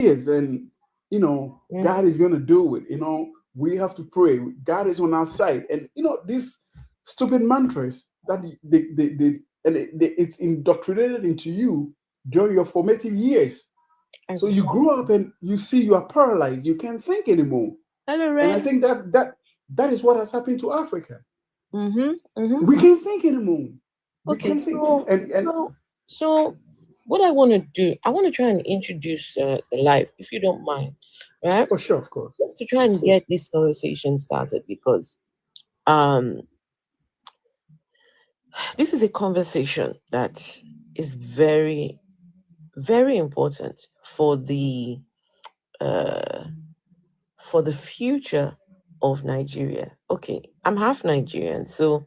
is, and God is going to do it. We have to pray. God is on our side, and these stupid mantras that it's indoctrinated into you during your formative years. So you grow up and you see you are paralyzed. You can't think anymore. Hello, And I Ray. think that is what has happened to Africa. Mm-hmm. We can't think anymore. We Okay, can't think. so what I want to do, I want to try and introduce the life, if you don't mind, right? For sure, of course. Just to try and get this conversation started, because this is a conversation that is very, very important for the future of Nigeria. Okay, I'm half Nigerian, so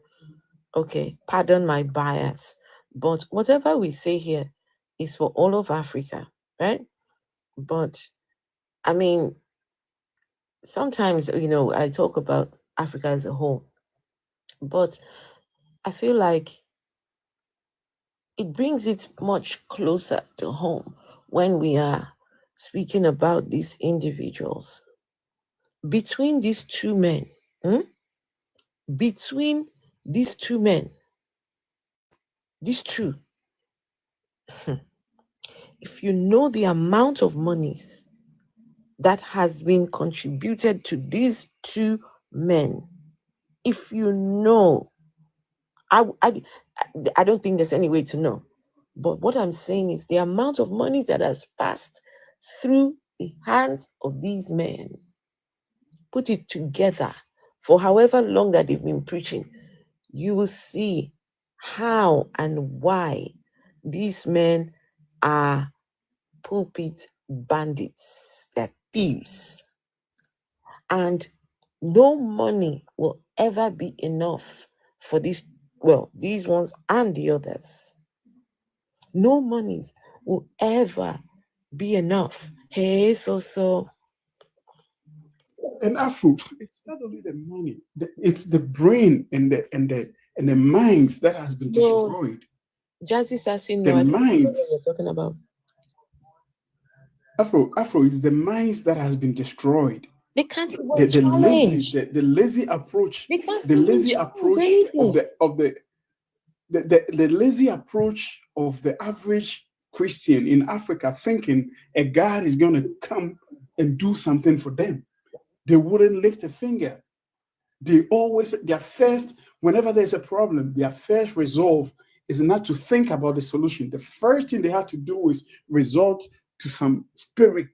okay, pardon my bias, but whatever we say here is for all of Africa, right? But I mean, sometimes, I talk about Africa as a whole, but I feel like it brings it much closer to home when we are speaking about these individuals. Between these two men, between these two men, these two, if you know the amount of monies that has been contributed to these two men, if you know, I don't think there's any way to know. But what I'm saying is the amount of money that has passed through the hands of these men, put it together for however long that they've been preaching, you will see how and why these men are pulpit bandits, they're thieves. And no money will ever be enough for these ones and the others. No monies will ever be enough. Hey, so. And Afro, it's not only the money; it's the brain and the minds that has been destroyed. Jazzy Sassy, The no, I don't know what minds, you're talking about. Afro is the minds that has been destroyed. They can't The, even the lazy, challenge. the, the lazy approach, They can't the even lazy challenge approach of anything. the lazy approach of the average Christian in Africa, thinking a God is going to come and do something for them. They wouldn't lift a finger. Their first, whenever there's a problem, their first resolve is not to think about the solution. The first thing they have to do is resort to some spirit,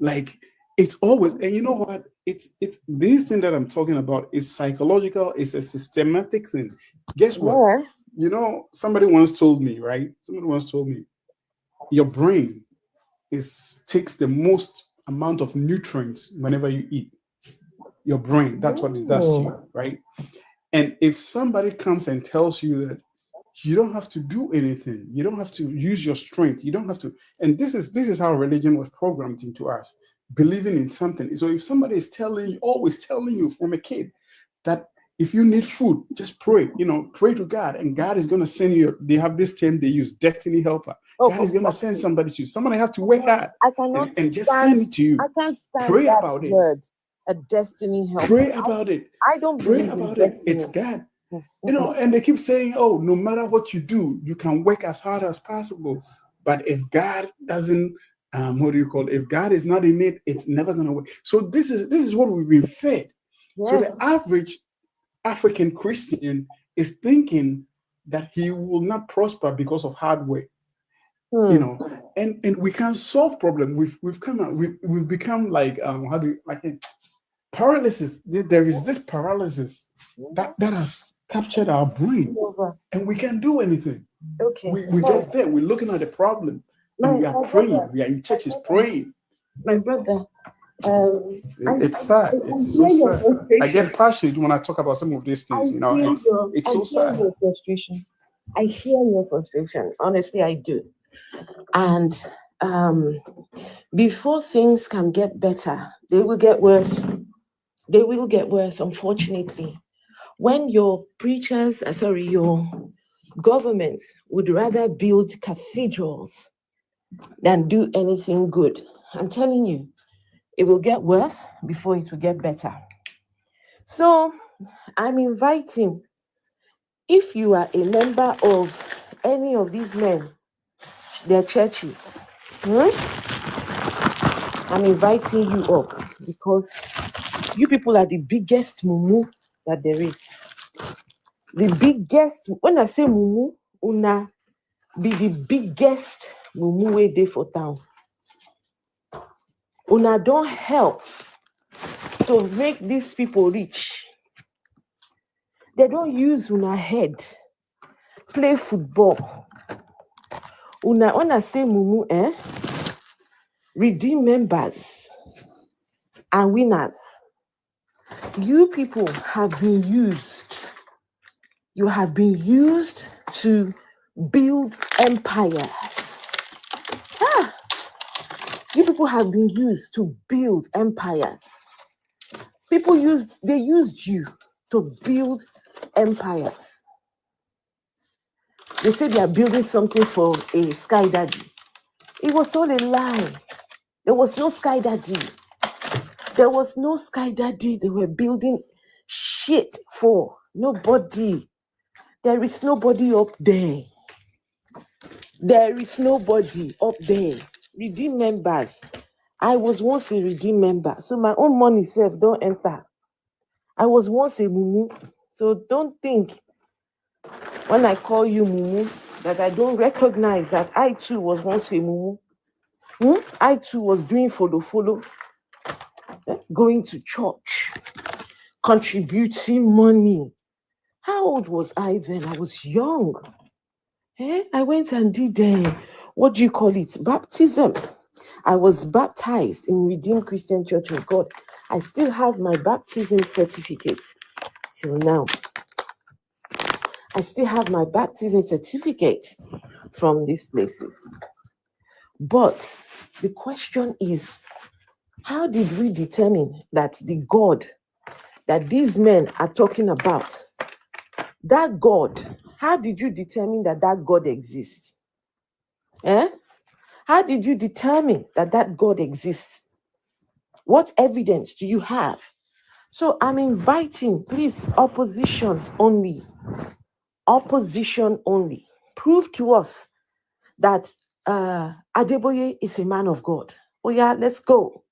like it's always, and you know what? It's this thing that I'm talking about is psychological, it's a systematic thing. Guess what? Somebody once told me, right? Somebody once told me, your brain takes the most amount of nutrients whenever you eat. Your brain, that's what it does to you, right? And if somebody comes and tells you that you don't have to do anything, you don't have to use your strength, you don't have to, and this is how religion was programmed into us, believing in something. So if somebody is always telling you from a kid that if you need food, just pray, pray to God, and God is going to send you. They have this term they use, destiny helper. God is going to send somebody to you. Somebody has to work hard and just send it to you. I can't stand pray that about word, a destiny helper. Pray about it. I don't Pray believe about in it. destiny. It's God. And they keep saying, oh, no matter what you do, you can work as hard as possible. But if God doesn't, if God is not in it, it's never going to work. So this is what we've been fed. Yeah. So the average African Christian is thinking that he will not prosper because of hard work. And we can't solve problem. We've become like paralysis. There is this paralysis that has captured our brain, and we can't do anything. Okay, we just there. We're looking at the problem, and we are praying. We are in churches praying. My brother, it's sad. It's so sad. I get passionate when I talk about some of these things. It's so sad. Your frustration. I hear your frustration. Honestly, I do. And before things can get better, they will get worse. They will get worse, unfortunately. When your your governments would rather build cathedrals than do anything good. I'm telling you, it will get worse before it will get better. So I'm inviting, if you are a member of any of these men, their churches, I'm inviting you up, because you people are the biggest mumu that there is. The biggest, when I say mumu, una be the biggest mumu way day for town. Una don't help to make these people rich. They don't use una head play football. Una, when I say mumu, redeem members and winners. You people have been used. You have been used to build empires. You people have been used to build empires. They used you to build empires. They say they are building something for a sky daddy. It was all a lie. There was no sky daddy. There was no sky daddy. They were building shit for nobody. There is nobody up there. There is nobody up there. Redeem members. I was once a redeem member, so my own money self don't enter. I was once a mumu, so don't think when I call you mumu that I don't recognize that I too was once a mumu. I too was doing follow, going to church, contributing money. How old was I then? I was young. I went and did, what do you call it? Baptism. I was baptized in Redeemed Christian Church of God. I still have my baptism certificate till now. I still have my baptism certificate from these places. But the question is, how did we determine that the God that these men are talking about, that God, how did you determine that that God exists? How did you determine that that God exists? What evidence do you have? So I'm inviting, please, opposition only. Opposition only. Prove to us that Adeboye is a man of God. Oh yeah, let's go.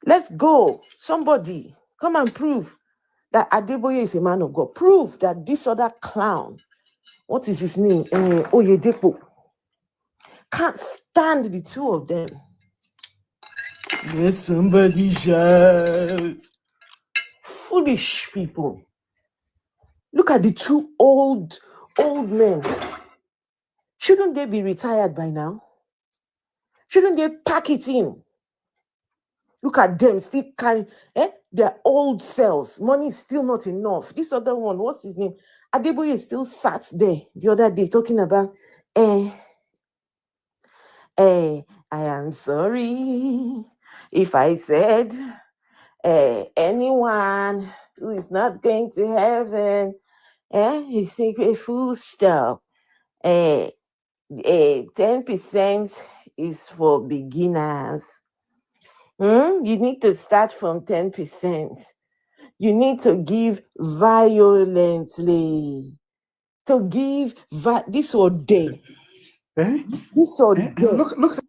Let's go. Somebody come and prove that Adeboye is a man of God. Prove that this other clown, what is his name? Oyedepo, can't stand the two of them. Yes, somebody shout. Foolish people. Look at the two old men. Shouldn't they be retired by now? Shouldn't they pack it in? Look at them, still their old selves. Money is still not enough. This other one, what's his name? Adeboye still sat there the other day talking about, I am sorry if I said anyone who is not going to heaven, is a full stop. 10% is for beginners. You need to start from 10%. You need to give violently. To give this or day. This or day. Look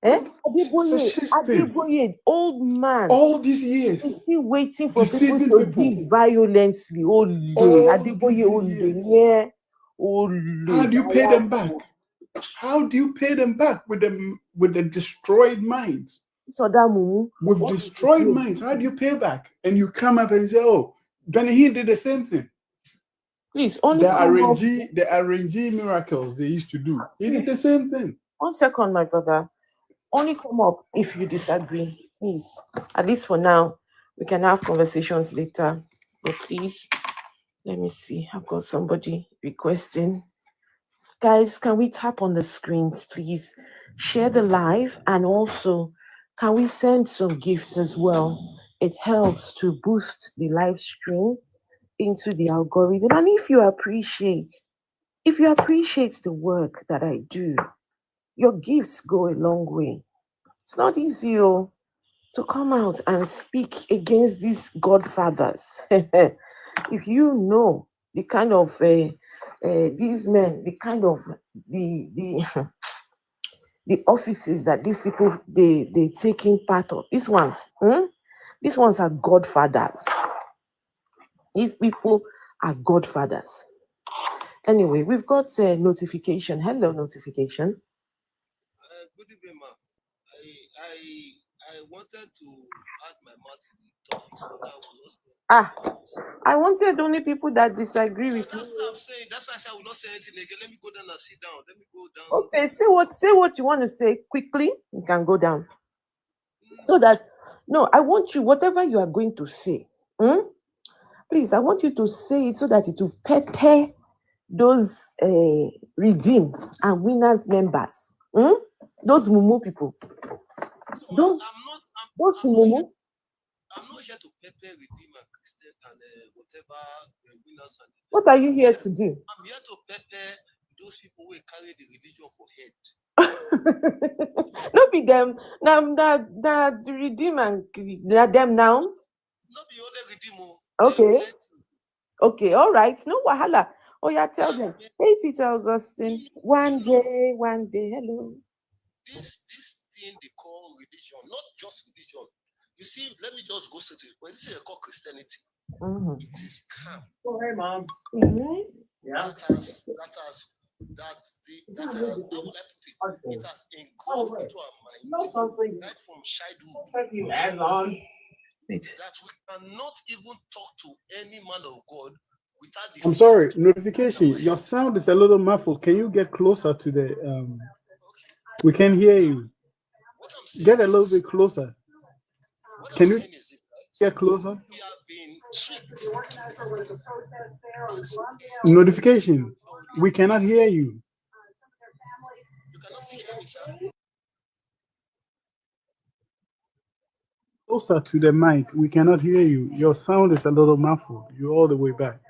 Adeboye, old man. all these years. He's still waiting for people to give violently. Adeboye, how do you pay them back? How do you pay them back with the destroyed minds? With destroyed minds, how do you pay back? And you come up and say, "Oh, Benny did the same thing." Please, only the RNG miracles they used to do. He did the same thing. 1 second, my brother. Only come up if you disagree, please. At least for now, we can have conversations later. But please, let me see. I've got somebody requesting. Guys, can we tap on the screens, please? Share the live, and also, can we send some gifts as well? It helps to boost the live stream into the algorithm. And if you appreciate the work that I do, your gifts go a long way. It's not easy to come out and speak against these godfathers. If you know the kind of these men, the kind of the the offices that these people they taking part of, these ones are godfathers. These people are godfathers. Anyway, we've got a notification. Hello, notification. Good evening, ma'am. I wanted to add my mouth in the topic so that we will not say. I wanted only people that disagree with you. That's what I'm saying. That's why I said I will not say anything again. Let me go down and sit down. Let me go down. Okay, say what you want to say quickly. You can go down. So that I want you, whatever you are going to say, please, I want you to say it so that it will prepare those redeem and winners members. Those mumu people. No, those mumu. I'm not here to prepare redeem and Christian and whatever winners and. What are you here to do? I'm here to prepare those people who carry the religion for head. Not be them. That redeem and them now. Not be only redeem. Okay. Okay, all right. No wahala. Oh yeah, tell them. Hey, Peter Augustine. One day. Hello. This thing they call religion, not just religion. You see, let me just go straight to it. When this is called Christianity, it is scam. Oh, hey, Mom. Yeah. It has engulfed into our mind right from childhood. That we cannot even talk to any man of God without the. I'm sorry, notification. Your sound is a little muffled. Can you get closer to the We can hear you. Get a little bit closer. Can you get closer? We have been tricked. Notification. We cannot hear you. You cannot see hear me, sir. Closer to the mic. We cannot hear you. Your sound is a little muffled. You're all the way back.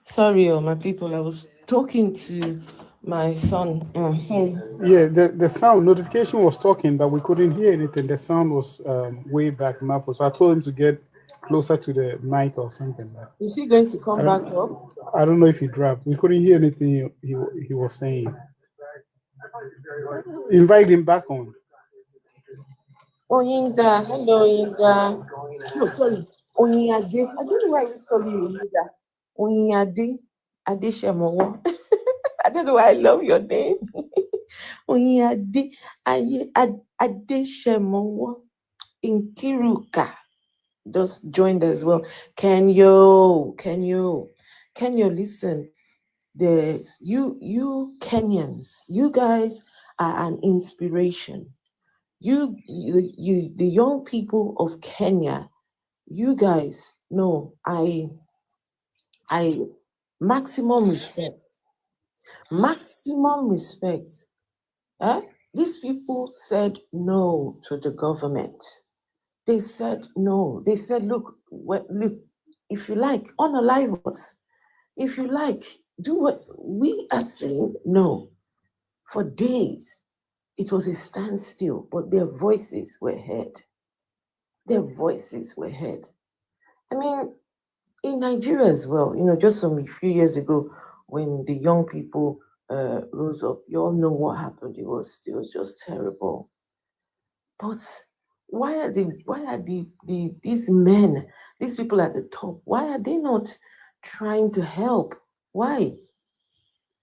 Sorry, my people. I was talking to my son. Sorry. Yeah, the sound notification was talking, but we couldn't hear anything. The sound was way back muffled. So I told him to get closer to the mic or something. Is he going to come back up? I don't know if he dropped. We couldn't hear anything he was saying. Invite him back on. Oyinda, hello Oyinda. No, sorry, Oyinade. I don't know why I was calling you Oyinda. Oyinade Adeshemowo. I don't know why I love your name. Oyinade Adeshemowo in Kiruka just joined as well. Can you listen? There's you Kenyans, you guys are an inspiration. You the young people of Kenya, you guys know I maximum respect. These people said no to the government. They said no. They said, look, if you like, unalive us. If you like, do what we are saying. No. For days, it was a standstill, but their voices were heard. I mean, in Nigeria as well, just a few years ago, when the young people rose up, you all know what happened. It was just terrible. But why are these men, these people at the top, why are they not trying to help? Why?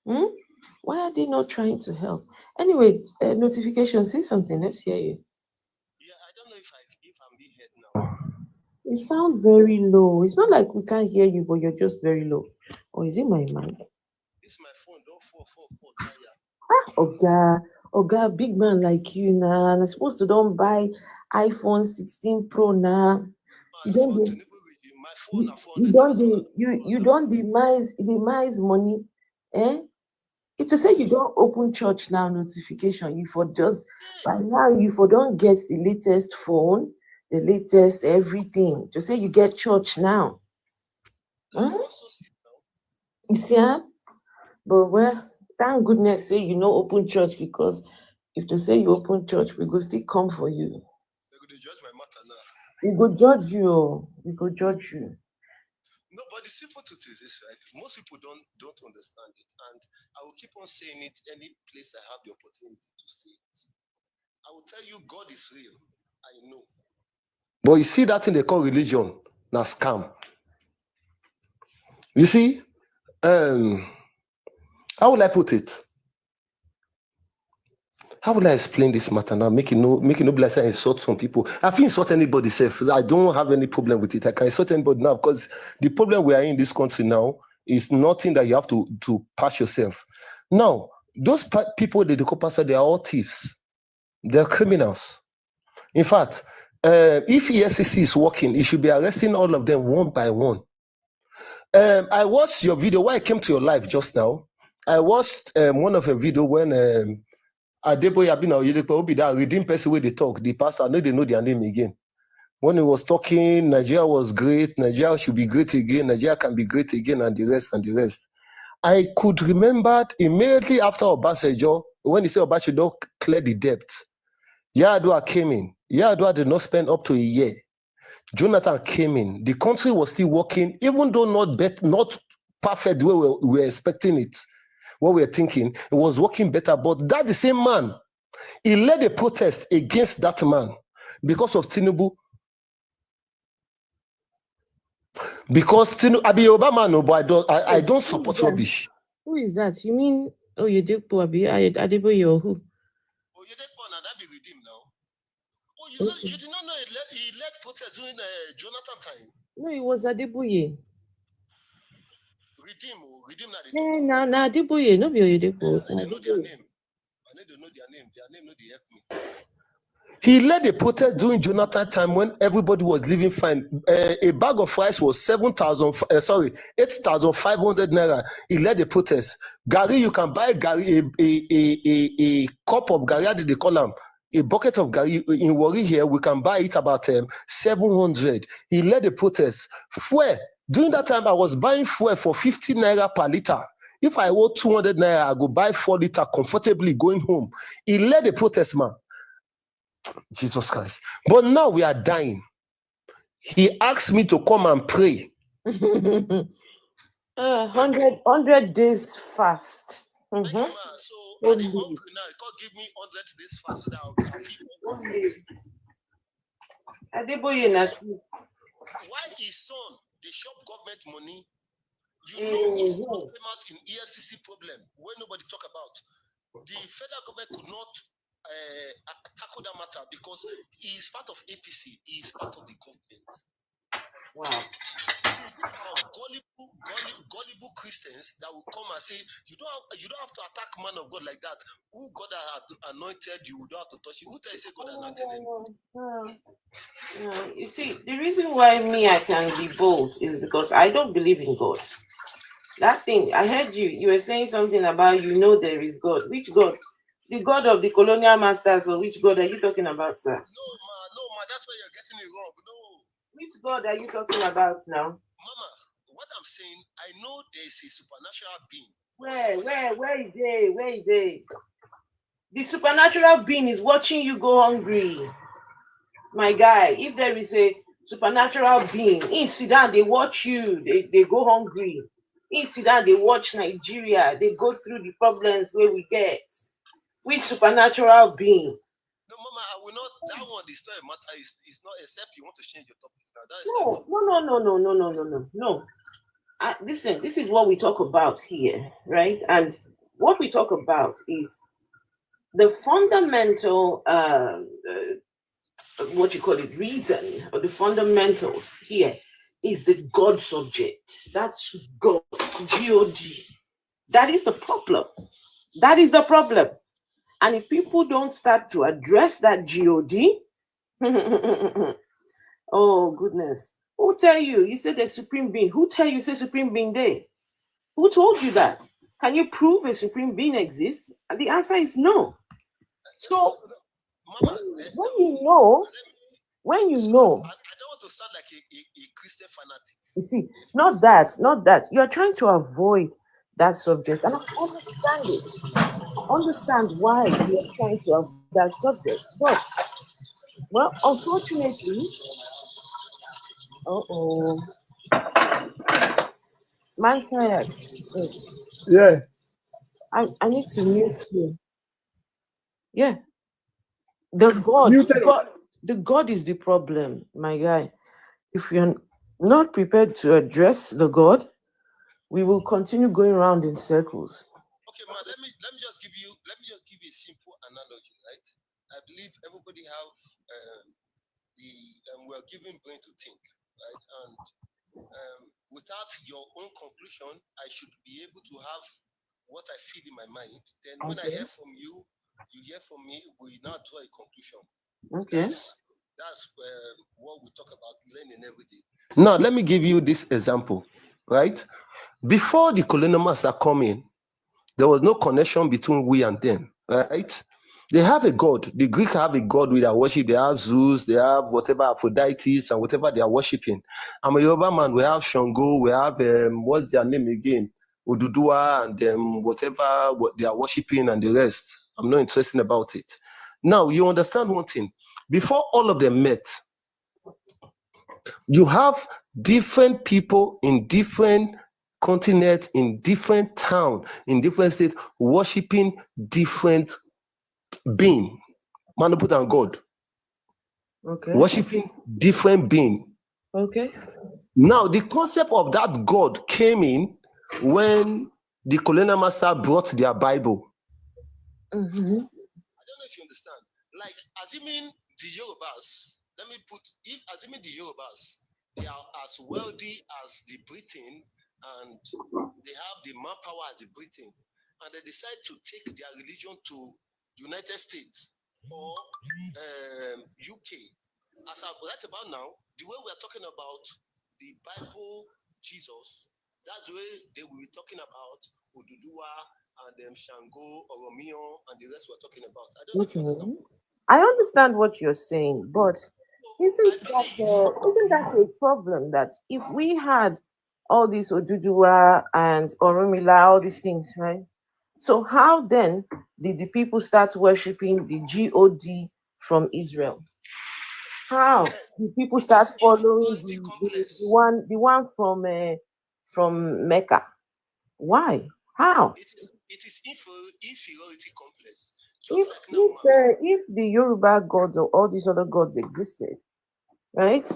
Why are they not trying to help? Anyway, notification, say something. Let's hear you. Yeah, I don't know if I'm being heard now. You sound very low. It's not like we can't hear you, but you're just very low. Or is it my mic? It's my phone. Don't fall. Oga, big man like you now. I'm supposed to don't buy iPhone 16 Pro now. My My phone at You don't 400,000. you don't demise money. If to say you don't open church now notification, you for just by now you for don't get the latest phone, the latest everything. To say you get church now. You see, but well, thank goodness say you know open church, because if to say you open church, we go still come for you. They're going to judge my matter now. We go judge you. We go judge you. No, but the simple truth is this, right? Most people don't understand it, and I will keep on saying it any place I have the opportunity to say it. I will tell you, God is real. I know. But you see that thing they call religion, now scam. You see, how will I put it? How will I explain this matter now? Make it no be like I insult some people. I feel insult anybody self. I don't have any problem with it. I can insult anybody now, because the problem we are in this country now is nothing that you have to pass yourself. Now, those people that they call pastor, they are all thieves. They're criminals. In fact, if EFCC is working, it should be arresting all of them one by one. I watched your video when I came to your live just now. I watched one of a video when Adeboye Abina Oyedepo, that redeemed person where they talk, the pastor, I know they know their name again. When he was talking, Nigeria was great, Nigeria should be great again, Nigeria can be great again, and the rest. I could remember immediately after Obasanjo, when he said Obasanjo cleared the debt, Yar'Adua came in. Yar'Adua did not spend up to a year. Jonathan came in. The country was still working, even though not perfect the way we were expecting it. What we were thinking, it was working better, but that the same man, he led a protest against that man because of Tinubu. Because Tinubu, I be Obama, no, but I don't support rubbish. Who is that? You mean Oyedepo Adeboye or who? Oyedepo, now that be redeemed now. Oh, you did not know he led protest during Jonathan time? No, it was Adeboye. Redeem now. Now Adeboye, no be Oyedepo. I know their name. I need to know their name. Their name no dey help me. He led a protest during Jonathan time when everybody was living fine. A bag of rice was 8,500 naira. He led a protest. Gary, you can buy Gary a cup of Gary. How did they call them? A bucket of Gary in Warri here. We can buy it about 700. He led a protest. Fuel. During that time, I was buying fuel for 50 naira per liter. If I owe 200 naira, I go buy 4 liter comfortably going home. He led a protest, man. Jesus Christ. But now we are dying. He asked me to come and pray. 100 days fast. So I'm hungry now. You can't give me 100 days fast so that I'll feed Adeboye Nati. Why his son, they shop government money? You know his son came out in EFCC problem where nobody talk about. The federal government could not tackle that matter because he is part of APC. He is part of the government. Wow. These are gullible Christians that will come and say, you don't have to attack man of God like that. Who God had anointed you, don't have to touch you. Who tell you say God anointed anybody? You see, the reason why I can be bold is because I don't believe in God. That thing, I heard you were saying something about there is God. Which God? The God of the colonial masters, or which God are you talking about, sir? No, ma, that's why you're getting it wrong. No. Which God are you talking about now? Mama, what I'm saying, I know there's a supernatural being. Where is they? The supernatural being is watching you go hungry. My guy, if there is a supernatural being, in Sudan, they watch you, they go hungry. In Sudan, they watch Nigeria, they go through the problems where we get. Which supernatural being? No, Mama, I will not. That one is not a matter. It's not, except you want to change your topic now. That is No. Listen, this is what we talk about here, right? And what we talk about is the fundamental, reason, or the fundamentals here is the God subject. That's God, G-O-D. That is the problem. And if people don't start to address that G-O-D, oh goodness, Who tell you? You said the supreme being. Who tell you say supreme being there? Who told you that? Can you prove a supreme being exists? And the answer is no. So Mama, when you know, I don't want to sound like a Christian fanatic. You see, not that. You're trying to avoid that subject. And I understand it. I understand why you're trying to avoid that subject. But, well, unfortunately, my tired. Yeah. I need to mute you. Yeah. The God is the problem, my guy. If you're not prepared to address the God, we will continue going around in circles. Okay, man, let me just give you a simple analogy, right? I believe everybody have we're given brain to think, right? And without your own conclusion, I should be able to have what I feel in my mind. Then when I hear from you, you hear from me, we now draw a conclusion. Okay. That's what we talk about learning every day. Now, let me give you this example, right? Before the colonial masters come in, there was no connection between we and them, right? They have a god. The Greeks have a god with their worship. They have Zeus, they have whatever Aphrodites and whatever they are worshiping. I'm a Yoruba man. We have Shango. We have what's their name again? Oduduwa and whatever what they are worshiping and the rest. I'm not interested about it. Now you understand one thing. Before all of them met, you have different people in different continents, in different town, in different states, worshiping different being, Manuput and God. Okay. Worshiping different being. Okay. Now, the concept of that God came in when the colonial master brought their Bible. Mm-hmm. I don't know if you understand. Like, assuming the Yorubas, assuming the Yorubas, they are as wealthy as the Britain and they have the manpower as the Britain, and they decide to take their religion to United States or UK. As I'm right about now, the way we are talking about the Bible, Jesus, that's the way they will be talking about Oduduwa and Shango, Oromio, and the rest we're talking about. I don't know if you understand. I understand what you're saying, but isn't that a problem? That if we had all these Oduduwa and Oromila, all these things, right? So how then did the people start worshiping the God from Israel? How did people start following the one from Mecca? Why? How? It is inferiority complex. If the Yoruba gods or all these other gods existed, right?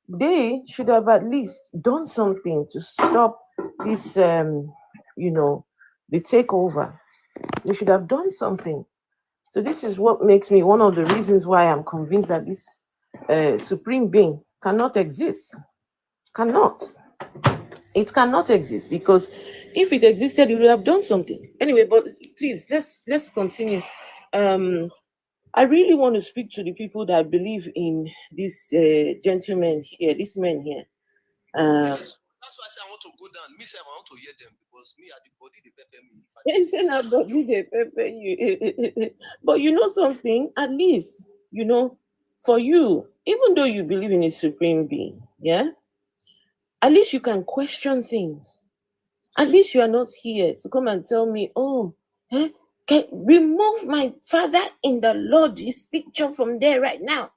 They should have at least done something to stop this, the takeover. They should have done something. So this is what makes me one of the reasons why I'm convinced that this supreme being cannot exist. It cannot exist, because if it existed, it would have done something. Anyway, but please let's continue. I really want to speak to the people that believe in this gentleman here, this man here. Yes, that's why I say I want to go down. Me say I want to hear them, because me at the body they pepper me. But you know something, at least, for you, even though you believe in a supreme being, yeah, at least you can question things. At least you are not here to come and tell me, remove my father in the Lord, this picture from there right now.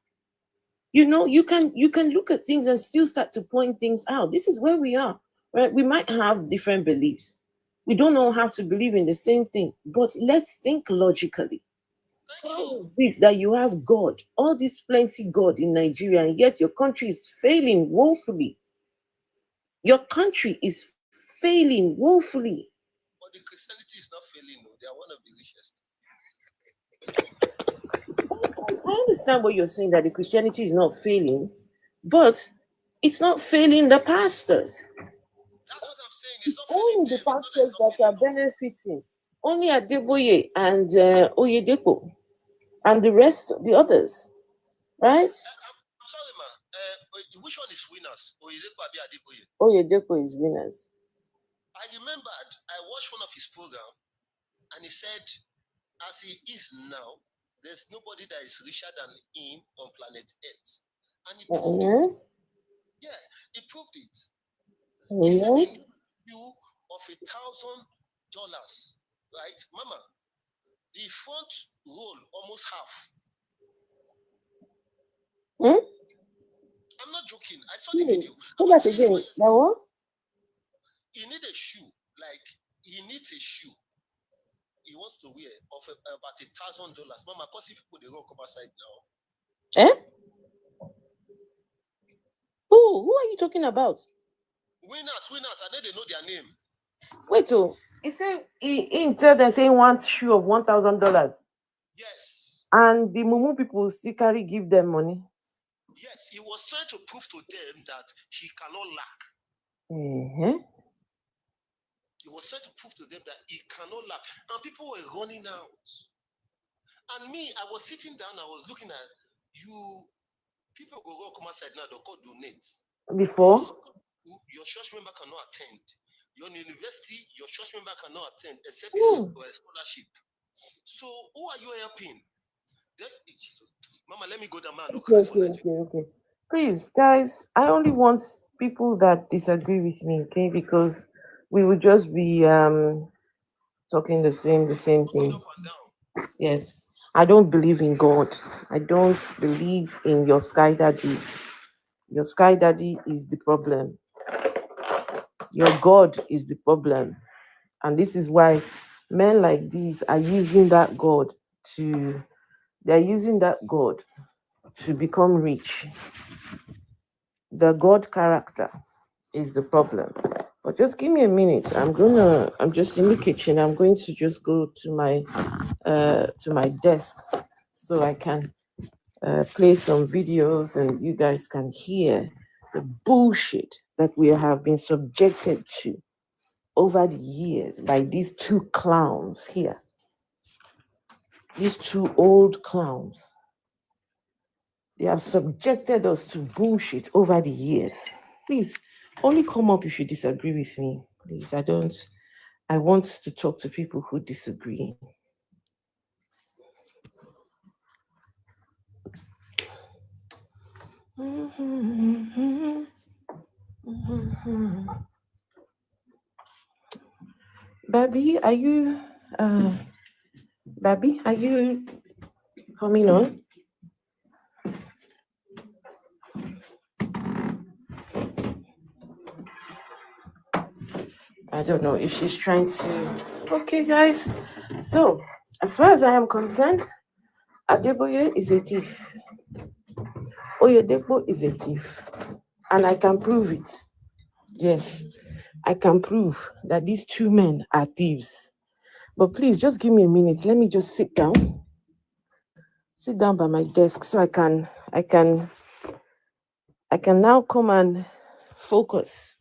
You can look at things and still start to point things out. This is where we are, right? We might have different beliefs. We don't know how to believe in the same thing, but let's think logically. How is it that you have God, all this plenty God in Nigeria, and yet your country is failing woefully? Your country is failing woefully. But the Christianity is not failing, no. They are one of the richest. I understand what you're saying, that the Christianity is not failing, but it's not failing the pastors. That's what I'm saying. It's not only failing the pastors that are benefiting. Only Adeboye and Oyedepo and the rest, the others, right? I'm sorry, ma. which one is winners? Oyedepo is winners. I remembered I watched one of his program, and he said, as he is now, there's nobody that is richer than him on planet Earth, and he proved it. Yeah, he proved it. He said he needs you of $1,000, right, Mama? The front roll almost half. I'm not joking. I saw the video. Go back again. That one? He needs a shoe. Like, he needs a shoe he wants to wear of about $1,000. Mama, because if people they won't come outside now. Who are you talking about? Winners. I know they know their name. Wait, he said he tell them saying one shoe of $1,000. Yes. And the Mumu people still carry give them money. Yes, he was trying to prove to them that he cannot lack. He was trying to prove to them that he cannot lack. And people were running out. And me, I was sitting down, I was looking at you. People go come outside now, they'll call donate. Before? Your church member cannot attend. Your university, your church member cannot attend except it's a scholarship. So who are you helping? Mama, let me go down, man. Okay. Please, guys, I only want people that disagree with me, okay? Because we will just be talking the same thing. Yes. I don't believe in God. I don't believe in your sky daddy. Your sky daddy is the problem. Your God is the problem. And this is why men like these are using that God to become rich. The God character is the problem. But just give me a minute. I'm just in the kitchen. I'm going to just go to my desk so I can play some videos and you guys can hear the bullshit that we have been subjected to over the years by these two clowns here. These two old clowns. They have subjected us to bullshit over the years. Please, only come up if you disagree with me. Please, I want to talk to people who disagree. Baby, are you coming on? I don't know if she's trying to. Okay, guys. So, as far as I am concerned, Adeboye is a thief. Oyedepo is a thief. And I can prove it. Yes, I can prove that these two men are thieves. But please, just give me a minute. Let me just sit down. Sit down by my desk so I can now come and focus.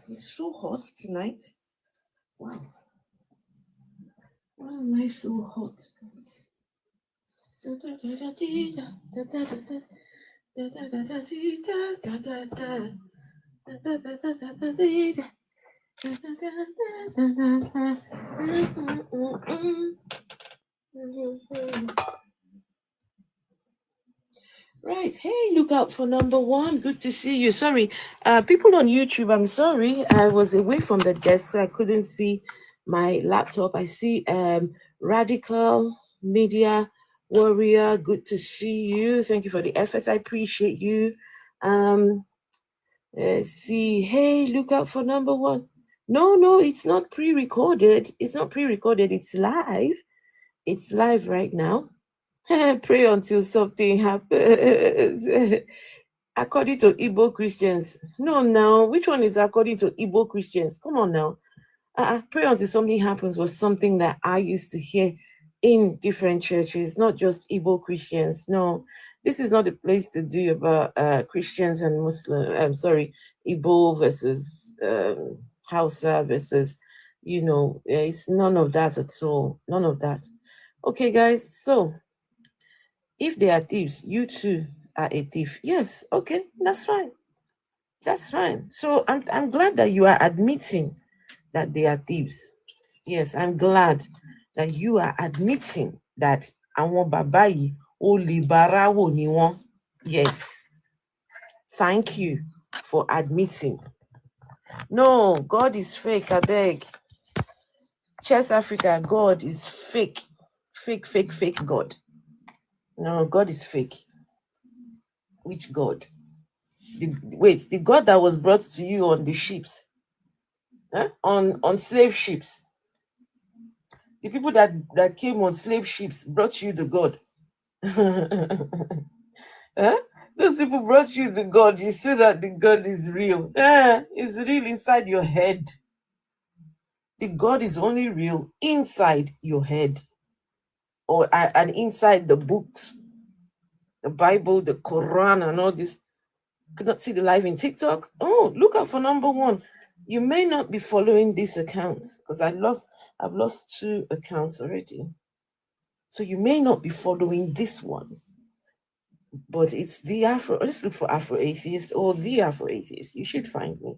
It's so hot tonight. Wow. Why am I so hot? Right. Hey, look out for number one. Good to see you. Sorry, people on YouTube, I'm sorry. I was away from the desk, so I couldn't see my laptop. I see Radical Media Warrior. Good to see you. Thank you for the effort. I appreciate you. See, hey, look out for number one. No, it's not pre-recorded. It's not pre-recorded. It's live. It's live right now. Pray until something happens. According to Igbo Christians. No, which one is according to Igbo Christians? Come on now. Pray until something happens was something that I used to hear in different churches, not just Igbo Christians. No, this is not the place to do about Christians and Muslim. Igbo versus Hausa versus, it's none of that at all. None of that. Okay, guys, so If they are thieves, you too are a thief. Yes, okay, that's fine. That's fine. So I'm glad that you are admitting that they are thieves. Yes, I'm glad that you are admitting that àwọn bàbá yìí olè báráwò ni wọ́n. Yes. Thank you for admitting. No, God is fake, I beg. Chess Africa, God is fake. Fake, fake, fake God. No, God is fake. Which God? The God that was brought to you on the ships. On slave ships. The people that came on slave ships brought you the God. Those people brought you the God. You see that the God is real. It's real inside your head. The God is only real inside your head, or and inside the books, the Bible, the Quran, and all this. Could not see the live in TikTok. Oh, look out for number one. You may not be following this account because I've lost 2 accounts already. So you may not be following this one, but it's the Afro. Let's look for Afro Atheist or the Afro Atheist. You should find me.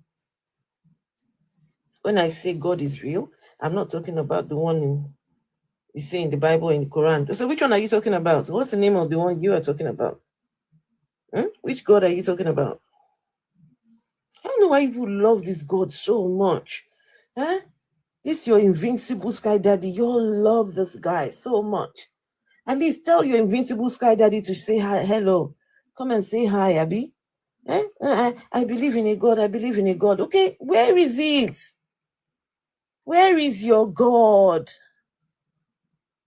When I say God is real, I'm not talking about the one you see in the Bible and the Quran. So which one are you talking about? What's the name of the one you are talking about? Which God are you talking about? I don't know why people love this God so much. This your invincible sky daddy. You all love this guy so much. At least tell your invincible sky daddy to say hi, hello. Come and say hi, Abby. I believe in a God. I believe in a God. Okay, where is it? Where is your God?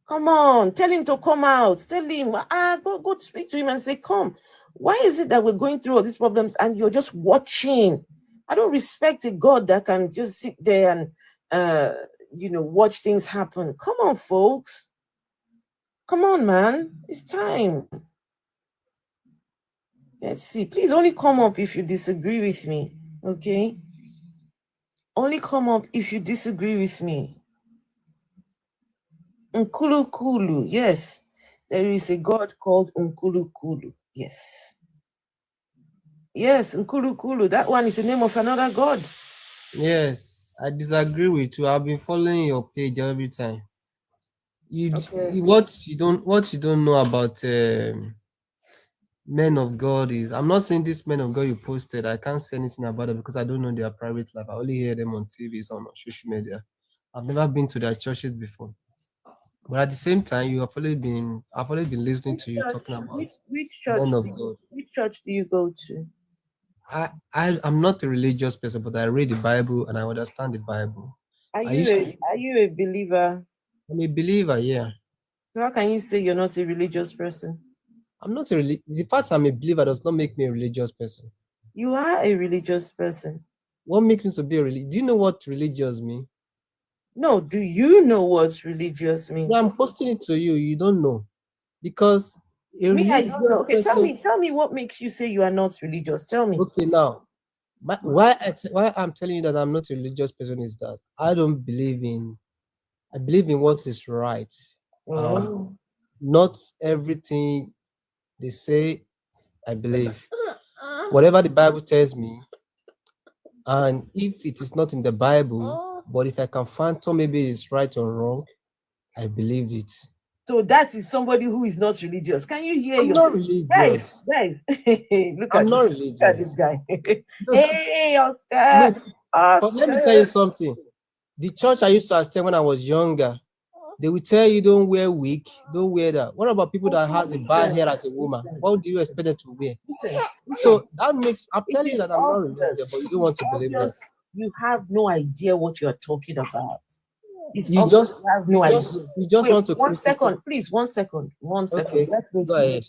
Come on, tell him to come out. Tell him, go speak to him and say, come. Why is it that we're going through all these problems and you're just watching? I don't respect a God that can just sit there and, watch things happen. Come on, folks. Come on, man. It's time. Let's see. Please only come up if you disagree with me, okay? Only come up if you disagree with me. Nkulu, yes. There is a God called Nkulu. Yes. Yes, Nkulu. That one is the name of another God. Yes, I disagree with you. I've been following your page every time. Okay. What you don't know about men of God is, I'm not saying this men of God you posted. I can't say anything about them because I don't know their private life. I only hear them on TV, on social media. I've never been to their churches before. But at the same time, I've always been listening to you talking about Which men church? of God. Which church do you go to? I'm not a religious person, but I read the Bible and I understand the Bible. Are I you used to, are you a believer? I'm a believer, yeah. So how can you say you're not a religious person? I'm not the fact I'm a believer does not make me a religious person. You are a religious person. What makes me to be a religious? Do you know what religious mean? No, do you know what religious means? Yeah, I'm posting it to you. You don't know. Because a Me, I religious don't know. Okay, person. tell me what makes you say you are not religious. Tell me. Okay, now, why I'm telling you that I'm not a religious person is that I believe in what is right. Oh. Not everything they say I believe. Whatever the Bible tells me, and if it is not in the Bible, but if I can phantom maybe it's right or wrong, I believe it. So that is somebody who is not religious. Can you hear I'm not yourself? religious. Guys, look I'm at not this. religious. Look at this guy. Look, Hey, Oscar. look, but let me tell you something. The church I used to attend when I was younger, they will tell you don't wear wig, don't wear that. What about people that has a bad hair as a woman? What do you expect them to wear? Listen, So that makes, I'm it telling you is that I'm not religious, obvious. but you don't want to believe that. You have no idea what you're talking about. It's You obvious just, you have no idea. you just Wait, want to 1 criticize. second, please. 1 second. 1 second. Okay, Let me go ahead.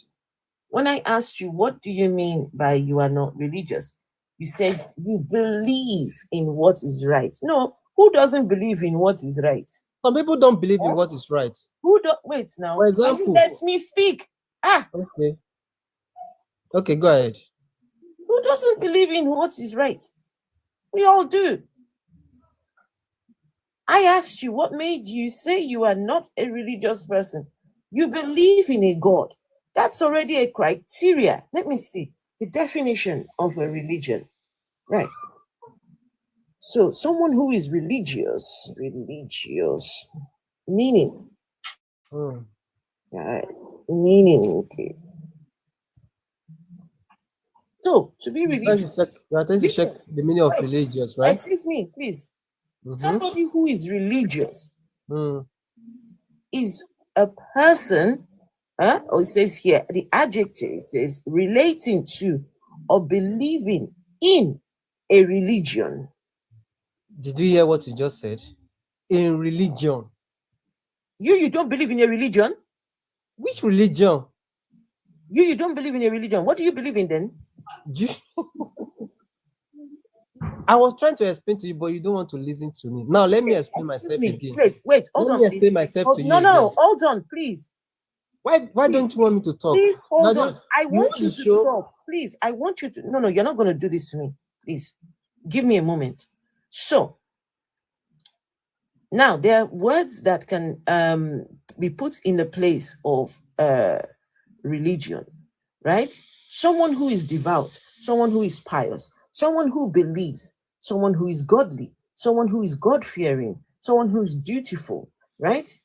When I asked you, what do you mean by you are not religious? You said you believe in what is right. No, who doesn't believe in what is right? Some people don't believe in what is right. Who don't wait now? For example, Let me speak. Okay. Okay, go ahead. Who doesn't believe in what is right? We all do. I asked you, what made you say you are not a religious person? You believe in a God. That's already a criteria. Let me see the definition of a religion. Right. So someone who is religious, meaning, meaning, okay. So to be religious, you are trying to check the meaning of religious, right? Excuse me, please. Somebody who is religious is a person, or it says here, the adjective is relating to or believing in a religion. Did you hear what you just said? In religion. You don't believe in a religion? Which religion? You don't believe in a religion. What do you believe in then? I was trying to explain to you, but you don't want to listen to me. Now let me explain myself again. Wait, hold on. Let me explain myself to you. No, hold on, please. Why don't you want me to talk? Please hold on. I want you to talk. Please, I want you to. No, you're not going to do this to me. Please, give me a moment. So, now there are words that can be put in the place of religion, right? Someone who is devout, someone who is pious, someone who believes, someone who is godly, someone who is God-fearing, someone who is dutiful, right?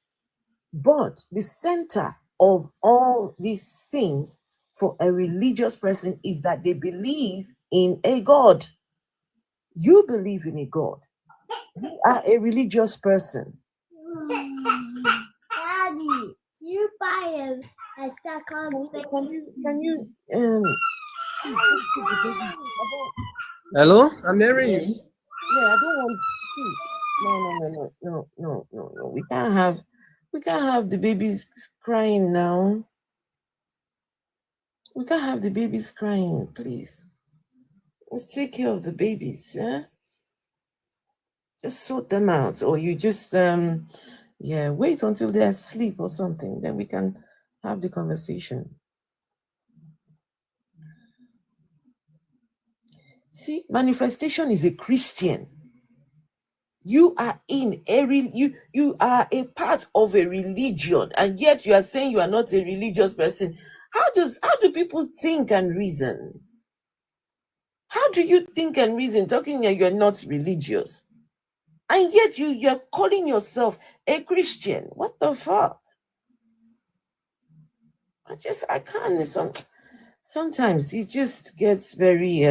But the center of all these things for a religious person is that they believe in a God. You believe in a God. You are a religious person. Daddy, you buy a second. Can you Hello? I'm hearing you. Yeah, I don't want no. We can't have the babies crying now. We can't have the babies crying, please. Let's take care of the babies, yeah? Just sort them out, or you just wait until they're asleep or something, then we can have the conversation. See, manifestation is a Christian. You are in you are a part of a religion, and yet you are saying you are not a religious person. How do people think and reason? How do you think and reason talking that you're not religious? And yet you're calling yourself a Christian. What the fuck? I can't. Sometimes he just gets very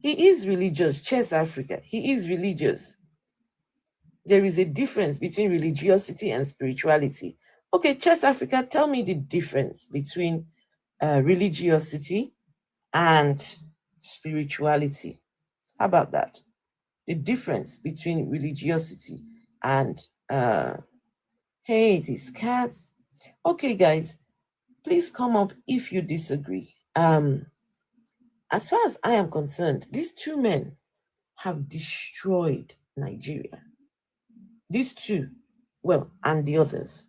he is religious. Chess Africa. He is religious. There is a difference between religiosity and spirituality. Okay, Chess Africa, tell me the difference between religiosity and spirituality. How about that? The difference between religiosity and hey, these cats. Okay, guys, please come up if you disagree. As far as I am concerned, these two men have destroyed Nigeria. These two, well, and the others.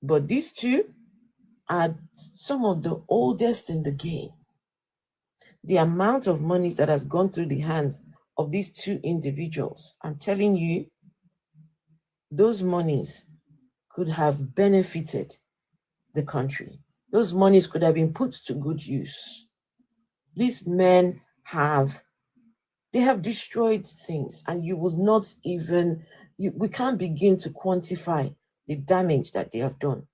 But these two are some of the oldest in the game. The amount of money that has gone through the hands of these two individuals, I'm telling you, those monies could have benefited the country. Those monies could have been put to good use. These men have destroyed things, and you will not even, we can't begin to quantify the damage that they have done.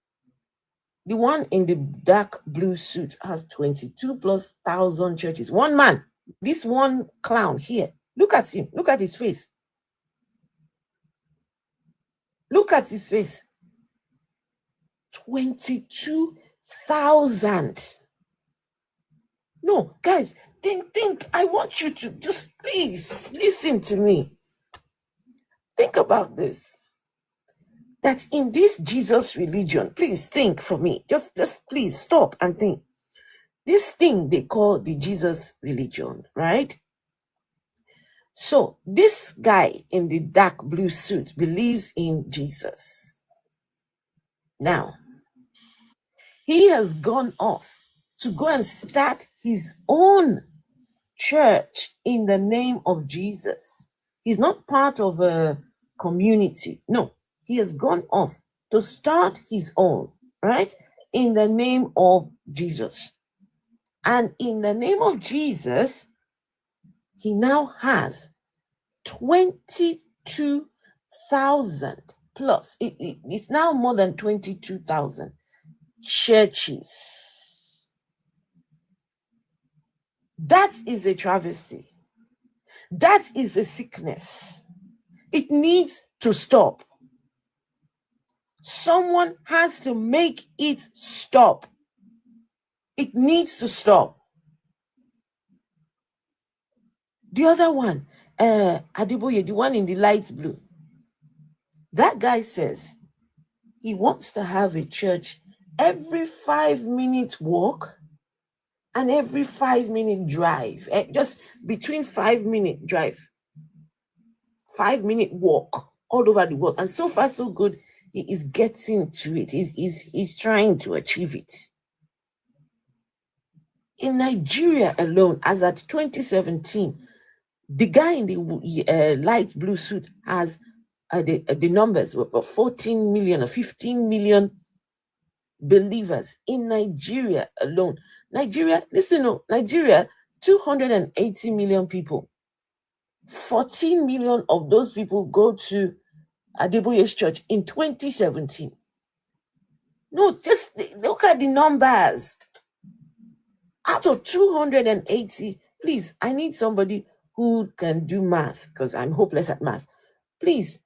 The one in the dark blue suit has 22,000+ churches. One man, this one clown here, look at him, look at his face. Look at his face. 22,000. No, guys, think. I want you to just please listen to me. Think about this. That in this Jesus religion, please think for me. Just please stop and think. This thing they call the Jesus religion, right? So this guy in the dark blue suit believes in Jesus. Now, he has gone off to go and start his own church in the name of Jesus. He's not part of a community. No, he has gone off to start his own, right? in the name of Jesus. And in the name of Jesus, he now has 22,000 plus. It's now more than 22,000 churches. That is a travesty. That is a sickness. It needs to stop. Someone has to make it stop. It needs to stop. The other one, Adeboye, the one in the light blue, that guy says he wants to have a church every 5-minute walk and every 5-minute drive. Just between 5-minute drive, 5-minute walk all over the world. And so far, so good. He is getting to it. He's trying to achieve it. In Nigeria alone, as at 2017, the guy in the light blue suit has the numbers of 14 million or 15 million believers in Nigeria alone. Nigeria, listen, Nigeria, 280 million people. 14 million of those people go to Adeboye's church in 2017. No, just look at the numbers. Out of 280, please, I need somebody who can do math because I'm hopeless at math. Please,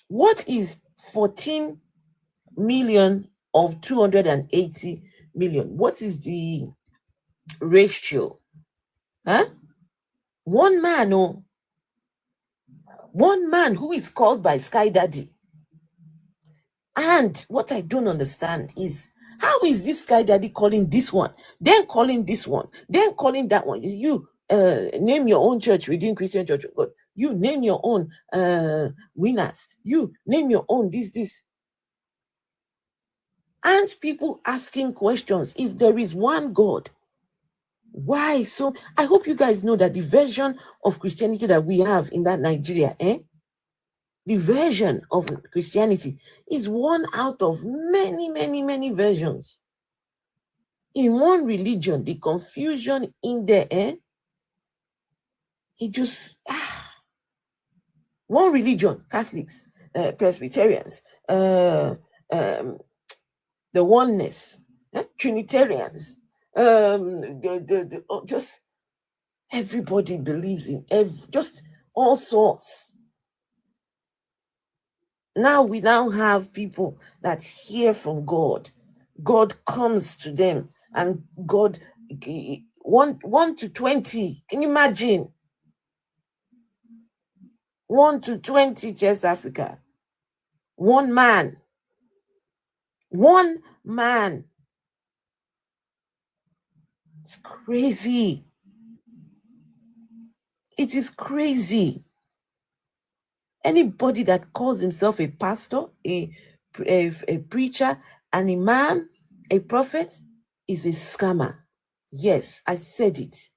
what is 14 million of 280 million? What is the ratio? Huh? One man who is called by Sky Daddy. And what I don't understand is, how is this Sky Daddy calling this one, then calling this one, then calling that one? You name your own church, Redeemed Christian Church of God. You name your own winners. You name your own this. And people asking questions. If there is one God, why? So I hope you guys know that the version of Christianity that we have in that Nigeria, the version of Christianity is one out of many versions. In one religion, the confusion in there, it just, one religion, Catholics, Presbyterians, the oneness, Trinitarians, just everybody believes in just all sorts. Now we have people that hear from God. God comes to them, and God 1 to 20. Can you imagine? 1 to 20, Chess Africa. One man. It's crazy. It is crazy. Anybody that calls himself a pastor, a preacher, an imam, a prophet, is a scammer. Yes, I said it.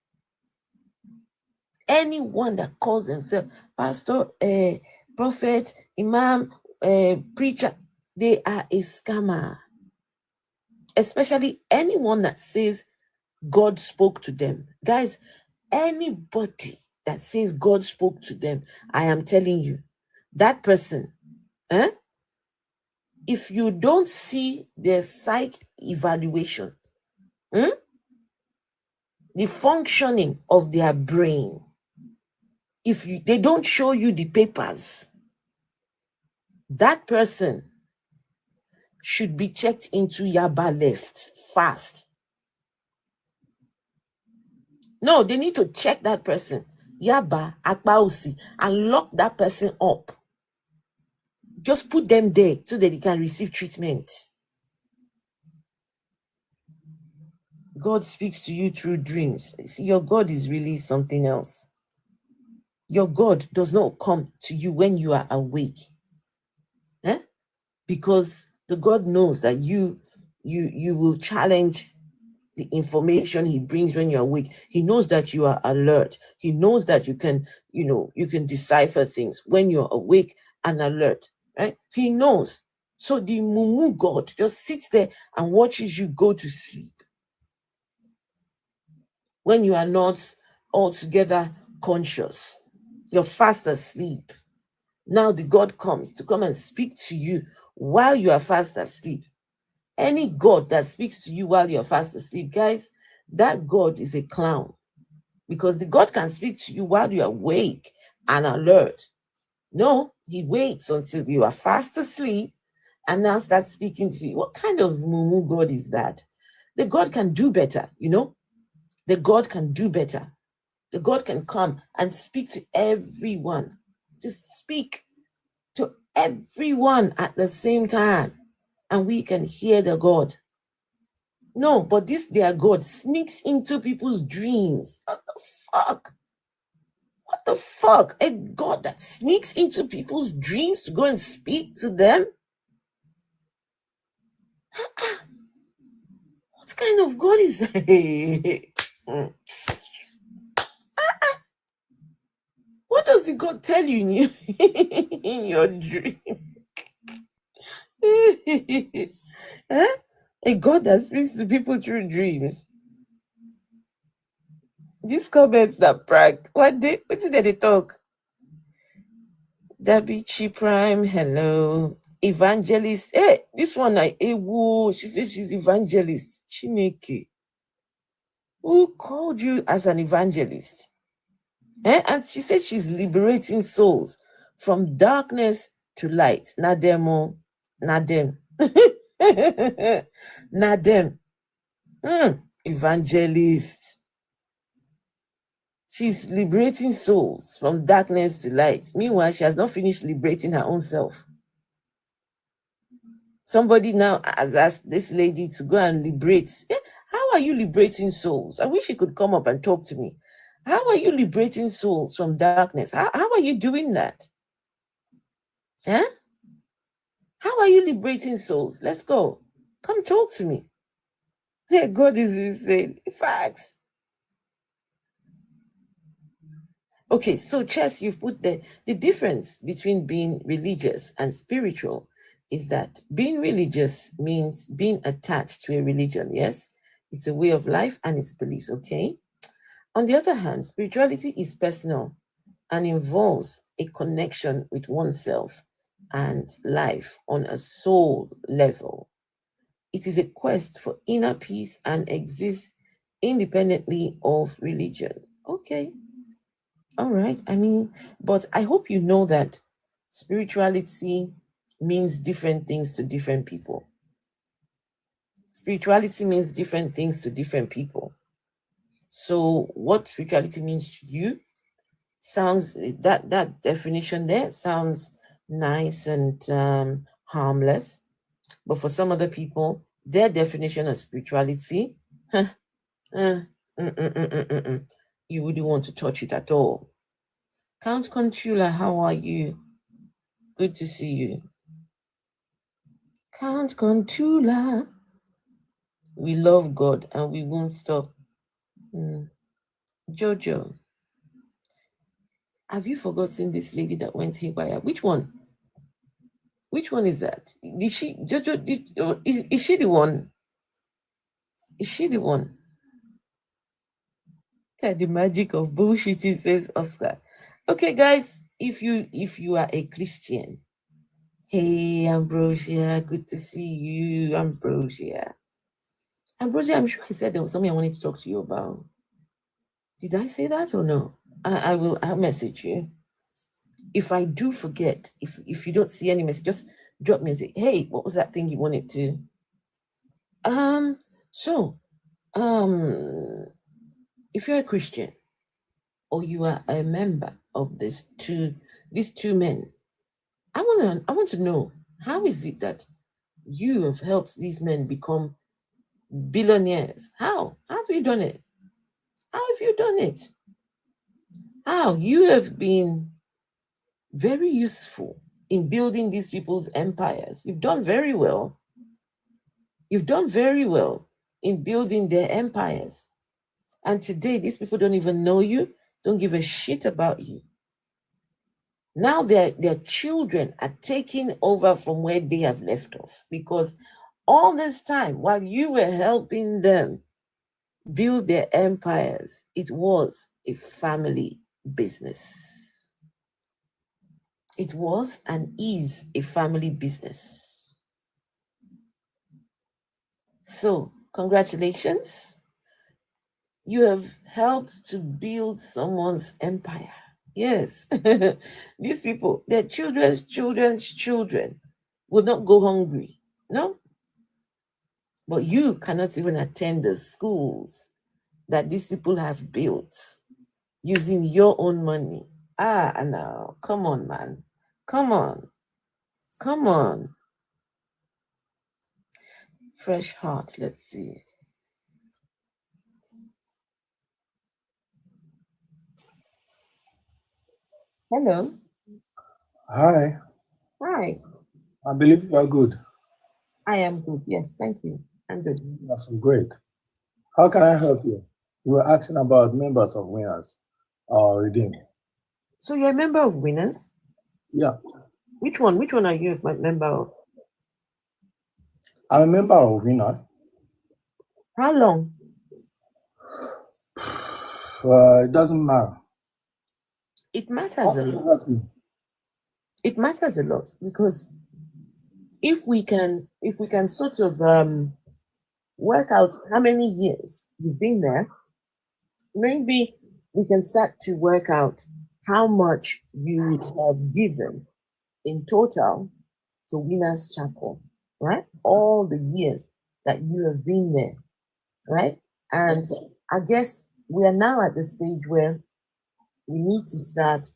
Anyone that calls himself pastor, prophet, imam, preacher, they are a scammer. Especially anyone that says God spoke to them. Guys, anybody that says God spoke to them, I am telling you, that person, if you don't see their psych evaluation, the functioning of their brain, if they don't show you the papers, that person should be checked into Yaba left fast. No, they need to check that person, Yaba, Akbausi, and lock that person up. Just put them there so that they can receive treatment. God speaks to you through dreams. See, your God is really something else. Your God does not come to you when you are awake. Because the God knows that you will challenge the information he brings when you're awake. He knows that you are alert. He knows that you can decipher things when you're awake and alert, right? He knows. So the mumu God just sits there and watches you go to sleep when you are not altogether conscious. You're fast asleep. Now the God comes to come and speak to you while you are fast asleep. Any God that speaks to you while you're fast asleep, guys, that God is a clown. Because the God can speak to you while you're awake and alert. No, he waits until you are fast asleep and now starts speaking to you. What kind of mumu God is that? The God can do better, you know? The God can do better. The God can come and speak to everyone. Just speak to everyone at the same time. And we can hear the God. No, but this their God sneaks into people's dreams. What the fuck? What the fuck? A God that sneaks into people's dreams to go and speak to them? What kind of God is that? What does the God tell you in your dream? Huh? A God that speaks to people through dreams. These comments that brag, what did they talk? Dabichi Prime, hello. Evangelist. Hey, this one she says she's evangelist. Chineke. Who called you as an evangelist? And she says she's liberating souls from darkness to light. Nademo. Nadem. Nadem. Evangelist. She's liberating souls from darkness to light. Meanwhile, she has not finished liberating her own self. Somebody now has asked this lady to go and liberate. How are you liberating souls? I wish you could come up and talk to me. How are you liberating souls from darkness? How are you doing that? Huh? How are you liberating souls? Let's go. Come talk to me. Yeah, God is insane. Facts. Okay, so Chess, you've put the difference between being religious and spiritual is that being religious means being attached to a religion, yes? It's a way of life and its beliefs, okay? On the other hand, spirituality is personal and involves a connection with oneself and life on a soul level. It is a quest for inner peace and exists independently of religion. Okay. All right. I mean, but I hope you know that spirituality means different things to different people. Spirituality means different things to different people. So what spirituality means to you sounds, that definition there sounds nice and harmless. But for some other people, their definition of spirituality, you wouldn't want to touch it at all. Count Controller, how are you? Good to see you. Count Controller. We love God and we won't stop. Jojo, have you forgotten this lady that went haywire? Which one? Which one is that? Did she, Jojo, is she the one? Is she the one? The magic of bullshitting, says Oscar. Okay, guys, if you are a Christian, hey Ambrosia, good to see you, Ambrosia. Ambrosia, I'm sure I said there was something I wanted to talk to you about. Did I say that or no? I'll message you. If I do forget, if you don't see any message, just drop me and say, hey, what was that thing you wanted to? If you're a Christian or you are a member of these two men, I want to know, how is it that you have helped these men become billionaires? How have you done it? How have you done it? How you have been very useful in building these people's empires. You've done very well. You've done very well in building their empires. And today, these people don't even know you, don't give a shit about you. Now their children are taking over from where they have left off, because all this time while you were helping them build their empires, it was a family business. It was and is a family business. So, congratulations. You have helped to build someone's empire. Yes. These people, their children's children will not go hungry. No. But you cannot even attend the schools that these people have built using your own money. Now, come on, man. Come on. Come on. Fresh heart, let's see. Hello. Hi, Hi. I believe you are good. I am good. Yes, thank you. I'm good. That's great. How can I help you? You were asking about members of Winners or Redeem. So you're a member of Winners? Yeah, Which one? Which one are you a member of? I'm a member of Winners. How long? It doesn't matter. It matters How a can I lot. help you? It matters a lot because if we can sort of work out how many years you've been there, maybe we can start to work out how much you would have given in total to Winners Chapel, right? All the years that you have been there, right? And I guess we are now at the stage where we need to start,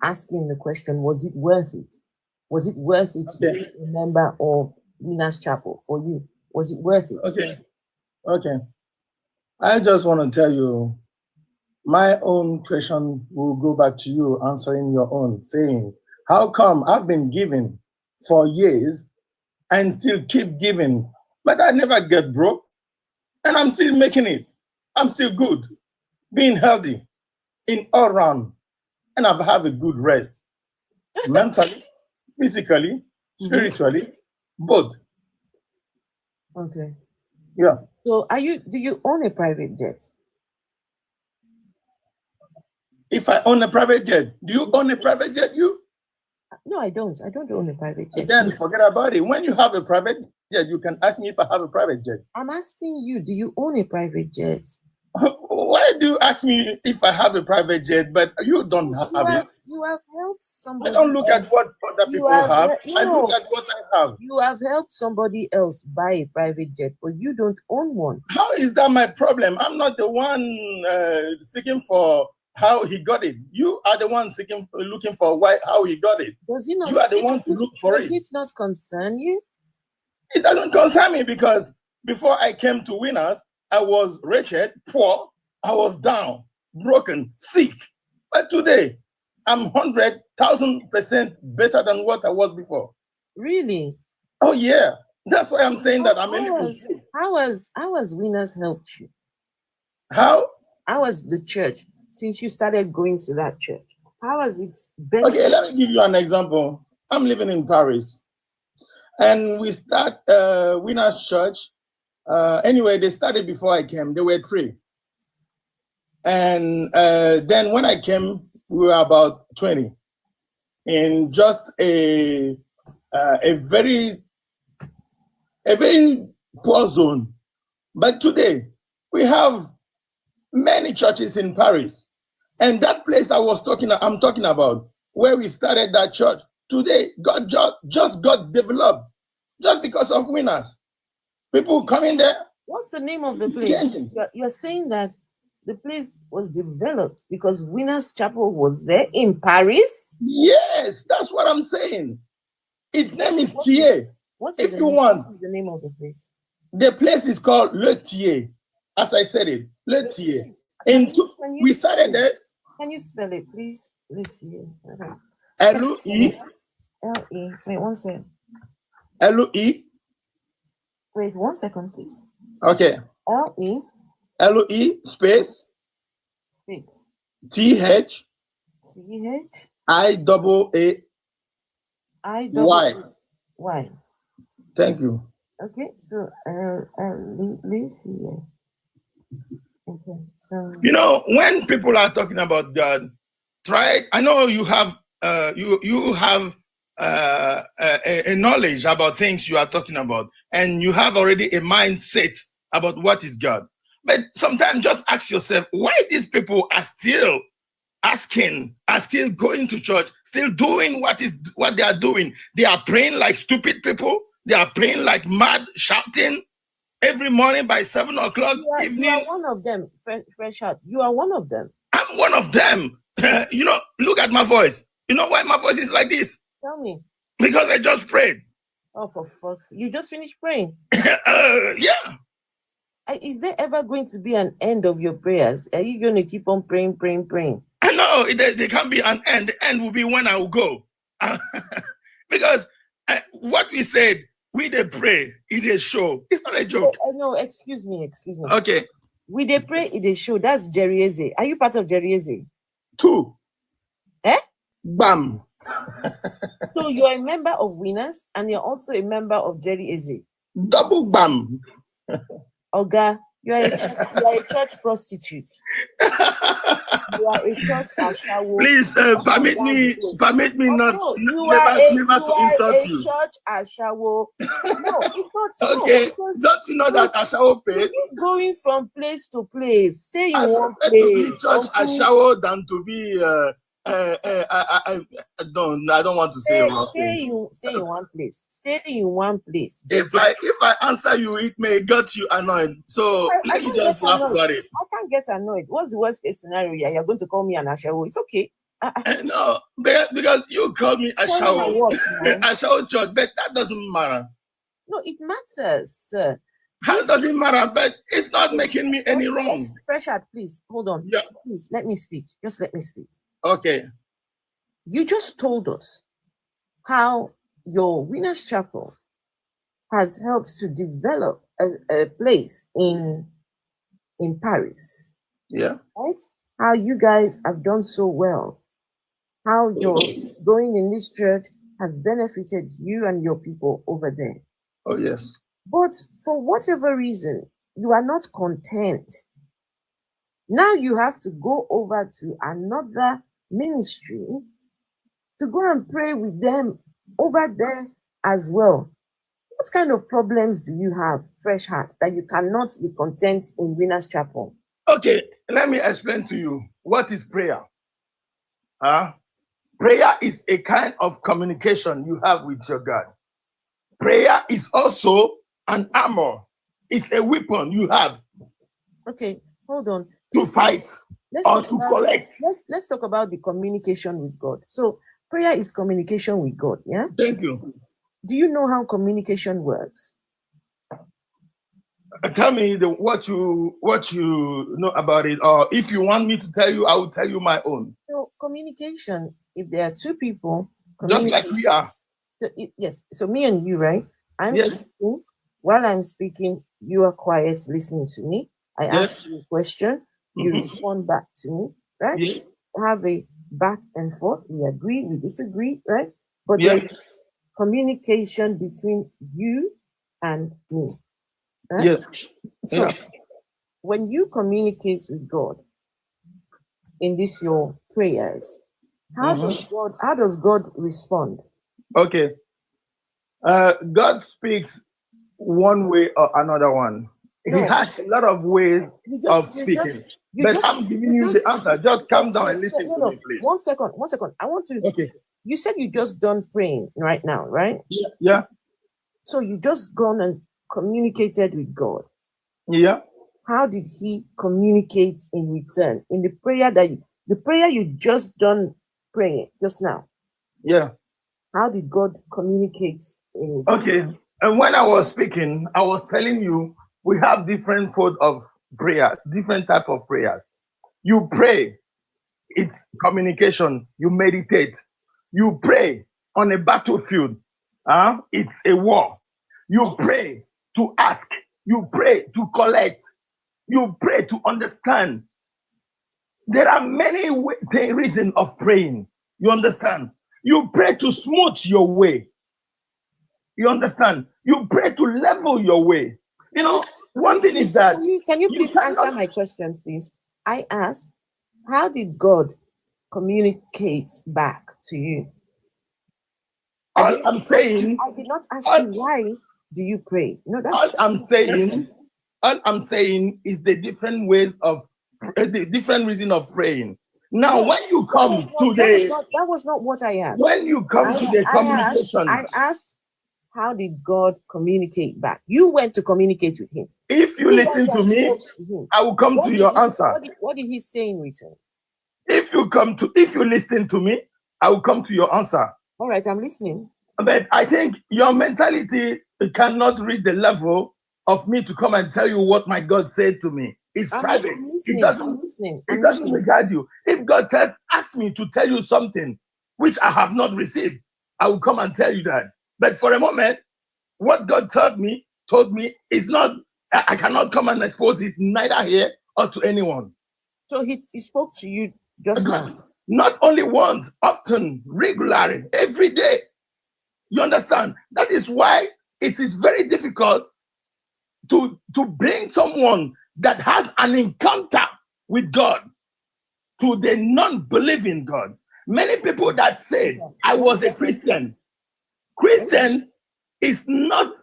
asking the question, was it worth it? Was it worth it to be a member of Winners Chapel for you? Was it worth it? Okay. I just want to tell you, my own question will go back to you answering your own, saying, how come I've been giving for years and still keep giving, but I never get broke and I'm still making it. I'm still good, being healthy in all round, and I've had a good rest, mentally, physically, spiritually, both. Okay. Yeah. So do you own a private jet? If I own a private jet, do you own a private jet? You? No, I don't. I don't own a private jet. Then forget about it. When you have a private jet, you can ask me if I have a private jet. I'm asking you, do you own a private jet? Why do you ask me if I have a private jet, but you don't have it? You have helped somebody. I don't look at what other people have. I look at what I have. You have helped somebody else buy a private jet, but you don't own one. How is that my problem? I'm not the one seeking for how he got it. You are the one looking for how he got it. Does it not? You are the one to look for it. Does it not concern you? It doesn't concern me because before I came to Winners, I was wretched, poor, I was down, broken, sick. But today, I'm 100,000% better than what I was before. Really? Oh yeah. That's why I'm saying that I'm How has Winners helped you? How? How has the church, since you started going to that church, how has it been? Okay, let me give you an example. I'm living in Paris. And we start Winners Church. Anyway, they started before I came. There were 3. And then when I came, we were about 20 in just a very poor zone. But today, we have many churches in Paris. And that place I'm talking about, where we started that church, today, God just got developed just because of Winners. People coming there. What's the name of the place? You're saying that the place was developed because Winners Chapel was there in Paris? Yes, that's what I'm saying. Its name is Thier. If you want the name of the place. The place is called Le Thier. As I said it, Le Thier. We started there. Can you spell it, please? Le Thier. L-E. L-E. Wait, one second. L-E. Wait, 1 second, please. Okay. L-E. L-E space. Space. T-H. CH I-double-A-Y. Y. Thank you. Okay, so leave here. Okay, so You know, when people are talking about God, try. I know you have you have a knowledge about things you are talking about, and you have already a mindset about what is God. But sometimes just ask yourself why these people are still asking, are still going to church, still doing what they are doing. They are praying like stupid people. They are praying like mad, shouting every morning by 7 o'clock you are evening. one of them, Fresh Heart. You are one of them. I'm one of them. You know, look at my voice. You know why my voice is like this? Tell me. Because I just prayed. Oh, for fuck's sake. You just finished praying. Yeah. Is there ever going to be an end of your prayers? Are you going to keep on praying? I know there can't be an end. The end will be when I will go. Because what we said, we they pray, it is show. It's not a joke. No, excuse me. Okay. We they pray, it is show. That's Jerry Eze. Are you part of Jerry Eze? 2. Eh? Bam. So you are a member of Winners and you're also a member of Jerry Eze. Double bam. Oga, you are a church prostitute. You are a church ashawo. Please permit me not never to insult you. Church ashawo. No, it's not. Okay. No, don't you know that Ashawo pay? You keep going from place to place. Stay in one To place. be church Ashawo than to be I don't want to say wrong thing. Stay in one place. Stay in one place. If I answer you, it may get you annoyed. So let me just laugh. Sorry. I can't get annoyed. What's the worst case scenario? Yeah, you're going to call me an ashawo. It's okay. No, because you call me Ashawo. Ashawo church, but that doesn't matter. No, it matters, sir. How does it matter? But it's not making me any wrong. Fresh Heart, please hold on. Yeah. Please let me speak. Just let me speak. Okay. You just told us how your Winners Chapel has helped to develop a place in Paris. Yeah. Right? How you guys have done so well. How your going in this church has benefited you and your people over there. Oh, yes. But for whatever reason, you are not content. Now you have to go over to another ministry to go and pray with them over there as well. What kind of problems do you have, Fresh Heart, that you cannot be content in Winners Chapel? Okay, let me explain to you. What is prayer? Prayer is a kind of communication you have with your God. Prayer is also an armor. It's a weapon you have. Okay, hold on. To fight or to collect. Let's talk about the communication with God. So prayer is communication with God, yeah? Thank you. Do you know how communication works? Tell me what you know about it, or if you want me to tell you, I will tell you my own. So communication, if there are two people, just like we are. So, yes. So me and you, right? I'm yes. speaking. While I'm speaking, you are quiet, listening to me. I ask you a question, you respond back to me, right? Yes. Have a back and forth. We agree, we disagree, right? But yes. there is communication between you and me. Right? Yes. So when you communicate with God in this your prayers, how does God respond? Okay. God speaks one way or another one. He has a lot of ways of speaking. I'm giving you the answer. Just calm down and listen to me, please. One second. I want to. Okay. You said you just done praying right now, right? Yeah. So you just gone and communicated with God. Yeah. How did He communicate in return in the prayer you just done praying just now? Yeah. How did God communicate in return? Okay. And when I was speaking, I was telling you we have different forms of prayer, different type of prayers. You pray, it's communication. You meditate. You pray on a battlefield. It's a war. You pray to ask. You pray to collect. You pray to understand. There are many reasons of praying. You understand? You pray to smooth your way. You understand? You pray to level your way. You know, one thing is that can you please answer my question, please? I asked, how did God communicate back to you? all I'm saying, I did not ask you why do you pray. No, that's all I'm saying is the different ways of the different reason of praying. Now, when you come to that was not what I asked. when you come to the communication, I asked, how did God communicate back? You went to communicate with him. if you listen to me, I will come to your answer. What did he say in return? If you listen to me, I will come to your answer. All right, I'm listening. But I think your mentality cannot reach the level of me to come and tell you what my God said to me. It's private. It doesn't regard you. If God asks me to tell you something which I have not received, I will come and tell you that. But for a moment, what God told me is not, I cannot come and expose it neither here or to anyone. So he spoke to you just now? Not only once, often, regularly, every day. You understand? That is why it is very difficult to bring someone that has an encounter with God to the non-believing God. Many people that said, I was a Christian. Christian is not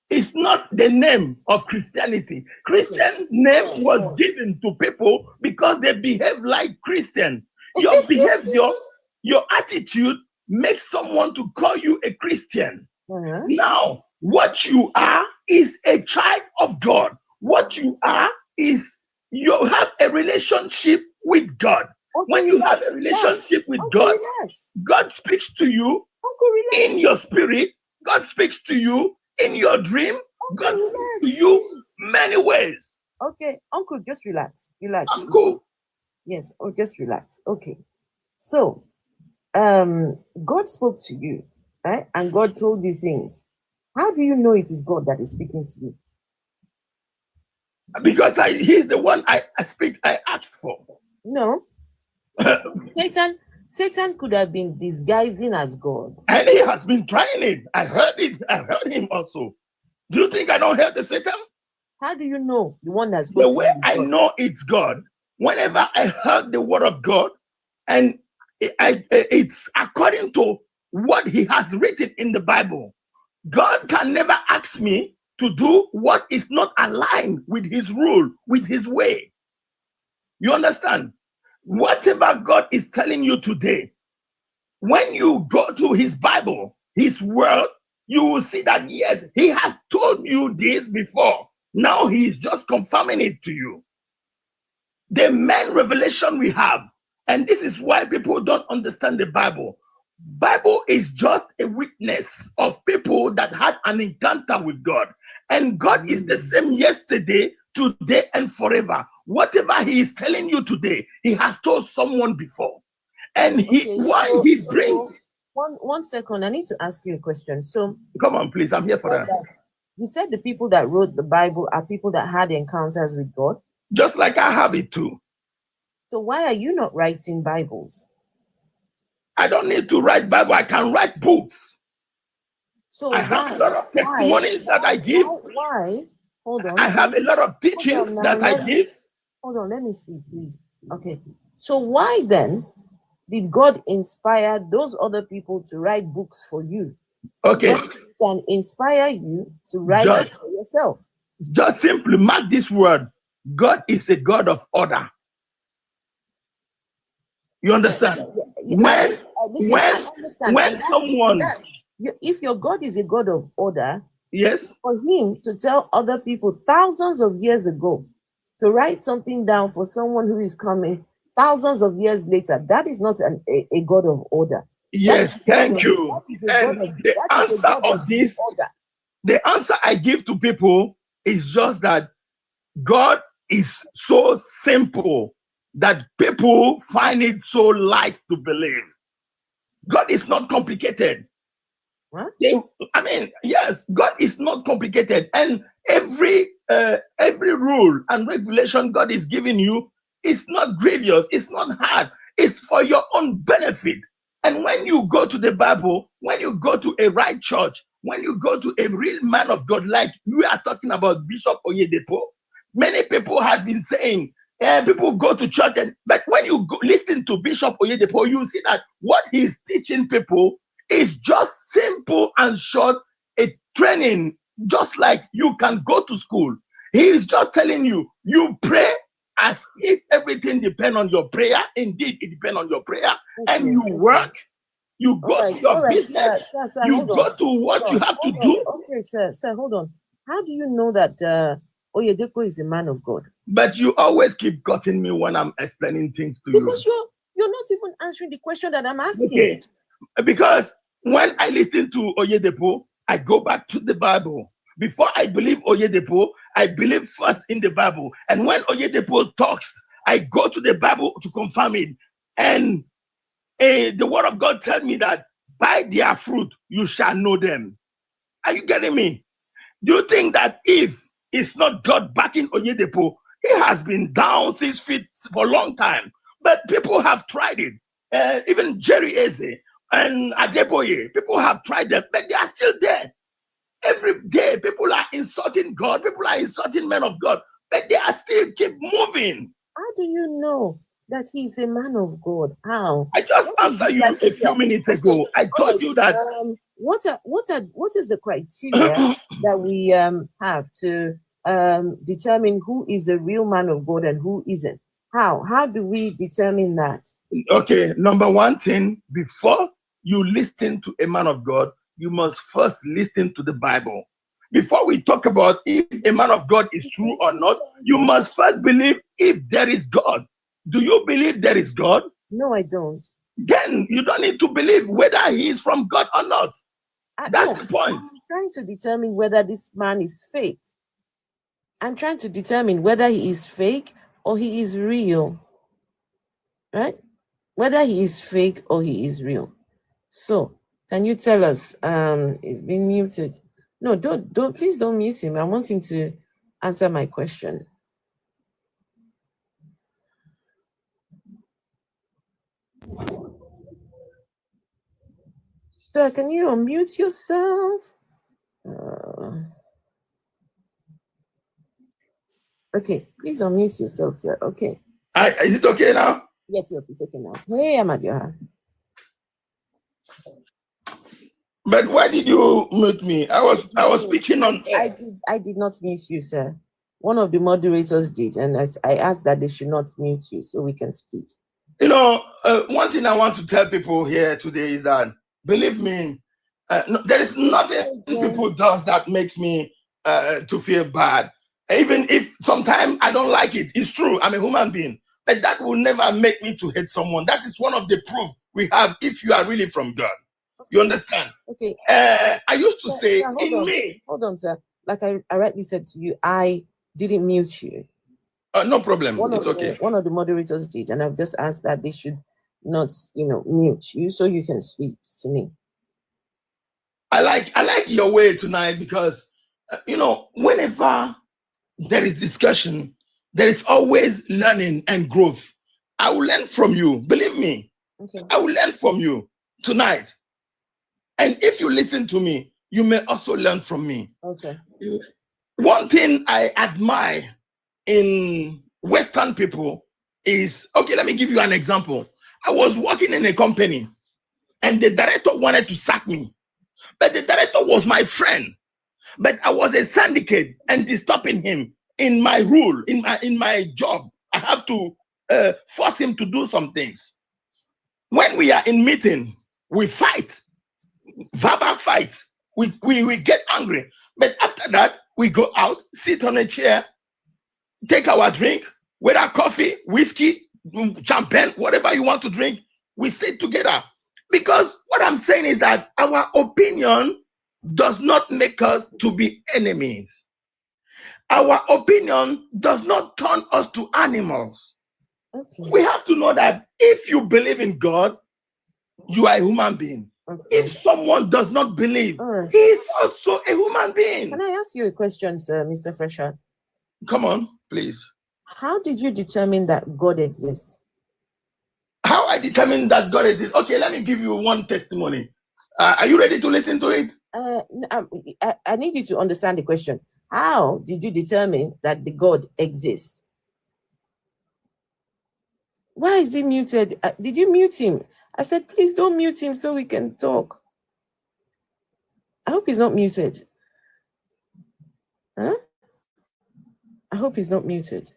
the name of Christianity. Christian name was given to people because they behave like Christian. Your behavior, your attitude makes someone to call you a Christian. Now, what you are is a child of God. What you are is you have a relationship with God. When you have a relationship with God, God speaks to you in your spirit. God speaks to you in your dream. God speaks to you many ways. Okay, Uncle, just relax. Uncle. Yes, just relax. Okay. So, God spoke to you, right? And God told you things. How do you know it is God that is speaking to you? Because he's the one I asked for. No. Satan could have been disguising as God. And he has been trying it. I heard him also. Do you think I don't hear the Satan? How do you know the one that's the way I know it's God? Whenever I heard the word of God, and it's according to what he has written in the Bible. God can never ask me to do what is not aligned with his rule, with his way. You understand? Whatever God is telling you today, when you go to his Bible, his word, you will see that yes, he has told you this before. Now he is just confirming it to you. The main revelation we have, and this is why people don't understand the Bible. Bible is just a witness of people that had an encounter with God. And God is the same yesterday, today, and forever. Whatever he is telling you today, he has told someone before. And one second, I need to ask you a question. So come on, please, I'm here for that. You said the people that wrote the Bible are people that had encounters with God? Just like I have it too. So why are you not writing Bibles? I don't need to write Bible. I can write books. So I have a lot of testimonies that I give. Why? Hold on. I have a lot of teachings that I give. Hold on, let me speak, please. Okay. So why then did God inspire those other people to write books for you? Okay. God can inspire you to write it for yourself. Just simply mark this word. God is a God of order. You understand? When someone, if your God is a God of order, yes, for him to tell other people thousands of years ago to write something down for someone who is coming thousands of years later, that is not a God of order. Yes, thank you. And the answer of this, the answer I give to people is just that God is so simple that people find it so light to believe. God is not complicated. What? I mean, yes, God is not complicated. And every rule and regulation God is giving you It's not grievous. It's not hard. It's for your own benefit. And when you go to the Bible, when you go to a right church, when you go to a real man of God, like we are talking about Bishop Oyedepo, many people have been saying, people go to church, but when you listen to Bishop Oyedepo, you see that what he's teaching people is just simple and short, a training, just like you can go to school. He is just telling you, you pray as if everything depends on your prayer. Indeed, it depends on your prayer. And you work, you go to your business, you go to what you have to do. Okay, sir, hold on. How do you know that Oyedepo is a man of God? But you always keep cutting me when I'm explaining things to you. Because you're not even answering the question that I'm asking. Okay. Because when I listen to Oyedepo, I go back to the Bible. Before I believe Oyedepo, I believe first in the Bible. And when Oyedepo talks, I go to the Bible to confirm it. And the word of God tells me that by their fruit, you shall know them. Are you getting me? Do you think that if it's not God backing Oyedepo, he has been down 6 feet for a long time? But people have tried it. Even Jerry Eze and Adeboye, people have tried them, but they are still there. Every day, people are insulting God, people are insulting men of God, but they are still keep moving. How do you know that he's a man of God? How? I just answered you a few minutes ago. I told you that. What is the criteria that we have to determine who is a real man of God and who isn't? How do we determine that? Okay, number one thing, before you listen to a man of God, you must first listen to the Bible. Before we talk about if a man of God is true or not, you must first believe if there is God. Do you believe there is God? No, I don't. Then you don't need to believe whether he is from God or not. That's the point. I'm trying to determine whether this man is fake. I'm trying to determine whether he is fake or he is real. Right? Whether he is fake or he is real. So, can you tell us? He's been muted. No, please don't mute him. I want him to answer my question. Sir, can you unmute yourself? Okay, please unmute yourself, sir. Okay. Is it okay now? Yes, it's okay now. Hey, Amadioha. But why did you mute me? I was speaking on air. I did not mute you, sir. One of the moderators did, and I asked that they should not mute you so we can speak. You know, one thing I want to tell people here today is that, believe me, there is nothing people do that makes me to feel bad. Even if sometimes I don't like it, it's true, I'm a human being. But that will never make me to hate someone. That is one of the proof we have if you are really from God. You understand? Okay. I used to say, hold on, sir. Like I rightly said to you, I didn't mute you. No problem. It's okay. One of the moderators did, and I've just asked that they should not, mute you so you can speak to me. I like your way tonight because, whenever there is discussion, there is always learning and growth. I will learn from you. Believe me. Okay. I will learn from you tonight. And if you listen to me, you may also learn from me. Okay. One thing I admire in Western people is, okay, let me give you an example. I was working in a company and the director wanted to sack me. But the director was my friend. But I was a syndicate and disturbing him in my rule, in my job. I have to force him to do some things. When we are in meeting, we fight, verbal fight. We get angry. But after that, we go out, sit on a chair, take our drink, whether coffee, whiskey, champagne, whatever you want to drink, we sit together. Because what I'm saying is that our opinion does not make us to be enemies. Our opinion does not turn us to animals. Okay. We have to know that if you believe in God, you are a human being. Okay. If someone does not believe, he is also a human being. Can I ask you a question, sir, Mr. Freshard? Come on, please. How did you determine that God exists? How I determined that God exists? Okay, let me give you one testimony. Are you ready to listen to it? I need you to understand the question. How did you determine that the God exists? Why is he muted? Did you mute him? I said, please don't mute him so we can talk. I hope he's not muted. Huh? I hope he's not muted.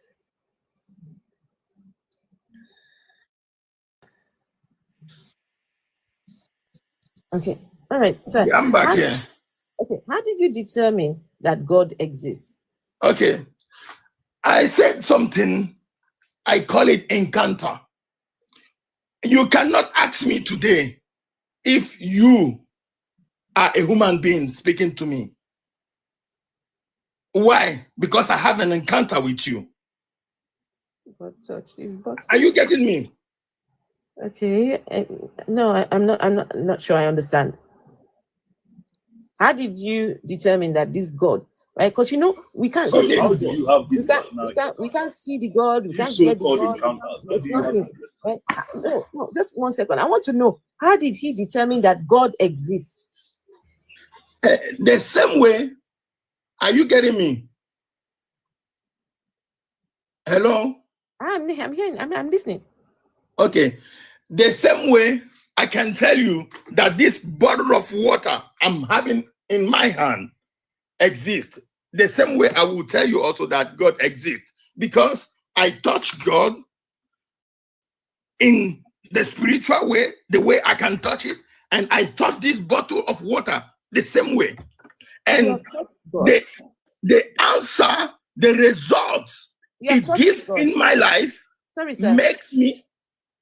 Okay. All right, sir. Yeah, I'm back here. Okay. How did you determine that God exists? Okay. I said something, I call it encounter. You cannot ask me today if you are a human being speaking to me. Why? Because I have an encounter with you. God touched his buttons. Are you getting me? Okay. No, I'm not sure I understand. How did you determine that this God, right? Because we can't see How this do God. you have this We can't see the God. We can't hear the God. encounters? There's nothing. Right? No, just 1 second. I want to know, how did he determine that God exists? The same way. Are you getting me? Hello? I'm hearing. I'm listening. Okay. The same way I can tell you that this bottle of water I'm having in my hand exists. The same way I will tell you also that God exists, because I touch God in the spiritual way, the way I can touch it, and I touch this bottle of water the same way. And the answer, the results it gives in my life, sorry, sir, makes me.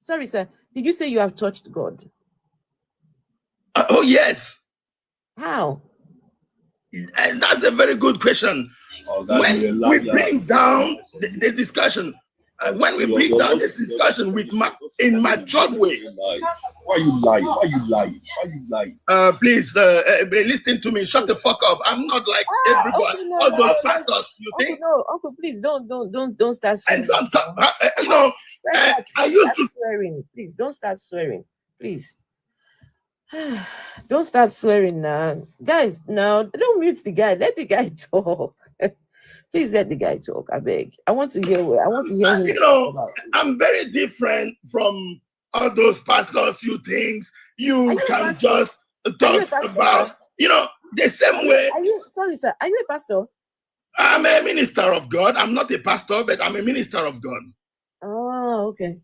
Sorry, sir. Did you say you have touched God? Oh, yes. How? And that's a very good question. When we bring down the discussion, when we bring down this discussion in my job way. Why you lying? Why you lying? Why you lying? Please listen to me. Shut the fuck up. I'm not like everybody. Okay, no, all those pastors. You Uncle, think? No, Uncle, please don't start swearing. I used to swearing. Please don't start swearing. Please. Don't start swearing now. Guys, now don't mute the guy. Let the guy talk. Please let the guy talk. I beg. I want to hear him. You know, I'm very different from all those pastors. You think you can just talk about, the same way. Sorry, sir. Are you a pastor? I'm a minister of God. I'm not a pastor, but I'm a minister of God. Oh, okay.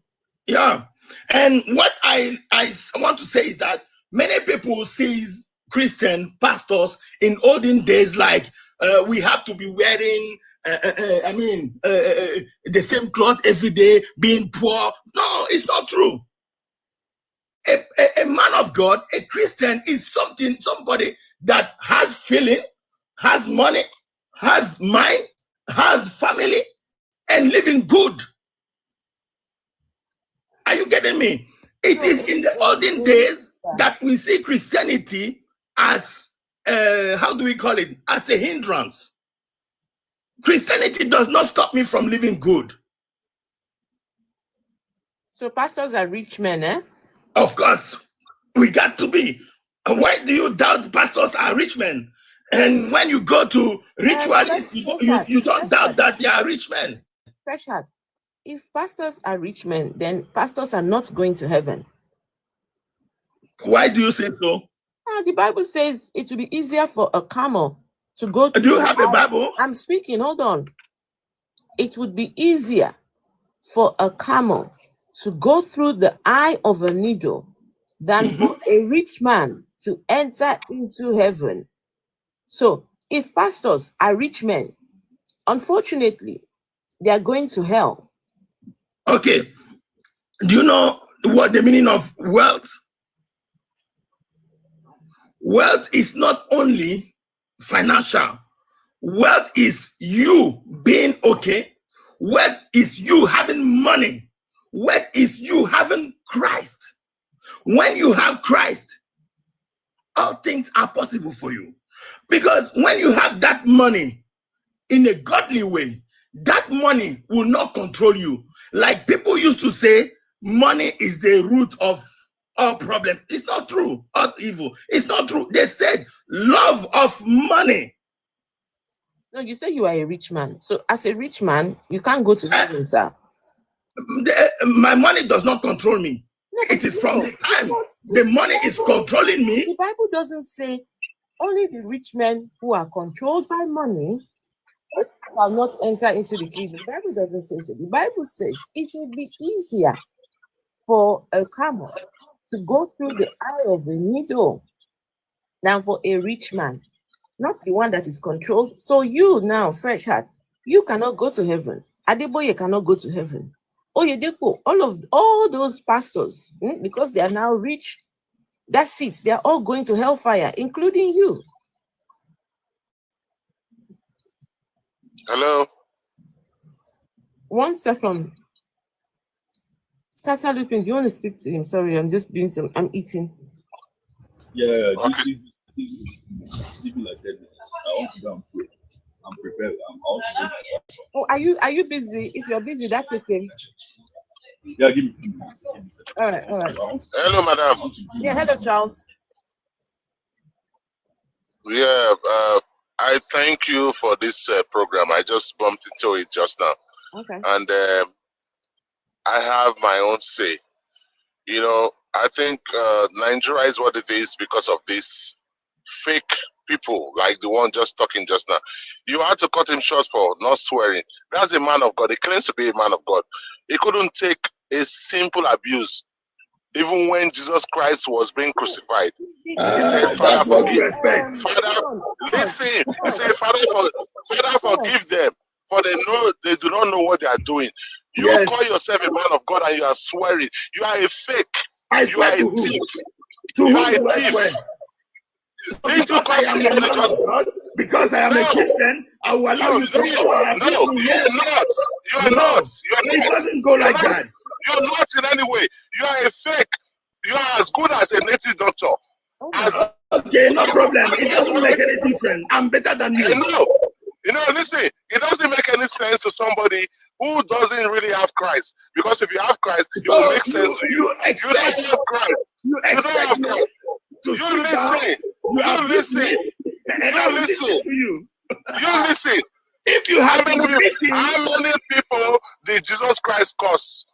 Yeah. And what I want to say is that many people see Christian pastors in olden days like we have to be wearing the same cloth every day, being poor. No, it's not true. A man of God, a Christian, is somebody that has feeling, has money, has mind, has family, and living good. Are you getting me? It is in the olden days that we see Christianity as, how do we call it? As a hindrance. Christianity does not stop me from living good. So pastors are rich men, eh? Of course, we got to be. Why do you doubt pastors are rich men? And when you go to ritualists, you don't doubt that they are rich men. Fresh heart. If pastors are rich men, then pastors are not going to heaven. Why do you say so? The Bible says it will be easier for a camel to go through. Do you have a Bible? I'm speaking, hold on. It would be easier for a camel to go through the eye of a needle than for a rich man to enter into heaven. So if pastors are rich men, unfortunately, they are going to hell. Okay. Do you know what the meaning of wealth? Wealth is not only financial. Wealth is you being okay. Wealth is you having money. Wealth is you having Christ. When you have Christ, all things are possible for you. Because when you have that money in a godly way, that money will not control you. Like people used to say, money is the root of all problem. It's not true. All evil. It's not true. They said love of money. No, you say you are a rich man. So as a rich man, you can't go to heaven, sir. My money does not control me. No, It is from no, the time the money is controlling me. The Bible doesn't say only the rich men who are controlled by money shall not enter into the kingdom. The Bible doesn't say so. The Bible says it will be easier for a camel to go through the eye of a needle than for a rich man, not the one that is controlled. So you now, fresh heart, you cannot go to heaven. Adeboye cannot go to heaven. Oyedepo, all those pastors, because they are now rich, that's it. They are all going to hellfire, including you. Hello. One second. Tata Lupin, do you want to speak to him? Sorry, I'm just doing some. I'm eating. Yeah, Okay. give me like 10 minutes. I want to go and pray. I'm prepared. I'm also going to... Oh, are you busy? If you're busy, that's okay. Yeah, give me 2 minutes. All right, all right. Hello, madam. Yeah, hello, Charles. Yeah, I thank you for this program. I just bumped into it just now. Okay. And I have my own say. You know, I think Nigeria is what it is because of this fake people like the one just talking just now. You had to cut him short for not swearing. That's a man of God. He claims to be a man of God. He couldn't take a simple abuse. Even when Jesus Christ was being crucified, he said, Father, That's what forgive. you expect. Father, listen. He said, Father, forgive them, for they do not know what they are doing. You Yes. call yourself a man of God and you are swearing. You are a fake. I You swear are to a who? thief. To You who are a do I thief. swear? Didn't you Because I call am a somebody man just... of God, because I am a No. Christian, I will allow you to talk about No, people. you are not. You are No, not. You are it not. doesn't go like You're not. that. You're not in any way. You are a fake. You are as good as a native doctor. As Okay, no problem. It doesn't make any difference. I'm better than you. Listen, it doesn't make any sense to somebody who doesn't really have Christ. Because if you have Christ, it will So make sense to you. you expect, You don't have Christ. you You don't expect have me Christ. to You sit down, listen. you You abuse listen. me, and I You will listen listen. to you. You listen. If you How have many been beaten, people did Jesus Christ curse?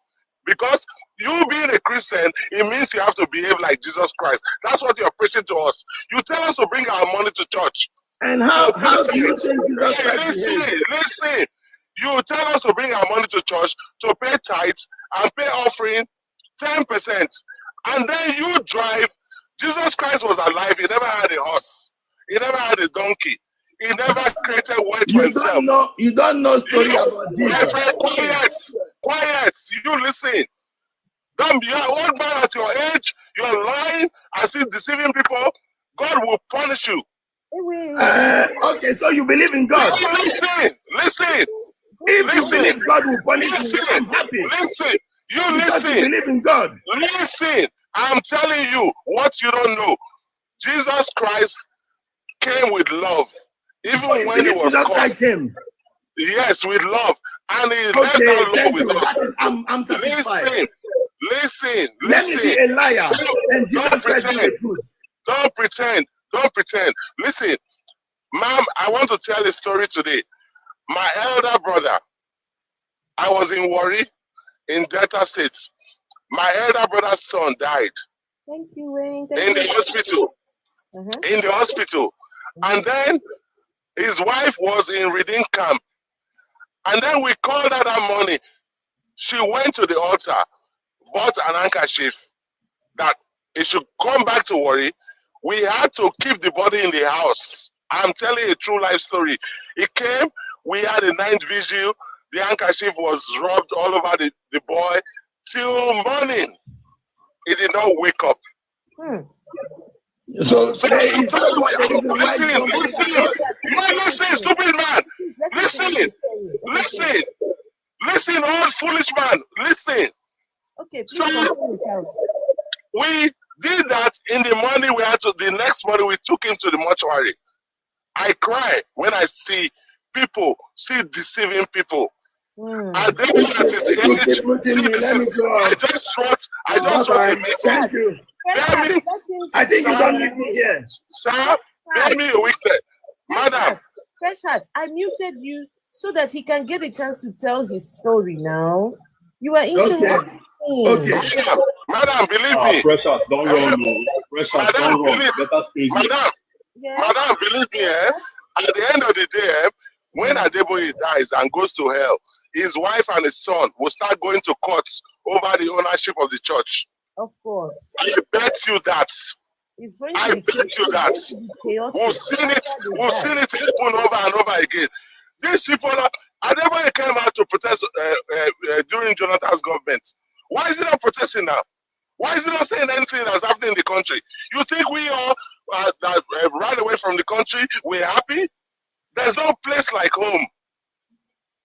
Because you being a Christian, it means you have to behave like Jesus Christ. That's what you're preaching to us. You tell us to bring our money to church. and To how pay do you tithes. think Jesus Hey, Christ behaves? listen. You tell us to bring our money to church, to pay tithes and pay offering 10%. And then you drive. Jesus Christ was alive. He never had a horse. He never had a donkey. He never created wealth for himself. You don't know story about My Jesus. friend, quiet. You listen. Don't be old man at your age. You're lying and still deceiving people. God will punish you. Okay, so you believe in God. Listen. If you believe God will punish me, I'm happy. Listen. Because you believe in God. Listen. I'm telling you what you don't know. Jesus Christ came with love. Even when he was Jesus cursed. Christ came. Yes, with love. And he left Okay, that love thank with you. us. That is, I'm satisfied. Listen. Let me be a liar, and Jesus Christ be the truth. Don't pretend. Listen, ma'am, I want to tell a story today. My elder brother, I was in Warri, in Delta States. My elder brother's son died. Thank you, Wayne. In the hospital. And then his wife was in reading camp. And then we called her that morning. She went to the altar, bought an handkerchief that it should come back to Warri. We had to keep the body in the house. I'm telling a true life story. He came, we had a night vigil. The handkerchief was rubbed all over the boy. Till morning, he did not wake up. So Listen, stupid man. Listen, old foolish man. Listen. Okay, so Charles. We did that in the morning. The next morning we took him to the mortuary. I cry when I see people still deceiving people. Hmm. And then If at his you age, keep putting me, let me go I off. just wrote No, a Bye-bye. message. Thank you. Hear me, let him I think you Sir, don't need me here. sir, hear me a wicked. Madam, Fresh Heart, I muted you so that he can get a chance to tell his story now. You are interrupting. Okay. madam, believe me. Precious, don't run, no. Precious, Madam, don't run. believe, Better stay here. madam, believe me, at the end of the day, when Adeboye dies and goes to hell, his wife and his son will start going to courts over the ownership of the church. Of course. I bet you that. It's going I to be, bet you that. We'll see it happen over and over again. These people, Adeboye came out to protest during Jonathan's government. Why is he not protesting now? Why is he not saying anything that's happening in the country? You think we all that ran away from the country, we're happy? There's no place like home.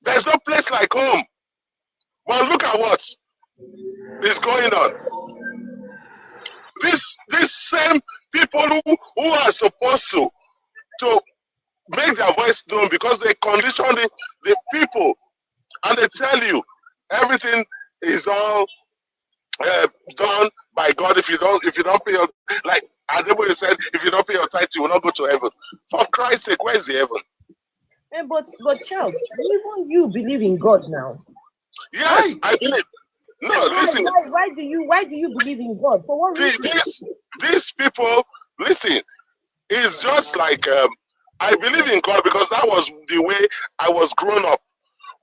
There's no place like home. But look at what is going on. These same people who are supposed to make their voice known because they condition the people, and they tell you everything is all done by God. If you don't pay your, like Adeboye said, if you don't pay your tithe, you will not go to heaven. For Christ's sake, where is the heaven? But Charles, even you believe in God now. Yes, I believe. No, listen. Why do you believe in God? For what reason? These people, listen. It's just like I believe in God because that was the way I was grown up.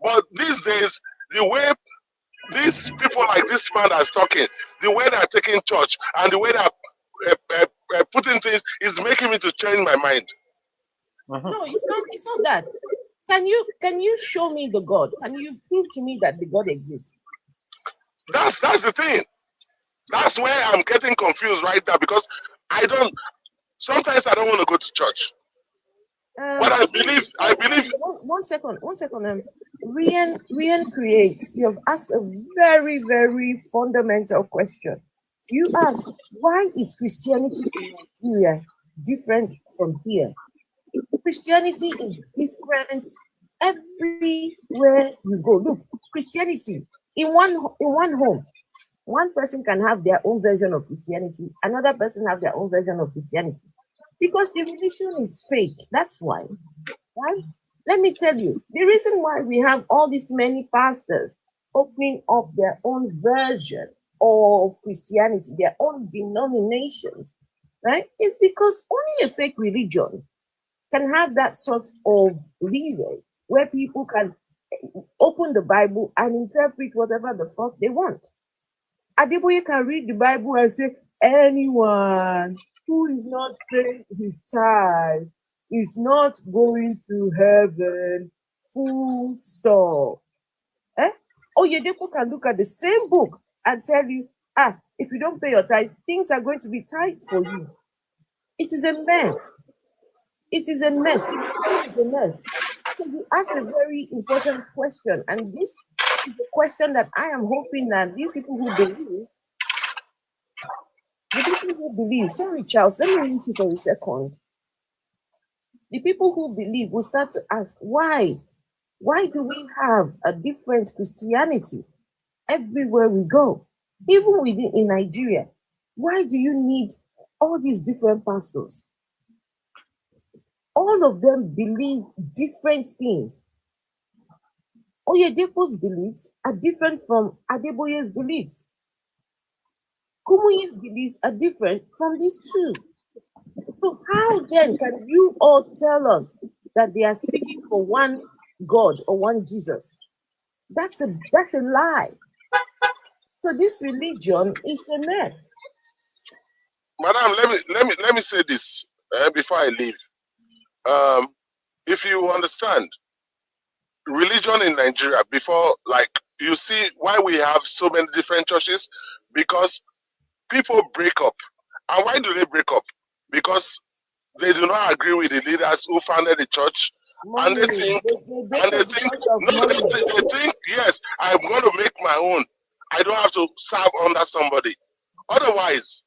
But these days, the way these people like this man that's talking, the way they're taking church and the way they're putting things is making me to change my mind. No, it's not that. Can you show me the God? Can you prove to me that the God exists? That's the thing. That's where I'm getting confused right now because sometimes I don't want to go to church. But I believe. One second. Rian creates. You have asked a very, very fundamental question. You ask, why is Christianity in Nigeria different from here? Christianity is different everywhere you go. Look, Christianity in one home, one person can have their own version of Christianity, another person have their own version of Christianity. Because the religion is fake. That's why. Right? Let me tell you, the reason why we have all these many pastors opening up their own version of Christianity, their own denominations, right? Is because only a fake religion can have that sort of leeway where people can open the Bible and interpret whatever the fuck they want. Adeboye can read the Bible and say, anyone who is not paying his tithe is not going to heaven, full stop. Oyedepo can look at the same book and tell you, if you don't pay your tithes, things are going to be tight for you. It is a mess. It is a mess. It is a mess. Because you asked a very important question, and this is the question that I am hoping that these people who believe, sorry, Charles, let me read you for a second. The people who believe will start to ask, why? Why do we have a different Christianity everywhere we go? Even within in Nigeria, why do you need all these different pastors? All of them believe different things. Oyedepo's beliefs are different from Adeboye's beliefs. Kumuyi's beliefs are different from these two. So how then can you all tell us that they are speaking for one God or one Jesus? That's a lie. So this religion is a mess. Madam, let me say this before I leave. If you understand religion in Nigeria, before, like, you see why we have so many different churches, because people break up. And why do they break up? Because they do not agree with the leaders who founded the church. Money. And they think, yes, I'm going to make my own. I don't have to serve under somebody. Otherwise,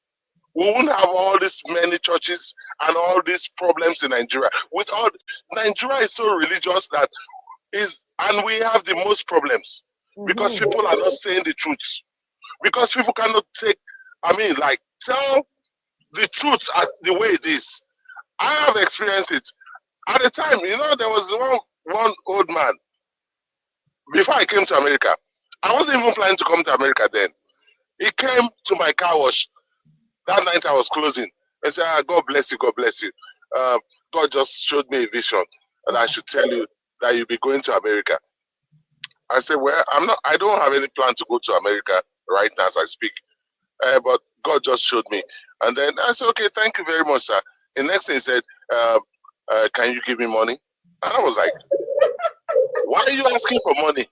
we wouldn't have all these many churches and all these problems in Nigeria. With all Nigeria is so religious that and we have the most problems because people are not saying the truth. Because people cannot tell the truth as the way it is. I have experienced it. At the time, there was one old man. Before I came to America, I wasn't even planning to come to America then. He came to my car wash. That night I was closing. I said, God bless you, God bless you. God just showed me a vision and I should tell you that you'll be going to America. I said, well, I don't have any plan to go to America right now as I speak. But God just showed me. And then I said, okay, thank you very much, sir. The next thing he said, can you give me money? And I was like, why are you asking for money?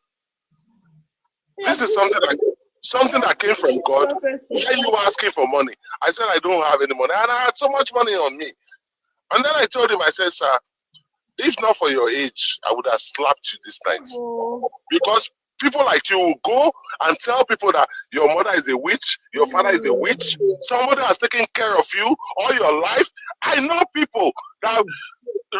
This is something that came from God. Why are you asking for money? I said, I don't have any money. And I had so much money on me. And then I told him, I said, sir, if not for your age, I would have slapped you this night. Because people like you will go and tell people that your mother is a witch, your father is a witch, somebody has taken care of you all your life. I know people that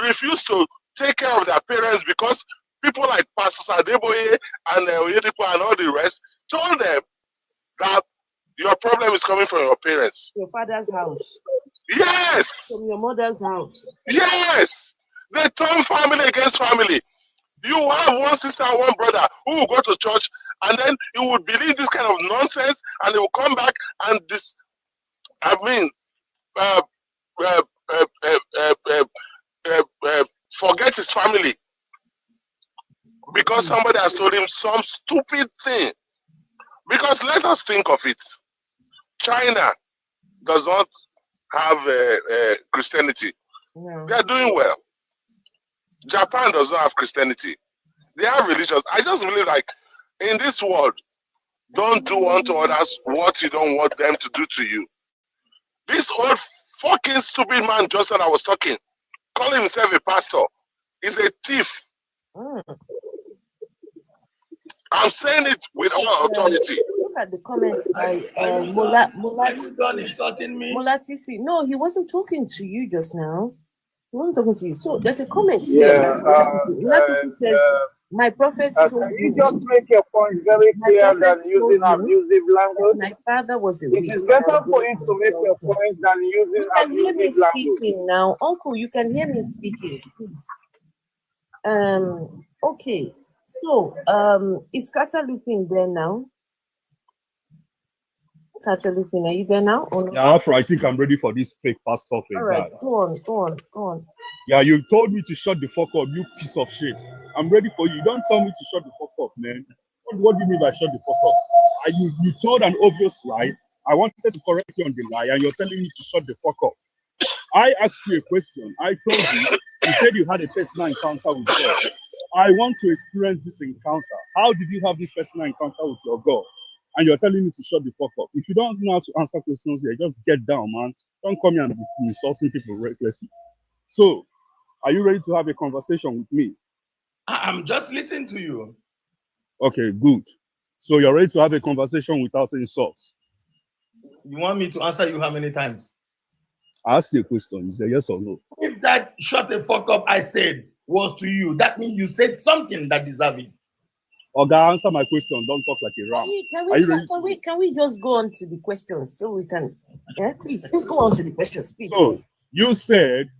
refuse to take care of their parents because people like Pastor Sadeboye and Oyedepo and all the rest told them that your problem is coming from your parents. Your father's house. Yes. From your mother's house. Yes. They turn family against family. You have one sister and one brother who will go to church and then you would believe this kind of nonsense and they will come back and forget his family because somebody has told him some stupid thing. Because let us think of it. China does not have Christianity. No. They are doing well. Japan does not have Christianity. They have religions. I just believe like in this world, don't do unto others what you don't want them to do to you. This old fucking stupid man just that I was talking, calling himself a pastor, is a thief. I'm saying it with all authority. Look at the comments by Molatisi. No, he wasn't talking to you just now. He wasn't talking to you. So there's a comment here. Molatisi says, my prophet told can me. you just make your point very clear than using abusive language? My father was a It is better for you to make your point than using you can hear me abusive language. speaking now. Uncle, you can hear me speaking, please. Okay. So, is Kata Lupin there now? Kata Lupin, are you there now? Or Yeah, after I think I'm ready for this fake pastor thing. all right, go on. Yeah, you told me to shut the fuck up, you piece of shit. I'm ready for you. Don't tell me to shut the fuck up, man. What do you mean by shut the fuck up? You told an obvious lie. I wanted to correct you on the lie, and you're telling me to shut the fuck up. I asked you a question. I told you, you said you had a personal encounter with God. I want to experience this encounter. How did you have this personal encounter with your God? And you're telling me to shut the fuck up. If you don't know how to answer questions here, just get down, man. Don't come here and be insulting people recklessly. So, are you ready to have a conversation with me? I'm just listening to you. Okay, good. So you're ready to have a conversation without insults. You want me to answer you how many times? I asked you a question. Is it yes or no? If that shut the fuck up I said was to you, that means you said something that deserves it. Okay, answer my question. Don't talk like a ram. Can we just go on to the questions so we can? Yeah, please just go on to the questions, please. So you said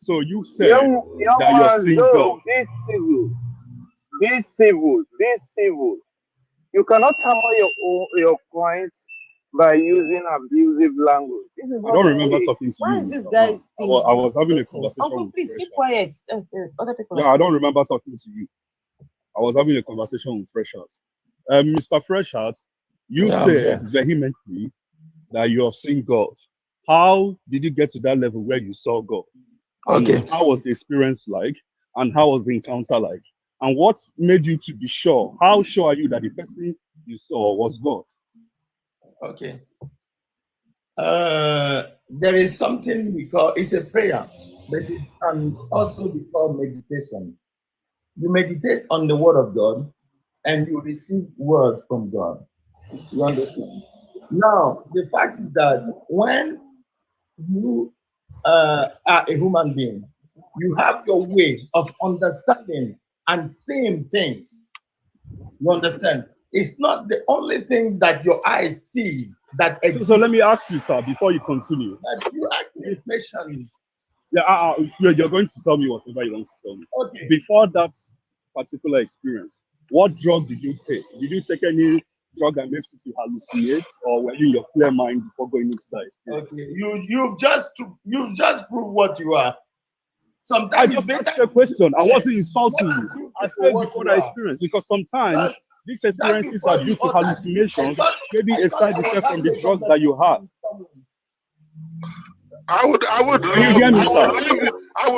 Young that you're seeing God. This civil. You cannot hammer your points by using abusive language. This is I don't remember talking to you. Why is this guy? I was having a conversation. Uncle, please keep quiet. Other people. Yeah, I don't remember talking to you. I was having a conversation with Fresh Heart. Mr. Fresh Heart, you said vehemently that you are seeing God. How did you get to that level where you saw God? Okay. And how was the experience like? And how was the encounter like? And what made you to be sure? How sure are you that the person you saw was God? Okay. There is something we call, it's a prayer, but it can also be called meditation. You meditate on the word of God and you receive words from God. You understand? Now, the fact is that when you are a human being. You have your way of understanding and seeing things. You understand? It's not the only thing that your eye sees that exists. So let me ask you, sir, before you continue. But you ask me a question. Yeah, you're going to tell me whatever you want to tell me. Okay. Before that particular experience, what drug did you take? Did you take any drug that makes you to hallucinate, or were you in your clear mind before going into that experience? Okay. You've just proved what you are. Sometimes I just asked you a question. I wasn't insulting you. I said before that experience, because sometimes these experiences are due to hallucinations, maybe a side effect from the drugs that you had. I would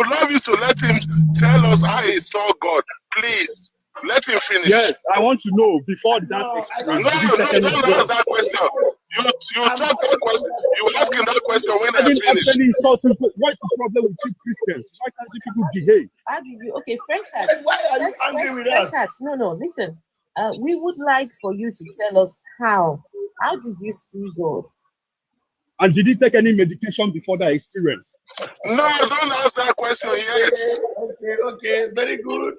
love you to let him tell us how he saw God. Please, let him finish. Yes, I want to know before that experience. Don't ask that question. You talk that question. You ask him that question when I I didn't finish. actually insult him. What's the problem with you Christians? Why can't you people behave? How did you? Okay, fresh heart. Why are you angry with us? Fresh heart. No. Listen. We would like for you to tell us how. How did you see God? And did you take any medication before that experience? No, don't ask that question yet. Okay, very good.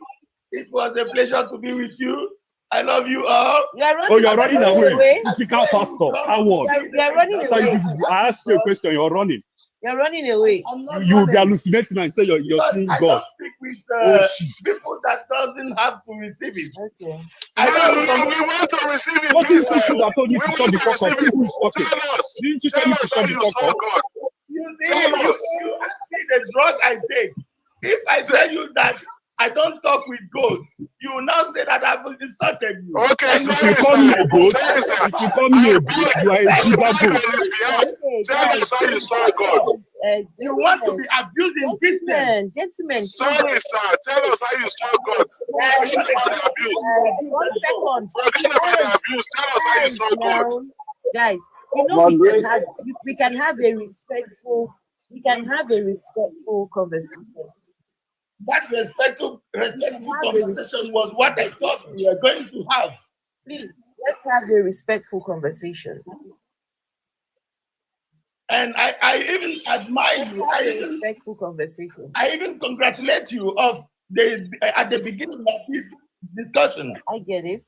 It was a pleasure to be with you. I love you all. You're running away. Typical pastor. Howard. You're running away. I asked you a question. You're running. You're running away. You will be hallucinating and say you're seeing God. I don't speak with people that doesn't have to receive it. Okay. We want to receive it. What is this that told you to shut the fuck up? Tell us. Didn't you tell me to shut the fuck up? God. You see the drug I take. If I tell you that I don't talk with goats, you will now say that I've insulted you. Okay, If you call me a goat, you are a giga goat. Tell us how you saw God. You want to be abusing Christians. Gentlemen. Sorry, sir. Tell us how you saw God. Forget about the abuse. 1 second. Forget about the abuse. Tell us how you saw God. Guys, you know we can have a respectful conversation. That respectful conversation was what I thought we were going to have. Please, let's have a respectful conversation. And I even admire you. Respectful conversation. I even congratulate you at the beginning of this discussion. I get it.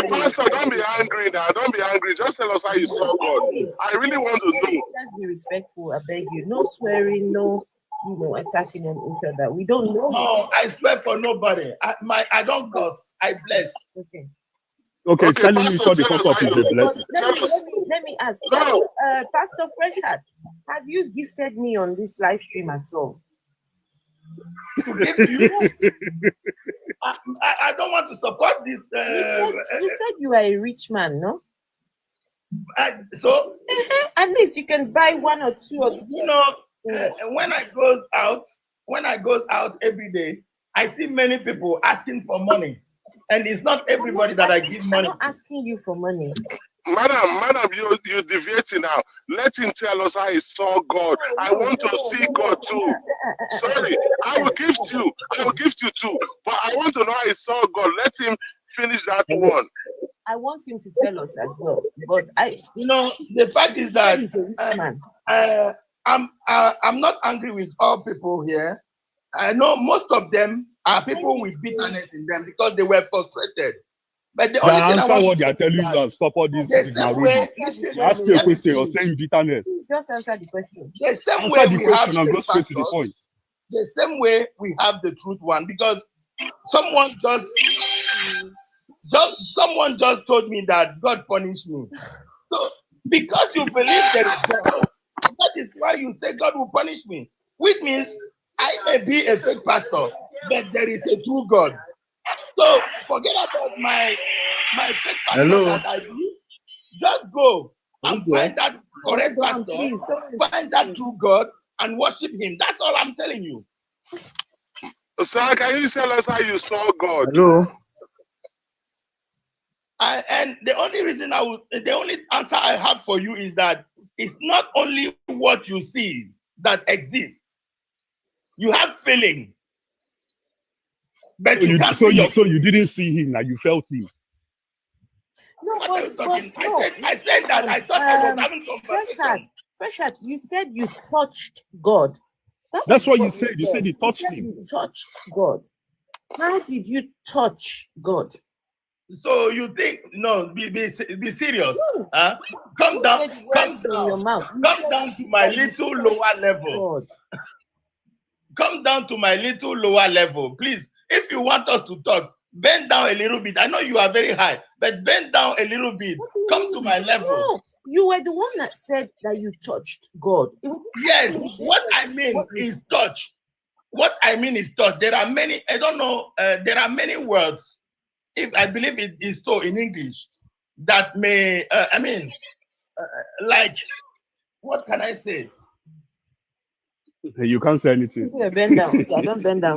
Pastor, don't be angry now. Don't be angry. Just tell us how you saw God. I really want to know. Let's be respectful. I beg you. No swearing. No. Attacking on each other. We don't know. No, I swear for nobody. I don't curse. I bless. Okay, telling you shut the fuck up is a blessing. Let me ask. Pastor Freshheart, have you gifted me on this live stream at all? To gift you? Yes. I don't want to support this. You said you are a rich man, no? So at least you can buy 1 or 2 of when I goes out every day, I see many people asking for money, and it's not everybody that I give money. I'm not asking you for money. Madam, you're deviating now. Let him tell us how he saw God. I want to see God too. Sorry, I will gift you too. But I want to know how he saw God. Let him finish that one. I want him to tell us as well. But the fact is that I'm not angry with all people here. I know most of them are people with bitterness in them because they were frustrated. But the only thing I want what they are telling you and stop all this. Ask you a question. You're saying bitterness. Please just answer the question. The same way we have and go straight to the point. The same way we have the truth one, because someone just told me that God punished me. So because you believe there is God, that is why you say God will punish me. Which means I may be a fake pastor, but there is a true God. So forget about my fake pastor that I do. Just go and find that correct pastor, find that true God, and worship him. That's all I'm telling you. Sir, can you tell us how you saw God? Hello. And the only answer I have for you is that it's not only what you see that exists. You have feeling. But so you didn't see him, now you felt him. No, I said that I thought I was having conversation. Fresh Heart, you said you touched God. That's what you said. You said you You touched said him. you touched God. How did you touch God? So you think be serious? No. Come You down, said come words from your down, mouth. You come said down to my that you little touched lower level. God. Come down to my little lower level, please. If you want us to talk, bend down a little bit. I know you are very high, but bend down a little bit. What do you Come mean? to my level. No, you were the one that said that you touched God. Yes, what I mean is touch. What I mean is touch. There are many, I don't know, there are many words, if I believe it is so in English, that may, like, what can I say? You can't say anything. You say bend down. Okay, I don't bend down.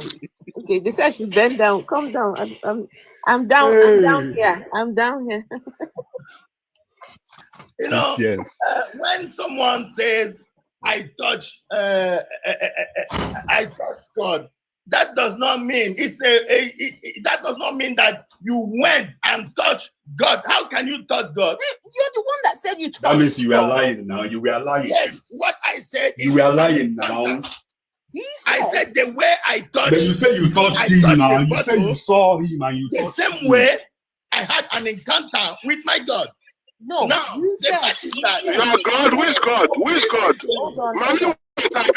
Okay, they said I should bend down. Come down. I'm down. I'm down here. I'm down here. You know, Yes. when someone says, I touch God, that does not mean that does not mean that you went and touched God. How can you touch God? You're the one that said you touched That means you were God. lying now. You were lying. Yes, what I said is You were lying now. I said the way I touched. But you said you touched I him touched now. the You said bottle you saw him and you the touched same him. way I had an encounter with my God. No, Now, you the said fact is that Your God, which God? Which God? hold on. Mommy,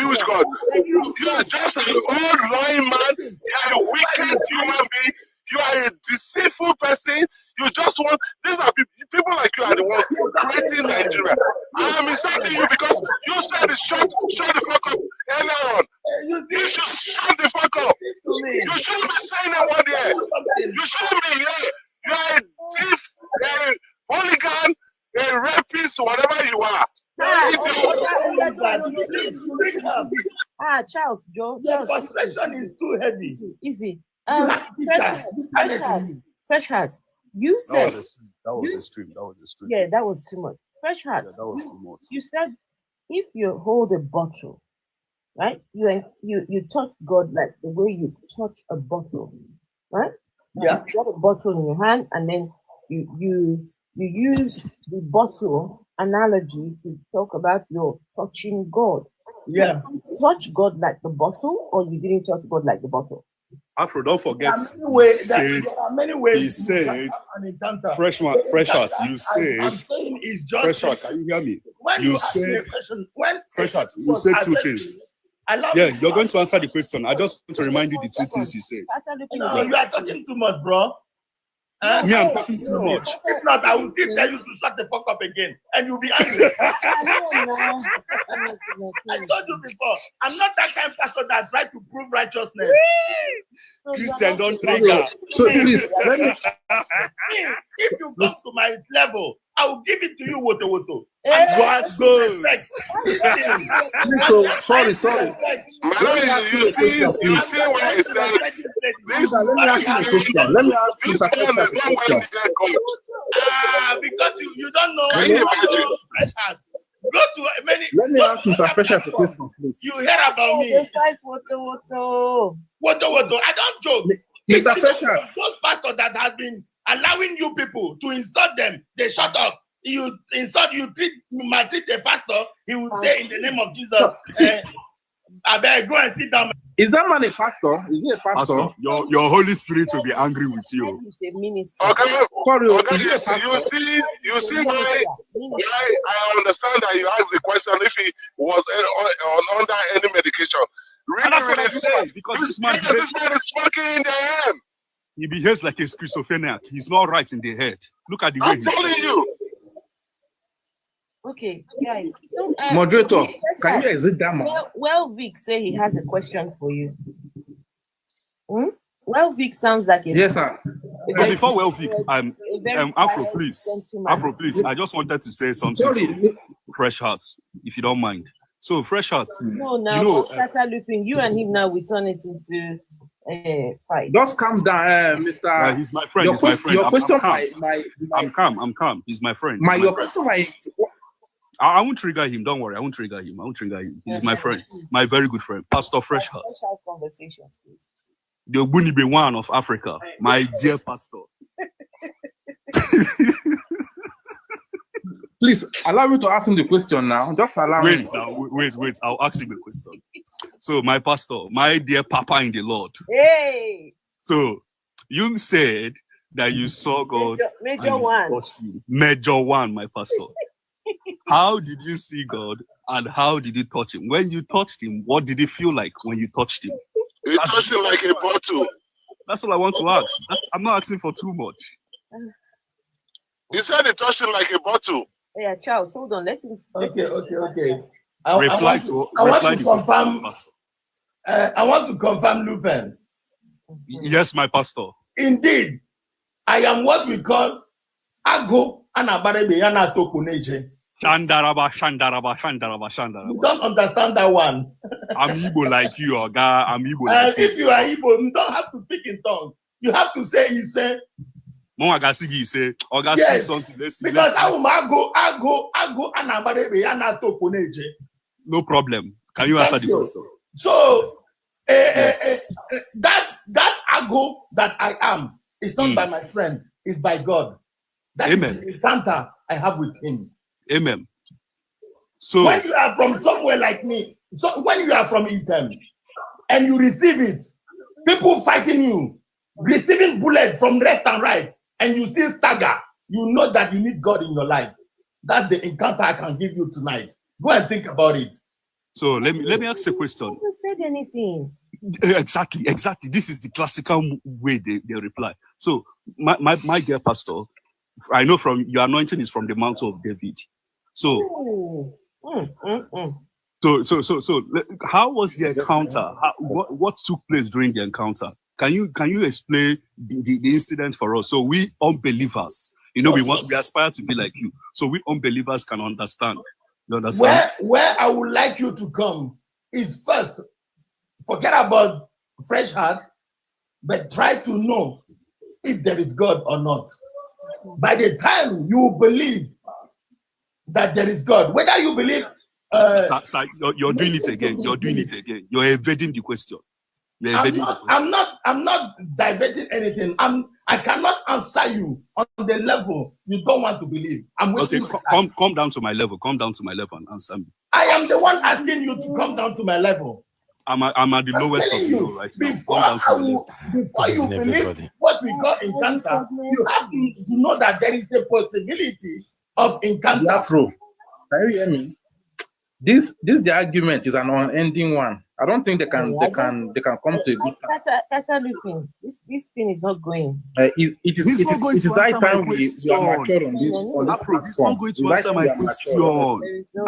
which God? You You're said just an old lying man. You're a wicked human being. You are a deceitful person. You just want, these are people like you are the ones creating Nigeria. I am insulting you because you said shut the fuck up earlier on. You should shut the fuck up. You shouldn't be saying that one there. You shouldn't be here. You are a thief, a hooligan, a rapist, whatever you are. Charles, Joe. Your Charles, frustration is too heavy. easy. Fresh Heart. You said That was extreme. yeah, that was too much. Fresh Heart. Yeah, that was too much. You said if you hold a bottle, right? You touch God like the way you touch a bottle, right? Yeah. You got a bottle in your hand, and then you use the bottle analogy to talk about your touching God. Yeah. You touch God like the bottle, or you didn't touch God like the bottle? Afro, don't forget. There are many ways. He said, Fresh Heart. You said, Fresh Heart. Can you hear me? You said, Fresh Heart. You said two things. Yeah, you're going to answer the question. I just want to remind you the two things you said. No, you are talking too much, bro. Me, I'm talking too much. If not, I will keep telling you to shut the fuck up again, and you'll be angry. I told you before, I'm not that kind of pastor that tries to prove righteousness. Christian, don't trigger. So please, let me. If you come to my level, I will give it to you, woto woto. What goes? So sorry. You see what I said? Let me ask you a question. Let me ask you This a one is not question. where to get caught. Because you don't know. Can you imagine? Fresh Heart. Go to many. Let me ask Mr. Fresh Heart a question, please. You hear about me. They fight woto. Woto. I don't joke. Mr. Fresh Heart. Those pastors that has been allowing you people to insult them, they shut up. You insult, maltreat a pastor, he will say in the name of Jesus, I beg, go and sit down. Is that man a pastor? Is he a pastor? Pastor, your Holy Spirit will be angry with you. He's a minister. Okay, Sorry, okay, is he a pastor? you see why I understand that you asked the question if he was under any medication. And that's what I Really, say, because this man is smoking in the hand. he behaves like a schizophrenic. He's not right in the head. Look at the way I'm he's telling you. Okay, guys. So, Moderator, can you exit that man? Well, Vic say he has a question for you. Well, Vic sounds like a Yes, sir. But before Wealthy, Afro, please. gentleman. Afro, please. I just wanted to say something Sorry. to Fresh Hearts, if you don't mind. So, Fresh Hearts, No, now, you know, looping. You and him now, we turn it into fight. Just calm down, Mr. he's my friend. He's my friend. Your question, I'm calm. He's my friend. your question, I won't trigger him. Don't worry. I won't trigger him. He's my friend. My very good friend. Pastor Fresh Hearts. Let's have conversations, please. The Bunibe one of Africa. My dear pastor. Please allow me to ask him the question now. Just allow me. Wait. I'll ask him a question. So, my pastor, my dear Papa in the Lord. Hey. So, you said that you saw God. Major one. Major one, my pastor. How did you see God and how did you touch him? When you touched him, what did it feel like when you touched him? You touched him like a bottle. That's all I want to ask. I'm not asking for too much. He said he touched him like a bottle. Yeah, Charles, hold on. Let him. Okay. I want to confirm Lupin. Yes, my pastor. Indeed, I am what we call Ago Anabarebe Yana Tokuneje. Shandaraba. You don't understand that one. I'm Igbo like you, Oga. I'm Igbo like you. If you are Igbo, you don't have to speak in tongues. You have to say, he said. Yes, speak something. Because Ago Anabarebe Yana Tokuneje. No problem. Can you answer the question? So, that Ago that I am is not by my friend, it's by God. That is the encounter I have with him. Amen. So when you are from somewhere like me, when you are from Eden and you receive it, people fighting you, receiving bullets from left and right, and you still stagger, you know that you need God in your life. That's the encounter I can give you tonight. Go and think about it. So let me ask a question. You said anything. Exactly. This is the classical way they reply. So my dear pastor, I know from your anointing is from the mountain of David. So So how was the encounter? What took place during the encounter? Can you explain the incident for us? So we unbelievers, we aspire to be like you. So we unbelievers can understand. You understand? Where I would like you to come is first, forget about fresh heart, but try to know if there is God or not. By the time you believe that there is God, whether you believe you're doing it again. You're doing it again. You're evading the question. I'm not diverting anything. I cannot answer you on the level you don't want to believe. I'm wasting my time. Come down to my level. Come down to my level and answer me. I am the one asking you to come down to my level. I'm at the lowest of you right now. Before you believe what we call encounter, you have to know that there is a possibility of encounter. Afro, can you hear me? This the argument is an unending one. I don't think they can come to a good. This thing is not going. It is high time we are mature on this. He's not going to answer my question.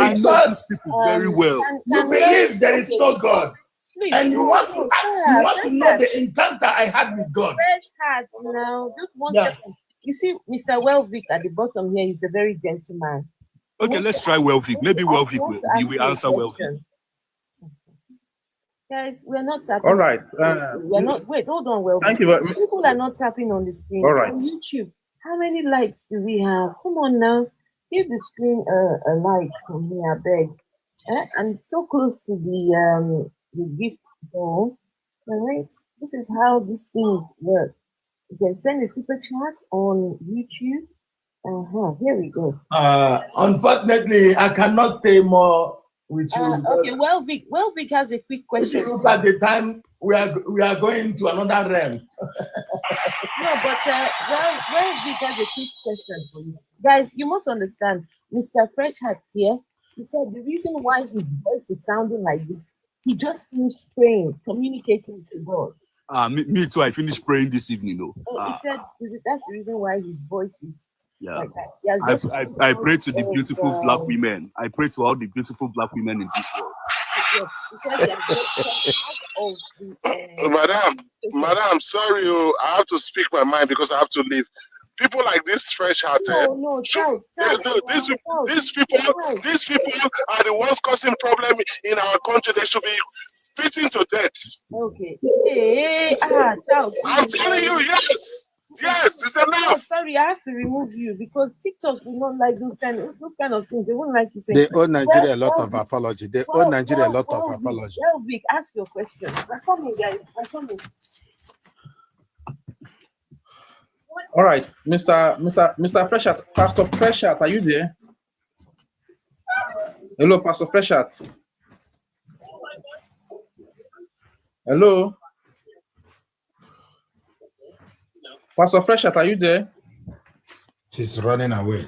I know these people very well. You believe there is no God. Please, and you want to know the encounter I had with God. Fresh hearts now. Just one second. You see, Mr. Welvick at the bottom here is a very gentleman. Okay, let's try Welvick. Maybe Welvick will answer Welvick. Guys, we're not tapping. All right. We're not. Wait, hold on, Welvick. Thank you. People are not tapping on the screen. All right. On YouTube, how many likes do we have? Come on now. Give the screen a like from me, I beg. And so close to the gift ball. All right, this is how this thing works. You can send a super chat on YouTube. Here we go. Unfortunately, I cannot stay more with you. Okay, Welvick has a quick question. If you look at the time, we are going to another realm. No, but Welvick has a quick question for you. Guys, you must understand, Mr. Freshheart here, he said the reason why his voice is sounding like this, he just finished praying, communicating to God. Me too. I finished praying this evening, though. He said that's the reason why his voice is like that. I pray to the beautiful black women. I pray to all the beautiful black women in this world. Madam, sorry, I have to speak my mind because I have to leave. People like this fresh heart. No, Charles. These people are the ones causing problem in our country. They should be beaten to death. Okay. Charles. I'm telling you, yes, it's enough. Oh, sorry, I have to remove you because TikTok do not like those kind of things. They won't like you saying. They owe Nigeria a lot of apology. They owe Nigeria a lot of apology. Vic, ask your question. I'm coming, guys. I'm coming. All right, Mr. Freshat, Pastor Freshat, are you there? Hello, Pastor Freshat. Hello. Pastor Freshat, are you there? She's running away.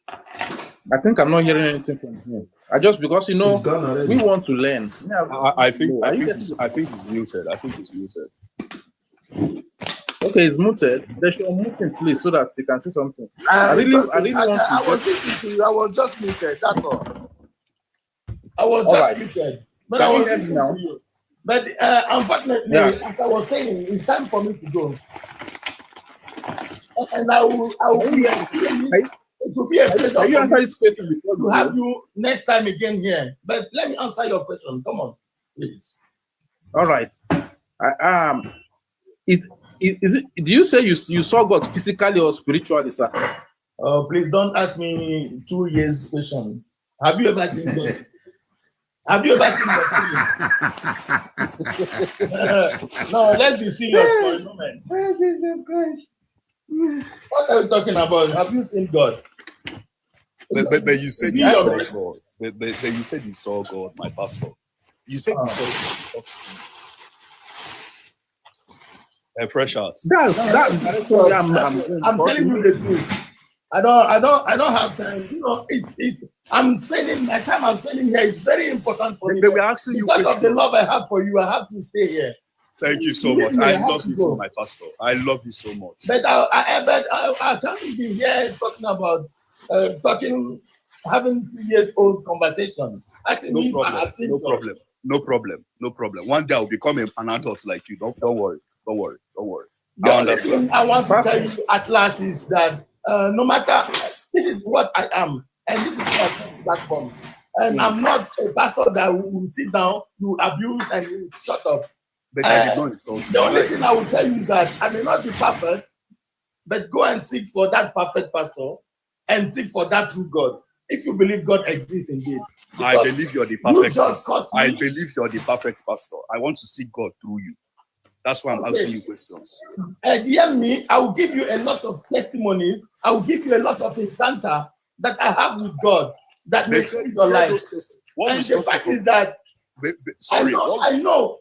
I think I'm not hearing anything from him. I just because He's gone already. we want to learn. I think he's muted. I think he's muted. Okay, it's muted. They should unmute him, please, so that he can say something. I really want to. I was listening to you. I was just muted. That's all. I was All just right. muted, but Can I you was hear me listening now? to you. But unfortunately, Yeah. as I was saying, it's time for me to go. And I will be. It will be a pleasure Can you for answer me this question before to you have go? you next time again here. But let me answer your question. Come on, please. All right. Is it? Do you say you saw God physically or spiritually, sir? Please don't ask me 2 years question. Have you ever seen God? Have you ever seen God? No, let's be serious for a moment. Oh, Jesus Christ. What are you talking about? Have you seen God? But you said Be you saw honest. God. But you said you saw God, my pastor. You said you saw God. Fresh out. I'm telling you the truth. I don't have time. You know, I'm spending my time. I'm spending here. It's very important for me. They were asking you because of the questions. love I have for you. I have to stay here. Thank you so much. I love you too, my pastor. I love you so much. But I can't be here talking about having 2 years old conversation. No problem. One day I'll become an adult like you. Don't worry. The only thing I want to tell you at last is that no matter, this is what I am, and this is my platform. And I'm not a pastor that will sit down, you abuse, and you shut up. But I did not insult you. The only thing I will tell you is that I may not be perfect, but go and seek for that perfect pastor and seek for that true God. If you believe God exists indeed. I believe you're the perfect pastor. I believe you're the perfect pastor. I want to seek God through you. That's why I'm asking you questions. Hear me, I will give you a lot of testimonies. I will give you a lot of encounter that I have with God that may change your life. And the fact is that I know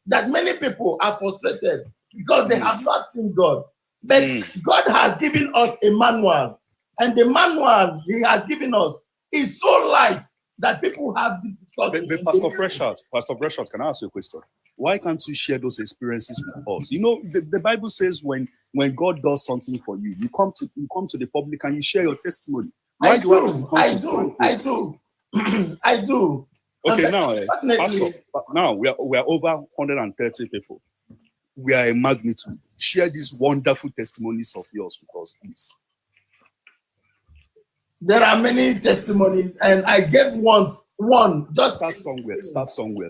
that many people are frustrated because they have not seen God. But God has given us a manual, and the manual He has given us is so light that people have difficulty. But Pastor Freshart, can I ask you a question? Why can't you share those experiences with us? You know, the Bible says when God does something for you, you come to the public and you share your testimony. I do. Okay, Pastor, now we are over 130 people. We are a magnitude. Share these wonderful testimonies of yours with us, please. There are many testimonies, and I gave one just start somewhere.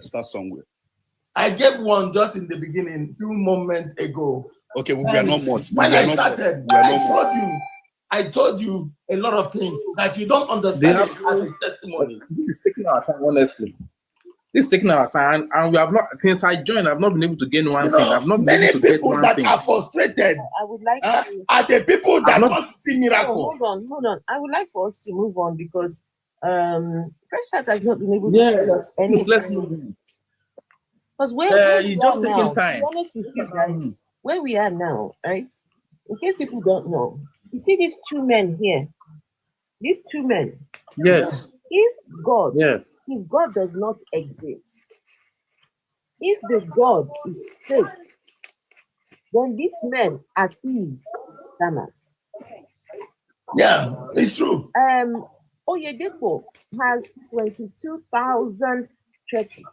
I gave one just in the beginning, 2 moments ago. Okay, we are not much. When I started, I told you a lot of things that you don't understand as a testimony. This is taking our time, honestly. This is taking our time, and we have not, since I joined, I've not been able to gain one thing. I've not been able to get one thing. Many people that are frustrated I would like to, are the people that want to see miracle. Hold on. I would like for us to move on because Fresh has not been able to tell us anything. Let's move on. Because where we just are taking now, time. to be honest with you guys, where we are now, right? In case people don't know, you see these 2 men here. These 2 men. Yes. If God does not exist, if the God is fake, then these men are thieves, scammers. Yeah, it's true. Oyedepo has 22,000 churches.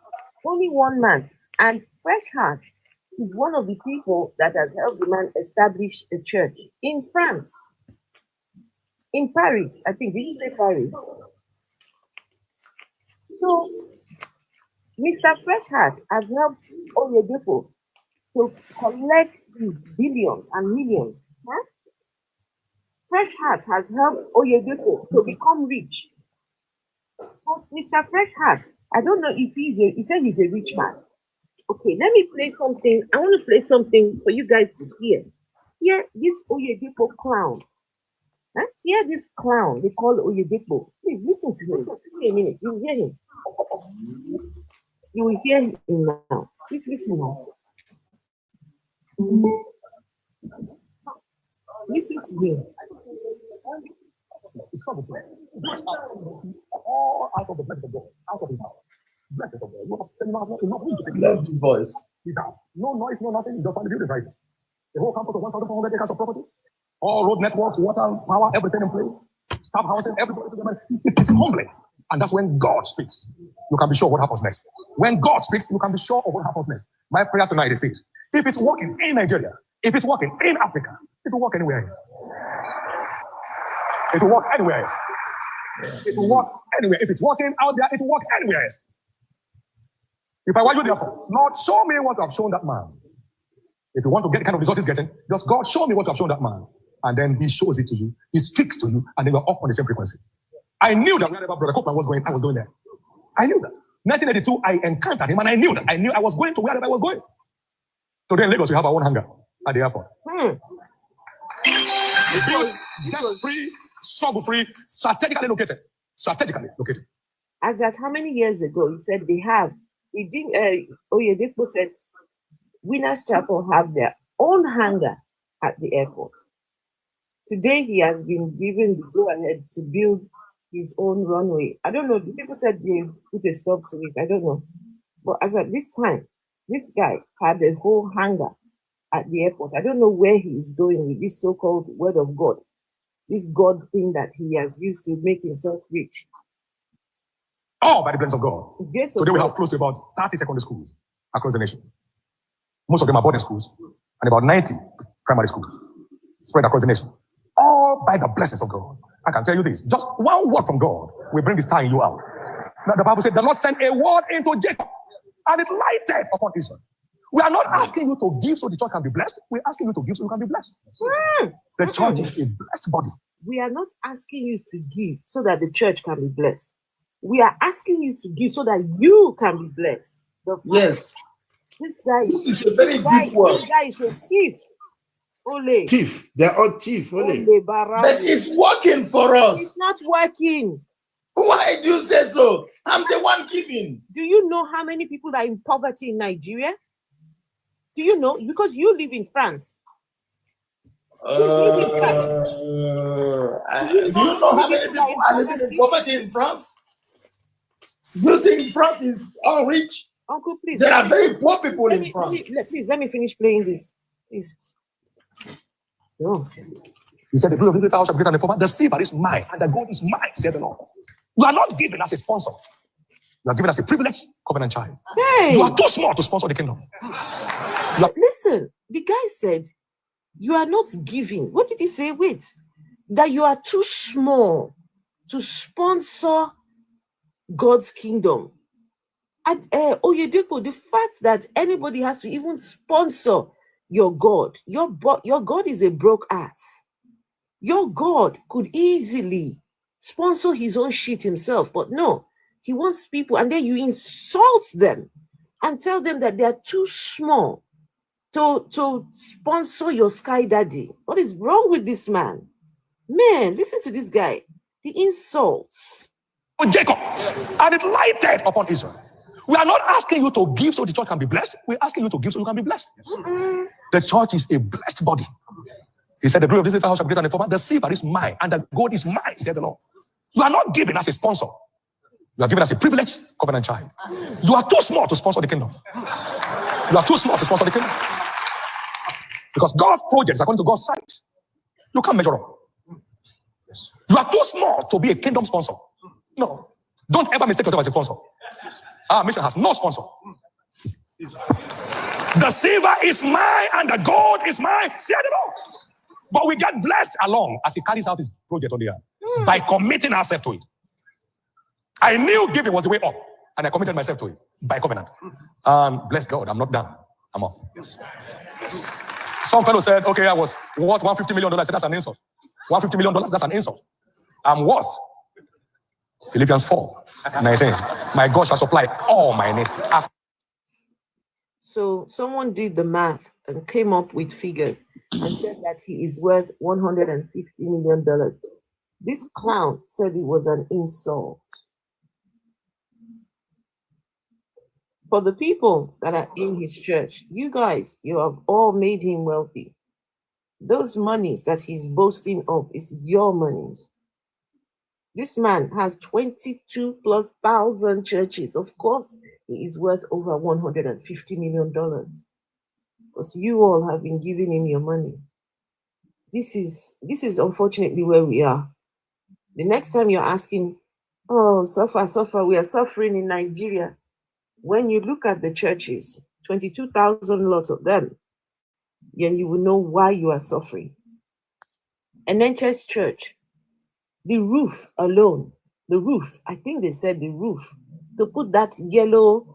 Only one man. And Fresh Heart is one of the people that has helped the man establish a church in France. In Paris, I think. Did you say Paris? So, Mr. Fresh Heart has helped Oyedepo to collect his billions and millions. Huh? Fresh Heart has helped Oyedepo to become rich. But Mr. Fresh Heart, I don't know if he said he's a rich man. Okay, let me play something. I want to play something for you guys to hear. Here, this Oyedepo clown Huh? Hear this clown they call Oyedepo. Please listen to him. Listen a minute. You will hear him. You will hear him now. Please listen now. Listen to him. All out of the blessing of God, out of his mouth. Blessing of God. Love this voice. No noise, no nothing. You just find the building right. The whole campus of 1,400 acres of property. All road networks, water, power, everything in place. Staff housing, everybody together. It's humbling. And that's when God speaks. You can be sure what happens next. When God speaks, you can be sure of what happens next. My prayer tonight is this. If it's working in Nigeria, if it's working in Africa, it will work anywhere else. It will work anywhere else. It will work anywhere. If it's working out there, it will work anywhere else. If I were you, therefore, Lord, show me what you have shown that man. If you want to get the kind of result he's getting, just God, show me what you have shown that man. And then he shows it to you. He speaks to you, and then you're up on the same frequency. I knew that wherever Brother Copeland was going, I was going there. I knew that. 1982, I encountered him, and I knew that. I knew I was going to wherever I was going. Today in Lagos, we have our own hangar at the airport. Free, struggle-free, strategically located. Strategically located. As at how many years ago, he said they have. He didn't. Oyedepo said, Winners Chapel have their own hangar at the airport. Today, he has been given the go-ahead to build his own runway. I don't know. The people said they put a stop to it. I don't know. But as at this time, this guy had a whole hangar at the airport. I don't know where he is going with this so-called word of God, this God thing that he has used to make himself rich. All by the blessing of God. Yes, Today we have close to about 30 secondary schools across the nation. Most of them are boarding schools, and about 90 primary schools spread across the nation. All by the blessings of God. I can tell you this, just one word from God will bring this time you out. Now the Bible said the Lord sent a word into Jacob, and it lighted upon Israel. We are not asking you to give so the church can be blessed. We're asking you to give so you can be blessed. The church is a blessed body. We are not asking you to give so that the church can be blessed. We are asking you to give so that you can be blessed. Yes. This guy is a very deep word. This guy is a thief. Ole. Thief. They're all thief. Ole. But it's working for us. It's not working. Why do you say so? I'm the one giving. Do you know how many people are in poverty in Nigeria? Do you know? Because you live in France. Do you know how many people are living in poverty in France? Do you think France is all rich? Uncle, please. There are very poor people in France. Please, let me finish playing this. Please. No. He said, the glory of the house shall be greater than the former. The silver is mine, and the gold is mine, said the Lord. You are not given as a sponsor. You are given as a privileged covenant child. Hey. You are too small to sponsor the kingdom. Listen, the guy said, you are not giving. What did he say? Wait. That you are too small to sponsor God's kingdom. At Oyedepo, the fact that anybody has to even sponsor your God, your God is a broke ass. Your God could easily sponsor his own shit himself, but no, he wants people, and then you insult them and tell them that they are too small to sponsor your sky daddy. What is wrong with this man? Man, listen to this guy. The insults. Jacob, and it lighted upon Israel. We are not asking you to give so the church can be blessed. We're asking you to give so you can be blessed. The church is a blessed body. He said, the glory of this house shall be greater than the former. The silver is mine, and the gold is mine, said the Lord. You are not given as a sponsor. You are given as a privileged covenant child. You are too small to sponsor the kingdom. You are too small to sponsor the kingdom. Because God's project is according to God's size. You can't measure up. You are too small to be a kingdom sponsor. No. Don't ever mistake yourself as a sponsor. Our mission has no sponsor. The silver is mine and the gold is mine, said the Lord. But we get blessed along as he carries out his project on the earth by committing ourselves to it. I knew giving was the way up, and I committed myself to it by covenant. And bless God, I'm not done. I'm up. Some fellow said, okay, I was worth $150 million. I said, that's an insult. $150 million, that's an insult. I'm worth. Philippians 4:19. My God shall supply all my needs. So someone did the math and came up with figures and said that he is worth $150 million. This clown said it was an insult. For the people that are in his church, you guys, you have all made him wealthy. Those monies that he's boasting of is your monies. This man has 22,000+ churches. Of course, he is worth over $150 million. Because you all have been giving him your money. This is unfortunately where we are. The next time you're asking, oh, suffer, we are suffering in Nigeria. When you look at the churches, 22,000 lots of them, then you will know why you are suffering. NHS church, the roof alone, I think they said the roof, to put that yellow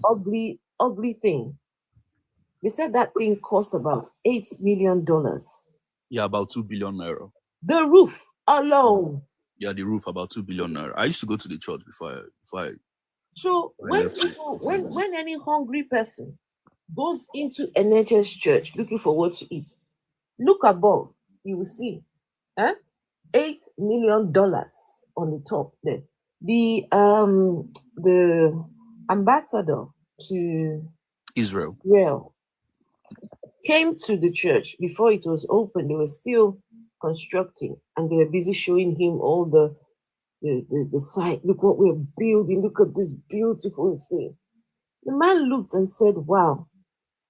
ugly thing. They said that thing cost about $8 million. Yeah, about 2 billion naira. The roof alone. Yeah, the roof about 2 billion naira. I used to go to the church before I So when any hungry person goes into an NHS church looking for what to eat, look above, you will see $8 million on the top there. The ambassador to Israel came to the church before it was open. They were still constructing, and they were busy showing him all the site. Look what we're building. Look at this beautiful thing. The man looked and said, wow,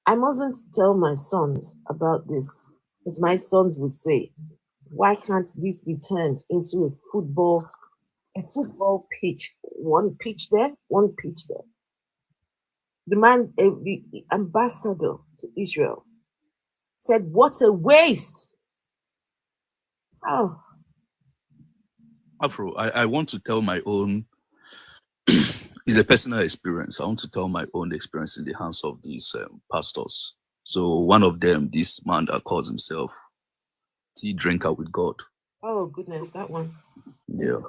I mustn't tell my sons about this. As my sons would say, why can't this be turned into a football pitch? One pitch there, one pitch there. The man, the ambassador to Israel, said, what a waste. Oh. Afro, I want to tell my own, it's a personal experience. I want to tell my own experience in the hands of these pastors. So one of them, this man that calls himself tea drinker with God. Oh, goodness, that one. Yeah.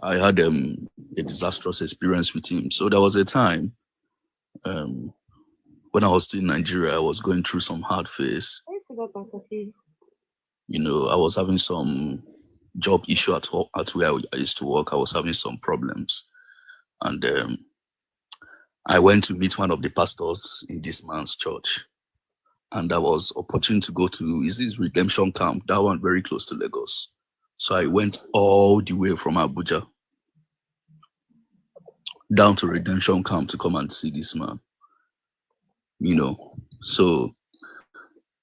I had a disastrous experience with him. So there was a time when I was still in Nigeria, I was going through some hard phase. You know, I was having some job issue at where I used to work. I was having some problems. And I went to meet one of the pastors in this man's church. And I was opportune to go to, is this redemption camp? That one very close to Lagos. So I went all the way from Abuja down to redemption camp to come and see this man. You know, so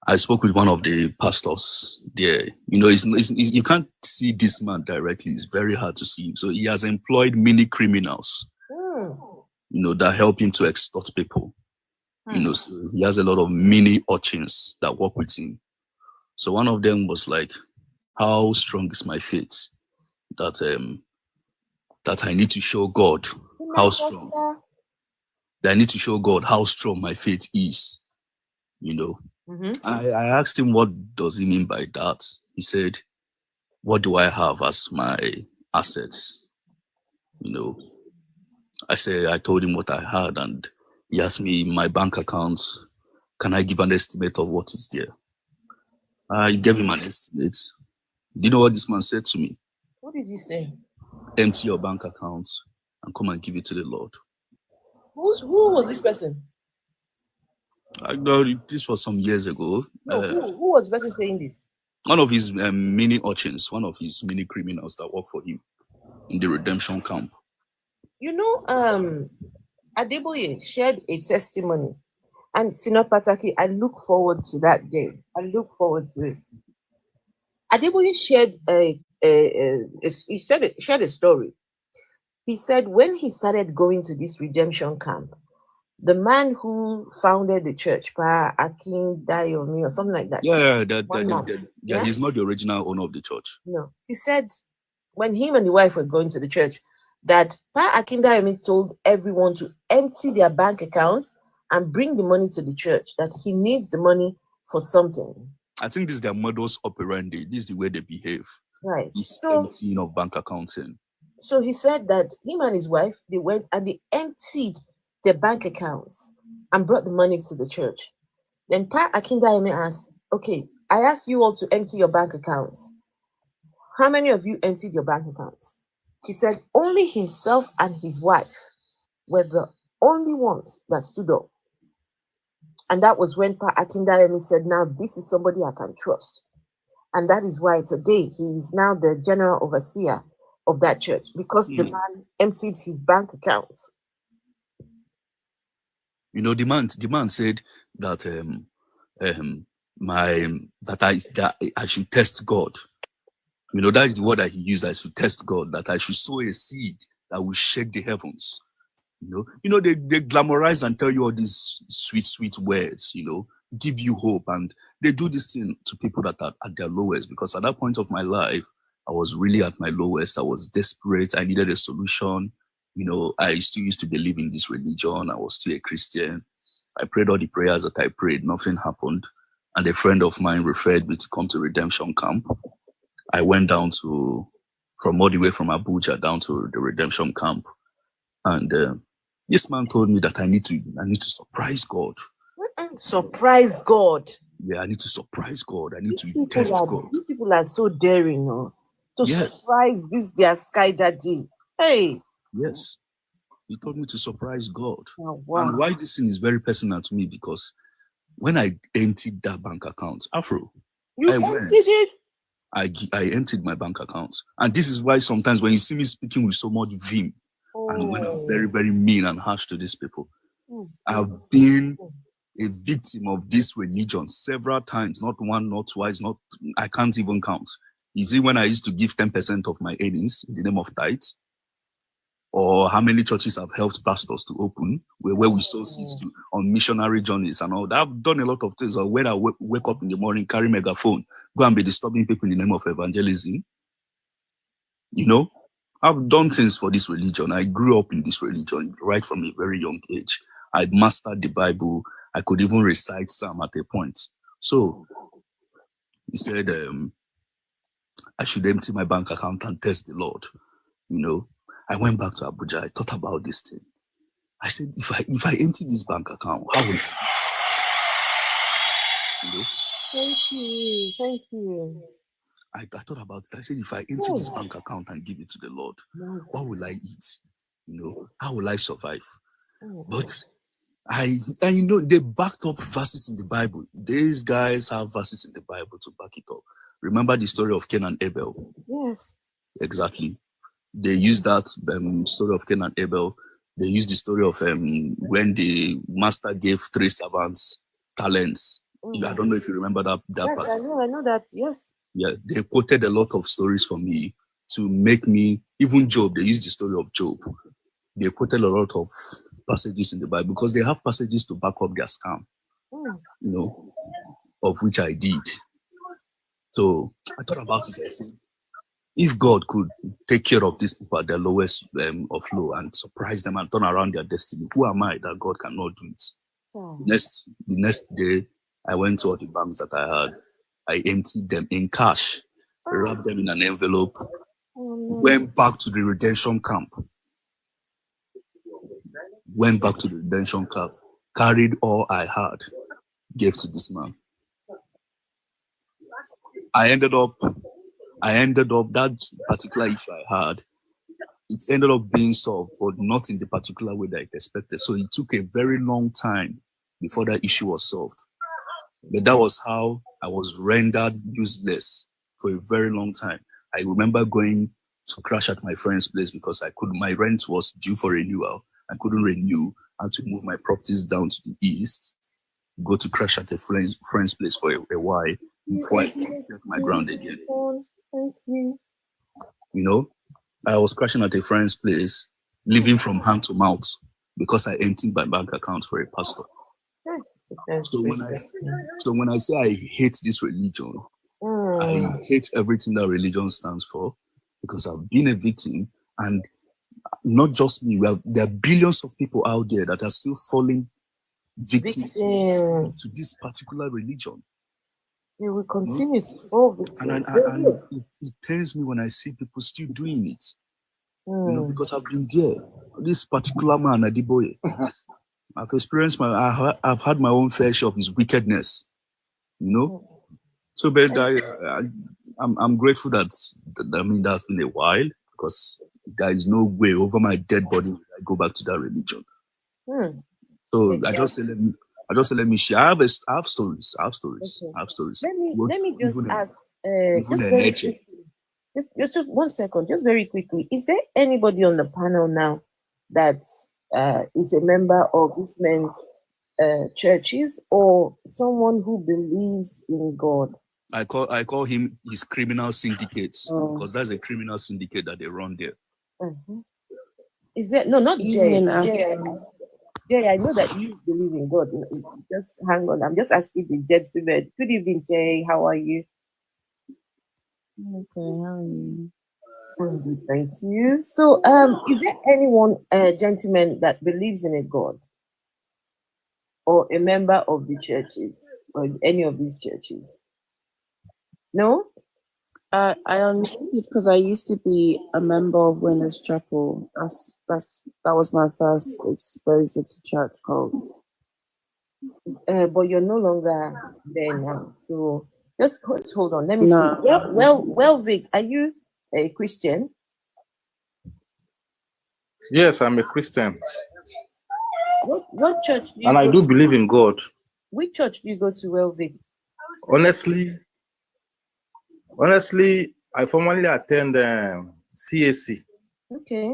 I spoke with one of the pastors there. You know, you can't see this man directly. It's very hard to see him. So he has employed many criminals, you know, that help him to extort people. You know, so he has a lot of mini urchins that work with him. So one of them was like, how strong is my faith? That I need to show God how strong. That I need to show God how strong my faith is. You know. I asked him, what does he mean by that? He said, what do I have as my assets? You know, I told him what I had, and he asked me my bank accounts. Can I give an estimate of what is there? I gave him an estimate. Do you know what this man said to me? What did you say? Empty your bank accounts and come and give it to the Lord. Who was this person? I know this was some years ago. No, who was the person saying this? One of his mini urchins, one of his mini criminals that work for him in the redemption camp. You know, Adeboye shared a testimony, and Sinopataki, I look forward to that day. I look forward to it. Adeboye shared shared a story. He said when he started going to this redemption camp, the man who founded the church, Pa Akin Dayomi or something like that. Yeah, he's not the original owner of the church. No, he said when him and the wife were going to the church, that Pa Akin Dayomi told everyone to empty their bank accounts and bring the money to the church, that he needs the money for something. I think this is their modus operandi. This is the way they behave. Right. It's emptying of bank accounts in. So he said that him and his wife, they went and they emptied their bank accounts and brought the money to the church. Then Pa Akindayomi asked, okay, I asked you all to empty your bank accounts. How many of you emptied your bank accounts? He said only himself and his wife were the only ones that stood up. And that was when Pa Akindayomi said, now this is somebody I can trust. And that is why today he is now the general overseer of that church, because the man emptied his bank accounts. You know, the man said that that I should test God. You know, that is the word that he used. I should test God, that I should sow a seed that will shake the heavens. You know, they glamorize and tell you all these sweet words, you know, give you hope. And they do this thing to people that are at their lowest, because at that point of my life, I was really at my lowest. I was desperate. I needed a solution. You know, I still used to believe in this religion. I was still a Christian. I prayed all the prayers that I prayed. Nothing happened. And a friend of mine referred me to come to Redemption Camp. I went down from all the way from Abuja down to the Redemption Camp. And this man told me that I need to surprise God. Surprise God. Yeah, I need to surprise God. I need to test God. These people are so daring, no? To surprise this their sky daddy. Hey. Yes. He told me to surprise God. Oh, wow. And why this thing is very personal to me, because when I emptied that bank account, Afro, you emptied it? I emptied my bank account. And this is why sometimes when you see me speaking with so much vim, and when I'm very, very mean and harsh to these people, I've been a victim of this religion several times, not one, not twice, I can't even count. You see, when I used to give 10% of my earnings in the name of tithes, or how many churches have helped pastors to open, where we sow seeds on missionary journeys and all that. I've done a lot of things. Or when I wake up in the morning, carry megaphone, go and be disturbing people in the name of evangelism. You know, I've done things for this religion. I grew up in this religion right from a very young age. I mastered the Bible. I could even recite Psalm at a point. So he said, I should empty my bank account and test the Lord. You know, I went back to Abuja. I thought about this thing. I said, if I empty this bank account, how will I eat? You know? Thank you. I thought about it. I said, if I empty this bank account and give it to the Lord, what will I eat? You know, how will I survive? But you know, they backed up verses in the Bible. These guys have verses in the Bible to back it up. Remember the story of Cain and Abel? Yes. Exactly. They used that story of Cain and Abel. They used the story of when the master gave 3 servants talents. I don't know if you remember that Yes, passage. I know that, yes. Yeah, they quoted a lot of stories for me to make me, even Job, they used the story of Job. They quoted a lot of passages in the Bible because they have passages to back up their scam, you know, of which I did. So I thought about it. I said, if God could take care of these people at their lowest of low and surprise them and turn around their destiny, who am I that God cannot do it? The next day, I went to all the banks that I had. I emptied them in cash, wrapped them in an envelope, went back to the redemption camp. Carried all I had, gave to this man. I ended up that particular issue I had, it ended up being solved, but not in the particular way that I expected. So it took a very long time before that issue was solved. But that was how I was rendered useless for a very long time. I remember going to crash at my friend's place because my rent was due for renewal. I couldn't renew. I had to move my properties down to the east, go to crash at a friend's place for a while before I get my ground again. You know, I was crashing at a friend's place, living from hand to mouth because I emptied my bank account for a pastor. So when I say I hate this religion, I hate everything that religion stands for because I've been a victim, and not just me. There are billions of people out there that are still falling victim to this particular religion. They will continue to fall victims. And it pains me when I see people still doing it. You know, because I've been there. this particular man, Adiboye, I've experienced I've had my own fair share of his wickedness, you know. So, but I'm grateful that I mean that's been a while, because there is no way over my dead body I go back to that religion. So I just say let me share. I have stories. Okay. Let me just ask just very quickly. Just 1 second, just very quickly. Is there anybody on the panel now that is a member of this men's churches, or someone who believes in God? I call him his criminal syndicates, because that's a criminal syndicate that they run there. Is there not Jay? Jay, I know that you believe in God. Just hang on. I'm just asking the gentleman. Good evening, Jay. How are you? Okay, how are you? I'm good, thank you. So, is there anyone, gentleman, that believes in a God, or a member of the churches, or any of these churches? No? I unmuted because I used to be a member of Winners Chapel. That was my first exposure to church cults. But you're no longer there now. So just hold on. Let me see. Well, Vic, are you a Christian? Yes, I'm a Christian. What church do you and I do believe in God. Which church do you go to, well, Vic? Honestly, I formerly attend CAC. Okay.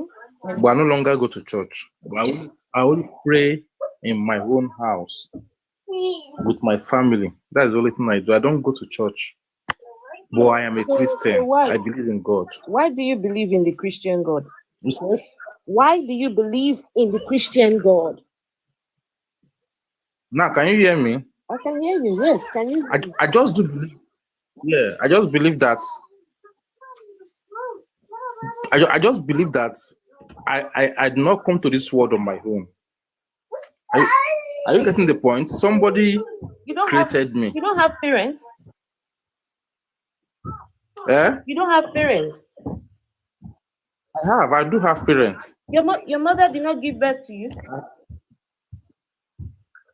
But I no longer go to church. But I will pray in my own house with my family. That's the only thing I do. I don't go to church. But I am a Christian. So why? I believe in God. Why do you believe in the Christian God? You said? Why do you believe in the Christian God? Now, can you hear me? I can hear you. Yes, can you? I just do believe. Yeah, I just believe that. I just believe that I did not come to this world on my own. Are you getting the point? Somebody created me. You don't have parents? Yeah? You don't have parents? I do have parents. Your mother did not give birth to you?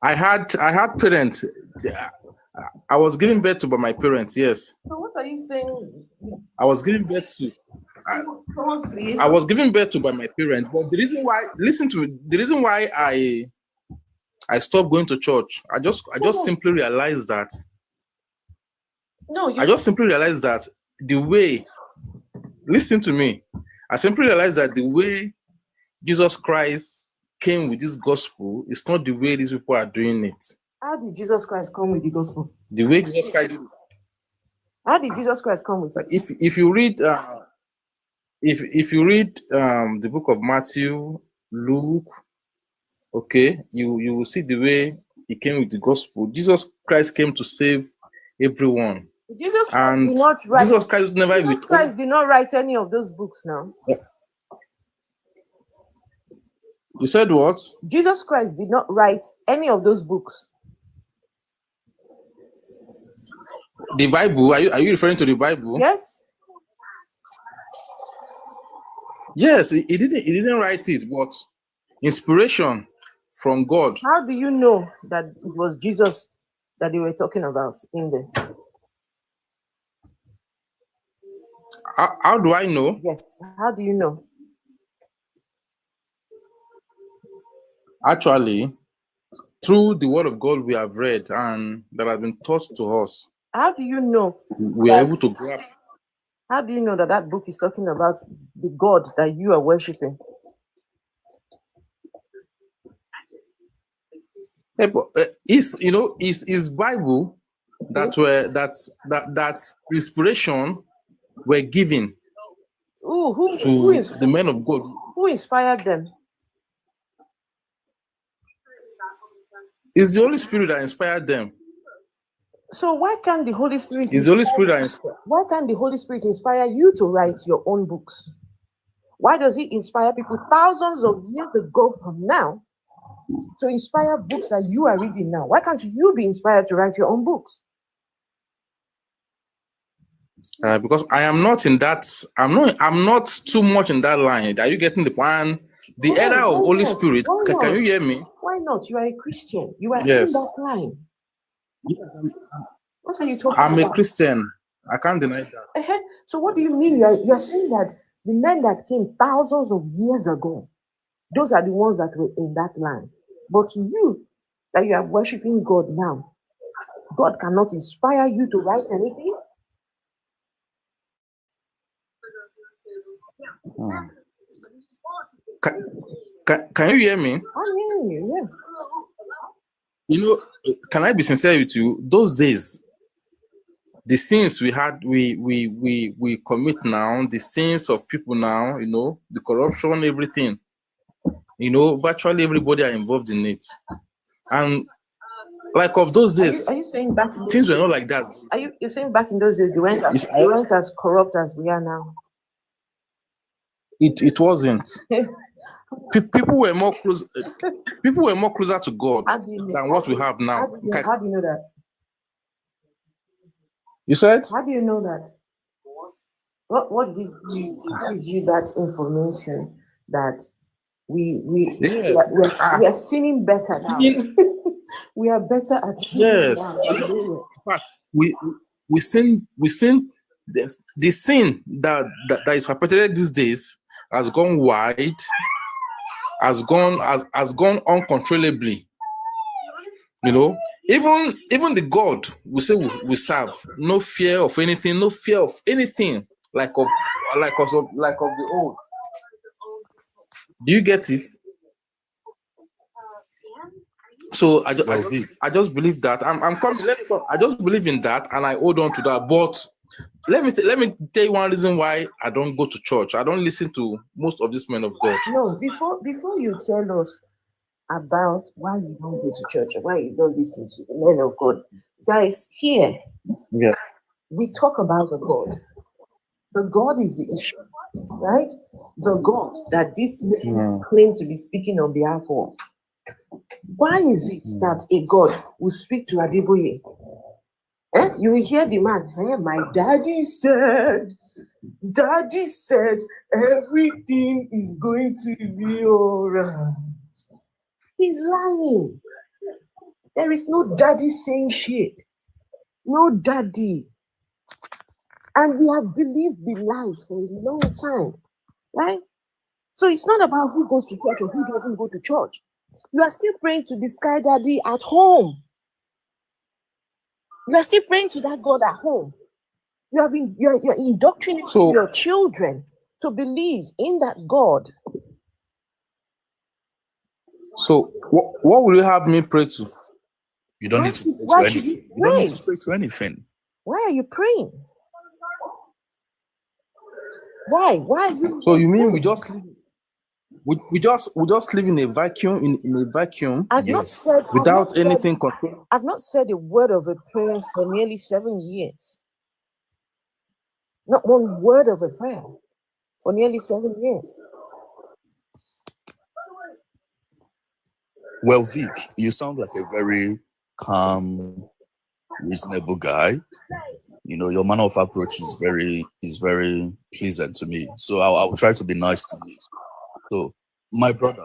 I had parents. I was given birth to by my parents, yes. So what are you saying? I was given birth to. I was given birth to by my parents, but the reason why, listen to me, the reason why I stopped going to church, I just simply realized that. I just simply realized that the way, listen to me, I simply realized that the way Jesus Christ came with this gospel is not the way these people are doing it. How did Jesus Christ come with the gospel? The way Jesus Christ did it. How did Jesus Christ come with it? If you read if you read the book of Matthew, Luke, okay, you will see the way he came with the gospel. Jesus Christ came to save everyone. Jesus Christ did not write, Jesus Christ never Jesus Christ did not write any of those books now. You said what? Jesus Christ did not write any of those books. The Bible? Are you referring to the Bible? Yes. Yes, he didn't write it, but inspiration from God. How do you know that it was Jesus that they were talking about in there? How do I know? Yes, how do you know? Actually, through the word of God we have read and that has been taught to us. How do you know? We are able to grasp. How do you know that that book is talking about the God that you are worshiping? Is Bible that inspiration were given to the men of God. Who inspired them? It's the Holy Spirit that inspired them. So why can't the Holy Spirit? It's the Holy Spirit that inspired. Why can't the Holy Spirit inspire you to write your own books? Why does He inspire people thousands of years ago from now to inspire books that you are reading now? Why can't you be inspired to write your own books? Because I am not in that. I'm not too much in that line. Are you getting the point? The Why? era of Why Holy not? Spirit. Why Can not? you hear me? Why not? You are a Christian. You are in Yes. that line. What are you talking I'm a about? Christian. I can't deny that. So what do you mean? You are saying that the men that came thousands of years ago, those are the ones that were in that line. But you, that you are worshiping God now, God cannot inspire you to write anything? Can you hear me? I'm hearing you, yeah. You know, can I be sincere with you? Those days, the sins we had, we commit now, the sins of people now, you know, the corruption, everything, you know, virtually everybody are involved in it. And like of those days, Are you saying back in things were not like that. You're saying back in those days they weren't as corrupt as we are now? It wasn't. People were more close. People were more closer to God than what we have now. How do you know that? You said? How do you know that? What give you that information that we are sinning better now? We are better at sinning Yes. now than they were. We sin the sin that is perpetrated these days has gone wide, has gone uncontrollably. You know, even the God we say we serve, no fear of anything, like of the old. Do you get it? So I just believe that I'm coming. I just believe in that, and I hold on to that. But let me tell you one reason why I don't go to church. I don't listen to most of these men of God. No, before you tell us about why you don't go to church or why you don't listen to the men of God, guys, here we talk about the God. The God is the issue, right? The God that these men claim to be speaking on behalf of. Why is it that a God will speak to Adeboye? You will hear the man, my daddy said everything is going to be all right. He's lying. There is no daddy saying shit. No daddy. And we have believed the lie for a long time, right? So it's not about who goes to church or who doesn't go to church. You are still praying to the sky daddy at home. You are still praying to that God at home. You're indoctrinating your children to believe in that God. So what will you have me pray to? You don't need to pray to anything. You don't need to pray to anything. Why are you praying? Why? Why are you? So you mean we just live in a vacuum, in a vacuum? Without anything control. I've not said a word of a prayer for nearly 7 years. Not one word of a prayer for nearly 7 years. Well, Vic, you sound like a very calm, reasonable guy. You know, your manner of approach is very pleasant to me. So I'll try to be nice to you. So, my brother,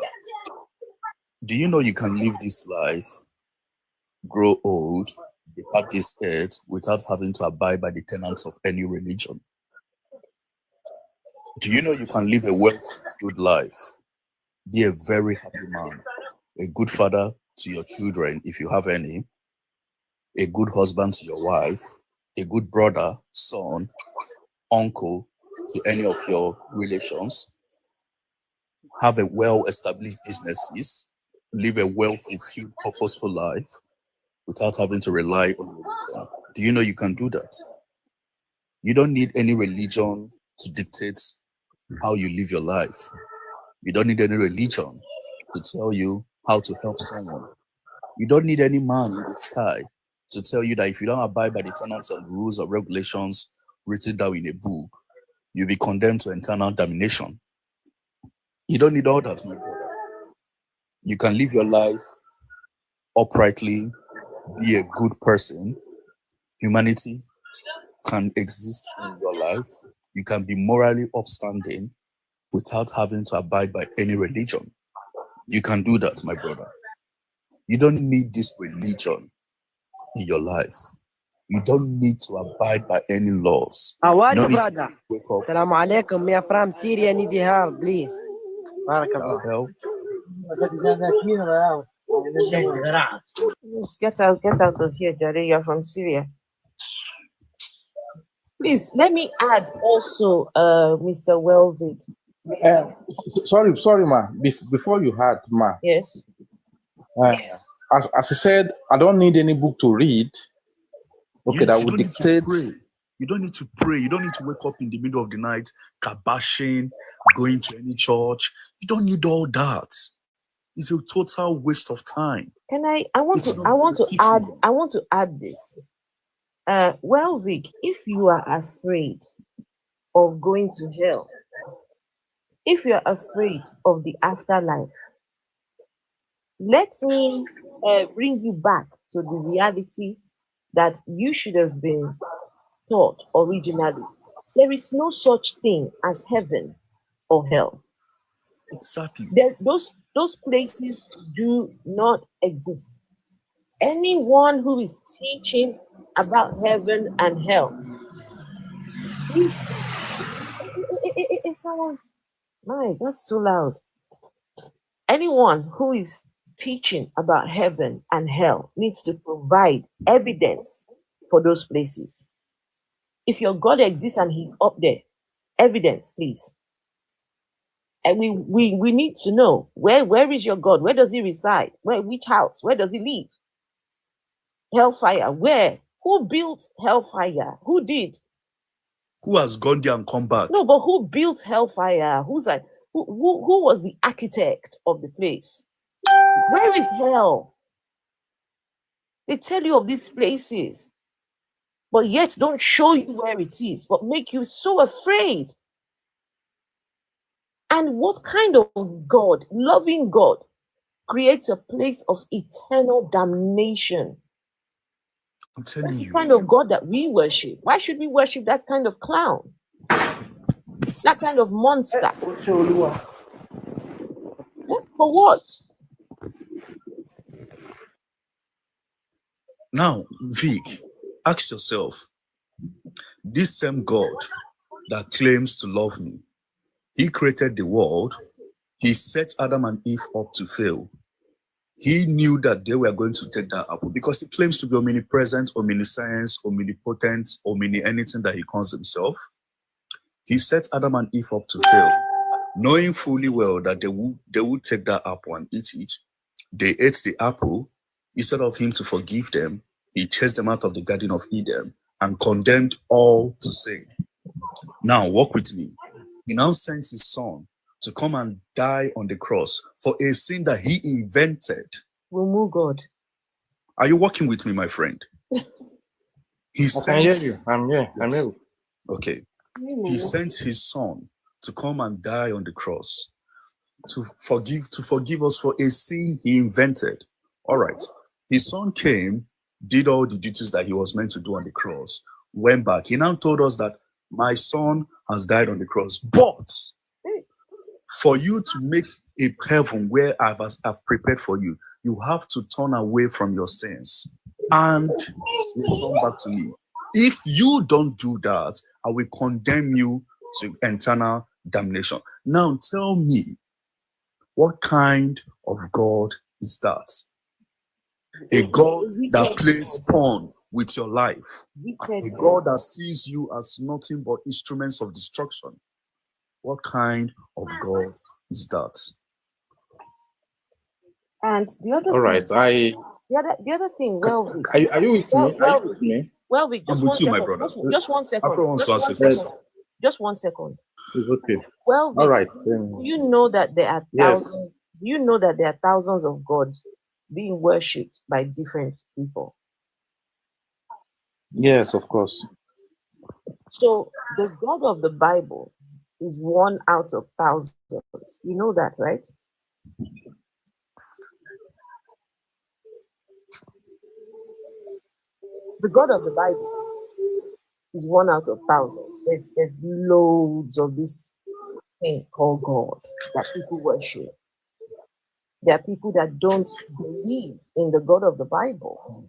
do you know you can live this life, grow old, depart this earth without having to abide by the tenets of any religion? Do you know you can live a well-fulfilled life, be a very happy man, a good father to your children if you have any, a good husband to your wife, a good brother, son, uncle to any of your relations, have a well-established businesses, live a well-fulfilled, purposeful life without having to rely on religion? Do you know you can do that? You don't need any religion to dictate how you live your life. You don't need any religion to tell you how to help someone. You don't need any man in the sky to tell you that if you don't abide by the tenets and rules or regulations written down in a book, you'll be condemned to eternal damnation. You don't need all that, my brother. You can live your life uprightly, be a good person. Humanity can exist in your life. You can be morally upstanding without having to abide by any religion. You can do that, my brother. You don't need this religion in your life. You don't need to abide by any laws. How are You you, don't need to brother? wake up. Assalamu alaikum. We are from Syria. Need your help, please. That help. Yes, get out of here, Jare. You're from Syria. Please, let me add also, Mr. Welvid. Sorry, ma. Before you had, ma. Yes. As I said, I don't need any book to read. Okay, Yes, that you would don't need to dictate. pray. You don't need to pray. You don't need to wake up in the middle of the night, kabashing, going to any church. You don't need all that. It's a total waste of time. I want to add this. Vic, if you are afraid of going to hell, if you're afraid of the afterlife, let me bring you back to the reality that you should have been taught originally. There is no such thing as heaven or hell. Exactly. Those places do not exist. Anyone who is teaching about heaven and hell, it sounds, my, that's so loud. Anyone who is teaching about heaven and hell needs to provide evidence for those places. If your God exists and he's up there, evidence, please. And we need to know where is your God? Where does he reside? Which house? Where does he live? Hellfire, where? Who built hellfire? Who did? Who has gone there and come back? No, but who built hellfire? Who was the architect of the place? Where is hell? They tell you of these places, but yet don't show you where it is, but make you so afraid. And what kind of God, loving God, creates a place of eternal damnation? I'm telling That's you. the kind of God that we worship. Why should we worship that kind of clown? That kind of monster? For what? Now, Vic, ask yourself, this same God that claims to love me, he created the world, he set Adam and Eve up to fail. He knew that they were going to take that apple because he claims to be omnipresent, omniscience, omnipotent, anything that he calls himself. He set Adam and Eve up to fail, knowing fully well that they would take that apple and eat it. They ate the apple. Instead of him to forgive them, he chased them out of the Garden of Eden and condemned all to sin. Now, walk with me. He now sent his son to come and die on the cross for a sin that he invented. Remove God. Are you walking with me, my friend? He I can hear you. I'm here. Yes. I'm here. Okay. He sent his son to come and die on the cross to forgive us for a sin he invented. All right. His son came, did all the duties that he was meant to do on the cross, went back. He now told us that my son has died on the cross. But for you to make a heaven where I've prepared for you, you have to turn away from your sins and return back to me. If you don't do that, I will condemn you to eternal damnation. Now tell me, what kind of God is that? A God that plays pawn with your life. A God that sees you as nothing but instruments of destruction. What kind of God is that? And the other All right, the other thing, are you with me? Are you with me? Well, Vic, I'm with you, my brother. Just 1 second. Afro wants to answer first. Just 1 second. It's okay. Well, Vic, all right. You know that there are thousands. Yes. You know that there are thousands of gods being worshipped by different people. Yes, of course. So the God of the Bible is one out of thousands. You know that, right? The God of the Bible is one out of thousands. There's loads of these thing called God that people worship. There are people that don't believe in the God of the Bible.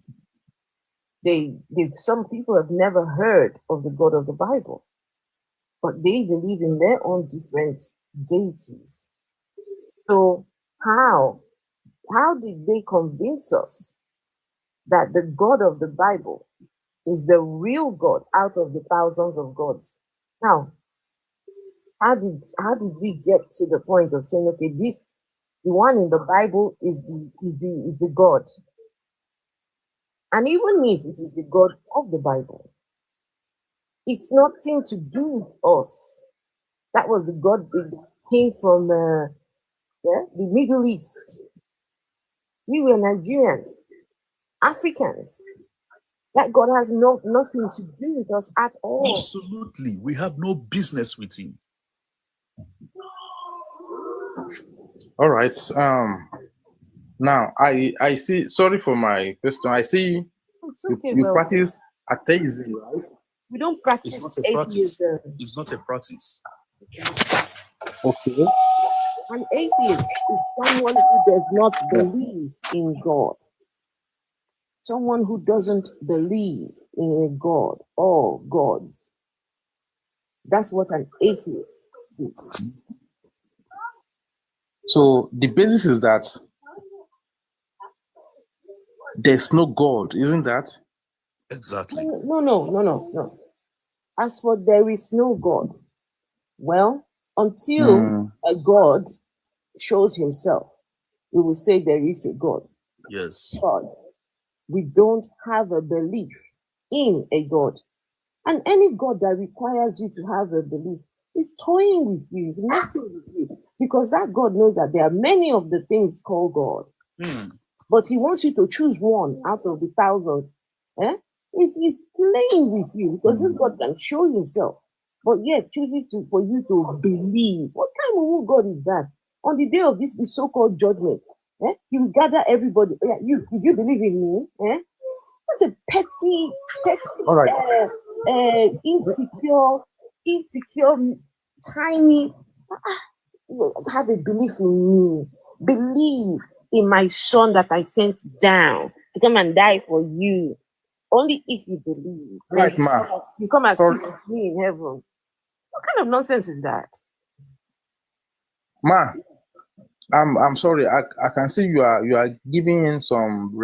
Some people have never heard of the God of the Bible, but they believe in their own different deities. So how did they convince us that the God of the Bible is the real God out of the thousands of gods? Now, how did we get to the point of saying, okay, the one in the Bible is the God? And even if it is the God of the Bible, it's nothing to do with us. That was the God that came from the Middle East. We were Nigerians, Africans. That God has nothing to do with us at all. Absolutely. We have no business with him. All right. Now I see. Sorry for my question. I see you practice atheism, right? We don't practice It's not a practice. atheism. It's not a practice. Okay. An atheist is someone who does not believe in God. Someone who doesn't believe in a God or gods. That's what an atheist is. So the basis is that there's no God, isn't that? Exactly. No. As for there is no God, well, until a God shows himself, we will say there is a God. Yes. God. We don't have a belief in a God. And any God that requires you to have a belief is toying with you, is messing with you. Because that God knows that there are many of the things called God. But he wants you to choose one out of the thousands. He's playing with you because this God can show himself, but yet chooses for you to believe. What kind of God is that? On the day of this so-called judgment, he will gather everybody. Did you believe in me? That's a petty, all right. insecure, tiny. Have a belief in me. Believe in my son that I sent down to come and die for you. Only if you believe. Right, ma. You come and sit with me in heaven. What kind of nonsense is that? Ma, I'm sorry. I can see you are giving in some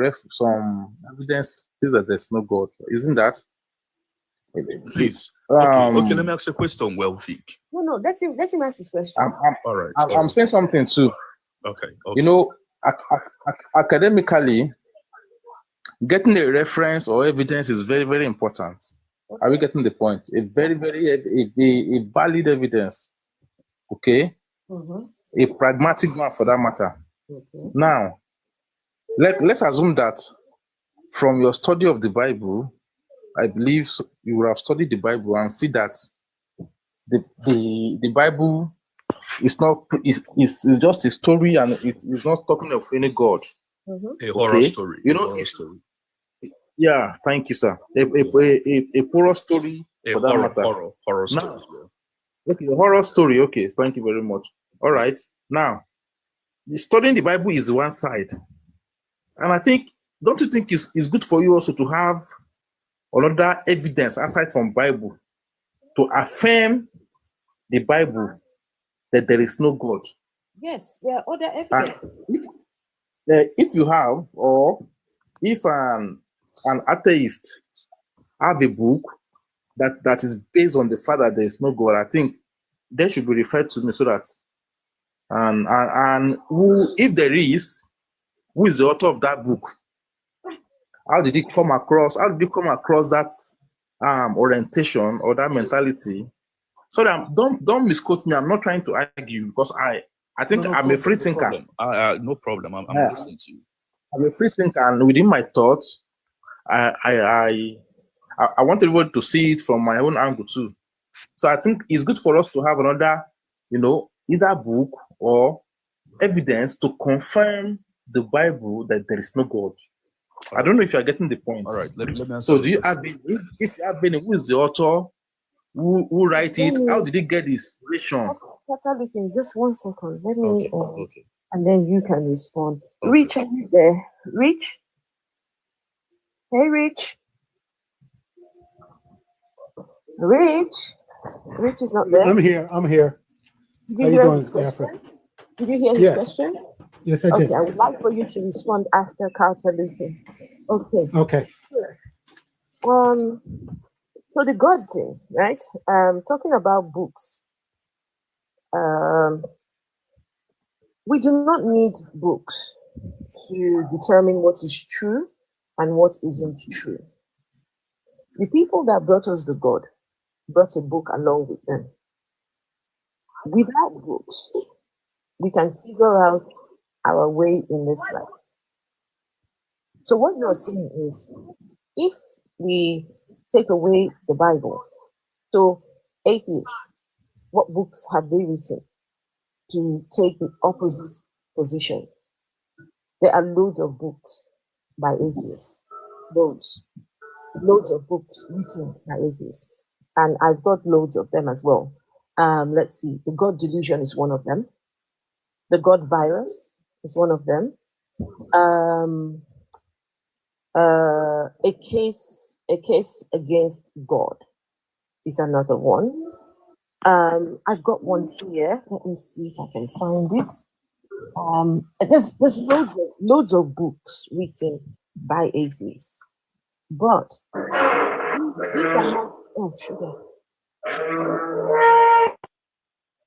evidence that there's no God. Isn't that? Please. Okay, let me ask you a question, Welfik. No, let him ask his question. All right. I'm saying something too. Okay. You know, academically, getting a reference or evidence is very, very important. Are we getting the point? A very, very a valid evidence. Okay. A pragmatic one for that matter. Now, let's assume that from your study of the Bible, I believe you will have studied the Bible and see that the Bible is not is just a story and it's not talking of any God. A horror story. You know, horror story. Yeah, thank you, sir. A horror story for that matter. Horror story. Okay, a horror story. Okay, thank you very much. All right. Now, studying the Bible is one side. And I think, don't you think it's good for you also to have another evidence aside from Bible to affirm the Bible that there is no God? Yes, there are other evidence. If you have, or if an atheist have a book that is based on the fact that there is no God, I think they should be referred to me so that and who, if there is, who is the author of that book? How did you come across that orientation or that mentality? So that don't misquote me. I'm not trying to argue because I think I'm a free thinker. No problem. I'm listening to you. I'm a free thinker, and within my thoughts, I want everybody to see it from my own angle too. So I think it's good for us to have another, either book or evidence to confirm the Bible that there is no God. I don't know if you are getting the point. All right, let me answer. So, if you have any, who is the author? Who write it? How did he get the inspiration? Looking, just 1 second. Let me, Okay, okay. and then you can respond. Okay. Rich, are you there? Rich? Hey, Rich. Rich? Rich is not there. I'm here. I'm here. Did How you you hear doing, his question? Alfred? Did you hear his Yes. question? Yes, I Okay, did. I would like for you to respond after Carter Luther. Okay. Okay. So the God thing, right? Talking about books. We do not need books to determine what is true and what isn't true. The people that brought us the God brought a book along with them. Without books, we can figure out our way in this life. So what you're saying is, if we take away the Bible, so atheists, what books have they written to take the opposite position? There are loads of books by atheists, loads of books written by atheists, and I've got loads of them as well. Let's see, the God delusion is one of them. The God virus is one of them. A case against God is another one. I've got one here. Let me see if I can find it. There's loads of books written by atheists, but these are not. Oh, sugar.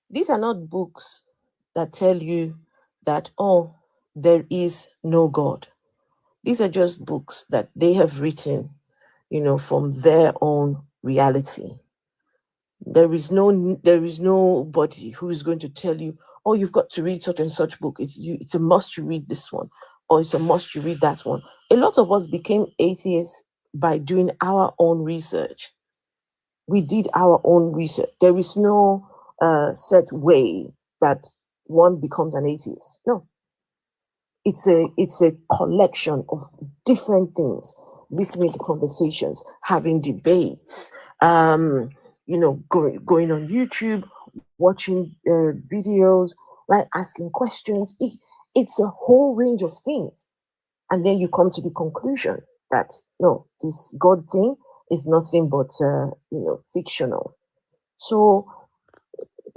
These are not books that tell you that, oh, there is no God. These are just books that they have written, from their own reality. There is nobody who is going to tell you, oh, you've got to read such and such book. It's a must you read this one, or it's a must you read that one. A lot of us became atheists by doing our own research. We did our own research. There is no set way that one becomes an atheist. No. It's a collection of different things, listening to conversations, having debates, going on YouTube, watching videos, right, asking questions. It's a whole range of things. And then you come to the conclusion that, no, this God thing is nothing but, fictional. So,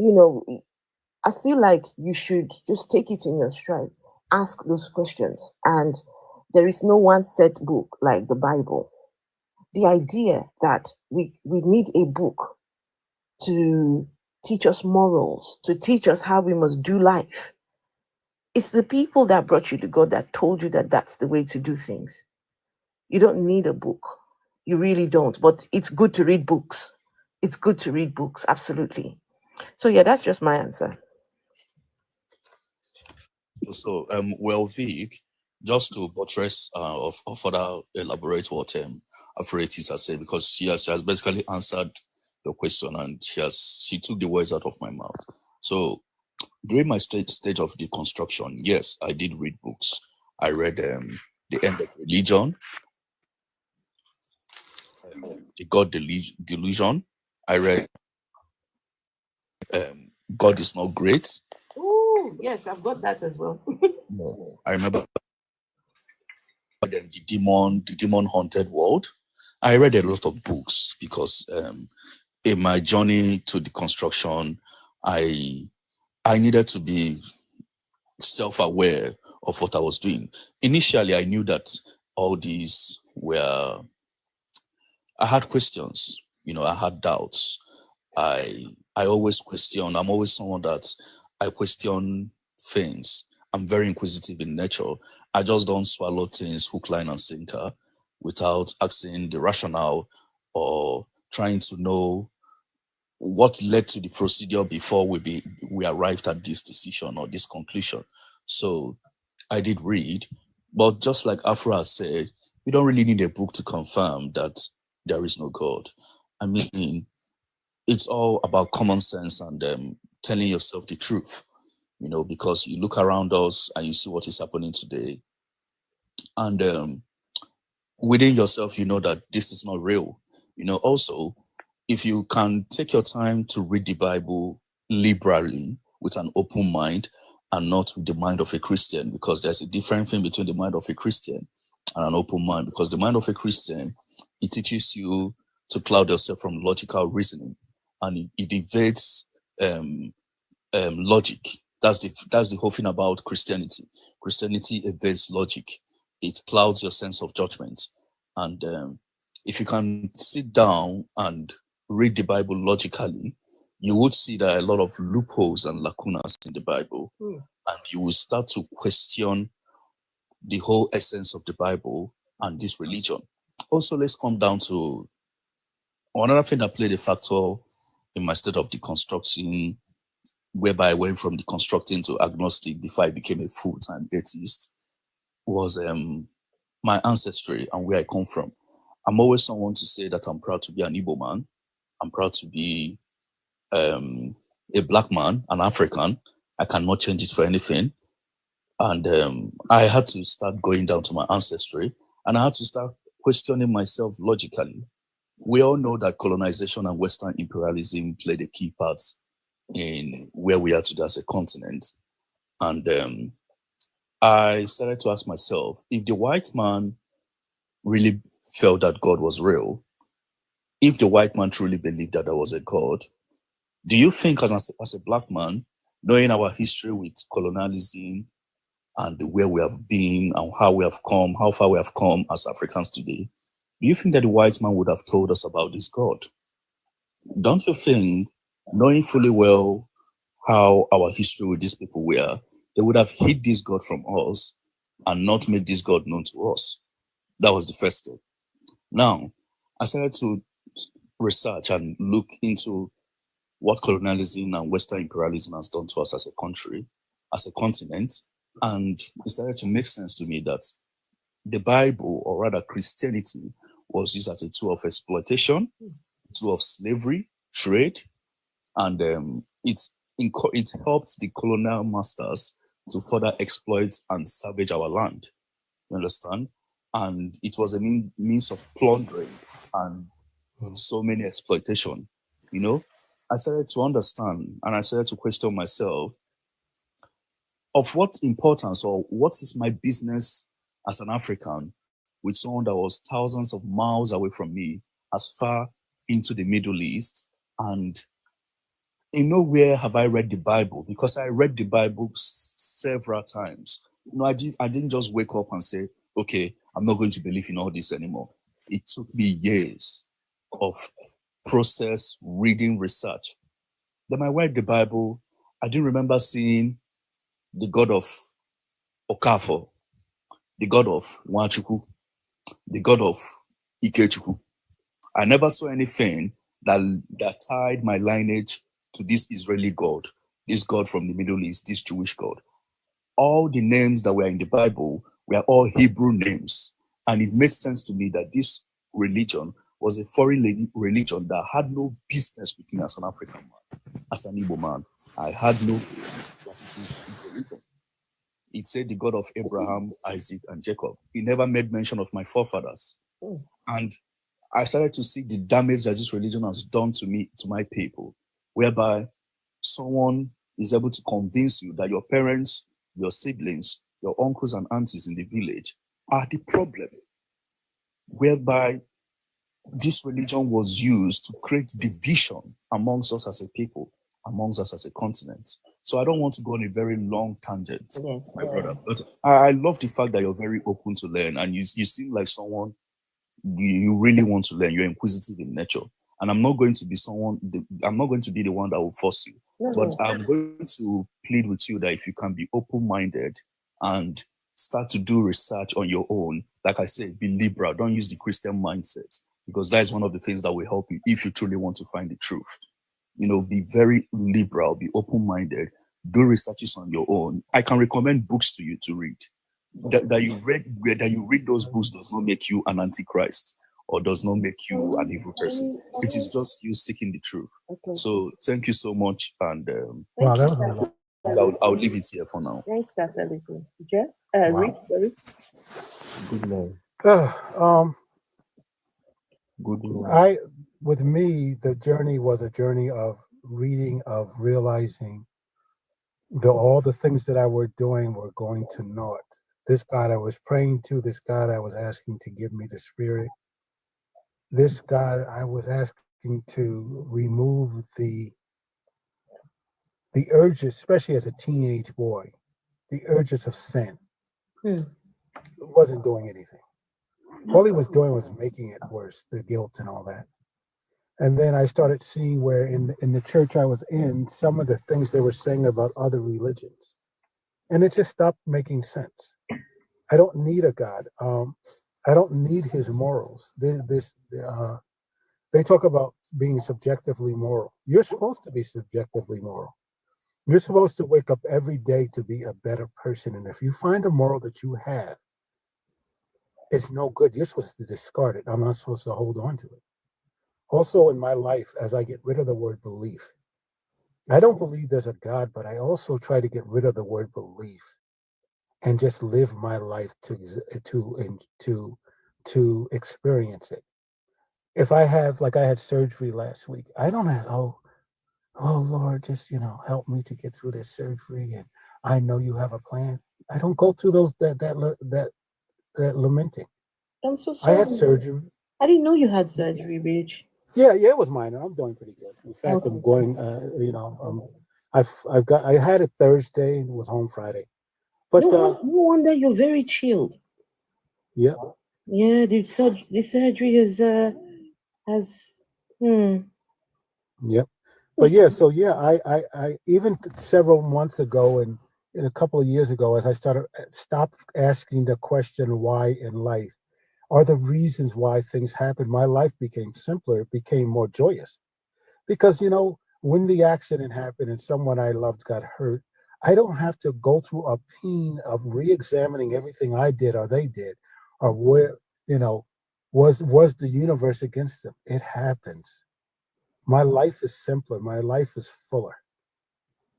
I feel like you should just take it in your stride, ask those questions. And there is no one set book like the Bible. The idea that we need a book to teach us morals, to teach us how we must do life. It's the people that brought you to God that told you that that's the way to do things. You don't need a book. You really don't. But it's good to read books. It's good to read books, absolutely. So yeah, that's just my answer. So, Vic, just to buttress or further elaborate what Afraitis has said, because she has basically answered your question and she took the words out of my mouth. So, during my stage of deconstruction, yes, I did read books. I read The End of Religion, The God Delusion. I read God is Not Great. Oh, yes, I've got that as well. I remember the demon haunted world. I read a lot of books because in my journey to deconstruction, I needed to be self-aware of what I was doing. Initially, I knew that all these were, I had questions, I had doubts. I always question. I'm always someone that I question things. I'm very inquisitive in nature. I just don't swallow things hook, line, and sinker without asking the rationale or trying to know what led to the procedure before we arrived at this decision or this conclusion. So I did read, but just like Afra said, you don't really need a book to confirm that there is no God. I mean, it's all about common sense and telling yourself the truth, because you look around us and you see what is happening today. And within yourself, you know that this is not real. Also, if you can take your time to read the Bible liberally with an open mind and not with the mind of a Christian, because there's a different thing between the mind of a Christian and an open mind. Because the mind of a Christian, it teaches you to cloud yourself from logical reasoning, and it evades logic. That's the whole thing about Christianity. Christianity evades logic. It clouds your sense of judgment. And if you can sit down and read the Bible logically, you would see there are a lot of loopholes and lacunas in the Bible. And you will start to question the whole essence of the Bible and this religion. Also, let's come down to another thing that played a factor in my state of deconstruction, whereby I went from deconstructing to agnostic before I became a full-time atheist, was my ancestry and where I come from. I'm always someone to say that I'm proud to be an Igbo man. I'm proud to be a black man, an African. I cannot change it for anything. And I had to start going down to my ancestry, and I had to start questioning myself logically. We all know that colonization and Western imperialism played a key part in where we are today as a continent. And I started to ask myself, if the white man really felt that God was real, if the white man truly believed that there was a God, do you think as a black man, knowing our history with colonialism and where we have been and how we have come, how far we have come as Africans today, do you think that the white man would have told us about this God? Don't you think, knowing fully well how our history with these people were, they would have hid this God from us and not made this God known to us? That was the first step. Now, I started to research and look into what colonialism and Western imperialism has done to us as a country, as a continent, and it started to make sense to me that the Bible, or rather Christianity, was used as a tool of exploitation, tool of slavery, trade, and it helped the colonial masters to further exploit and savage our land. You understand? And it was a means of plundering and so many exploitation. You know, I started to understand and I started to question myself of what importance or what is my business as an African with someone that was thousands of miles away from me, as far into the Middle East. And in nowhere have I read the Bible, because I read the Bible several times. You know, I didn't just wake up and say, okay, I'm not going to believe in all this anymore. It took me years of process, reading, research. Then I read the Bible. I didn't remember seeing the God of Okafo, the God of Nwachukwu, the God of Ikechukwu. I never saw anything that tied my lineage to this Israeli God, this God from the Middle East, this Jewish God. All the names that were in the Bible were all Hebrew names. And it made sense to me that this religion was a foreign religion that had no business with me as an African man, as an Igbo man. I had no business practicing religion. It said the God of Abraham, Isaac, and Jacob. It never made mention of my forefathers. And I started to see the damage that this religion has done to me, to my people, whereby someone is able to convince you that your parents, your siblings, your uncles and aunties in the village are the problem, whereby this religion was used to create division amongst us as a people, amongst us as a continent. So I don't want to go on a very long tangent, my brother, but I love the fact that you're very open to learn, and you seem like someone you really want to learn. You're inquisitive in nature, and I'm not going to be I'm not going to be the one that will force you, but I'm going to plead with you that if you can be open-minded and start to do research on your own, like I said, be liberal. Don't use the Christian mindset, because that is one of the things that will help you if you truly want to find the truth. You know, be very liberal, be open-minded, do researches on your own. I can recommend books to you to read. That you read those books does not make you an antichrist or does not make you an evil person. It is just you seeking the truth. So thank you so much, and Wow, that was a lot. I'll leave it here for now. Thanks, Catholic. Jeff, Rick. Good night. Good night. With me, the journey was a journey of reading of realizing all the things that I were doing were going to naught. This God I was praying to, this God I was asking to give me the Spirit, this God I was asking to remove the urges, especially as a teenage boy, the urges of sin. It wasn't doing anything. All he was doing was making it worse, the guilt and all that. And then I started seeing where in the church I was in, some of the things they were saying about other religions. And it just stopped making sense. I don't need a God. I don't need his morals. They talk about being subjectively moral. You're supposed to be subjectively moral. You're supposed to wake up every day to be a better person. And if you find a moral that you have, it's no good. You're supposed to discard it. I'm not supposed to hold on to it. Also in my life, as I get rid of the word belief, I don't believe there's a God, but I also try to get rid of the word belief and just live my life to experience it. If I have, like I had surgery last week, I don't have, oh Lord, just, help me to get through this surgery. And I know you have a plan. I don't go through that lamenting. I'm so I sorry. had surgery. I didn't know you had surgery, Rich. Yeah, it was minor. I'm doing pretty good. In fact, I'm going, I had it Thursday and was home Friday. But no wonder you're very chilled. Yeah. Yeah, the surgery has Yep. But yeah, so yeah, I even several months ago and a couple of years ago, as I stopped asking the question why in life, are the reasons why things happen, my life became simpler, it became more joyous. Because, when the accident happened and someone I loved got hurt, I don't have to go through a pain of re-examining everything I did or they did, or where, was the universe against them. It happens. My life is simpler. My life is fuller.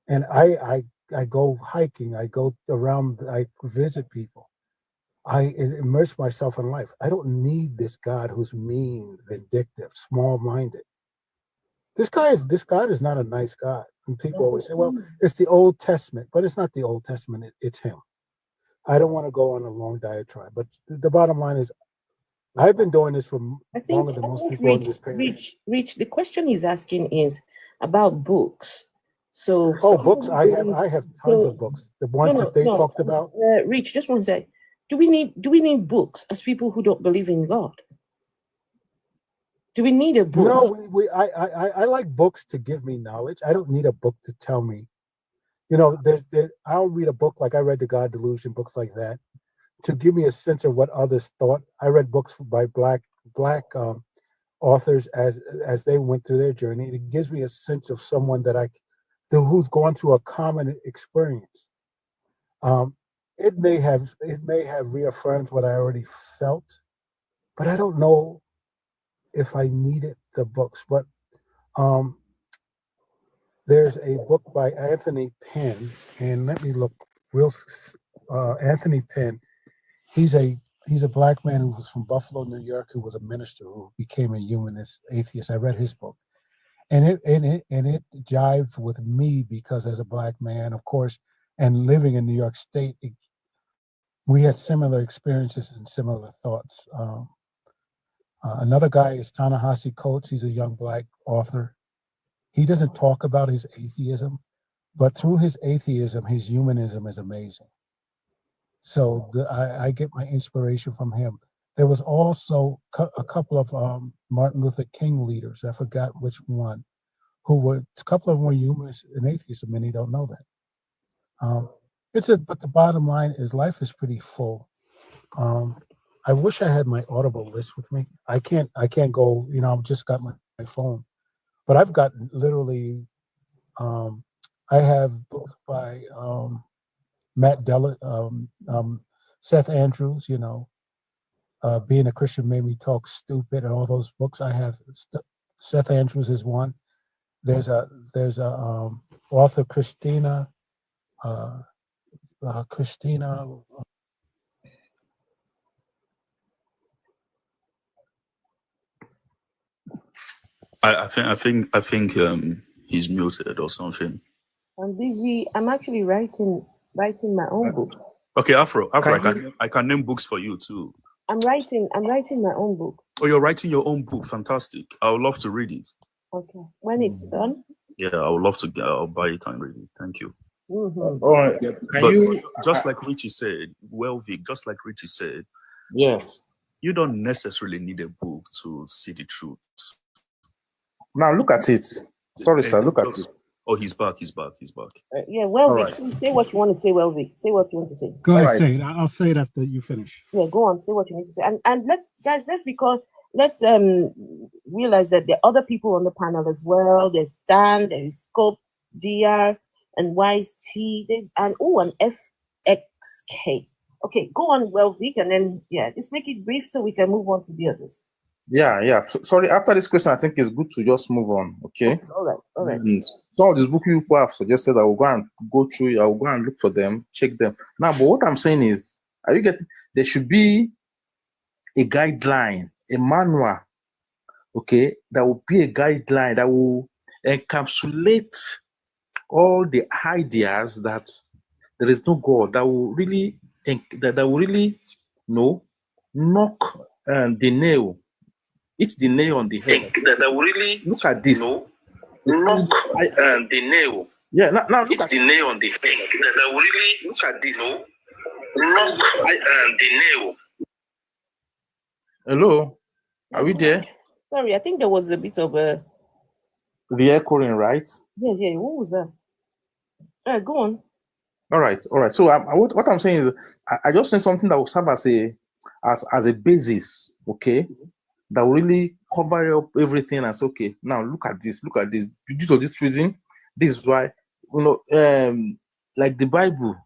And I go hiking. I go around. I visit people. I immerse myself in life. I don't need this God who's mean, vindictive, small-minded. This God is not a nice God. And people always say, well, it's the Old Testament, but it's not the Old Testament. It's him. I don't want to go on a long diatribe, but the bottom line is, I've been doing this for longer than most people in this period. Rich, the question he's asking is about books. So books. I have tons of books. The ones that they talked about. Rich, just one sec. Do we need books as people who don't believe in God? Do we need a book? No, I like books to give me knowledge. I don't need a book to tell me. I'll read a book like I read the God Delusion, books like that, to give me a sense of what others thought. I read books by black authors as they went through their journey. It gives me a sense of someone who's gone through a common experience. It may have reaffirmed what I already felt, but I don't know if I needed the books. But there's a book by Anthony Penn, and let me look Anthony Penn. He's a black man who was from Buffalo, New York, who was a minister who became a humanist atheist. I read his book, and it jived with me because as a black man, of course, and living in New York State, we had similar experiences and similar thoughts. Another guy is Ta-Nehisi Coates. He's a young black author. He doesn't talk about his atheism, but through his atheism, his humanism is amazing. So I get my inspiration from him. There was also a couple of Martin Luther King leaders. I forgot which one. A couple of them were humanists and atheists. Many don't know that. But the bottom line is life is pretty full. I wish I had my Audible list with me. I can't go, I've just got my phone, but I've got literally, I have books by Matt Della, Seth Andrews, Being a Christian Made Me Talk Stupid, and all those books. I have Seth Andrews is one. There's a author Christina. I think he's muted or something. I'm busy. I'm actually writing my own book. Okay, Afro, I can name books for you too. I'm writing my own book. Oh, you're writing your own book. Fantastic. I would love to read it. Okay. When it's done. Yeah, I would love to I'll buy it and read it. Thank you. Mm-hmm. But just like Richie said, Vic, just like Richie said, yes, you don't necessarily need a book to see the truth. Now look at it. Sorry, sir. Look at it. Oh, he's back. He's back. Yeah, well, Vic, right. say what you want to say, well, Vic. Say what you want to say. Go ahead, right. say it. I'll say it after you finish. Yeah, go on, say what you need to say. And let's realize that there are other people on the panel as well. There's Stan, there is Scope, DR, and Wise T, and FXK. Okay, go on, well, Vic, and then just make it brief so we can move on to the others. Yeah. Sorry, after this question, I think it's good to just move on. Okay. All right. Some of these books people have suggested, I will go and go through. I will go and look for them, check them. Now, but what I'm saying is, there should be a guideline, a manual. Okay, that will be a guideline that will encapsulate all the ideas that there is no God. That will really knock the nail. It's the nail on the head. That will really look at this. knock the nail. Yeah, now look at the nail on the head. That will really look at this. Knock the nail. Hello, are we there? Sorry, I think there was a bit of a re-echoing, right? Yeah. What was that? All right, go on. All right. So what I'm saying is, I just need something that will serve as a basis, okay, that will really cover up everything and say, okay, now look at this. Due to this reason, this is why, like the Bible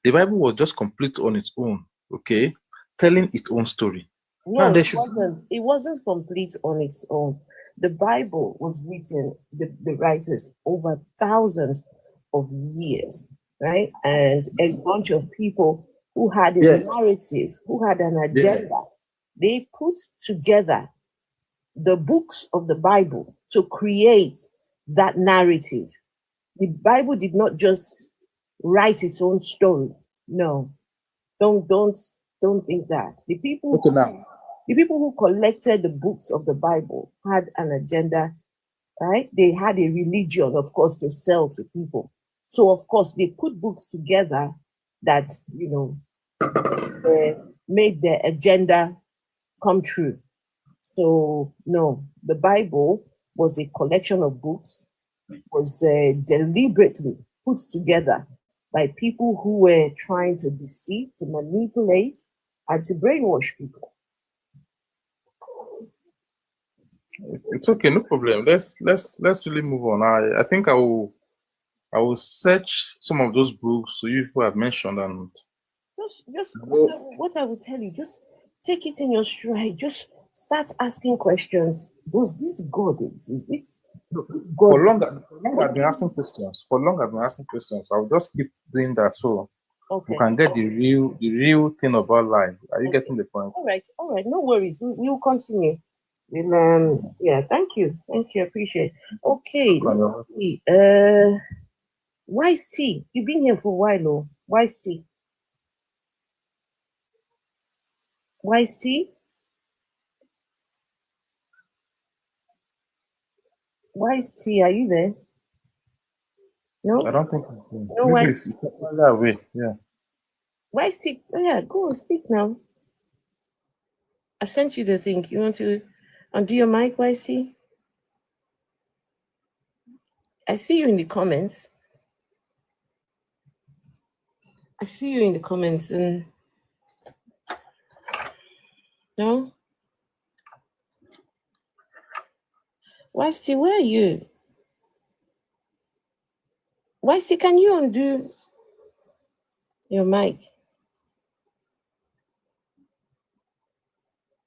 was just complete on its own, okay, telling its own story. No, it wasn't complete on its own. The Bible was written, the writers, over thousands of years, right? And a bunch of people who had a narrative, who had an agenda. They put together the books of the Bible to create that narrative. The Bible did not just write its own story. No, don't think that. The people who collected the books of the Bible had an agenda, right? They had a religion, of course, to sell to people. So, of course, they put books together that, made their agenda come true. So, no, the Bible was a collection of books, was deliberately put together by people who were trying to deceive, to manipulate, and to brainwash people. It's okay, no problem. Let's really move on. I think I will search some of those books you people have mentioned and just what I would tell you, just take it in your stride. Just start asking questions. Does this God exist? This God? For long I've been asking questions. I'll just keep doing that so we can get the real thing about life. Are you getting the point? All right. No worries. We will continue. Thank you. Appreciate it. Okay. Let's see. Wise T, you've been here for a while, though. Wise T, are you there? No, I don't think. No, maybe it's further away. Yeah. Wise T, go on, speak now. I've sent you the thing. You want to undo your mic, Wise T? I see you in the comments. And no? Wise T, where are you? Wise T, can you undo your mic?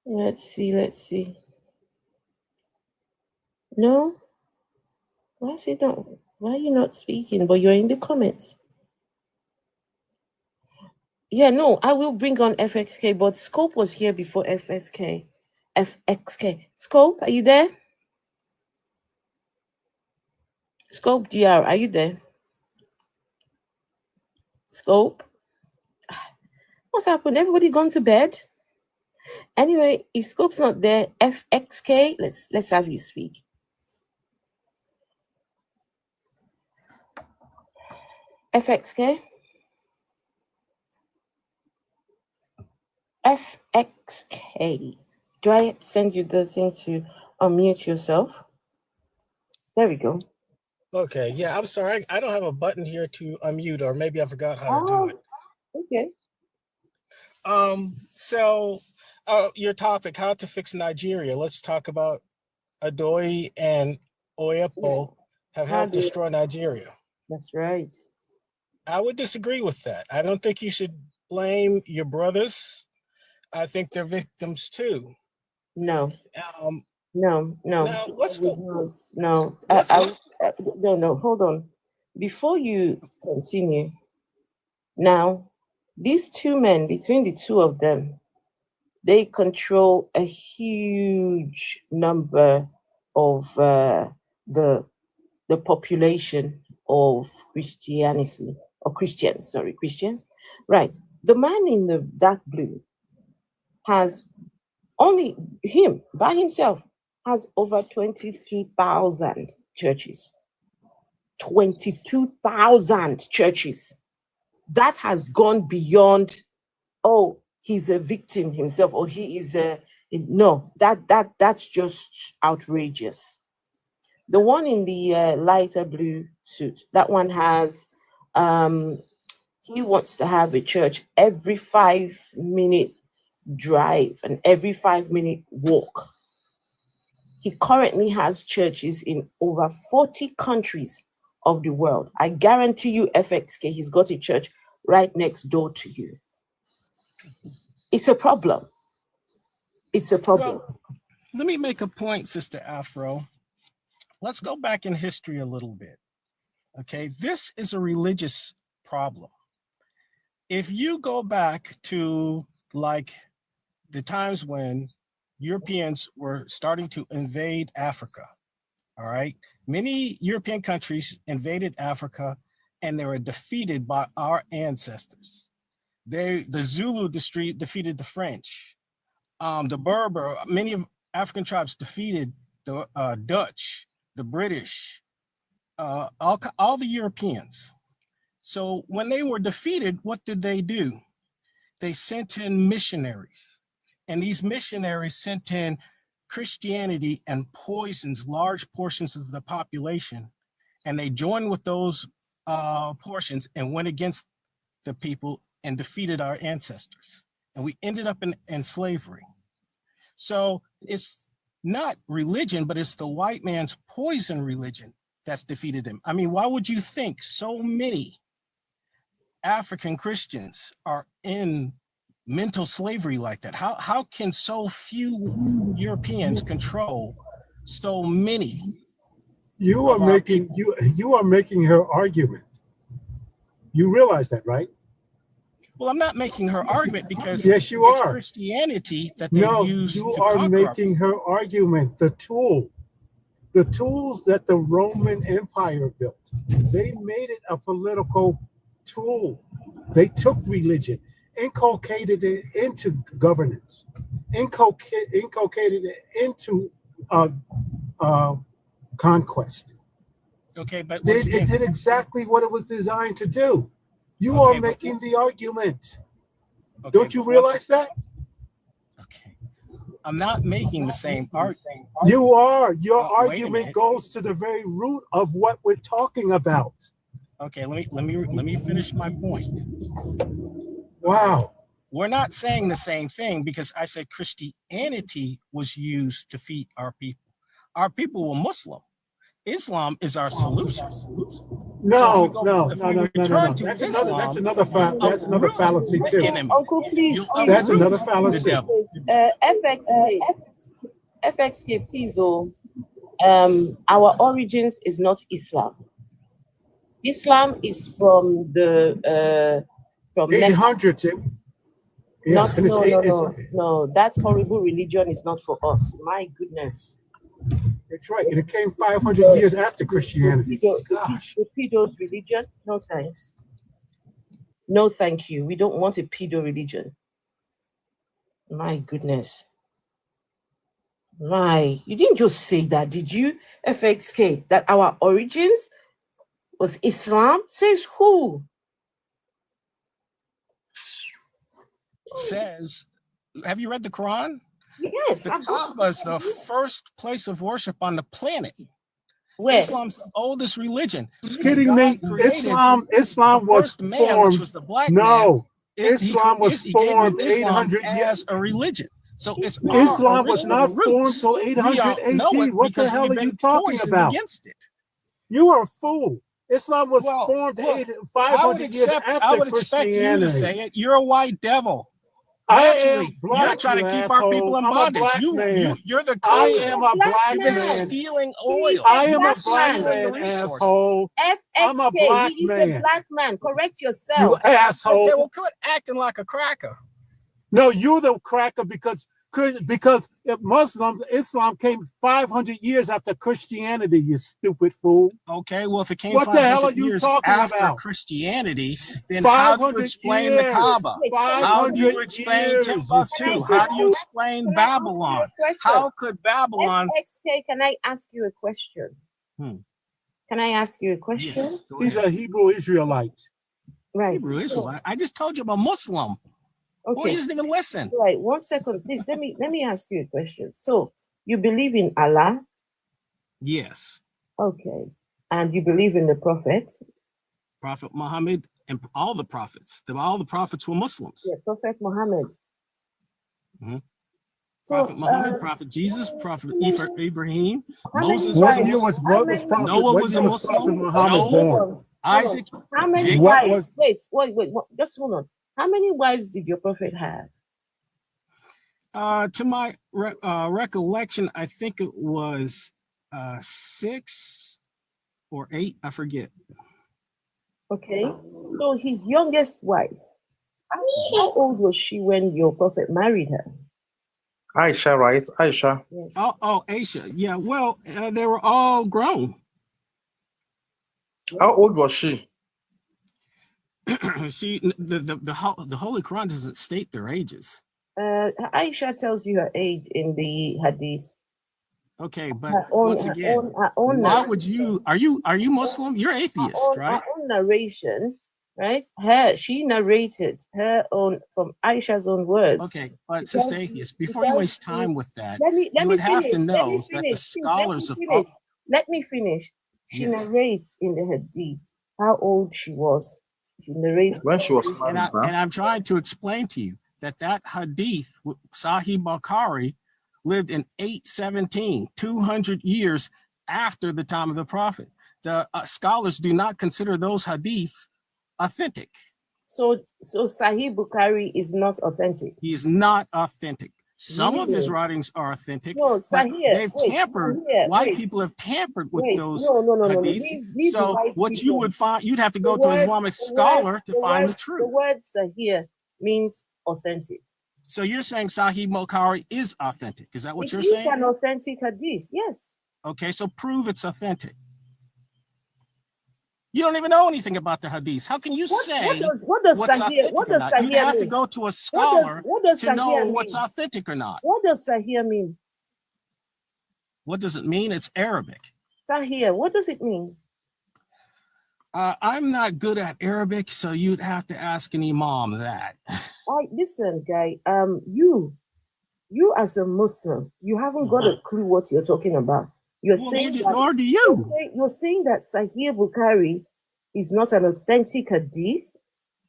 Let's see. No? Why are you not speaking? But you're in the comments. Yeah, no, I will bring on FXK, but Scope was here before FXK. Scope, are you there? Scope DR, are you there? Scope? What's happened? Everybody gone to bed? Anyway, if Scope's not there, FXK, let's have you speak. FXK? FXK. Do I send you the thing to unmute yourself? There we go. Okay, yeah, I'm sorry. I don't have a button here to unmute, or maybe I forgot how to do it. Okay. So your topic, how to fix Nigeria. Let's talk about Adoyi and Oyepo have helped destroy Nigeria. That's right. I would disagree with that. I don't think you should blame your brothers. I think they're victims too. No. No. Now let's go. No. No. Hold on. Before you continue, now these two men, between the two of them, they control a huge number of the population of Christianity or Christians. Sorry, Christians. Right. The man in the dark blue has only him by himself has over 22,000 churches. 22,000 churches. That has gone beyond, oh, he's a victim himself, or he is no, that's just outrageous. The one in the lighter blue suit, that one has he wants to have a church every 5-minute drive and every 5-minute walk. He currently has churches in over 40 countries of the world. I guarantee you, FXK, he's got a church right next door to you. It's a problem. It's a problem. Well, let me make a point, Sister Afro. Let's go back in history a little bit. Okay, this is a religious problem. If you go back to like the times when Europeans were starting to invade Africa, all right? Many European countries invaded Africa and they were defeated by our ancestors. The Zulu defeated the French. The Berber, many of African tribes defeated the Dutch, the British, all the Europeans. So when they were defeated, what did they do? They sent in missionaries. And these missionaries sent in Christianity and poisoned large portions of the population. And they joined with those portions and went against the people and defeated our ancestors. And we ended up in slavery. So it's not religion, but it's the white man's poison religion that's defeated them. I mean, why would you think so many African Christians are in mental slavery like that? How can so few Europeans control so many? You are making her argument. You realize that, right? Well, I'm not making her argument because yes, you it's are. Christianity that they use you to are conquer making her argument. The tools that the Roman Empire built, they made it a political tool. They took religion, inculcated it into governance, inculcated it into conquest. Okay, but it did exactly what it was designed to do. You are making the argument. Okay, don't you realize that? Okay. I'm not making the same argument. You are. Your argument goes to the very root of what we're talking about. Okay, let me finish my point. Wow. We're not saying the same thing because I said Christianity was used to feed our people. Our people were Muslim. Islam is our solution. No. That's another fallacy too. Uncle, please. That's another fallacy. FXK, please. Our origins is not Islam. Islam is from the from 800s. No, that's horrible religion. Is not for us. My goodness. That's right. And it came 500 years after Christianity. The pedo's religion? No thanks. No, thank you. We don't want a pedo religion. My goodness. You didn't just say that, did you, FXK? That our origins was Islam? Says who? Says, have you read the Quran? Yes. The Kaaba is the first place of worship on the planet. Where? Islam's the oldest religion. Kidding me? Islam was man, formed. which was the black No, man. Islam was formed 800 as a religion. So it's Islam was not formed till 800 AD. What the hell are you talking about? Against it. You are a fool. Islam was formed 500 years after I would expect you to say it. You're a white devil. Actually, you're trying to keep our people in bondage. You're the I am a black You've man. been stealing oil. I am a black man, asshole. I'm a black He is man. a black man. Correct yourself. You asshole. Okay, well, quit acting like a cracker. No, you're the cracker because Islam came 500 years after Christianity, you stupid fool. Okay, well, if it came what the hell are 500 you years talking after about? Christianity, then how do you explain the Kaaba? How do you explain Timbuktu? How do you explain Babylon? How could Babylon... XK, can I ask you a question? Can I ask you a question? Yes, he's a Hebrew Israelite. Right. Hebrew Israelite. I just told you I'm a Muslim. Okay. Boy, he doesn't even listen. Right. 1 second, please. Let me ask you a question. So you believe in Allah? Yes. Okay. And you believe in the Prophet? Prophet Muhammad and all the prophets. All the prophets were Muslims. Yeah, Prophet Muhammad. Prophet Muhammad, Prophet Jesus, Prophet Ibrahim, Moses was Noah was a Muslim. Job, Isaac. How many wives? Wait. Just hold on. How many wives did your prophet have? To my recollection, I think it was 6 or 8. I forget. Okay. So his youngest wife, how old was she when your prophet married her? Aisha, right? Aisha. Yes. Oh, Aisha. Yeah. Well, they were all grown. How old was she? See, the Holy Quran doesn't state their ages. Aisha tells you her age in the Hadith. Okay, but once again, why would you? Are you Muslim? You're atheist, right? Her own narration, right? She narrated her own from Aisha's own words. Okay, but sister atheist, before you waste time with that, you would have to know that the scholars of. Let me finish. She narrates in the Hadith how old she was. She narrates when she was married, and I'm trying to explain to you that Hadith, Sahih Bukhari, lived in 817, 200 years after the time of the Prophet. The scholars do not consider those hadiths authentic. So Sahih Bukhari is not authentic. He is not authentic. Some of his writings are authentic, but they've tampered. White people have tampered with those hadiths. So what you would find, you'd have to go to an Islamic scholar to find the truth. The word Sahih means authentic. So you're saying Sahih Bukhari is authentic? Is that what you're saying? It's an authentic hadith, yes. Okay, so prove it's authentic. You don't even know anything about the hadith. How can you say what's authentic or not? You'd have to go to a scholar to know what's authentic or not. What does Sahih mean? What does it mean? It's Arabic. Sahih, what does it mean? I'm not good at Arabic, so you'd have to ask an imam that. Listen, guy, you as a Muslim, you haven't got a clue what you're talking about. You're saying that, nor do you. You're saying that Sahih Bukhari is not an authentic hadith?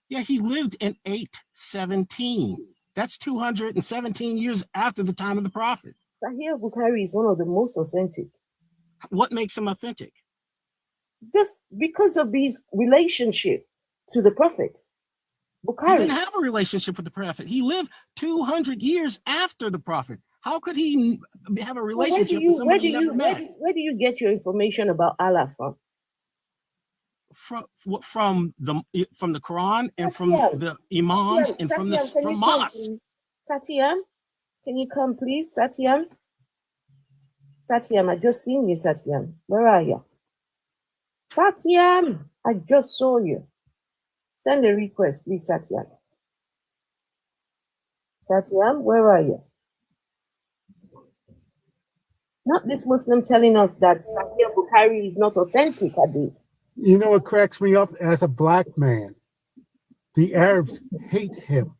Yeah, he lived in 817. That's 217 years after the time of the Prophet. Sahih Bukhari is one of the most authentic. What makes him authentic? Just because of his relationship to the Prophet. Bukhari. He didn't have a relationship with the Prophet. He lived 200 years after the Prophet. How could he have a relationship with somebody he never met? Where do you get your information about Allah from? From the Quran and from the imams and from mosques. Satyam, can you come, please, Satyam? Satyam, I just seen you, Satyam. Where are you? Satyam, I just saw you. Send a request, please, Satyam. Satyam, where are you? Not this Muslim telling us that Sahih Bukhari is not authentic, Hadith. You know what cracks me up? As a black man, the Arabs hate him.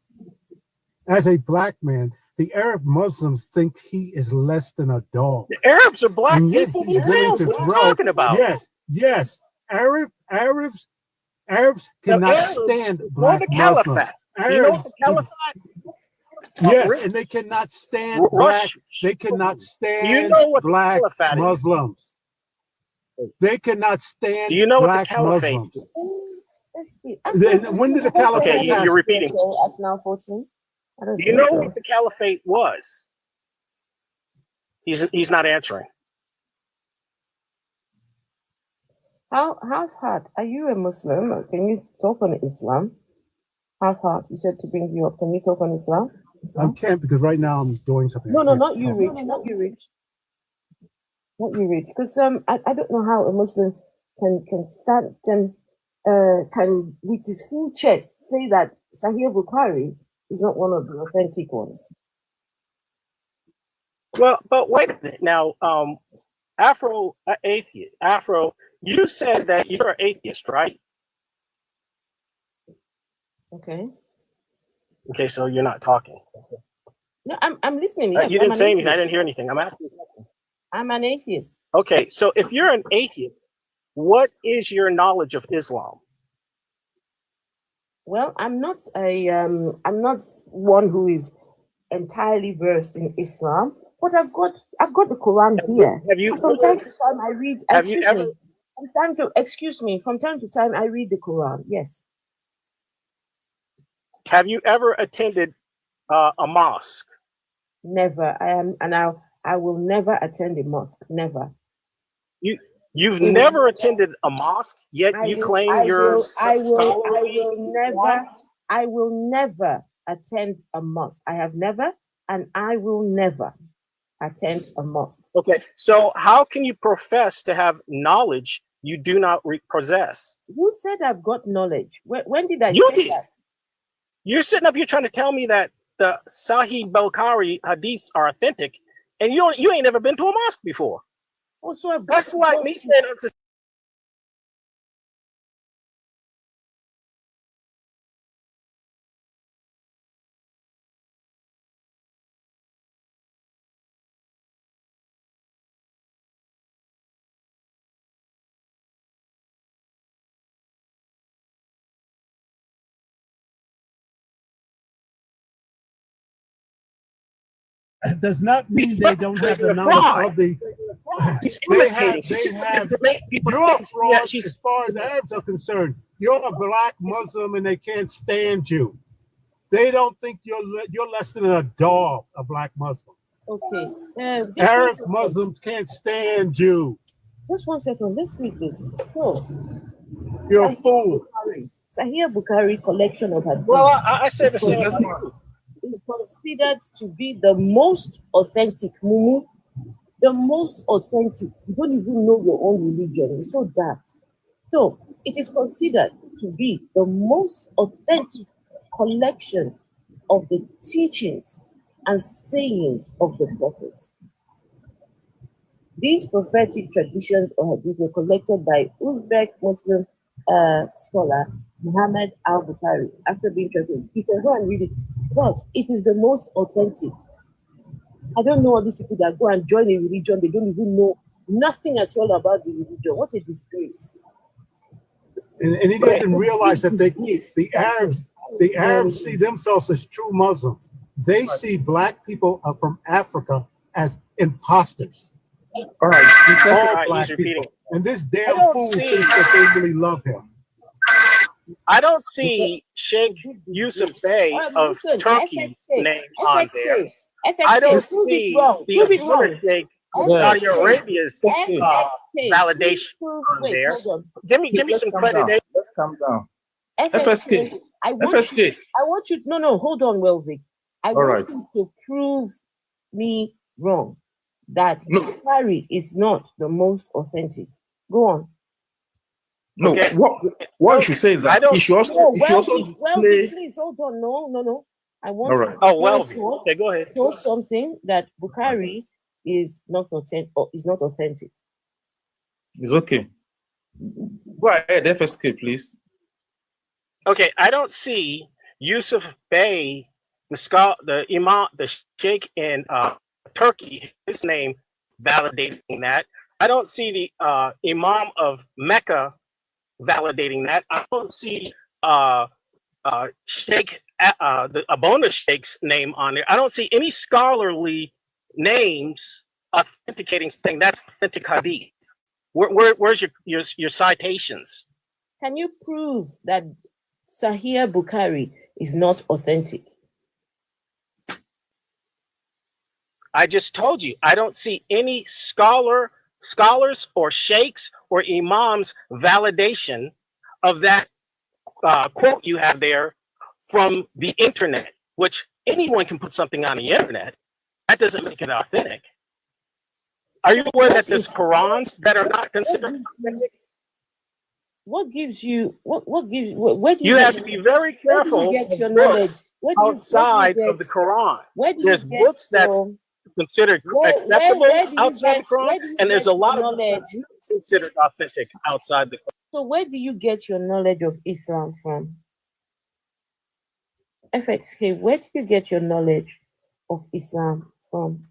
As a black man, the Arab Muslims think he is less than a dog. The Arabs are black And yet people he's willing themselves. to What are you throw. talking about? Yes. Arabs The cannot Arabs stand know black the Muslims. caliphate. Do you know what the Arabs, caliphate? yes, and they cannot stand black. They cannot stand Do you know what black the caliphate is? Muslims. They cannot stand Do you know what the black caliphate Muslims. is? Let's see. When did the caliphate Okay, happen? you're repeating. That's now 14. I don't Do you think know so. what the caliphate was? He's not answering. Half heart, are you a Muslim? Can you talk on Islam? Half heart, you said to bring you up. Can you talk on Islam? I can't because right now I'm doing something. No, I can't not you, talk. Rich. Not you, Rich. Not you, Rich. Because I don't know how a Muslim can with his full chest say that Sahih Bukhari is not one of the authentic ones. Well, but wait a minute now. Atheist. Afro, you said that you're an atheist, right? Okay. Okay, so you're not talking. No, I'm listening. Yes, You didn't say anything. I didn't hear anything. I'm asking. I'm an atheist. Okay, so if you're an atheist, what is your knowledge of Islam? Well, I'm not one who is entirely versed in Islam, but I've got the Quran here. Have you? From time to time, I read. Have you ever? From time to time, I read the Quran. Yes. Have you ever attended a mosque? Never. I will never attend a mosque. Never. You've never attended a mosque, yet you claim you're scholarly. I will never attend a mosque. I have never, and I will never attend a mosque. Okay, so how can you profess to have knowledge you do not possess? Who said I've got knowledge? When did I say that? You're sitting up here trying to tell me that the Sahih Bukhari hadiths are authentic, and you ain't never been to a mosque before. Also, that's like me saying up to. It does not mean they don't have the knowledge of the. You're a fraud as far as the Arabs are concerned. You're a black Muslim and they can't stand you. They don't think you're less than a dog, a black Muslim. Okay. Arab Muslims can't stand you. Just 1 second. Let's read this. So, you're a fool. Sahih Bukhari collection of hadith. Well, I said the same thing. Is considered to be the most authentic, Mumu. The most authentic. You don't even know your own religion. It's so daft. So it is considered to be the most authentic collection of the teachings and sayings of the prophets. These prophetic traditions or hadiths were collected by Uzbek Muslim scholar Muhammad al-Bukhari after being translated. You can go and read it, but it is the most authentic. I don't know all these people that go and join a religion, they don't even know nothing at all about the religion. What a disgrace. And he doesn't realize that the Arabs see themselves as true Muslims. They see black people from Africa as imposters. All right, black he's repeating. people. And this damn fool thinks that they really love him. I don't see Sheikh Yusuf Bey of Turkey's name on there. I don't see the other Sheikh Saudi Arabia's validation on there. Give me some credit. Let's calm down. FSK. I want you. No, hold on, Welvick. I want you to prove me wrong. that Bukhari is not the most authentic. Go on. No, Okay. what you should say is that you should also, display. Please hold on. No. I want All right. Okay, go ahead. Show something that Bukhari is not authentic. It's okay. Go ahead, FSK, please. Okay, I don't see Yusuf Bey, the Imam, the Sheikh in Turkey, his name validating that. I don't see the Imam of Mecca validating that. I don't see Sheikh, the Abona Sheikh's name on there. I don't see any scholarly names authenticating, saying that's authentic hadith. Where's your citations? Can you prove that Sahih Bukhari is not authentic? I just told you, I don't see any scholars or sheikhs or imams validation of that quote you have there from the internet, which anyone can put something on the internet. That doesn't make it authentic. Are you aware that there's Qurans that are not considered authentic? What gives you what gives where do you have to be very careful where do you get your knowledge outside of the Quran? There's books that's considered acceptable outside the Quran, and there's a lot of knowledge considered authentic outside the Quran. So where do you get your knowledge of Islam from? FXK, where do you get your knowledge of Islam from?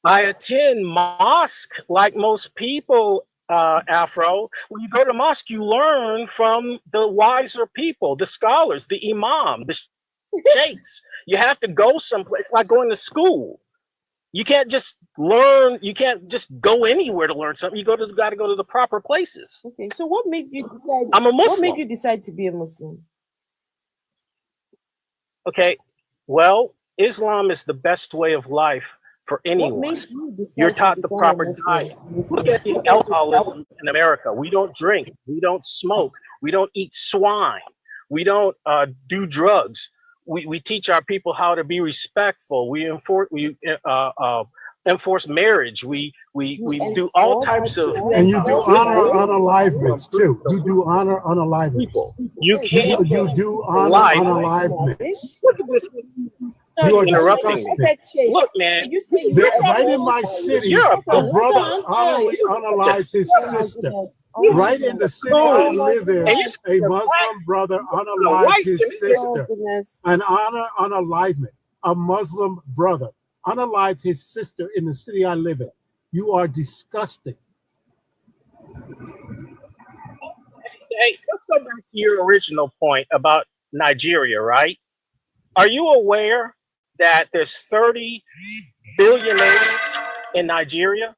I attend mosque like most people, Afro. When you go to mosque, you learn from the wiser people, the scholars, the imam, the sheikhs. You have to go someplace. It's like going to school. You can't just learn. You can't just go anywhere to learn something. You got to go to the proper places. Okay, so what made you decide? I'm a Muslim. What made you decide to be a Muslim? Okay, well, Islam is the best way of life for anyone. You're taught the proper diet. Look at the alcoholism in America. We don't drink. We don't smoke. We don't eat swine. We don't do drugs. We teach our people how to be respectful. We enforce marriage. We do all types of. And you do honor unalivements too. You do honor unalivements. You can't. You do honor unalivements. Look at this. You are interrupting disgusting. me. Look, man. Right in my city, a brother honorably unalived his sister. Right in the city I live in, a Muslim brother unalived his sister. An honor unalivement. A Muslim brother unalived his sister in the city I live in. You are disgusting. Hey, let's go back to your original point about Nigeria, right? Are you aware that there's 30 billionaires in Nigeria?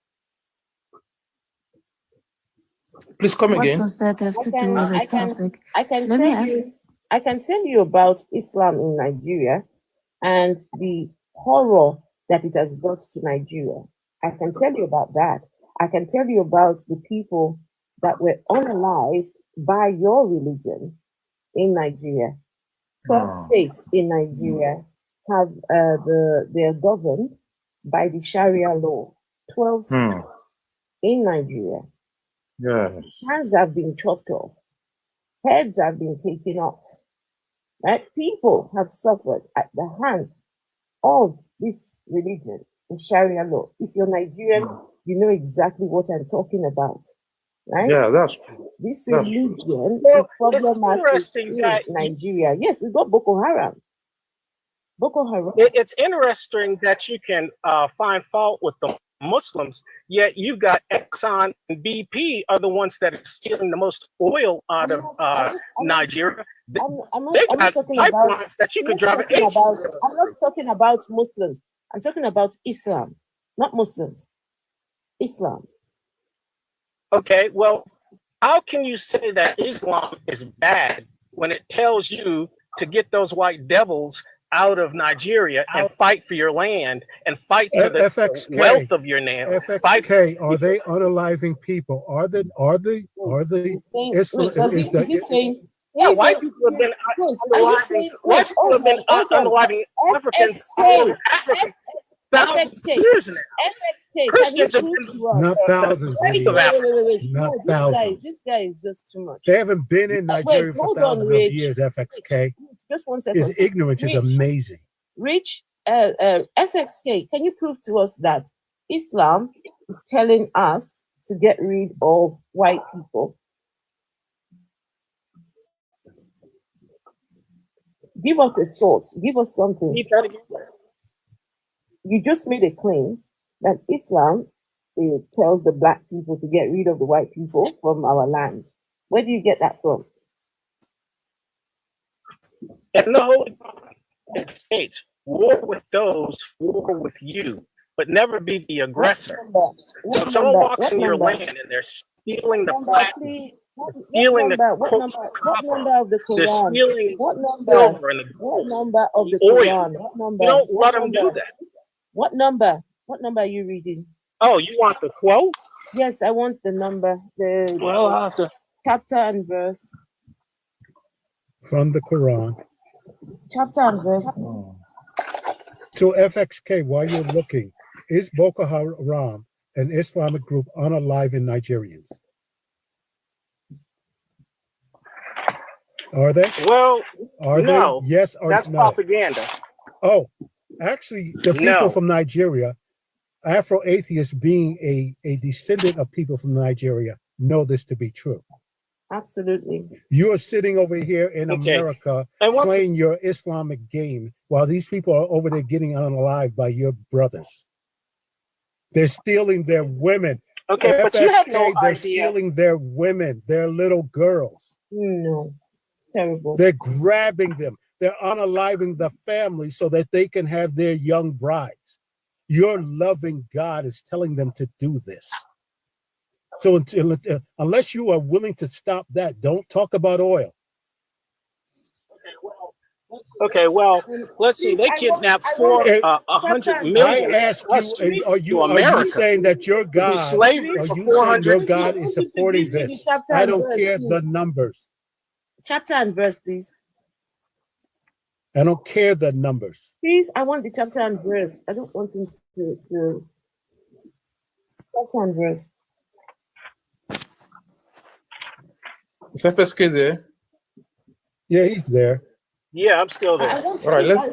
Please come again. What does that have to do with the topic? I can tell you about Islam in Nigeria and the horror that it has brought to Nigeria. I can tell you about that. I can tell you about the people that were unalived by your religion in Nigeria. 12 states in Nigeria have they're governed by the Sharia law. 12 states in Nigeria. Yes. Hands have been chopped off. Heads have been taken off. Right? People have suffered at the hands of this religion, the Sharia law. If you're Nigerian, you know exactly what I'm talking about. Right? Yeah, that's true. This That's religion true. is problematic in Nigeria. Yes, we got Boko Haram. Boko Haram. It's interesting that you can find fault with the Muslims, yet you've got Exxon and BP are the ones that are stealing the most oil out of Nigeria. I'm not talking about that you could drive I'm not talking about Muslims. I'm talking about Islam, not Muslims. Islam. Okay, well, how can you say that Islam is bad when it tells you to get those white devils out of Nigeria and fight for your land and fight for the FXK, wealth of your land? FXK, are they unaliving people? Are the Islam is the yeah, white people have been unaliving Africans for thousands of years now. Christians have been Not thousands, plague of idiot. Africa. Not thousands. This guy is just too much. They haven't been in Nigeria Wait, for hold on, thousands of Rich. years, FXK. Just one His second. ignorance is amazing. Rich, FXK, can you prove to us that Islam is telling us to get rid of white people? Give us a source. Give us something. You just made a claim that Islam tells the black people to get rid of the white people from our lands. Where do you get that from? And the Holy Bible states, war with those who war with you, but never be the aggressor. So if someone walks in your land and they're stealing the platinum, stealing the what number of the Quran? they're stealing What number? silver and the What number of the oil. Quran? What number? You don't What let them do number? that. What number? What number are you reading? Oh, you want the quote? Yes, I want the number. Well, I'll have to. Chapter and verse. From the Quran. Chapter and verse. So FXK, while you're looking, is Boko Haram an Islamic group unaliving Nigerians? Are they? Well, Are no. they? Yes or that's no? propaganda. Oh, actually, the people No. from Nigeria, Afro-atheists being a descendant of people from Nigeria, know this to be true. Absolutely. You are sitting over here in Okay. America And what's- playing your Islamic game while these people are over there getting unalived by your brothers. They're stealing their women. Okay, but you have no they're idea. stealing their women, their little girls. No. Terrible. They're grabbing them. They're unaliving the family so that they can have their young brides. Your loving God is telling them to do this. So unless you are willing to stop that, don't talk about oil. Okay, well, let's see. They kidnapped 100 million. I ask you, are you saying that your God, slavery are for you saying your 400 God is supporting this? I don't care the numbers. Chapter and verse, please. I don't care the numbers. Please, I want the chapter and verse. I don't want him to chapter and verse. Is FSK there? Yeah, he's there. Yeah, I'm still there. I want All right, let's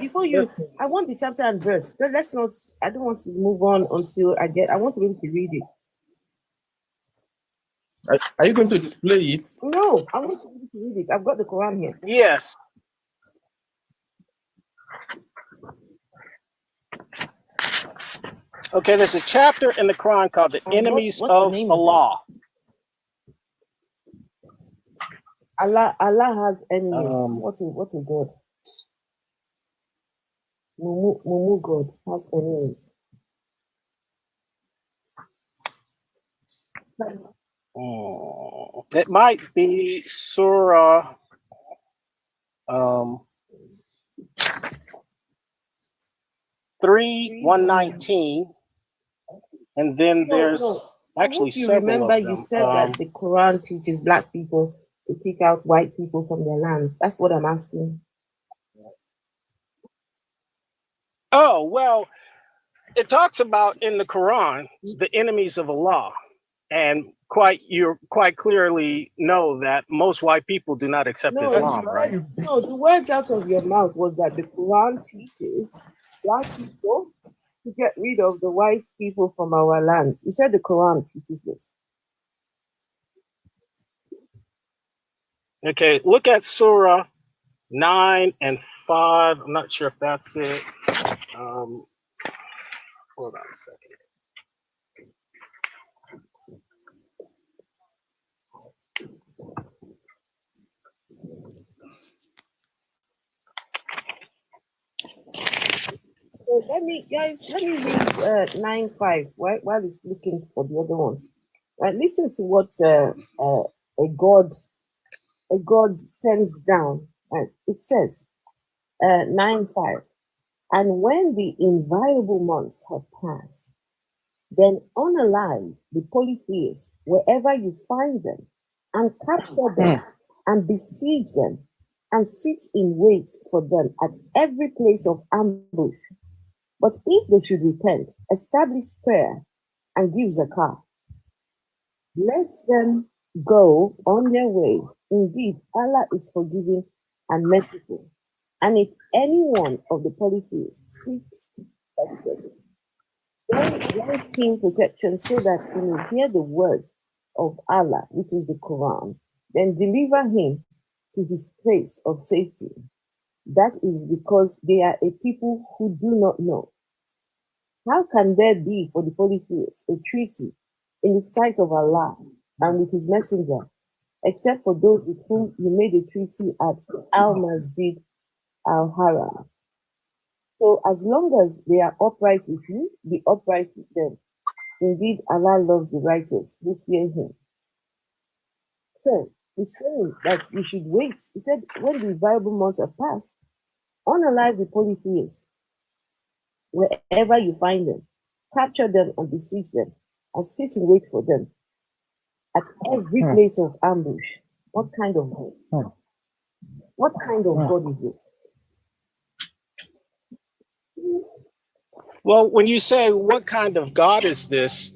before you. I want the chapter and verse. Let's not. I don't want to move on until I get. I want to be able to read it. Are you going to display it? No, I want to be able to read it. I've got the Quran here. Yes. Okay, there's a chapter in the Quran called "The Enemies what's the of name of it? Allah." Allah has enemies. What a God. Mumu God has enemies. It might be Surah 3:119, and then there's actually you several remember of them. you said that the Quran teaches black people to kick out white people from their lands. That's what I'm asking. Oh, well, it talks about in the Quran the enemies of Allah, and you quite clearly know that most white people do not accept Islam, right? No, the words out of your mouth was that the Quran teaches black people to get rid of the white people from our lands. You said the Quran teaches this. Okay, look at Surah 9 and 5. I'm not sure if that's it. Hold on a second. So let me read 9:5, right? While it's looking for the other ones. Right, listen to what a God sends down. Right? It says 9:5. And when the inviolable months have passed, then unalive the polytheists wherever you find them, and capture them, and besiege them, and sit in wait for them at every place of ambush. But if they should repent, establish prayer, and give zakah, let them go on their way. Indeed, Allah is forgiving and merciful. And if any one of the polytheists seeks grant him protection so that he may hear the words of Allah, which is the Quran, then deliver him to his place of safety. That is because they are a people who do not know. How can there be for the polytheists a treaty in the sight of Allah and with his messenger, except for those with whom you made a treaty at Al-Masjid Al-Haram? So as long as they are upright with you, be upright with them. Indeed, Allah loves the righteous who fear him. So he's saying that you should wait. He said, when the viable months have passed, unalive the polytheists wherever you find them, capture them and besiege them, and sit in wait for them at every place of ambush. What kind of God? What kind of God is this? Well, when you say what kind of God is this,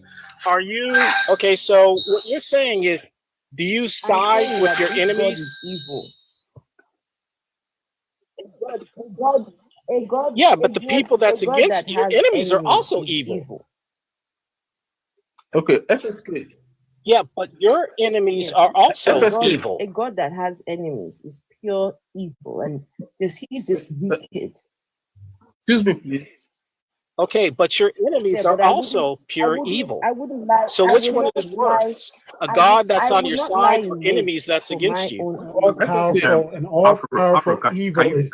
are you okay? So what you're saying is, do you side with your enemies? Yeah, but the people that's against you, your enemies are also evil. Okay, FSK. Yeah, but your enemies are also evil. A God that has enemies is pure evil, and he's just wicked. Excuse me, please. Okay, but your enemies are also pure evil. I wouldn't lie. So which one is worse? A God that's on your side or enemies that's against you? All powerful and all powerful evil is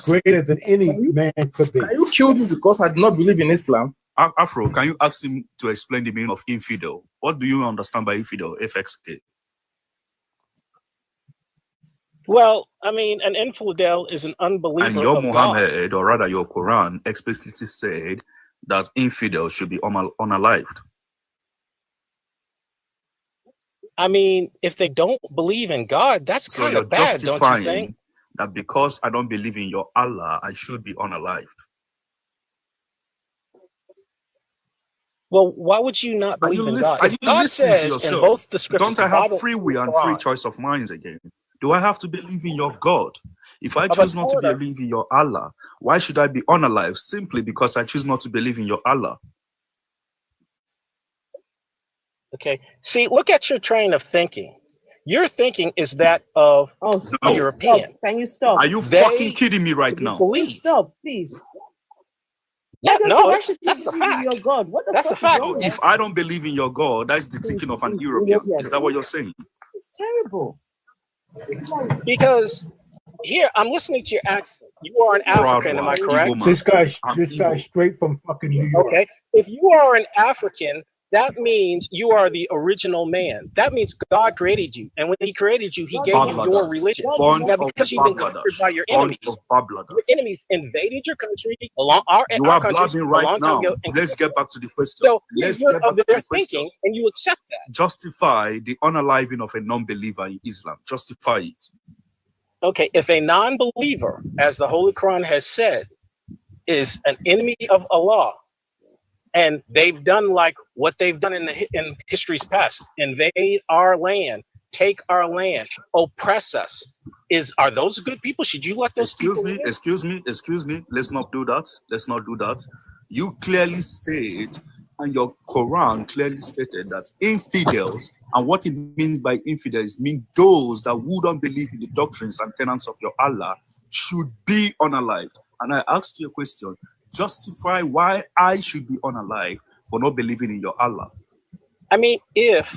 greater than any man could be. Can you kill me because I do not believe in Islam? Afro, can you ask him to explain the meaning of infidel? What do you understand by infidel, FXK? Well, I mean, an infidel is an unbeliever. And your of Muhammad, God. or rather your Quran, explicitly said that infidels should be unalived. I mean, if they don't believe in God, that's So kind you're of bad, don't you think? justifying that because I don't believe in your Allah, I should be unalived. Well, why would you not believe in God? Are If you God listening to says in yourself? both the scriptures, Don't I the Bible have free will and Quran, free choice of minds again? Do I have to believe in your God? If I but choose not to order. believe in your Allah, why should I be unalive simply because I choose not to believe in your Allah? Okay. See, look at your train of thinking. Your thinking is that of a European. Can you stop? Are you fucking kidding me right now? Believe. Stop, please. Yeah, no, why that's should you the believe in fact. your God? What the That's fuck the fact. is wrong with If I don't believe in your God, that's the thinking of an European. Is that what you're saying? It's terrible. Because here, I'm listening to your accent. You are an African, am I correct? This guy's straight from fucking New York. Okay. If you are an African, that means you are the original man. That means God created you. And when he created you, he gave you your religion. Now, because you've been conquered by your enemies, invaded your country, our countries, blabbing a right long time now. ago. Let's get back to the question. So Let's you're get back of to their the question. thinking, and you accept that. Justify the unaliving of a non-believer in Islam. Justify it. Okay, if a non-believer, as the Holy Quran has said, is an enemy of Allah, and they've done like what they've done in history's past, invade our land, take our land, oppress us, are those good people? Should you let those people live? Excuse me. Let's not do that. You clearly state, and your Quran clearly stated that infidels, and what it means by infidels mean those that wouldn't believe in the doctrines and tenets of your Allah should be unalived. And I asked you a question. Justify why I should be unalive for not believing in your Allah. I mean, if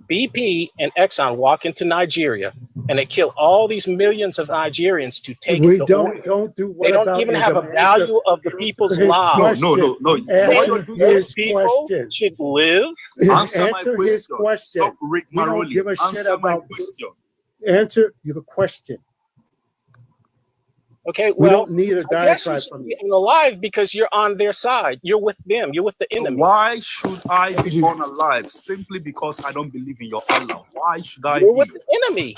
BP and Exxon walk into Nigeria and they kill all these millions of Nigerians to take We the don't oil, do what they don't about even have a value of the people's lives. No. Answer his people question. should live. Answer my question. Stop rigmarole. We don't give a shit Answer my about question. Answer your question. Okay, We well, don't need a I guess diatribe you from should you. be alive because you're on their side. You're with them. You're with the enemy. Why should I be unalive simply because I don't believe in your Allah? Why should I You're be? with the enemy.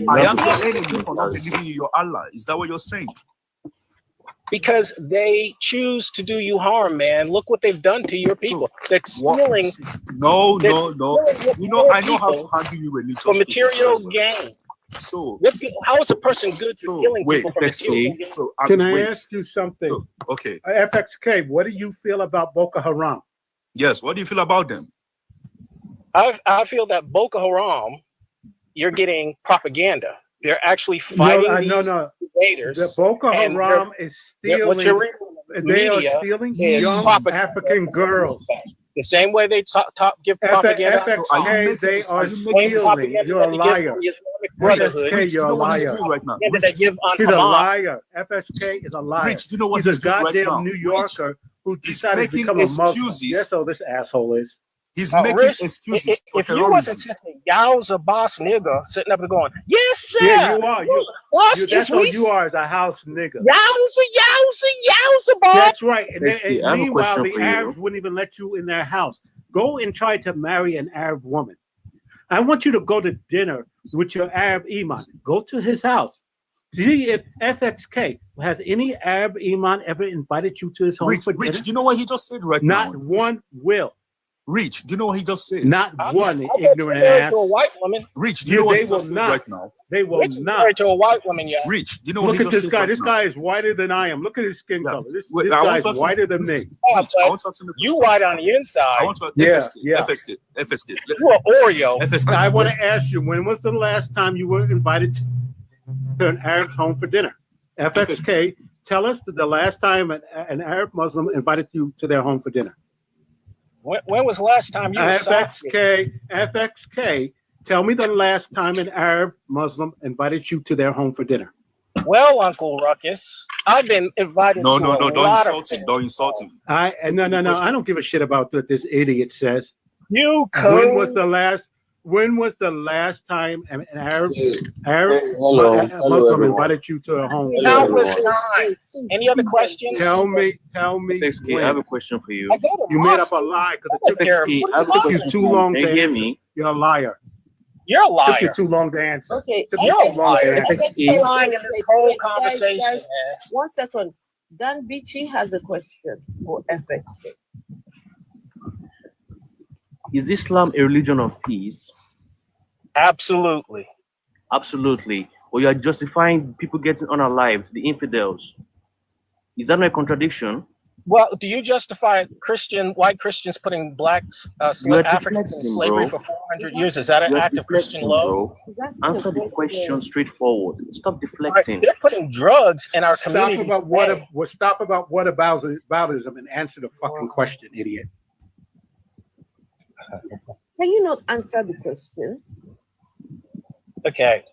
I am the enemy for not believing in your Allah. Is that what you're saying? because they choose to do you harm, man. Look what they've done to your people. They're stealing. No. stealing You know, I know how to people handle you religious for people material very well. gain. So How is a person good for stealing wait, people for material gain? so Can I wait. ask you something? Okay. FXK, what do you feel about Boko Haram? Yes, what do you feel about them? I feel that Boko Haram, you're getting propaganda. They're actually fighting these invaders. The Boko Haram is stealing. What you're reading in the They are media stealing is young propaganda. African girls. The same way they give propaganda. FXK, they are stealing. You're a liar. FXK, you're a liar. Right now? He's a liar. FSK is a liar. Rich, do you know what he's he's a doing right goddamn now? New Yorker who He's decided to making become a Muslim. excuses. Yes, so this asshole is. He's making excuses for if you wasn't terrorism. such a yowza boss nigga sitting up and going, yes, sir. Yeah, you are. That's what you are, as a house nigga. Yowza, boss. That's right. And Basically, I have a meanwhile, question the for you. Arabs wouldn't even let you in their house. Go and try to marry an Arab woman. I want you to go to dinner with your Arab imam. Go to his house. See if FXK has any Arab imam ever invited you to his home for dinner. Rich, do you know what he just said right now? Not one will. Rich, do you know what he just said? Not one, ignorant ass. To a white woman. Rich, do you know what he just said right now? They will Rich is not. married to a white woman, yeah. Rich, do you know what Look he at just this said guy. right This now? guy is whiter than I am. Look at his skin color. This Wait, guy's whiter than me. You white on the inside. I want to FSK. You an Oreo. FSK. I want to ask you, when was the last time you were invited to an Arab's home for dinner? FXK, tell us the last time an Arab Muslim invited you to their home for dinner. When was the last time you FXK, tell me the last time an Arab Muslim invited you to their home for dinner. Well, Uncle Ruckus, I've been invited to a lot don't insult him. Don't insult him. No, I don't give a shit about what this idiot says. You could. When was the last time an Arab Hello, invited you to a home? Countless times. Any other questions? Tell me. FXK, I have a question for you. You made up a lie because it took you too long to answer. You're a liar. You're a liar. Took you too long to answer. Okay, You're a liar. FXK. Lying in this whole conversation. Guys, 1 second. Dan Bichi has a question for FXK. Is Islam a religion of peace? Absolutely. Absolutely. Or you are justifying people getting unalived, the infidels. Is that not a contradiction? Well, do you justify white Christians putting blacks, Africans in slavery for 400 years? Is that an act of Christian love? Answer the question straightforward. Stop deflecting. They're putting drugs in our community. Stop about whataboutism and answer the fucking question, idiot. Can you not answer the question? Okay.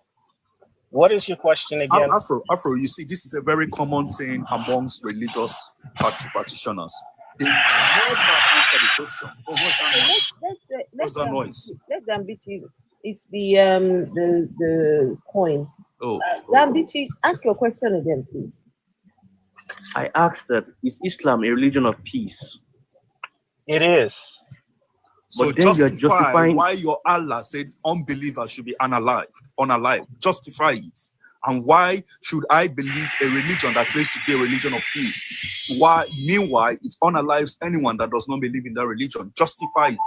What is your question again? Afro, you see, this is a very common thing amongst religious practitioners. They never answer the question. Oh, what's that noise? What's that noise? Let them beat you. It's the coins. Dan Bichi, ask your question again, please. I asked that, is Islam a religion of peace? It is. So justify why your Allah said unbelievers should be unalive. Justify it. And why should I believe a religion that claims to be a religion of peace? Why, meanwhile, it unalives anyone that does not believe in that religion? Justify it.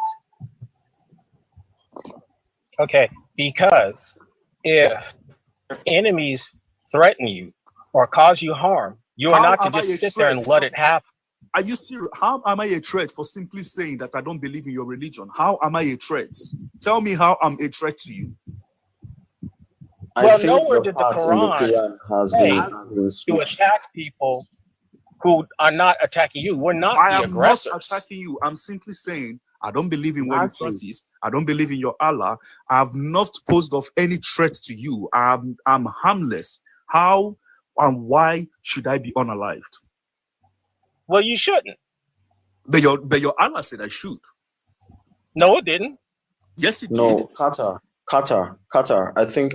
Okay, because if enemies threaten you or cause you harm, you are not to just sit there and let it happen. Are you serious? How am I a threat for simply saying that I don't believe in your religion? How am I a threat? Tell me how I'm a threat to you. Well, nowhere did the Quran say to attack people who are not attacking you. We're not the aggressors. I am not attacking you. I'm simply saying I don't believe in what you practice. I don't believe in your Allah. I have not posed of any threat to you. I'm harmless. How and why should I be unalived? Well, you shouldn't. But your Allah said I should. No, it didn't. Yes, it did. No, Qatar. I think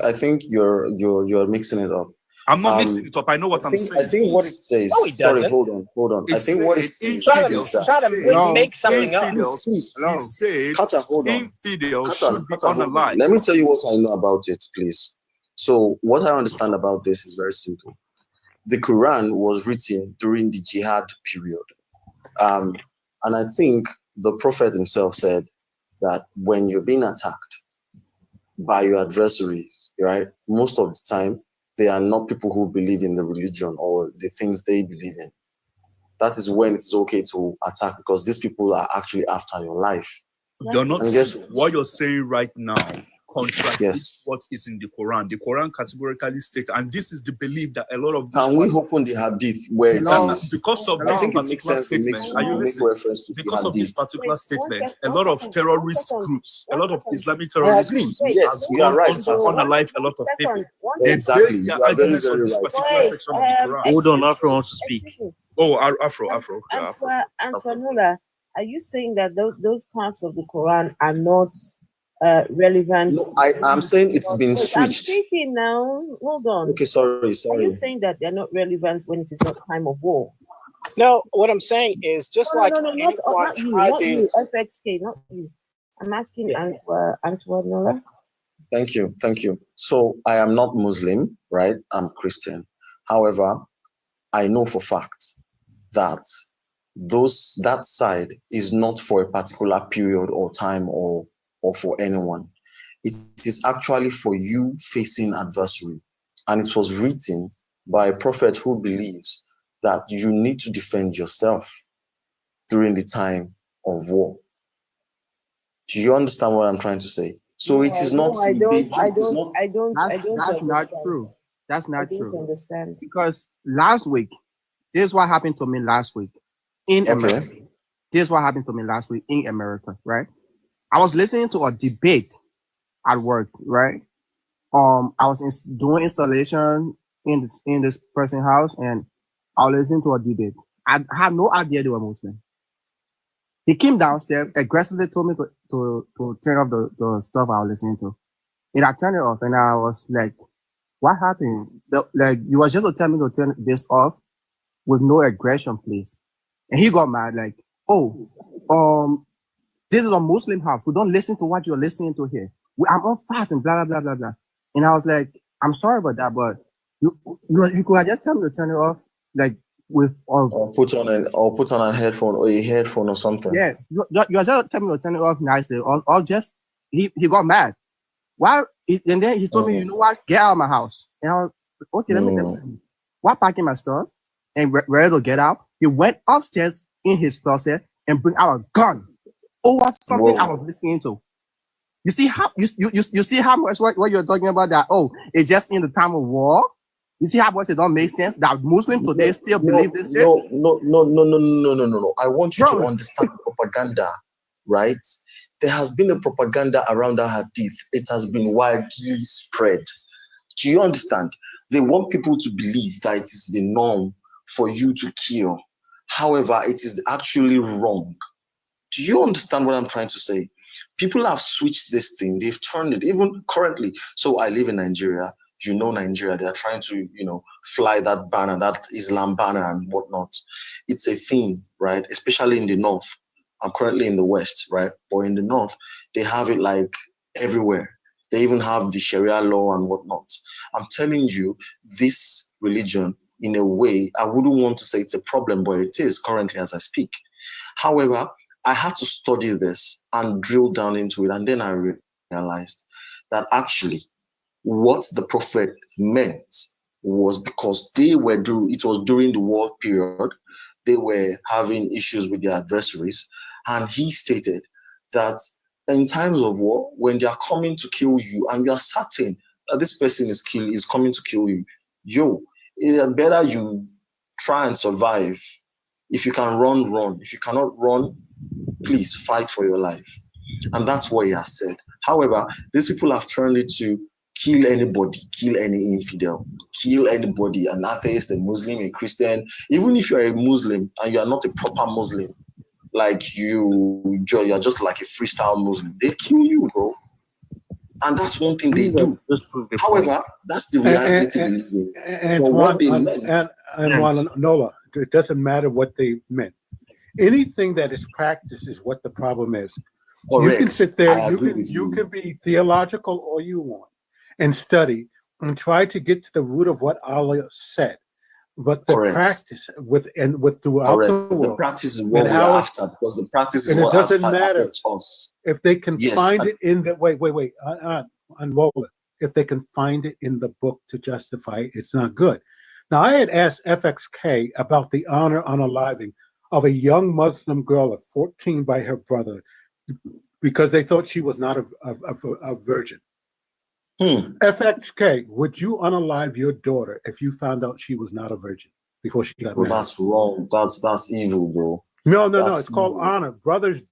you're mixing it up. I'm not mixing it up. I know what I'm saying. I think what it says. No, it doesn't. Sorry, hold on. I think what it says. Try to make something up. Please. Qatar, hold on. Infidels should be unalive. Let me tell you what I know about it, please. So what I understand about this is very simple. the Quran was written during the jihad period. And I think the Prophet himself said that when you're being attacked by your adversaries, right, most of the time, they are not people who believe in the religion or the things they believe in. That is when it's okay to attack, because these people are actually after your life. You're not And guess what you're saying right now contradicts Yes. what is in the Quran. The Quran categorically states, and this is the belief that a lot of these Can we open the hadith where it says, because of I this think it makes particular sense to make, statement, are you make listening? reference to Because the of this hadith. particular statement, a lot of terrorist groups, a lot of Islamic I terrorist agree. groups Yes, has you are gone right. on to unalive a lot of people. They Exactly. base their You are very, arguments on very this right. particular section of the Quran. Hold on, Afro wants to speak. Oh, Afro. Okay, Afro. Antoinola, are you saying that those parts of the Quran are not relevant? No, I'm saying it's been Wait, I'm switched. speaking now. Hold on. Okay, sorry. Are you saying that they're not relevant when it is not time of war? No, what I'm saying is just No, like not you, had not you, these- FXK, not you. I'm asking Antoinola. Thank you. Thank you. So I am not Muslim, right? I'm Christian. However, I know for fact that that side is not for a particular period or time or for anyone. It is actually for you facing adversary. And it was written by a prophet who believes that you need to defend yourself during the time of war. Do you understand what I'm trying to say? So it is not. I don't That's not understand. true. That's not I don't true. understand. Because last week, this is what happened to me last week in America. This is what happened to me last week in America, right? I was listening to a debate at work, right? I was doing installation in this person's house, and I was listening to a debate. I had no idea they were Muslim. He came downstairs, aggressively told me to turn off the stuff I was listening to. And I turned it off, and I was like, what happened? You was just to tell me to turn this off with no aggression, please. And he got mad, like, this is a Muslim house. We don't listen to what you're listening to here. I'm on fast and blah, blah, blah, blah, blah. And I was like, I'm sorry about that, but you could just tell me to turn it off, like, with or put on a headphone or a headphone or something. Yeah, you're just telling me to turn it off nicely, or just he got mad. Why? And then he told me, you know what? Get out of my house. And I was okay. Let me. While packing my stuff and ready to get out, he went upstairs in his closet and bring out a gun over something I was listening to. You see how you see how much what you're talking about, that it's just in the time of war. You see how much it don't make sense that Muslims today still believe this shit? No. I want you to understand propaganda, right? There has been a propaganda around that hadith. It has been widely spread. Do you understand? They want people to believe that it is the norm for you to kill. However, it is actually wrong. Do you understand what I'm trying to say? People have switched this thing. They've turned it, even currently. So I live in Nigeria. You know Nigeria. They are trying to, fly that banner, that Islam banner and whatnot. It's a thing, right? Especially in the north. I'm currently in the west, right? But in the north, they have it like everywhere. They even have the Sharia law and whatnot. I'm telling you, this religion, in a way, I wouldn't want to say it's a problem, but it is currently as I speak. However, I had to study this and drill down into it. And then I realized that actually what the prophet meant was because it was during the war period, they were having issues with their adversaries. And he stated that in times of war, when they are coming to kill you and you are certain that this person is coming to kill you, it better you try and survive. If you can run, run. If you cannot run, please fight for your life. And that's what he has said. However, these people have turned it to kill anybody, kill any infidel, kill anybody, an atheist, a Muslim, a Christian. Even if you're a Muslim and you are not a proper Muslim, like you're just like a freestyle Muslim, they kill you, bro. And that's one thing they do. However, that's the reality we live in. And Nola, it doesn't matter what they meant. Anything that is practiced is what the problem is. Correct. You can sit there, you can be theological all you want and study and try to get to the root of what Allah said. But the practice with throughout the world, the practice is what we're after, because the practice is and what it doesn't matter affects us. if they can Yes, find it in the unroll it. If they can find it in the book to justify it, it's not good. Now, I had asked FXK about the honor unaliving of a young Muslim girl of 14 by her brother because they thought she was not a virgin. FXK, would you unalive your daughter if you found out she was not a virgin before she got married? That's wrong. That's evil, bro. No. That's It's called evil. honor. Brothers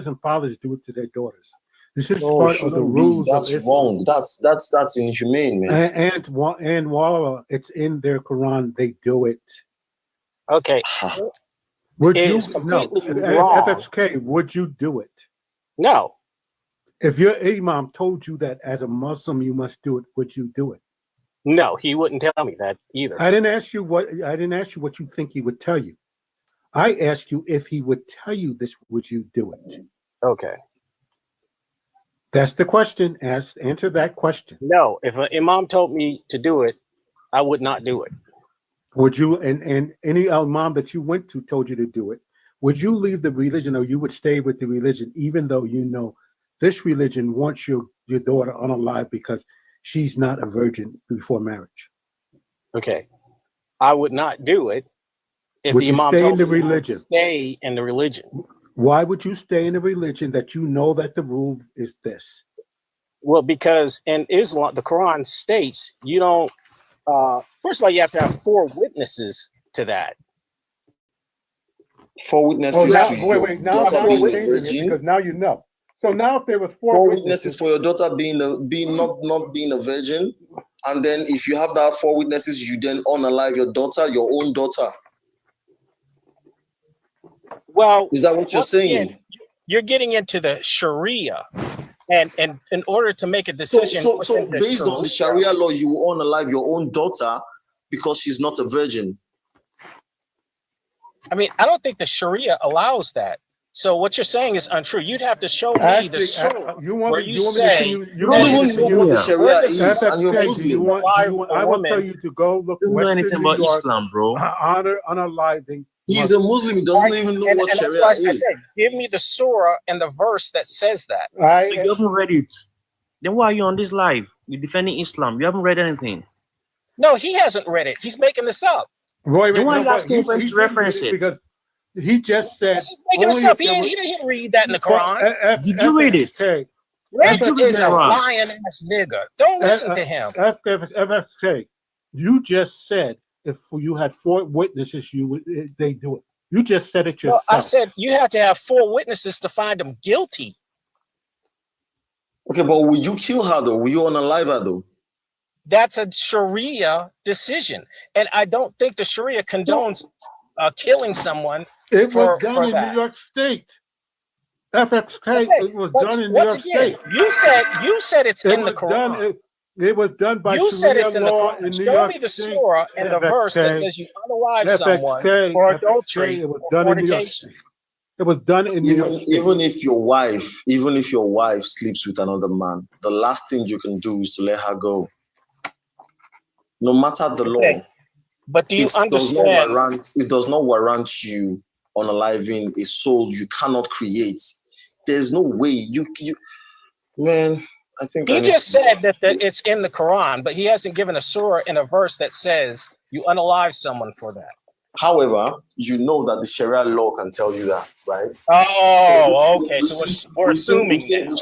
and fathers do it to their daughters. This is part of the rules. That's of wrong. That's inhumane, man. And while it's in their Quran, they do it. Okay. Would It you is completely wrong. FXK? Would you do it? No. If your imam told you that as a Muslim you must do it, would you do it? No, he wouldn't tell me that either. I didn't ask you what you think he would tell you. I asked you if he would tell you this, would you do it? Okay. That's the question. Answer that question. No, if an imam told me to do it, I would not do it. Would you, and any imam that you went to told you to do it, would you leave the religion, or you would stay with the religion even though you know this religion wants your daughter unalive because she's not a virgin before marriage? Okay. I would not do it if Would the you imam stay told in the me to religion? stay in the religion. Why would you stay in a religion that you know that the rule is this? Well, because in Islam, the Quran states you don't, first of all, you have to have 4 witnesses to that. 4 witnesses. Oh, now, to wait. your Now daughter I'm being a changing it virgin. because now you know. So now if there was 4 4 witnesses for your daughter not being a virgin, and then if you have that 4 witnesses, you then unalive your daughter, your own daughter. Well, is that what you're saying? Again, you're getting into the Sharia, and in order to make a decision. So based on the Sharia law, you will unalive your own daughter because she's not a virgin. I mean, I don't think the Sharia allows that. So what you're saying is untrue. You'd have to show me the surah where you say you don't even know what the Sharia is, and you're Muslim. I will tell you to go look. You don't know anything about Islam, bro. Honor unaliving. He's a Muslim. He doesn't even know what Sharia that's why I is. said, give me the surah and the verse that says that. You haven't read it. Then why are you on this live? You're defending Islam. You haven't read anything. No, he hasn't read it. He's making this up. Roy, then why are you asking for him to reference it? Because he just said he's making this up. He didn't read that in the Quran. Did you read it? Reggie is a lying ass nigga. Don't listen to him. FFK, you just said if you had 4 witnesses, they do it. You just said it yourself. Well, I said you have to have 4 witnesses to find them guilty. Okay, but will you kill her though? Will you unalive her though? That's a Sharia decision, and I don't think the Sharia condones killing someone. It was done in New York State. FXK, it was done in New York State. You said it's in the Quran. It was done by you said Sharia it's in the law Quran. in New Show York me the State. surah and the verse that says you unalive someone for adultery or fornication. It was done in New York State. Even if your wife sleeps with another man, the last thing you can do is to let her go. No matter the law. But do you understand? It does not warrant you unaliving a soul you cannot create. There's no way you man. I think he just said that it's in the Quran, but he hasn't given a surah and a verse that says you unalive someone for that. However, you know that the Sharia law can tell you that, right? Oh, okay. So we're assuming we've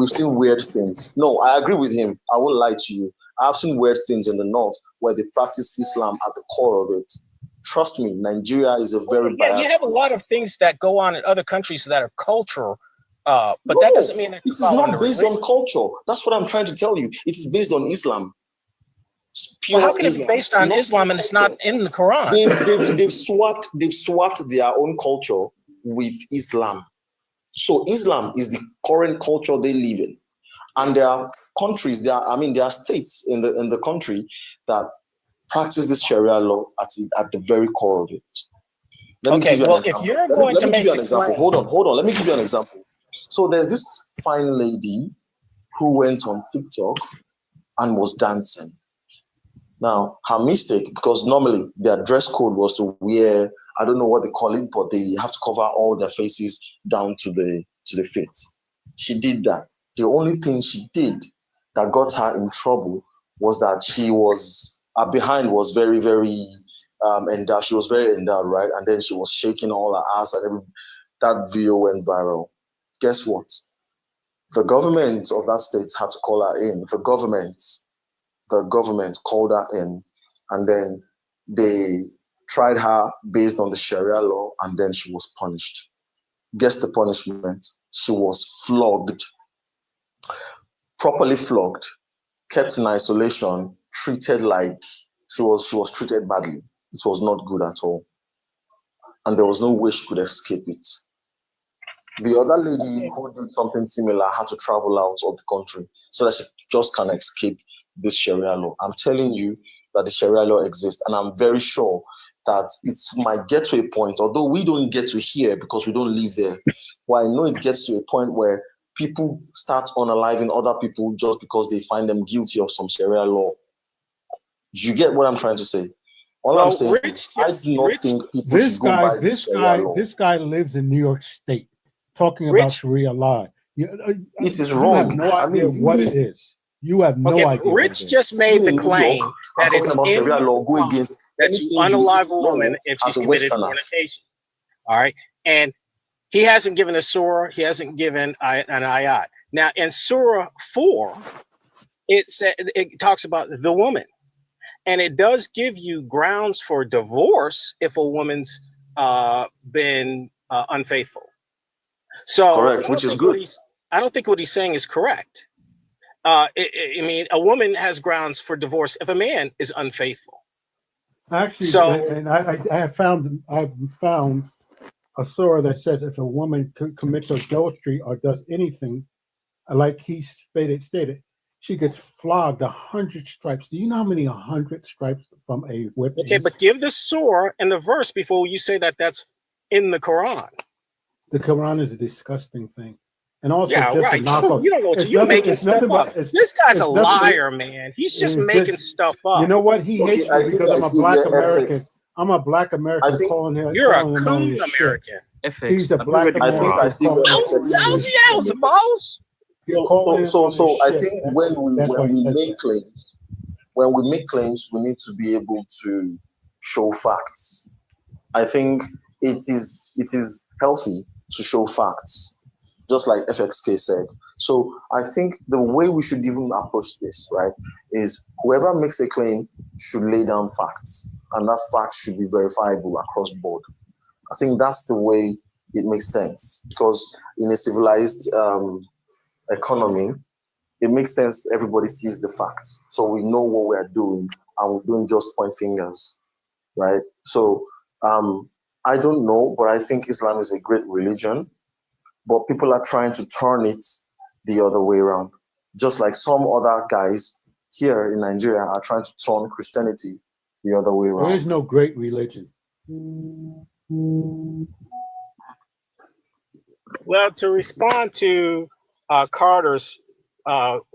seen weird things. No, I agree with him. I won't lie to you. I've seen weird things in the north where they practice Islam at the core of it. Trust me, Nigeria is a very biased. You have a lot of things that go on in other countries that are cultural, but that doesn't mean that it is not based on culture. That's what I'm trying to tell you. It is based on Islam. Well, how can it be based on Islam and it's not in the Quran? They've swapped their own culture with Islam. So Islam is the current culture they live in. And there are countries, there are states in the country that practice this Sharia law at the very core of it. If you're going to make an example, hold on. Let me give you an example. So there's this fine lady who went on TikTok and was dancing. Now, her mistake, because normally their dress code was to wear, I don't know what they call it, but they have to cover all their faces down to the feet. She did that. The only thing she did that got her in trouble was that her behind was very, very endowed. She was very endowed, right? And then she was shaking all her ass, and that video went viral. Guess what? The government of that state had to call her in. The government called her in, and then they tried her based on the Sharia law, and then she was punished. Guess the punishment? She was flogged, properly flogged, kept in isolation, treated like she was treated badly. It was not good at all. And there was no way she could escape it. The other lady who did something similar had to travel out of the country so that she just can escape this Sharia law. I'm telling you that the Sharia law exists, and I'm very sure that it might get to a point, although we don't get to hear because we don't live there, but I know it gets to a point where people start unaliving other people just because they find them guilty of some Sharia law. Do you get what I'm trying to say? I'm saying, I do not think people should go by the Sharia law. This guy lives in New York State, talking about Sharia law. It is wrong. You have no idea what it is. You have no idea. Rich just made the claim that it's about Sharia law go against that you unalive a woman if she's committed fornication. All right, and he hasn't given a surah. He hasn't given an ayat. Now in Surah 4, it talks about the woman, and it does give you grounds for divorce if a woman's been unfaithful. So correct, which is good. I don't think what he's saying is correct. I mean, a woman has grounds for divorce if a man is unfaithful. Actually, so, and I have found a surah that says if a woman commits adultery or does anything, like he stated, she gets flogged 100 stripes. Do you know how many 100 stripes from a whip? Okay, but give the surah and the verse before you say that that's in the Quran. The Quran is a disgusting thing. And also, yeah, just right. a knockoff. You don't know what you're making stuff up. This guy's a liar, man. He's just making stuff up. You know what? He hates me because I'm a black American. I'm a black American calling him. You're a coon American. He's a black American. I think So I think when we make claims, we need to be able to show facts. I think it is healthy to show facts, just like FXK said. So I think the way we should even approach this, right, is whoever makes a claim should lay down facts, and that fact should be verifiable across board. I think that's the way it makes sense, because in a civilized economy, it makes sense everybody sees the facts. So we know what we are doing, and we don't just point fingers, right? So I don't know, but I think Islam is a great religion, but people are trying to turn it the other way around. Just like some other guys here in Nigeria are trying to turn Christianity the other way around. There is no great religion. Well, to respond to Carter's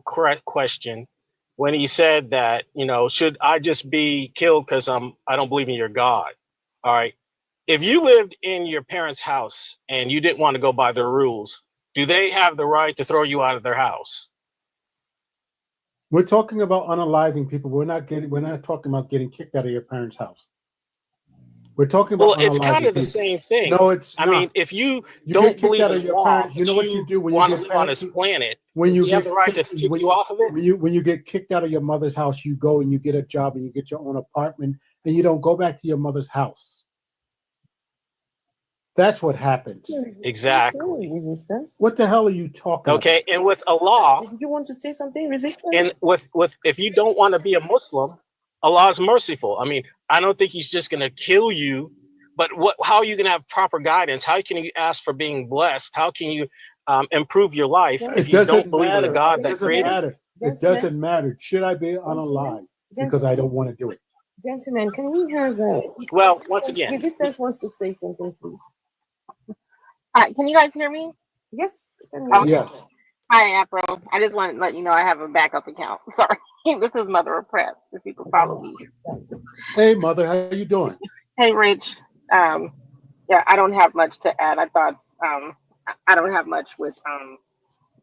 correct question, when he said that, should I just be killed because I don't believe in your God? All right. If you lived in your parents' house and you didn't want to go by their rules, do they have the right to throw you out of their house? We're talking about unaliving people. We're not talking about getting kicked out of your parents' house. We're talking about it's kind of the same thing. No, it's not. I mean, if you don't believe in your parents, you know what you do when you get on this planet. When you have the right to kick you off of it. When you get kicked out of your mother's house, you go and you get a job and you get your own apartment, and you don't go back to your mother's house. That's what happens. Exactly. What the hell are you talking about? Okay, and with Allah, did you want to say something, Rizzi? And with if you don't want to be a Muslim, Allah is merciful. I mean, I don't think He's just going to kill you, but how are you going to have proper guidance? How can you ask for being blessed? How can you improve your life if you don't believe in the God that created you? It doesn't matter. Should I be unalive because I don't want to do it? Gentlemen, can we have well, once again, Resistance wants to say something, please. Can you guys hear me? Yes. Okay. Yes. Hi, Afro. I just want to let you know I have a backup account. Sorry. This is Mother of Prep, if people follow me. Hey, Mother, how you doing? Hey, Rich. Yeah, I don't have much to add. I thought I don't have much with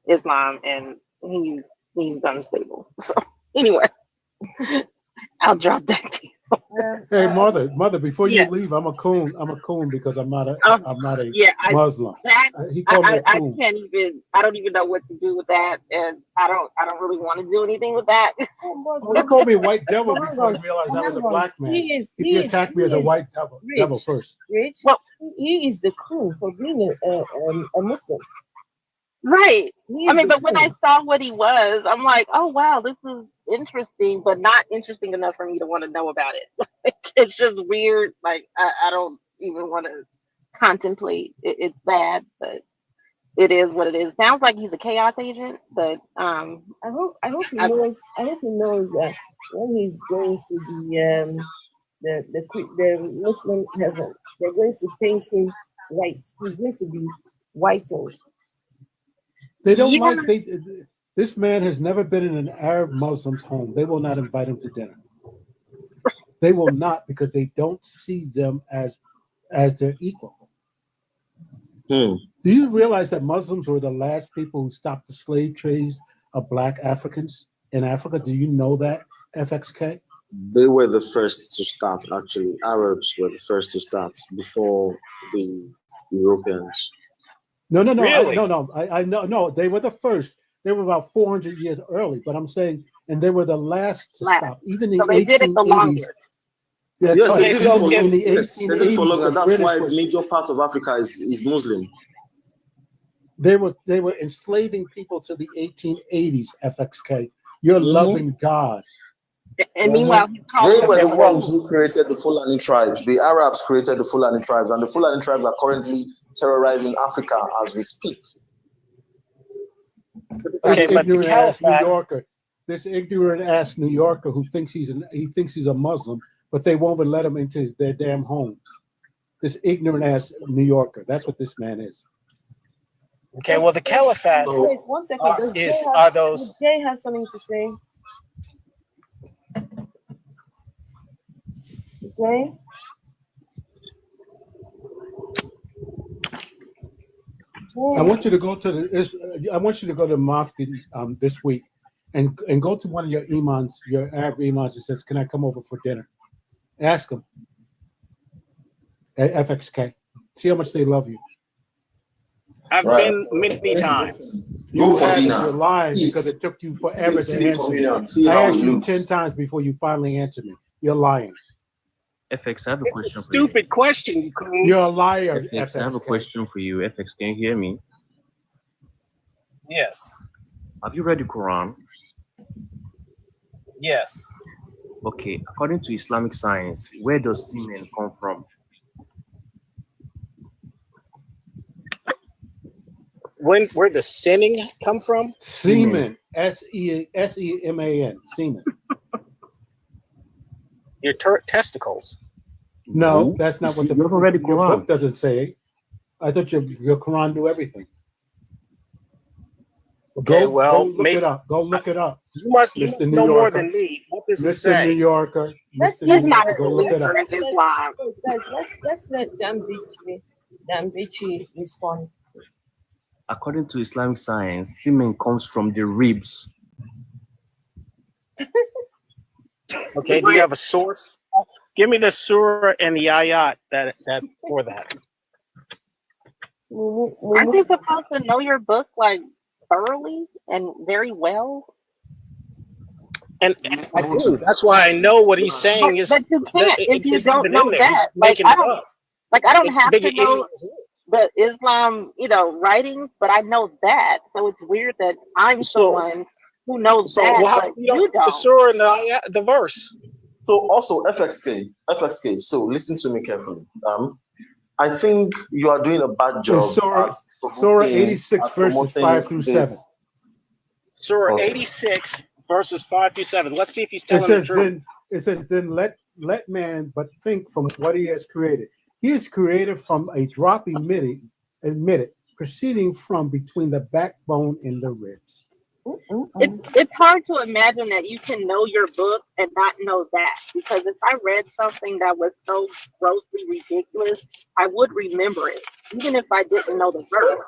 Islam, and he's unstable. So anyway, I'll drop that to you. Hey, Mother, before you Yeah. leave, I'm a coon because I'm not a Yeah, Muslim. that He called me a I coon. can't even. I don't even know what to do with that, and I don't really want to do anything with that. Well, he called me a white devil before he realized I was a black man. He attacked me as a white devil first. Rich, well, he is the cool for being a Muslim. Right. He I is mean, the but when I cool. saw what he was, I'm like, oh wow, this is interesting, but not interesting enough for me to want to know about it. Like, it's just weird. Like I don't even want to contemplate. It's bad, but it is what it is. Sounds like he's a chaos agent, but I hope he knows that when he's going to the Muslim heaven, they're going to paint him white. He's going to be whitened. They don't like this man has never been in an Arab Muslim's home. They will not invite him to dinner. They will not, because they don't see them as their equal. Do you realize that Muslims were the last people who stopped the slave trades of Black Africans in Africa? Do you know that, FXK? They were the first to start, actually. Arabs were the first to start before the Europeans. No. Really? I know. No, they were the first. They were about 400 years early, but I'm saying, and they were the last to stop. Even the so they did it the 1880s. longest. That's Yes, right. they did it for In the yes, they did it for 1880s, longer. the That's British why were major part of Africa is Muslim. they were enslaving people to the 1880s. FXK, you're loving God. And meanwhile, he's They calling were the them ones who created the Fulani tribes. The Arabs created the Fulani tribes, and the Fulani tribes are currently terrorizing Africa as we speak. This ignorant ass New Yorker, who thinks he's a Muslim, but they won't even let him into their damn homes. This ignorant ass New Yorker. That's what this man is. Okay, well, the caliphate Wait, 1 second. Does Jay have something to say? Jay? I want you to go to the mosque this week, and go to one of your imams, your Arab imams, and says, "Can I come over for dinner?" Ask them. At FXK, see how much they love you. I've been many times. You're lying because it took you forever to answer me. I asked you 10 times before you finally answered me. You're lying. FX, I have a question for you. Stupid question, you coon. You're a liar. FX, I have a question for you. FX, can you hear me? Yes. Have you read the Quran? Yes. Okay, according to Islamic science, where does semen come from? Where does sinning come from? Semen. S-E-M-A-N. Semen. Your testicles. No, that's not what you haven't read the your Quran. book doesn't say. I thought your Quran knew everything. Okay, go look it up. Go look it up. You must know more than me. What does it say? Mr. New Yorker. Let's Go look it up. Guys, let's let Dambichi respond. According to Islamic science, semen comes from the ribs. Okay, do you have a source? Give me the surah and the ayat that for that. Aren't you supposed to know your book like thoroughly and very well? And I do. That's why I know what he's saying is. But you can't if you don't know that. Like I don't have to know the Islam, writings, but I know that. So it's weird that I'm someone who knows that, but you don't. The surah and the verse. So also FXK. So listen to me carefully. I think you are doing a bad job. Surah 86 verses 5 through 7. Surah 86 verses 5 through 7. Let's see if he's telling the truth. It says, then let man but think from what he has created. He is created from a drop emitted proceeding from between the backbone and the ribs. It's hard to imagine that you can know your book and not know that, because if I read something that was so grossly ridiculous, I would remember it, even if I didn't know the verse.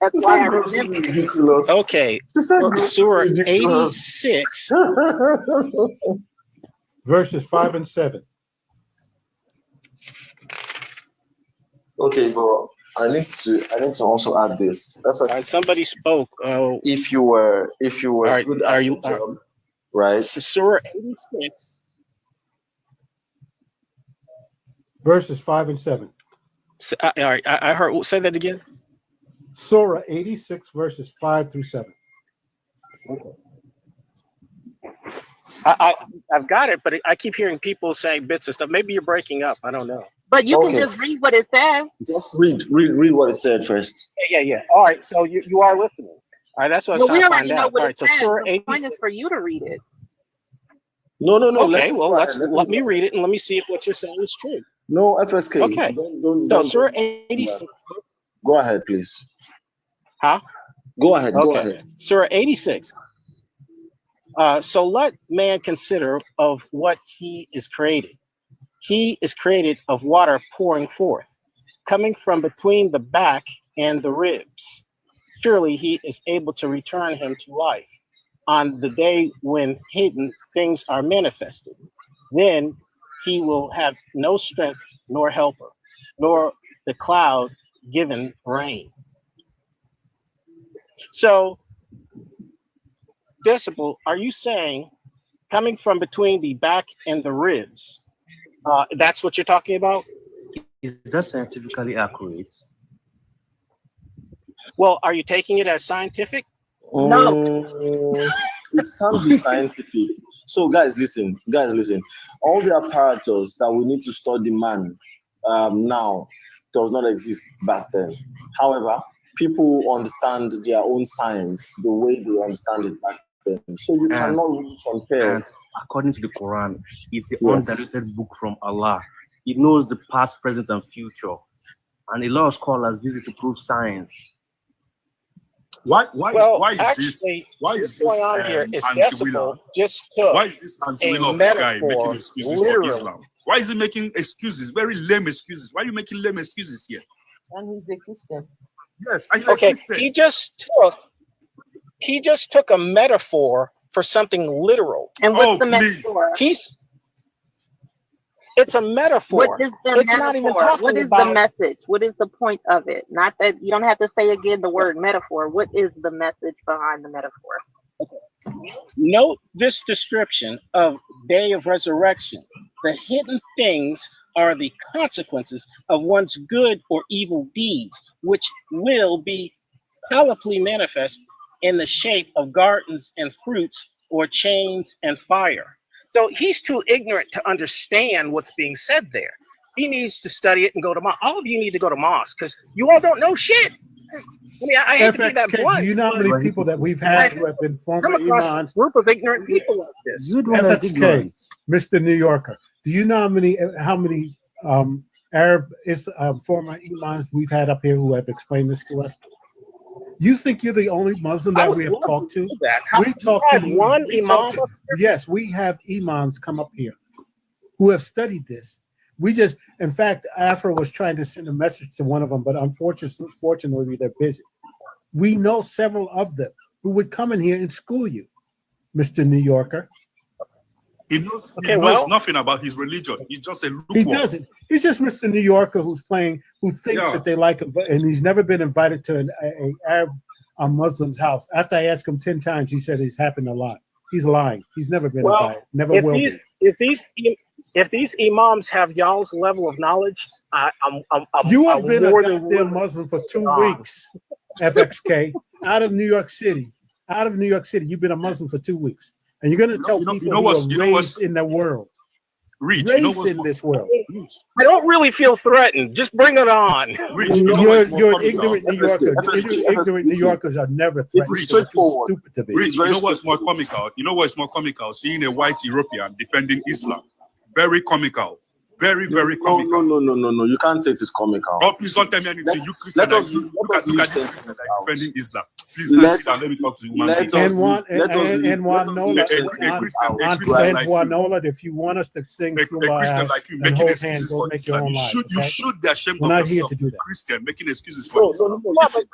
That's why I remember it. Okay, Surah 86. Verses 5 and 7. Okay, bro. I need to also add this. That's somebody spoke. If you were good at your job, right? Surah 86. Verses 5 and 7. All right, I heard. Say that again. Surah 86, verses 5 through 7. I've got it, but I keep hearing people saying bits and stuff. Maybe you're breaking up. I don't know. But you can just read what it says. Just read what it said first. Yeah. All right, so you are listening. All right, that's what I was trying to find out. What All right, it says. Surah The point is for you to read it. No. Okay, well, let me read it and let me see if what you're saying is true. No, FSK. Okay. So Surah 86. Go ahead, please. Huh? Go ahead. Go ahead. Surah 86. So let man consider of what he is created. He is created of water pouring forth, coming from between the back and the ribs. Surely he is able to return him to life on the day when hidden things are manifested. Then he will have no strength nor helper, nor the cloud given rain. So, Decibel, are you saying coming from between the back and the ribs, that's what you're talking about? Is that scientifically accurate? Well, are you taking it as scientific? No. It can't be scientific. So guys, listen. All the apparatus that we need to study man now does not exist back then. However, people understand their own science the way they understand it back then. So you cannot really compare. And according to the Quran, it's the undiluted book from Allah. It knows the past, present, and future. And a lot of scholars use it to prove science. Why is this going on here is Decibel just took why is this anti-Wheeler guy making excuses for Islam? Why is he making excuses, very lame excuses? Why are you making lame excuses here? And he's a Christian. Yes. Okay, he just took a metaphor for something literal. And what's the metaphor? It's a metaphor. What is the it's metaphor? Not even talking what is about the message? What is the point of it? Not that you don't have to say again the word metaphor. What is the message behind the metaphor? Note this description of day of resurrection. The hidden things are the consequences of one's good or evil deeds, which will be palpably manifest in the shape of gardens and fruits or chains and fire. So he's too ignorant to understand what's being said there. He needs to study it and go to mosque. All of you need to go to mosque because you all don't know shit. I mean, I hate to be that blunt. Do you know how many people that we've had who have been former imams? A group of ignorant people like this. FXK, Mr. New Yorker. Do you know how many Arab former imams we've had up here who have explained this to us? You think you're the only Muslim that we have talked to? We talked to one imam. Yes, we have imams come up here who have studied this. In fact, Afro was trying to send a message to one of them, but unfortunately, they're busy. We know several of them who would come in here and school you, Mr. New Yorker. He knows nothing about his religion. He's just a lukewarm. He doesn't. He's just Mr. New Yorker who thinks that they like him, and he's never been invited to an Arab Muslim's house. After I asked him 10 times, he said it's happened a lot. He's lying. He's never been invited. Never will be. If these imams have y'all's level of knowledge, you have been a goddamn Muslim for 2 weeks, FXK, out of New York City. Out of New York City, you've been a Muslim for 2 weeks. And you're going to tell people who are raised in the world. Raised in this world. I don't really feel threatened. Just bring it on. You're an ignorant New Yorker. Ignorant New Yorkers are never threatened. Straightforward. You know what's more comical? Seeing a white European defending Islam. Very comical. very, very comical. No. You can't say it is comical. Oh, please don't tell me anything. You Christian, look at this Christian defending Islam. Please let's sit down. Let me talk to you. Wanola, if you want us to sing a Christian like you making excuses for Islam, you should be ashamed of yourself. Christian making excuses for Islam. You should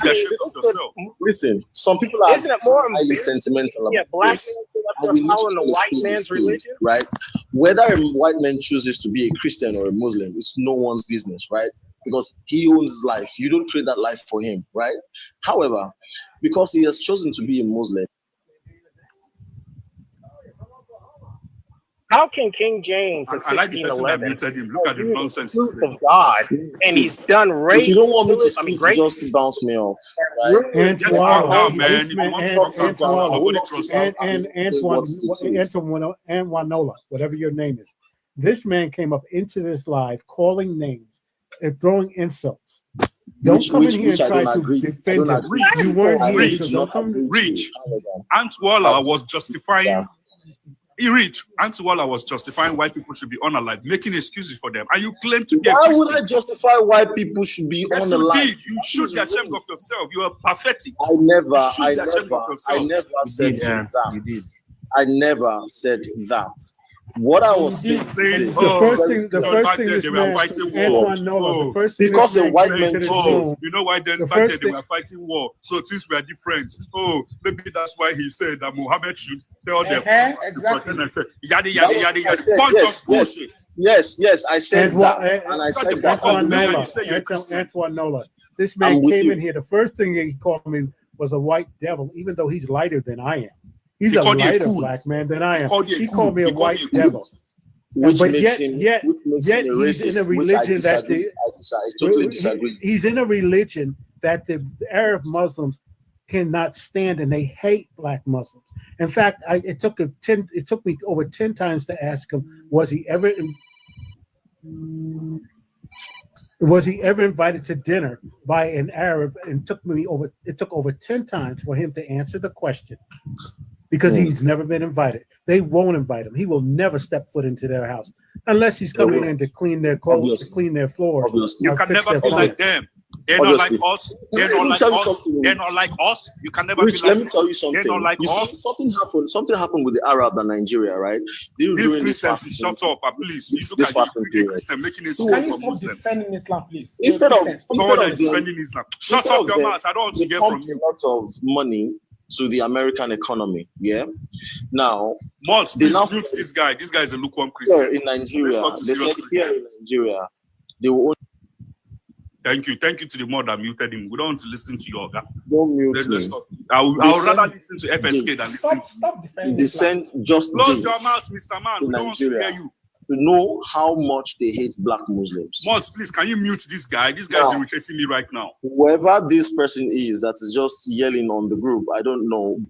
be ashamed of yourself. Listen, some people are highly sentimental about this. And we need to know the white man's religion, right? Whether a white man chooses to be a Christian or a Muslim, it's no one's business, right? Because he owns his life. You don't create that life for him, right? However, because he has chosen to be a Muslim. How can King James in 1611 look at the nonsense of God, and he's done rape? You don't want me to speak, just bounce me off, right? Wanola, whatever your name is. This man came up into this live calling names and throwing insults. Don't come in here and try to defend him. You weren't here, so don't come. Antwala was justifying. Antwala was justifying why people should be unalive, making excuses for them, and you claim to be a Christian. Why would I justify why people should be unalive? You did. You should be ashamed of yourself. You are pathetic. I never said that. You did. I never said that. What I was saying, the first thing this man, Antoine Nola, the first thing because a white man, you know why then back then they were fighting war, so things were different. Oh, maybe that's why he said that Muhammad should tell them exactly. Yada. Bunch of bullshit. Yes, I said that, and I said that. Antoine Nola, this man came in here. The first thing he called me was a white devil, even though he's lighter than I am. He's a lighter black man than I am. He called me a white devil. But yet he's in a religion that I totally disagree. He's in a religion that the Arab Muslims cannot stand, and they hate black Muslims. In fact, it took me over 10 times to ask him, was he ever invited to dinner by an Arab? And it took over 10 times for him to answer the question. Because he's never been invited. They won't invite him. He will never step foot into their house unless he's coming in to clean their clothes, to clean their floors. You can never be like them. They're not like us. They're not like us. They're not like us. You can never be like them. Let me tell you something. They're not like us. See, something happened with the Arab and Nigeria, right? These Christians, shut up, please. You look at you Christian making it Can you stop defending Islam, please? Instead of defending Islam, shut up your mouth. I don't want to hear from you. A lot of money to the American economy, yeah. Now, Mods, please mute this guy. This guy is a lukewarm Christian. In Nigeria, they will. Thank you to the mod that muted him. We don't want to listen to your guy. Don't mute me. I would rather listen to FSK than listen. Stop defending. They sent just close your mouth, Mr. Man. We don't want to hear you. To know how much they hate black Muslims. Mods, please, can you mute this guy? This guy is irritating me right now. Whoever this person is that is just yelling on the group, I don't know.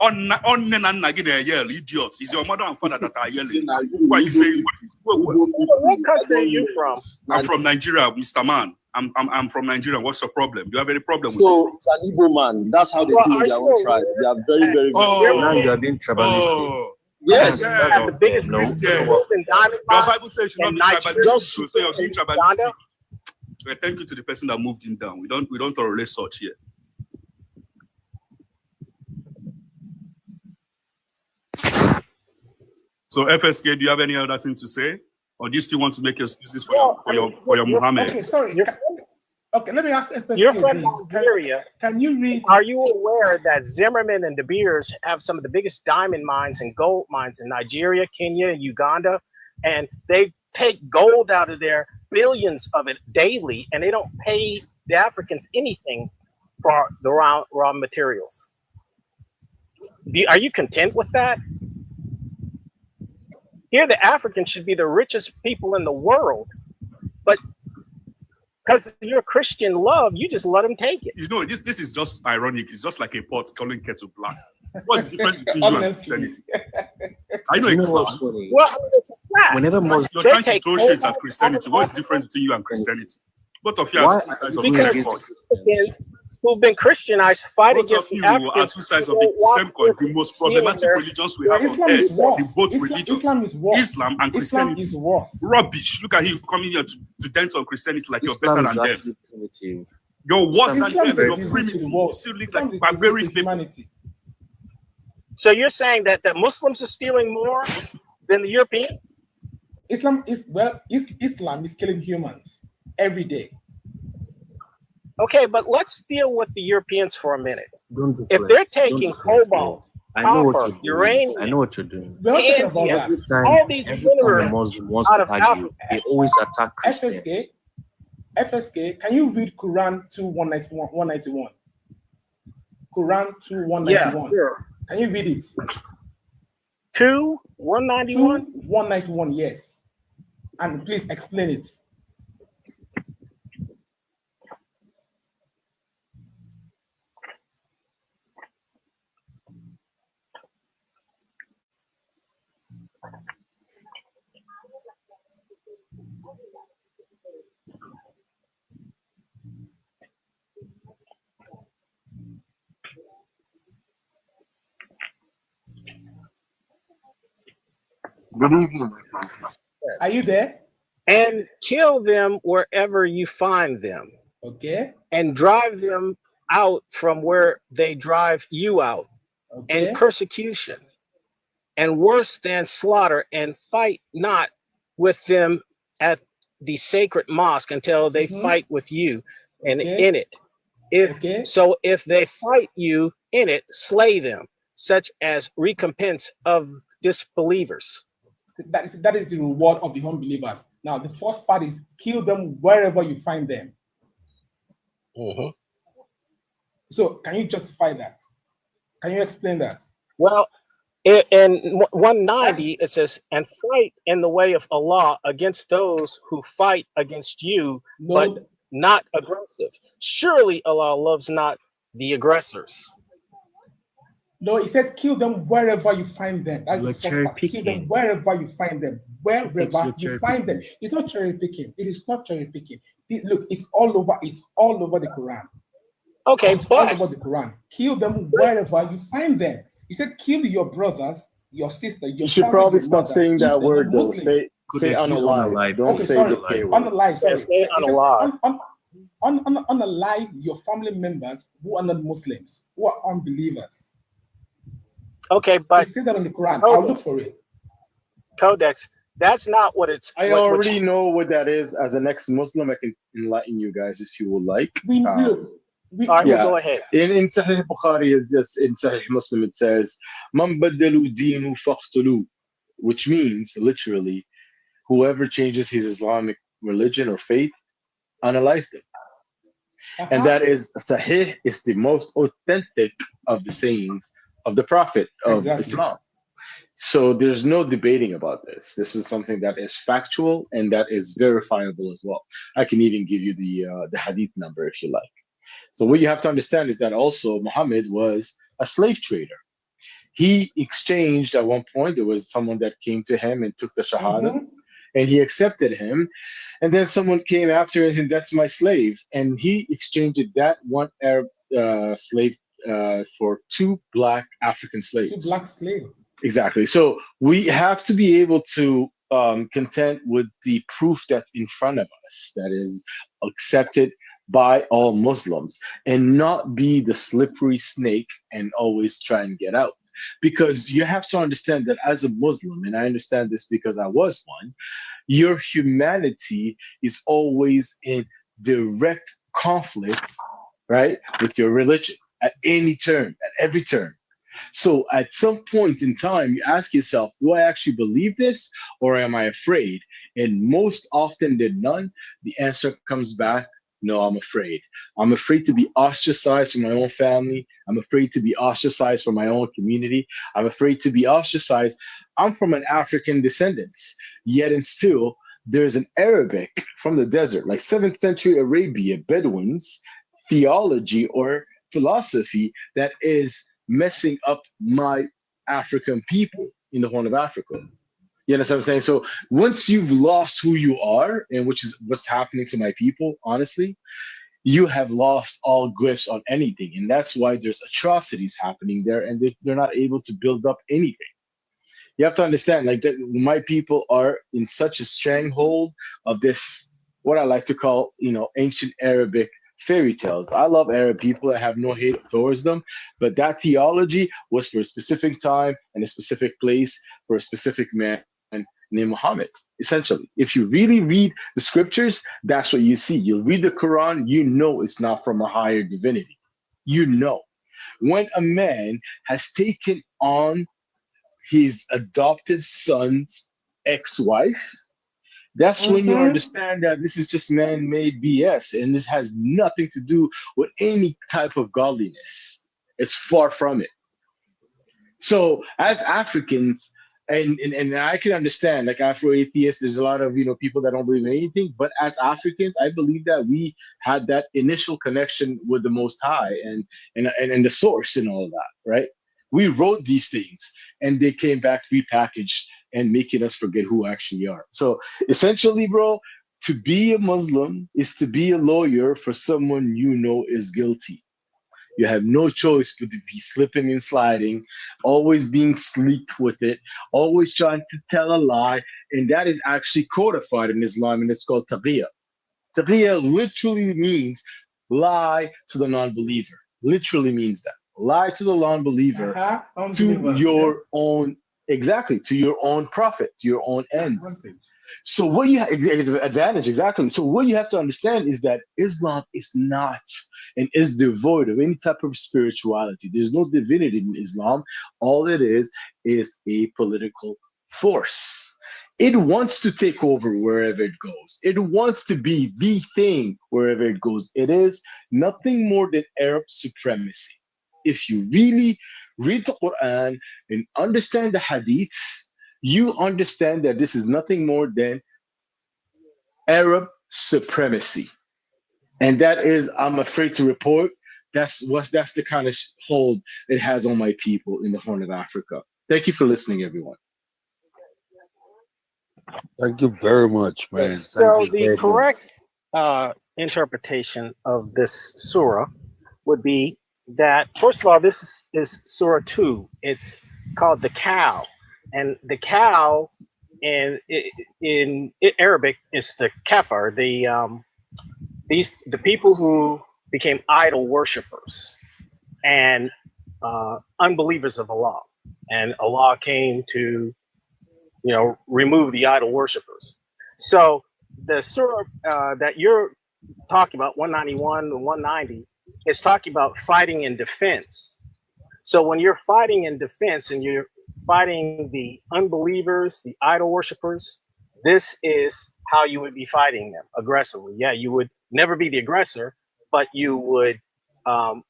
Yell, idiots. It's your mother and father that are yelling. Why you saying? What country are you from? I'm from Nigeria, Mr. Man. I'm from Nigeria. What's your problem? Do you have any problem with it? It's an Igbo man. That's how they do their own tribe. They are very, very good. Now you are being tribalistic. Yes, the biggest Christian in diamond. Your Bible says you should not be tribalistic, so you're being tribalistic. Well, thank you to the person that moved him down. We don't tolerate such here. So FSK, do you have any other thing to say, or do you still want to make excuses for your Muhammad? Okay, sorry. Okay, let me ask FSK. You're from Nigeria. Can you read? Are you aware that Zimmerman and De Beers have some of the biggest diamond mines and gold mines in Nigeria, Kenya, Uganda, and they take gold out of there, billions of it daily, and they don't pay the Africans anything for the raw materials? Are you content with that? Here, the Africans should be the richest people in the world, but because of your Christian love, you just let them take it. You know, this is just ironic. It's just like a pot calling kettle black. What's the difference between you and Christianity? I know what's funny. Well, it's a fact. Whenever you're trying to throw shades at Christianity, what's the difference between you and Christianity? Both of you are sides of the same pot. who've been Christianized fight Both against of the you are Africans two sides who of the don't want same coin. The Christians most stealing problematic their religions we have on Islam earth, is worse. the both religions, Islam is worse. Islam and Islam Christianity. is worse. Rubbish. Look at you coming here to dance on Christianity like you're Islam better is than them. actually primitive. You're worse than Islam them. is a You're disease to primitive. the You world. still live Islam like is a disease barbaric to people. humanity. So you're saying that the Muslims are stealing more than the Europeans? Islam is killing humans every day. Okay, but let's deal with the Europeans for a minute. Don't do If that. they're Don't taking do that, bro. cobalt, I know what copper, you're doing. uranium, I know what you're doing. We're not talking about tantalum, that. all these Every time a minerals Muslim wants out to of argue, Africa. they always attack Christians. FSK, can you read Quran 2:191? Quran 2:191. Yeah, sure. Can you read it? 2:191? 2:191, yes. And please explain it. Good evening, my friend. Are you there? And kill them wherever you find them. Okay. And drive them out from where they drive you out. Okay. And persecution. And worse than slaughter, and fight not with them at the sacred mosque until they fight with you and in it. If they fight you in it, slay them, such as recompense of disbelievers. That is the reward of the unbelievers. Now, the first part is kill them wherever you find them. So, can you justify that? Can you explain that? Well, in 190, it says, and fight in the way of Allah against those who fight against you, but not aggressive. Surely Allah loves not the aggressors. No, it says kill them wherever you find them. That's the first part. Kill them wherever you find them. Wherever you find them. It's not cherry picking. It is not cherry picking. Look, it's all over. It's all over the Quran. Okay, it's all over the Quran. Kill them wherever you find them. You said kill your brothers, your sister, your. You should probably stop saying that word though. Say unalive. Don't say the K word. Unalive. Sorry. Say unalive. Unalive your family members who are not Muslims, who are unbelievers. Okay, but say that on the Quran. I'll look for it. Codex. That's not what it's. I already know what that is. As an ex-Muslim, I can enlighten you guys if you would like. Go ahead. In Sahih Bukhari, in Sahih Muslim, it says, "Man badalu dinu faqtulu," which means literally, whoever changes his Islamic religion or faith, unalive them. And that is Sahih is the most authentic of the sayings of the Prophet of Islam. So there's no debating about this. This is something that is factual and that is verifiable as well. I can even give you the hadith number if you like. So what you have to understand is that also Muhammad was a slave trader. He exchanged at one point, there was someone that came to him and took the Shahada and he accepted him. And then someone came after and said, that's my slave. And he exchanged that one Arab slave for two black African slaves. Two black slaves. Exactly. So we have to be able to contend with the proof that's in front of us, that is accepted by all Muslims, and not be the slippery snake and always try and get out. Because you have to understand that as a Muslim, and I understand this because I was one, your humanity is always in direct conflict, right, with your religion at any turn, at every turn. So at some point in time, you ask yourself, do I actually believe this or am I afraid? And most often than none, the answer comes back, no, I'm afraid. I'm afraid to be ostracized from my own family. I'm afraid to be ostracized from my own community. I'm afraid to be ostracized. I'm from an African descendants, yet and still there's an Arabic from the desert, like 7th century Arabia, Bedouins, theology or philosophy that is messing up my African people in the Horn of Africa. You understand what I'm saying? So once you've lost who you are, and which is what's happening to my people, honestly, you have lost all grips on anything. And that's why there's atrocities happening there, and they're not able to build up anything. You have to understand, like, that my people are in such a stranglehold of this, what I like to call, ancient Arabic fairy tales. I love Arab people. I have no hate towards them, but that theology was for a specific time and a specific place for a specific man named Muhammad. Essentially, if you really read the scriptures, that's what you see. You'll read the Quran, it's not from a higher divinity. When a man has taken on his adopted son's ex-wife, that's when you understand that this is just man-made BS, and this has nothing to do with any type of godliness. It's far from it. So as Africans, and I can understand, like, Afro-atheists, there's a lot of people that don't believe in anything, but as Africans, I believe that we had that initial connection with the Most High and the source and all of that, right? We wrote these things, and they came back repackaged and making us forget who actually are. So essentially, bro, to be a Muslim is to be a lawyer for someone is guilty. You have no choice but to be slipping and sliding, always being sleek with it, always trying to tell a lie. And that is actually codified in Islam, and it's called taqiyya. Taqiyya literally means lie to the non-believer. Literally means that. Lie to the non-believer to your own, to your own profit, to your own ends. So what you have advantage, exactly. So what you have to understand is that Islam is not and is devoid of any type of spirituality. There's no divinity in Islam. All it is a political force. It wants to take over wherever it goes. It wants to be the thing wherever it goes. It is nothing more than Arab supremacy. If you really read the Quran and understand the hadiths, you understand that this is nothing more than Arab supremacy. And that is, I'm afraid to report, that's the kind of hold it has on my people in the Horn of Africa. Thank you for listening, everyone. Thank you very much, man. So the correct interpretation of this surah would be that, first of all, this is Surah 2. It's called the cow. And the cow in Arabic is the kafir, the people who became idol worshippers and unbelievers of Allah. And Allah came to, remove the idol worshippers. So the surah that you're talking about, 191 and 190, is talking about fighting in defense. So when you're fighting in defense and you're fighting the unbelievers, the idol worshippers, this is how you would be fighting them aggressively. Yeah, you would never be the aggressor, but you would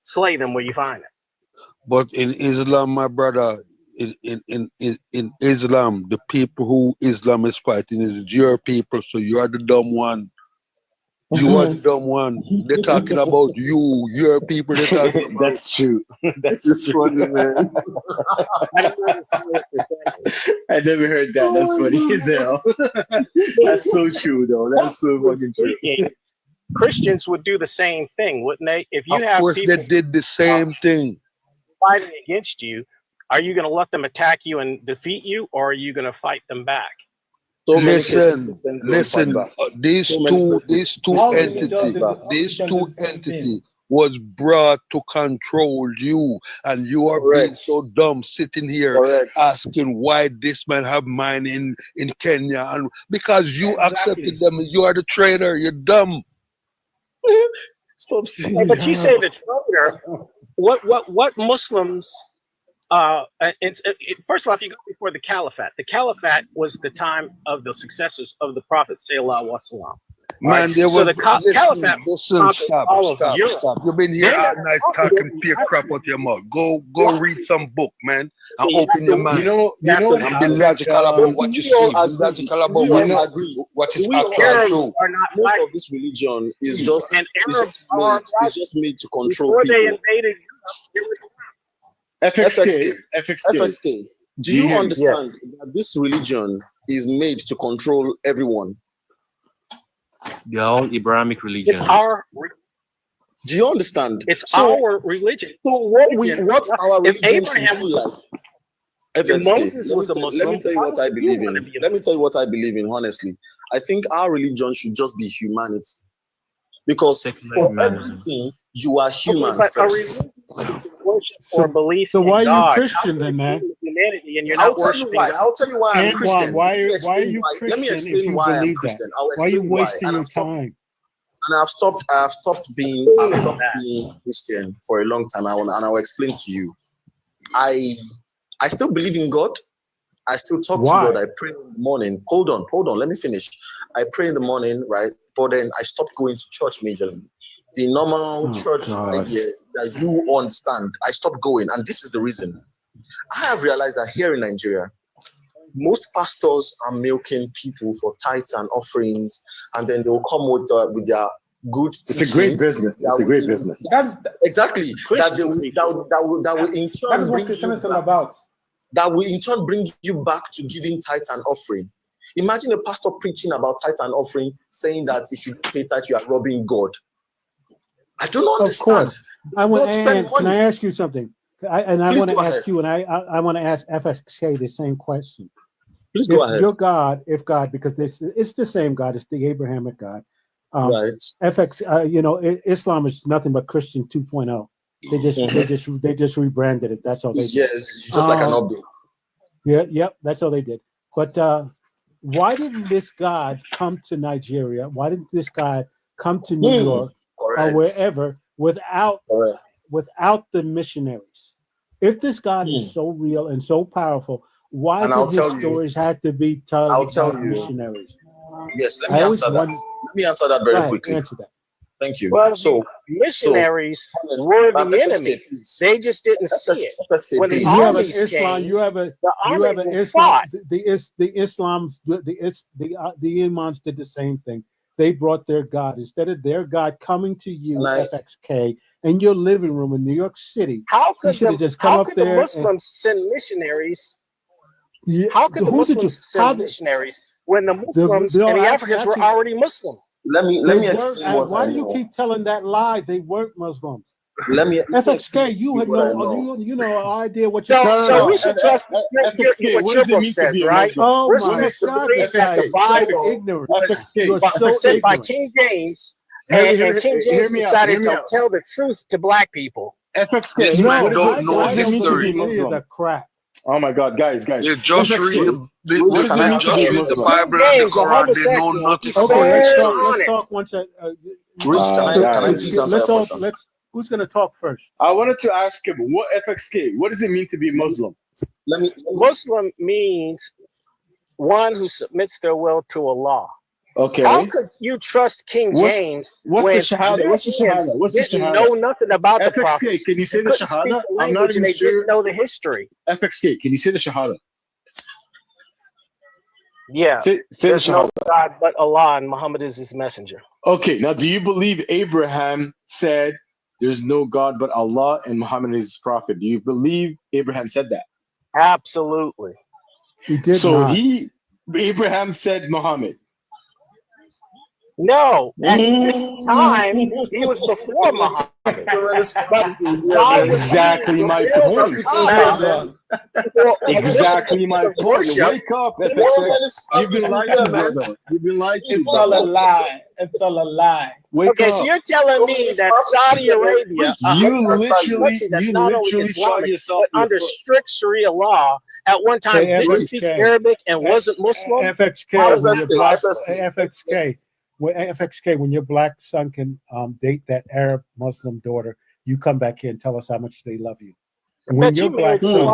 slay them where you find them. But in Islam, my brother, in Islam, the people who Islam is fighting is your people, so you are the dumb one. You are the dumb one. They're talking about your people. They're talking about. That's true. That's just funny, man. I never heard that. That's funny as hell. That's so true, though. That's so fucking true. Christians would do the same thing, wouldn't they? If you have course, people they did the same thing fighting against you, are you going to let them attack you and defeat you, or are you going to fight them back? So listen. These two entities was brought to control you, and you are being so dumb sitting here asking why this man have mine in Kenya, and because you accepted them, you are the traitor. You're dumb. Stop saying that. But you say the traitor. What Muslims? First of all, if you go before the Caliphate was the time of the successors of the Prophet Sallallahu Alaihi Wasallam. Man, right? So the Caliphate. Stop. You've been here all night talking pure crap out your mouth. Go read some book, man, and open your mind. And be logical about what you see. Be logical about what is actually true. Most of this religion is just made to control before people. They invaded FXK. Do you understand that this religion is made to control everyone? They are all Abrahamic religions. It's our Do you understand? It's our religion. So what our if religion should Abraham be was like? if Moses was a Let Muslim, me tell you what I believe in. Let me tell you what I believe in, honestly. I think our religion should just be humanity. Because for everything, you are human but first. Worship or belief so in why are you God. Christian then, man? Humanity, and you're I'll not tell you worshiping why. God. I'll tell you why I'm Christian. Why are you Let me Christian if explain you why I'm believe Christian. that? Why are you wasting your time? And I've stopped being Christian for a long time. And I will explain to you. I still believe in God. I still talk to God. I pray in the morning. Hold on. Let me finish. I pray in the morning, right? But then I stopped going to church majorly. The normal church idea that you understand, I stopped going. And this is the reason. I have realized that here in Nigeria, most pastors are milking people for tithes and offerings, and then they'll come with their good teachings. It's a great business. It's a great business. Exactly. That will in turn that is what Christianity is all about. That will in turn bring you back to giving tithes and offering. Imagine a pastor preaching about tithes and offering, saying that if you pay tithes, you are robbing God. I don't understand. Of course. Spend money. Can I ask you something? I want to ask you, and I want to ask FXK the same question. Please go ahead. Your God, because it's the same God, it's the Abrahamic God. Right. Islam is nothing but Christian 2.0. They just rebranded it. That's all they did. Yes, just like an update. Yep, that's all they did. But why didn't this God come to Nigeria? Why didn't this guy come to New York or wherever without the missionaries? If this God is so real and so powerful, why did his stories have to be told by missionaries? Yes, let me answer that. Let me answer that very quickly. Answer that. Thank you. Well, missionaries were the enemy. They just didn't see it. When the armies came, the imams did the same thing. They brought their God instead of their God coming to you, FXK, in your living room in New York City. How could the Muslims send missionaries? How could the Muslims send missionaries when the Muslims and the Africans were already Muslims? Let me explain what why I do you know. keep telling that lie? They weren't Muslims. FXK, you had no idea what you're talking about. So we should trust what your book says, right? Oh we're my supposed to believe that the Bible was sent by King James, and King James decided to tell the truth to black people. This man don't know history. The crap. Oh my God, guys! Yeah, just read the Bible and the Quran. They know nothing. Let's talk one second. Can I please answer that question? Who's going to talk first? I wanted to ask him, what does it mean to be Muslim? Muslim means one who submits their will to Allah. Okay. How could you trust King James what's the Shahada? What's the Shahada? What's the didn't Shahada? know nothing about FXK, the prophets? Can you say the Shahada? I'm not even sure. They didn't know the history. FXK, can you say the Shahada? Yeah. Say There's the no Shahada. God but Allah, and Muhammad is his messenger. Okay, now do you believe Abraham said there's no God but Allah and Muhammad is his prophet? Do you believe Abraham said that? Absolutely. He did so not. Abraham said Muhammad. No, at this time he was before Muhammad. Exactly my point. Exactly my point. Wake up, FXX. You've been lied to, brother. You've been lied to. It's all a lie. It's all a lie. Wake up. So you're telling me that Saudi Arabia, that's not only Islamic, but under strict Sharia law, at one time didn't speak Arabic and wasn't Muslim? FXK, when your black son can date that Arab Muslim daughter, you come back here and tell us how much they love you. When your black son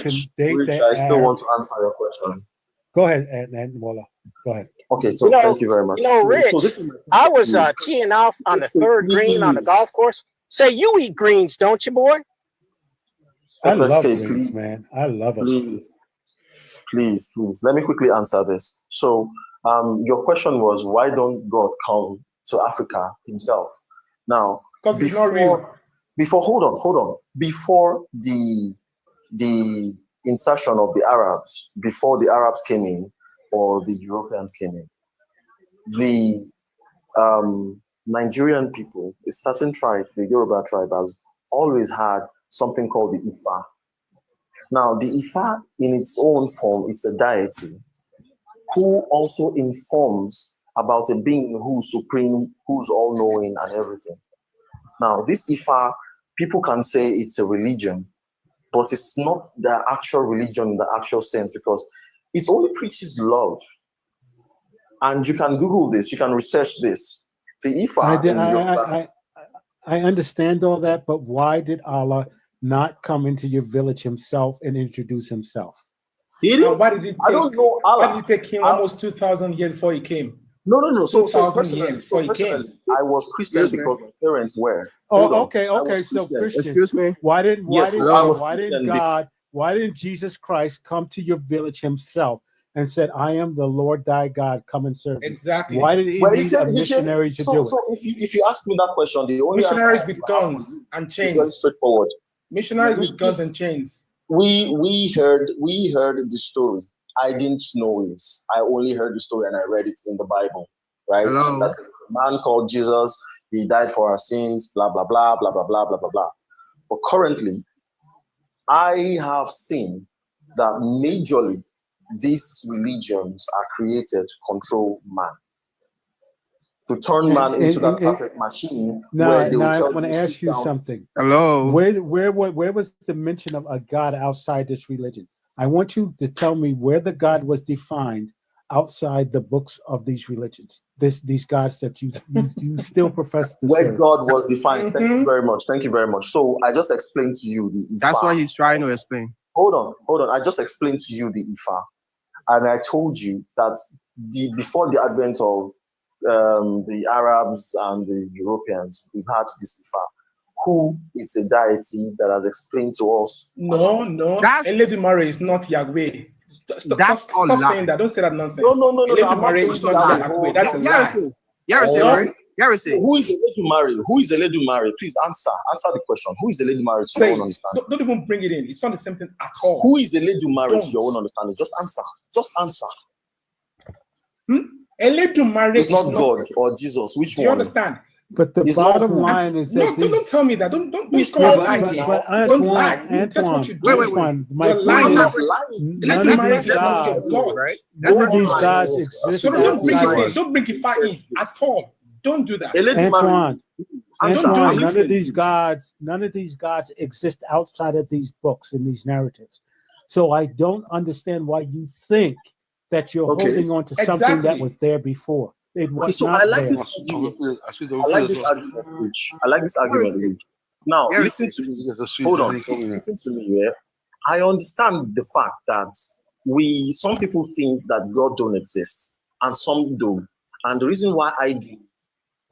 can date that I still want to answer your question. Go ahead, and Mola. Go ahead. Okay, so thank you very much. Rich, I was teeing off on the third green on the golf course. Say, you eat greens, don't you, boy? I love greens, man. I love them. Please, let me quickly answer this. So, your question was, why don't God come to Africa himself? Now, because he's not real. Hold on. Before the insertion of the Arabs, before the Arabs came in or the Europeans came in, Nigerian people, a certain tribe, the Yoruba tribe, has always had something called the Ifa. Now, the Ifa, in its own form, it's a deity who also informs about a being who's supreme, who's all-knowing and everything. Now, this Ifa, people can say it's a religion, but it's not the actual religion in the actual sense, because it only preaches love. And you can Google this, you can research this. The Ifa. I understand all that, but why did Allah not come into your village himself and introduce himself? Why did it take? I don't know Allah. Why did it take him almost 2,000 years before he came? No. So 2,000 years before he came. I was Christian because my parents were. Oh, okay. So Christian. Excuse me. Why didn't Jesus Christ come to your village himself and said, "I am the Lord thy God, come and serve you"? Exactly. Why did he need a missionary to do it? So if you ask me that question, the only missionaries with guns and chains. It's very straightforward. Missionaries with guns and chains. We heard the story. I didn't know it. I only heard the story and I read it in the Bible, right? Hello. That a man called Jesus, he died for our sins, blah, blah, blah, blah, blah, blah, blah, blah, blah. But currently, I have seen that majorly these religions are created to control man, to turn man into that perfect machine. I want to ask you something. Hello. Where was the mention of a God outside this religion? I want you to tell me where the God was defined outside the books of these religions. These gods that you still profess to where serve. God was defined. Thank you very much. Thank you very much. So I just explained to you the Ifa. That's what he's trying to explain. Hold on. I just explained to you the Ifa, and I told you that before the advent of the Arabs and the Europeans, we've had this Ifa, who it's a deity that has explained to us. No. Eledumare is not Yahweh. Stop saying that. Don't say that nonsense. No. Eledumare is not Yahweh. That's a lie. Yarese, who is Eledumare? Who is Eledumare? Please answer the question. Who is Eledumare to your own understanding? Don't even bring it in. It's not the same thing at all. Who is Eledumare to your own understanding? Just answer. Eledumare is not God or Jesus. Which one? Do you understand? But the bottom line is that don't tell me that. Don't lie. But Don't lie. That's what you do. Antoine, You're lying. None of these gods exist. So don't bring it far in at all. Don't do that. Antoine, none of these gods exist outside of these books and these narratives. So I don't understand why you think that you're holding on to something that was there before. It was not I like there. this argument. I like this argument. Now, listen to me. Hold on. Listen to me. Yeah? I understand the fact that some people think that God don't exist, and some do. And the reason why I do.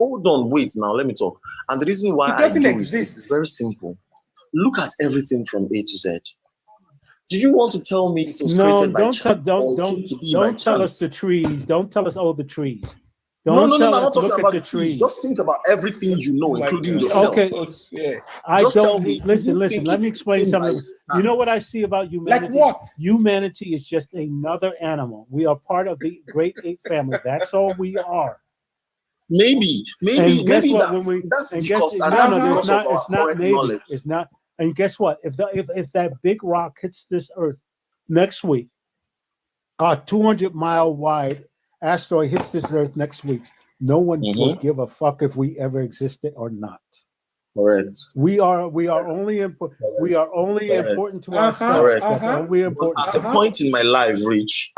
Hold on. Wait. Now, let me talk. And the reason why I do is very simple. Look at everything from A to Z. Do you want to tell me it was created by chance? Don't tell us the trees. Don't tell us all the trees. I'm not talking about the trees. Just think about everything you know, including yourself. Okay. Listen. Let me explain something. You know what I see about humanity? Like what? Humanity is just another animal. We are part of the great ape family. That's all we are. Maybe that's because it's not maybe. It's not. And guess what? If that big rock hits this earth next week, 200-mile wide asteroid hits this earth next week, no one will give a fuck if we ever existed or not. Correct. We are only important. We are only important to ourselves. That's all we are important. At a point in my life, Rich,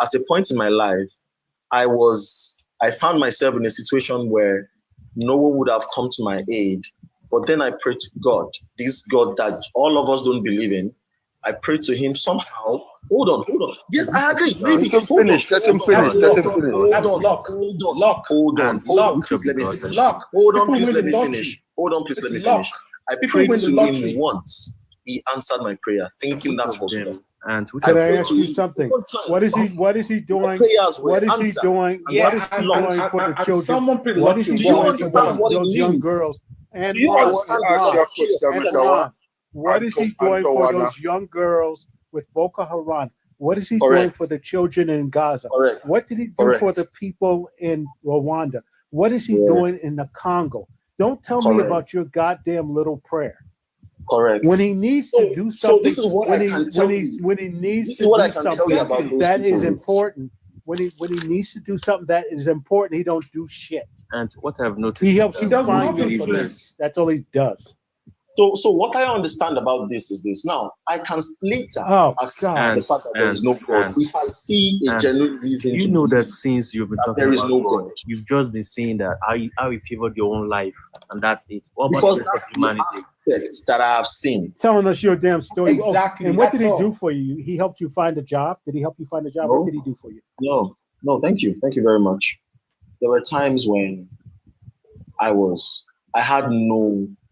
I found myself in a situation where no one would have come to my aid. But then I prayed to God, this God that all of us don't believe in. I prayed to him somehow. Hold on. Yes, I agree. Maybe let him finish. Hold on. Please let me finish. Hold on, please let me finish. I prayed to him once. He answered my prayer, thinking that's for him. And can I ask you something? What is he doing? What is he doing? What is he doing for the children? What is he doing for those young girls? And what is he doing for those young girls with Boko Haram? What is he doing for the children in Gaza? What did he do for the people in Rwanda? What is he doing in the Congo? Don't tell me about your goddamn little prayer. Correct. When he needs to do something, this is what I can tell you. When he needs This to is what do I can tell something you about those that people. is important, when he needs to do something that is important, he don't do shit. And what I've noticed, He helps you does find nothing your for them. peace. That's all he does. So what I understand about this is this. Now, I can later accept the fact that there is no God if I see a genuine reason. You know that since you've been talking there is about no God, God. you've just been saying that how you favored your own life, and that's it. What about Because the rest that's of the humanity? aspects that I have seen. Telling us your damn story. Exactly. And what did that's he do all. for you? He helped you find a job? Did he help you find a job? No. What did he do for you? No, thank you. Thank you very much. There were times when I had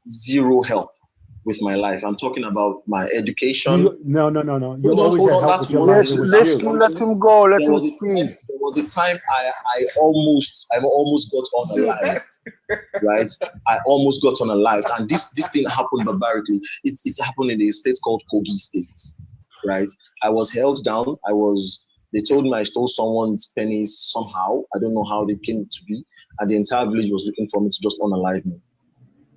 zero help with my life. I'm talking about my education. No. You Hold always on, had help that's with your one life. thing. It was Let you. him go. Let There him was a time I almost got unalived. Right? I almost got unalived. And this thing happened barbarically. It happened in a state called Kogi State. Right? I was held down. They told me I stole someone's pennies somehow. I don't know how they came to be. And the entire village was looking for me to just unalive me.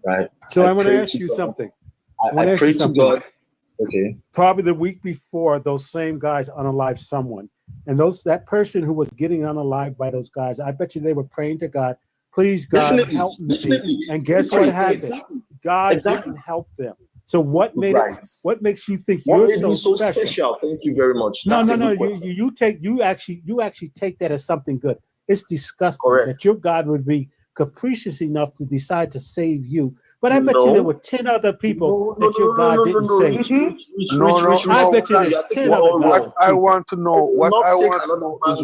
Right? So I want to ask you something. I prayed to God. Okay. Probably the week before, those same guys unalived someone. And that person who was getting unalived by those guys, I bet you they were praying to God, please, God, help me. And guess what happened? Exactly. God didn't help them. So what makes you think What you're made me so special? Thank you very much. No. You actually take that as something good. It's disgusting that your God would be capricious enough to decide to save you. But I bet you there were 10 other people that your God didn't save. I bet you there's 10 other guys. I want to know what I want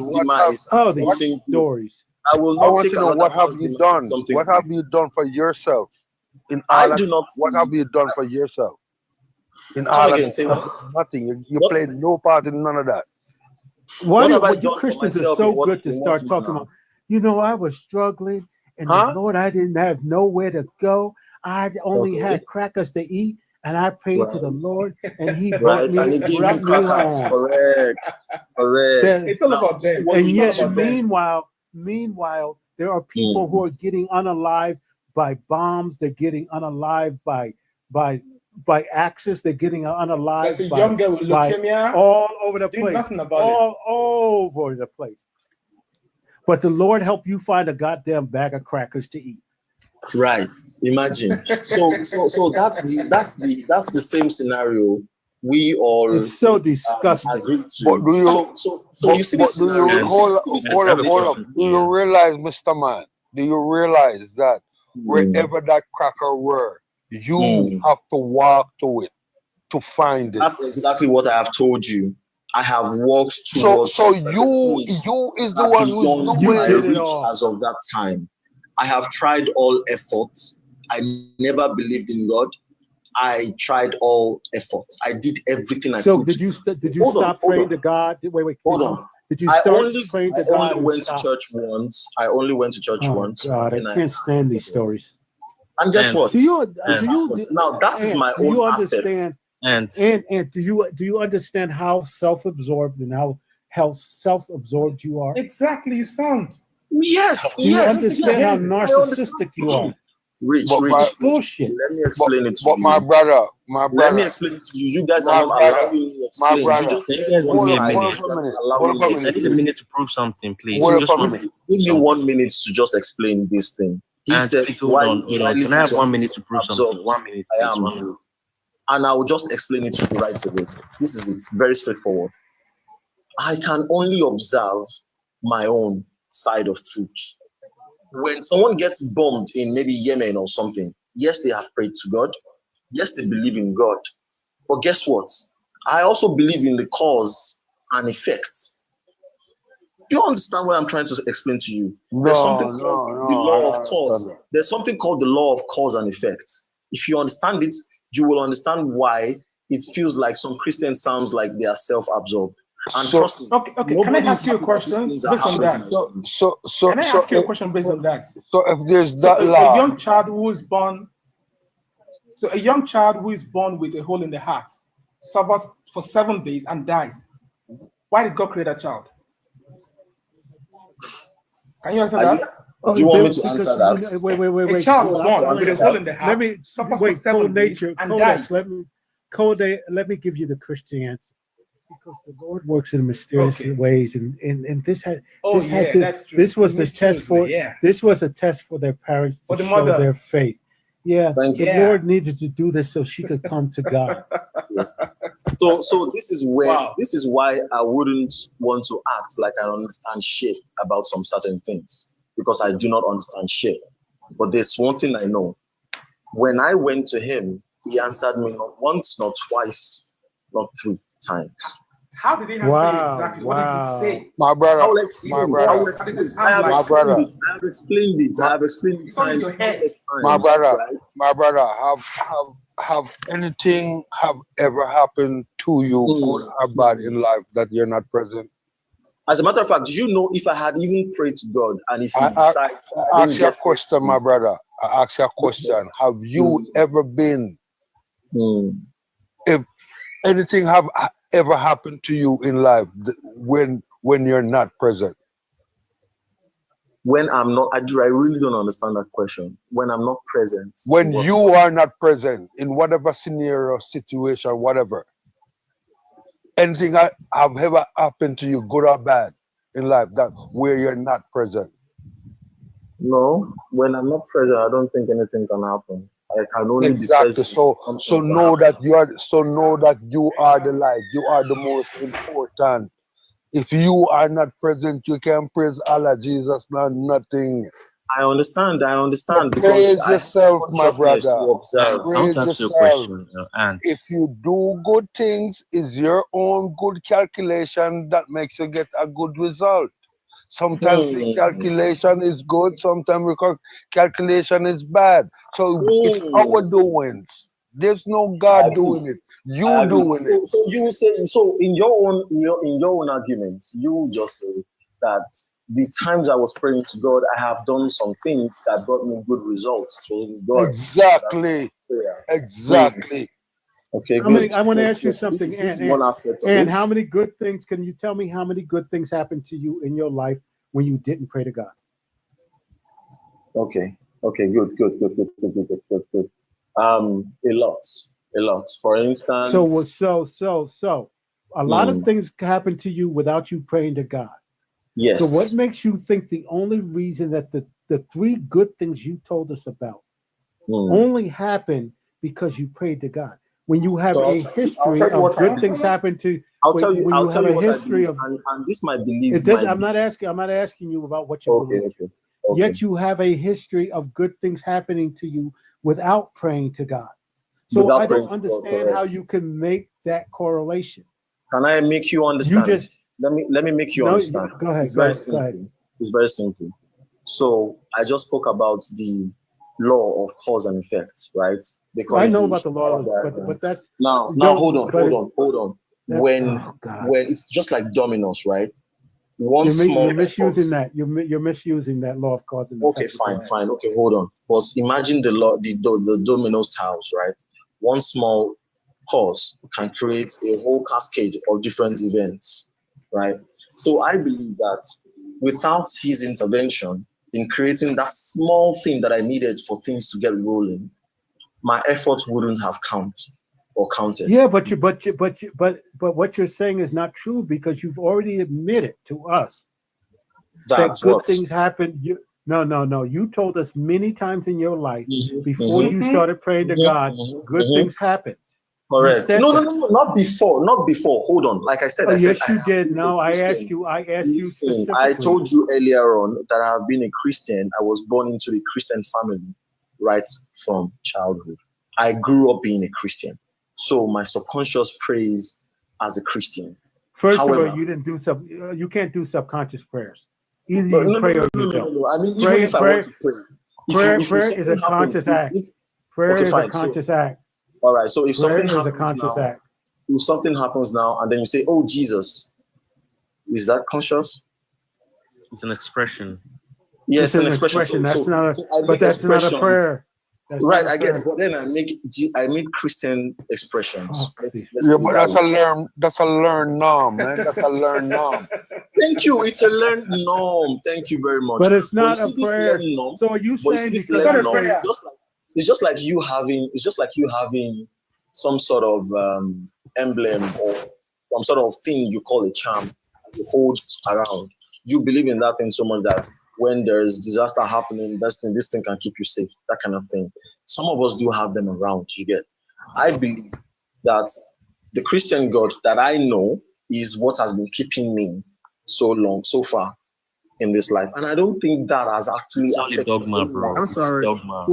these stories. I will I not want take to know what have you done? What have you done for yourself? What have you done for yourself? Nothing. You played no part in none of that. You Christians are so good to start talking about. I was struggling, and the Lord, I didn't have nowhere to go. I only had crackers to eat, and I prayed to the Lord, and He brought me home. Correct. It's all about them. And yet, meanwhile, there are people who are getting unalived by bombs. They're getting unalived by axes. They're getting unalived. There's a young girl with leukemia. All over the place. Nothing about all over the place. But the Lord helped you find a goddamn bag of crackers to eat. Right. Imagine. So that's the same scenario we all. It's so disgusting. But do you? So you see this scenario. Hold up. Do you realize, Mr. Man? Do you realize that wherever that cracker were, you have to walk to it to find it? That's exactly what I have told you. I have walked towards. So you is the one who's doing my reach as of that time. I have tried all efforts. I never believed in God. I tried all efforts. I did everything I could. So did you stop praying to God? Wait. Hold on. Did you start praying to God? I only went to church once. God, I can't stand these stories. And guess what? Now that is my own aspect. And do you understand how self-absorbed and how self-absorbed you are? Exactly, you sound. Yes. Do you understand how narcissistic you are? Rich. Bullshit. Let me explain it to you. But my brother. Let me explain it to you. You guys are not allowing me to explain. I need a minute to prove something, please. Just 1 minute. Give me 1 minute to just explain this thing. He said, hold on. Can I have 1 minute to prove something? 1 minute. I am. And I will just explain it to you right away. This is it. Very straightforward. I can only observe my own side of truth. When someone gets bombed in maybe Yemen or something, yes, they have prayed to God. Yes, they believe in God. But guess what? I also believe in the cause and effect. Do you understand what I'm trying to explain to you? There's something called the law of cause. There's something called the law of cause and effect. If you understand it, you will understand why it feels like some Christians sounds like they are self-absorbed. And trust me. Okay. Can I ask you a question based on that? Can I ask you a question based on that? So if there's that law, a young child who is born with a hole in the heart suffers for 7 days and dies. Why did God create that child? Can you answer that? Oh, Do you want me because, to answer you that? know, wait. Hey, Charles Hold was on, born I'm with gonna- a hole in the heart. Let me suffers wait, for 7 Code days Nature, and Codex. dies. Let me give you the Christian answer, because the Lord works in mysterious ways, and this had that's true. this was In the mysterious test for way, yeah. this was a test for their parents to For the show mother. their faith. Yeah, Thank the you. Lord needed to do this so she could come to God. So this is where this is why I wouldn't want to act like I understand shit about some certain things, because I do not understand shit. But there's one thing I know. When I went to him, he answered me not once, not twice, not 3 times. How did he answer you exactly? What did he say? My brother, I'll explain my it. brother, I'll explain it. I have explained it. I have explained it. I have explained it times, countless times. my brother, right? my brother, have anything have ever happened to you, good or bad, in life that you're not present? As a matter of fact, do you know if I had even prayed to God and if He I decides that I ask didn't you a get question, my brother. I ask you a question. Have you ever been, if anything have ever happened to you in life when you're not present? When I'm not, I really don't understand that question. When I'm not present. When you are not present in whatever scenario, situation, whatever, anything have ever happened to you, good or bad, in life that where you're not present? No, when I'm not present, I don't think anything can happen. I can only be Exactly. present. So know that you are the light. You are the most important. If you are not present, you can praise Allah, Jesus, not nothing. I understand. So Because praise yourself, my consciousness brother. to observe. Praise yourself. If you do good things, it's your own good calculation that makes you get a good result. Sometimes the calculation is good, sometimes the calculation is bad. So it's our doings. There's no God doing it. You doing it. So you say, so in your own argument, you just say that the times I was praying to God, I have done some things that brought me good results. God, exactly. Okay, I want to ask you something. This is one aspect of and it. how many good things, can you tell me how many good things happened to you in your life when you didn't pray to God? Okay, good. A lot. For instance, So a lot of things happen to you without you praying to God. Yes. So what makes you think the only reason that the 3 good things you told us about only happened because you prayed to God? When you have a history of good things happen to, I'll tell you what I believe, and this might believe. I'm not asking you about what you believe. Okay. Yet you have a history of good things happening to you without praying to God. So I don't understand how you can make that correlation. Can I make you understand? Let me make you understand. Go ahead. It's very simple. It's very simple. So I just spoke about the law of cause and effect, right? I know about the law, but that's now hold on. When it's just like dominoes, right? You're misusing that. You're misusing that law of cause and effect. Okay, fine. Okay, hold on. But imagine the dominoes tiles, right? One small cause can create a whole cascade of different events, right? So I believe that without his intervention in creating that small thing that I needed for things to get rolling, my effort wouldn't have counted. Yeah, but what you're saying is not true, because you've already admitted to us that good things happen. No. You told us many times in your life before you started praying to God, good things happen. Correct. No, not before. Hold on. Like I said, you did. No, I asked you specifically. I told you earlier on that I have been a Christian. I was born into a Christian family right from childhood. I grew up being a Christian. So my subconscious prays as a Christian. However, of all, you didn't do you can't do subconscious prayers. Either you pray or you don't. No. I mean, even if I want to pray, prayer is a conscious act. Prayer is a conscious act. All right. So if prayer something is a conscious act. If something happens now, and then you say, "Oh, Jesus," is that conscious? It's an expression. Yes, an expression. That's not a prayer. Right, I get it. But then I make Christian expressions. Yeah, but that's a learned norm, man. That's a learned norm. Thank you. It's a learned norm. Thank you very much. But it's not you a see this prayer. learned norm, So are you but you saying see this because learned it's not a norm, prayer? it's just like you having some sort of emblem or some sort of thing you call a charm that you hold around. You believe in that thing so much that when there's disaster happening, this thing can keep you safe, that kind of thing. Some of us do have them around, you get. I believe that the Christian God that I know is what has been keeping me so far in this life. And I don't think that has actually affected dogma, bro. I'm sorry. Dogma.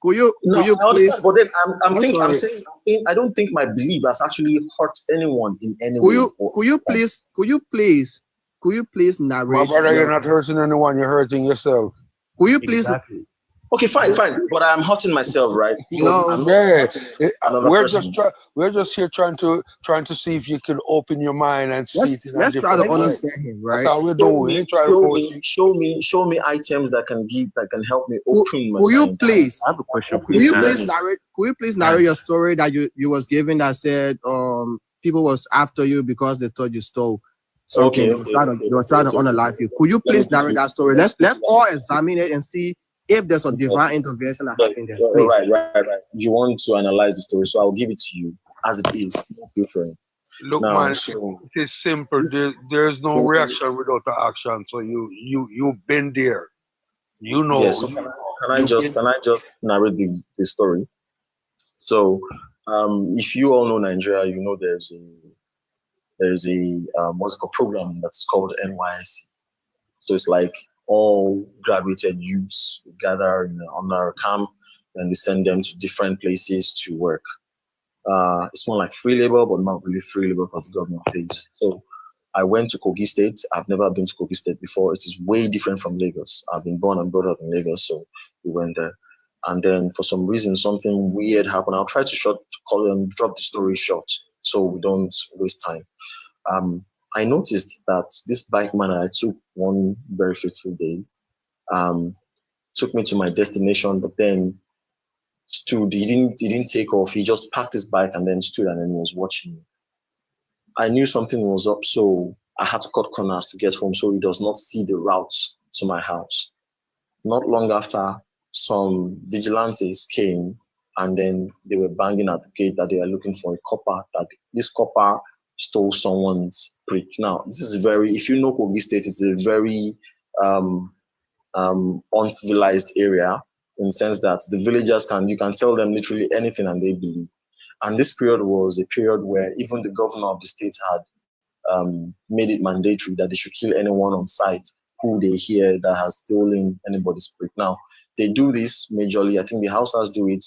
Could you I please? understand, but then I'm sorry. saying I don't think my belief has actually hurt anyone in any way. Could you please narrate? My brother, you're not hurting anyone, you're hurting yourself. Could you please? Exactly. Okay, fine, but I'm hurting myself, right? We're just here trying to see if you can open your mind and see it in a different way. Try to understand him, right? That's all we're doing. Show me items that can help me open my mind. Could you please? I have a question for Could you. you please narrate your story that you was given that said people was after you because they thought you stole something. They was trying to unalive you. Could you please narrate that story? Let's all examine it and see if there's a divine intervention that happened there. Please. Right. You want to analyze the story, so I'll give it to you as it is. Feel free. Look, now, man, it's simple. There's no reaction without the action. So you've been there. You know. Yes. Can I just narrate the story? So, if you all know Nigeria, you know there's a musical program that's called NYSC. So it's like all graduated youths gather on our camp, and we send them to different places to work. It's more like free labor, but not really free labor because the government pays. So I went to Kogi State. I've never been to Kogi State before. It is way different from Lagos. I've been born and brought up in Lagos, so we went there. And then for some reason, something weird happened. I'll try to drop the story short so we don't waste time. I noticed that this bike man I took one very fateful day took me to my destination, but then stood. He didn't take off. He just parked his bike and then stood and then was watching me. I knew something was up, so I had to cut corners to get home so he does not see the route to my house. Not long after, some vigilantes came and then they were banging at the gate that they were looking for a copper, that this copper stole someone's brick. Now, this is if you know Kogi State, it's a very uncivilized area in the sense that the villagers you can tell them literally anything and they believe. And this period was a period where even the governor of the state had made it mandatory that they should kill anyone on site who they hear that has stolen anybody's brick. Now, they do this majorly. I think the Hausas do it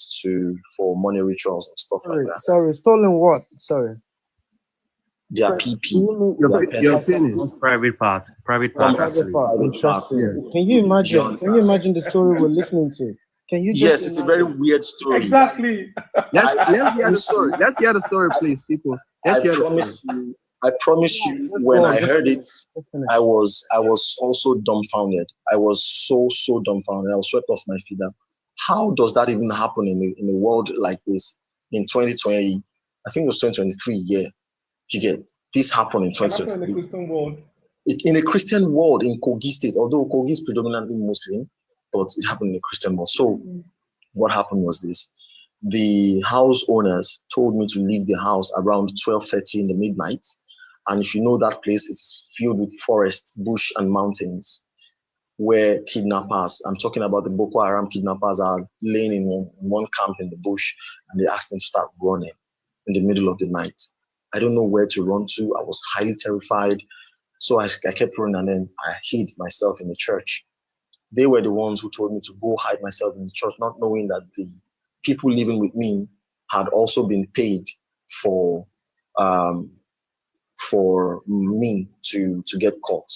for money rituals and stuff like that. Sorry, stolen what? Sorry. Their PP. Your opinion. Private part. Interesting. Can you imagine the story we're listening to? Can you just Yes, it's a very weird story. Exactly. Let's hear the story. Let's hear the story, please, people. Let's hear the story. I promise you, when I heard it, I was also dumbfounded. I was so dumbfounded. I was swept off my feet. How does that even happen in a world like this in 2020? I think it was 2023. Yeah, you get this happened in 2023. In a Christian world. In a Christian world in Kogi State, although Kogi is predominantly Muslim, but it happened in a Christian world. So what happened was this: the house owners told me to leave the house around 12:30 in the midnight. And if you know that place, it's filled with forests, bush, and mountains where kidnappers, I'm talking about the Boko Haram kidnappers, are laying in one camp in the bush, and they asked them to start running in the middle of the night. I don't know where to run to. I was highly terrified. So I kept running, and then I hid myself in the church. They were the ones who told me to go hide myself in the church, not knowing that the people living with me had also been paid for me to get caught.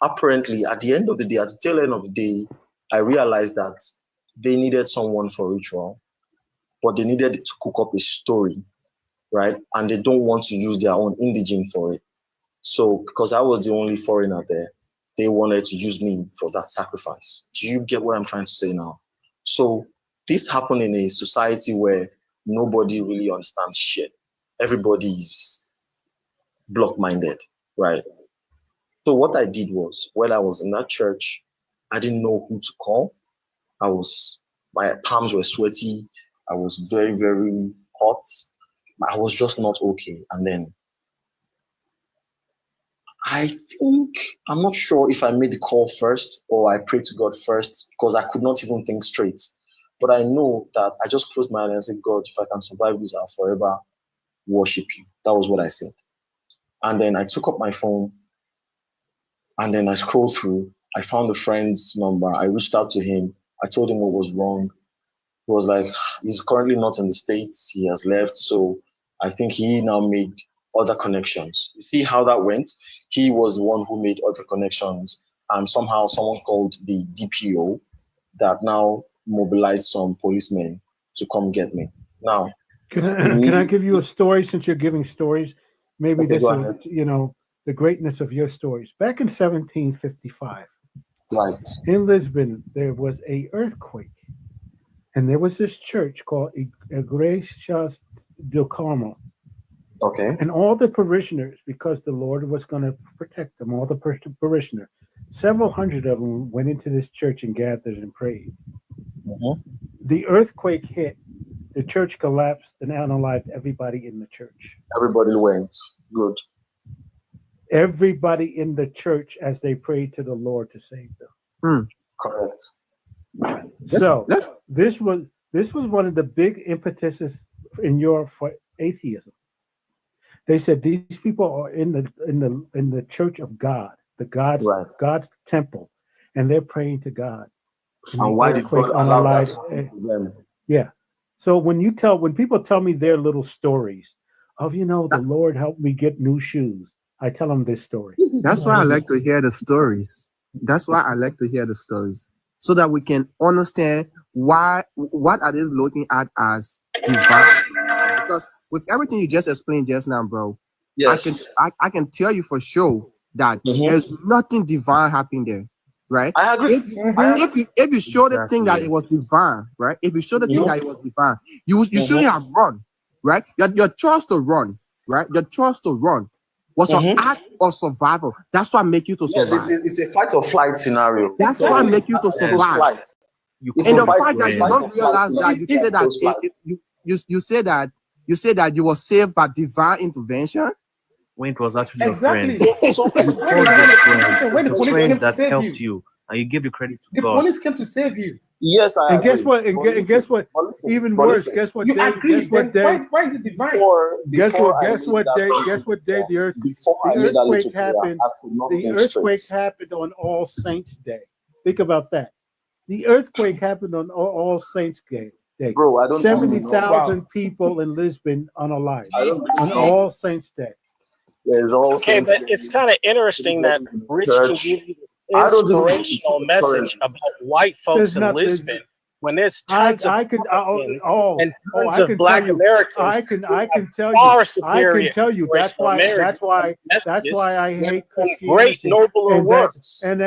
Apparently, at the end of the day, at the tail end of the day, I realized that they needed someone for ritual, but they needed to cook up a story, right? And they don't want to use their own indigene for it. So, because I was the only foreigner there, they wanted to use me for that sacrifice. Do you get what I'm trying to say now? So this happened in a society where nobody really understands shit. Everybody is block-minded, right? So what I did was, when I was in that church, I didn't know who to call. My palms were sweaty. I was very, very hot. I was just not okay. And then I think, I'm not sure if I made the call first or I prayed to God first, because I could not even think straight. But I know that I just closed my eyes and said, God, if I can survive this, I'll forever worship you. That was what I said. And then I took up my phone and then I scrolled through. I found a friend's number. I reached out to him. I told him what was wrong. He was like, he's currently not in the States. He has left. So I think he now made other connections. You see how that went? He was the one who made other connections. And somehow someone called the DPO that now mobilized some policemen to come get me. Now, can I give you a story, since you're giving stories? Maybe okay, this is, you know, the greatness of your stories. Back in 1755, right, in Lisbon, there was an earthquake. And there was this church called Igreja do Carmo. Okay. And all the parishioners, because the Lord was going to protect them, all the parishioners, several hundred of them went into this church and gathered and prayed. Mm-hmm. The earthquake hit, the church collapsed, and unalived everybody in the church. Everybody went. Good. Everybody in the church as they prayed to the Lord to save them. Correct. So this was one of the big impetuses in Europe for atheism. They said these people are in the church of God, God's temple, and they're praying to God. And why did God allow that to happen to them? Yeah. So when people tell me their little stories of, you know, the Lord helped me get new shoes, I tell them this story. That's why I like to hear the stories. So that we can understand what are they looking at as divine. Because with everything you just explained just now, bro, yes, I can tell you for sure that there's nothing divine happening there, right? I agree. If you show the thing that it was divine, right? If you show the thing that it was divine, you shouldn't have run, right? Your choice to run, right? Your choice to run was an act of survival. That's what make you to survive. Yes, it's a fight or flight scenario. That's what make you to survive. And the fact that you don't realize that you say that you were saved by divine intervention. When it was actually exactly. a friend. So when the police came to save helped you, and you give the credit to the God. police came to save you. Yes, I and guess what? And guess what? Even worse. Guess what? You agree? Why is it divine? Guess what day the earthquake happened? The earthquake happened on All Saints Day. Think about that. The earthquake happened on All Saints Day. Bro, I don't 70,000 people in Lisbon unalived on All Saints Day. Okay, but it's kind of interesting that Rich can give you this inspirational message about white folks in Lisbon when there's tons of Black Americans. I can tell you that's why I hate Christianity. Great nobler works. And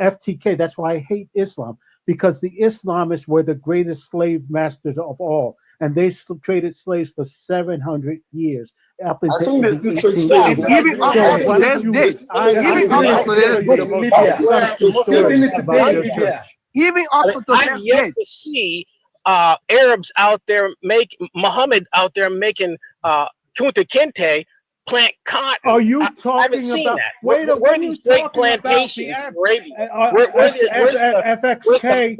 FTK. That's why I hate Islam, because the Islamists were the greatest slave masters of all, and they traded slaves for 700 years. I think there's two trade slaves. Even up to this, I've yet to see Arabs out there Muhammad out there making Kunta Kinte plant cotton. Are you talking I haven't seen about? that. Where are these great plantations in Arabia? FXK.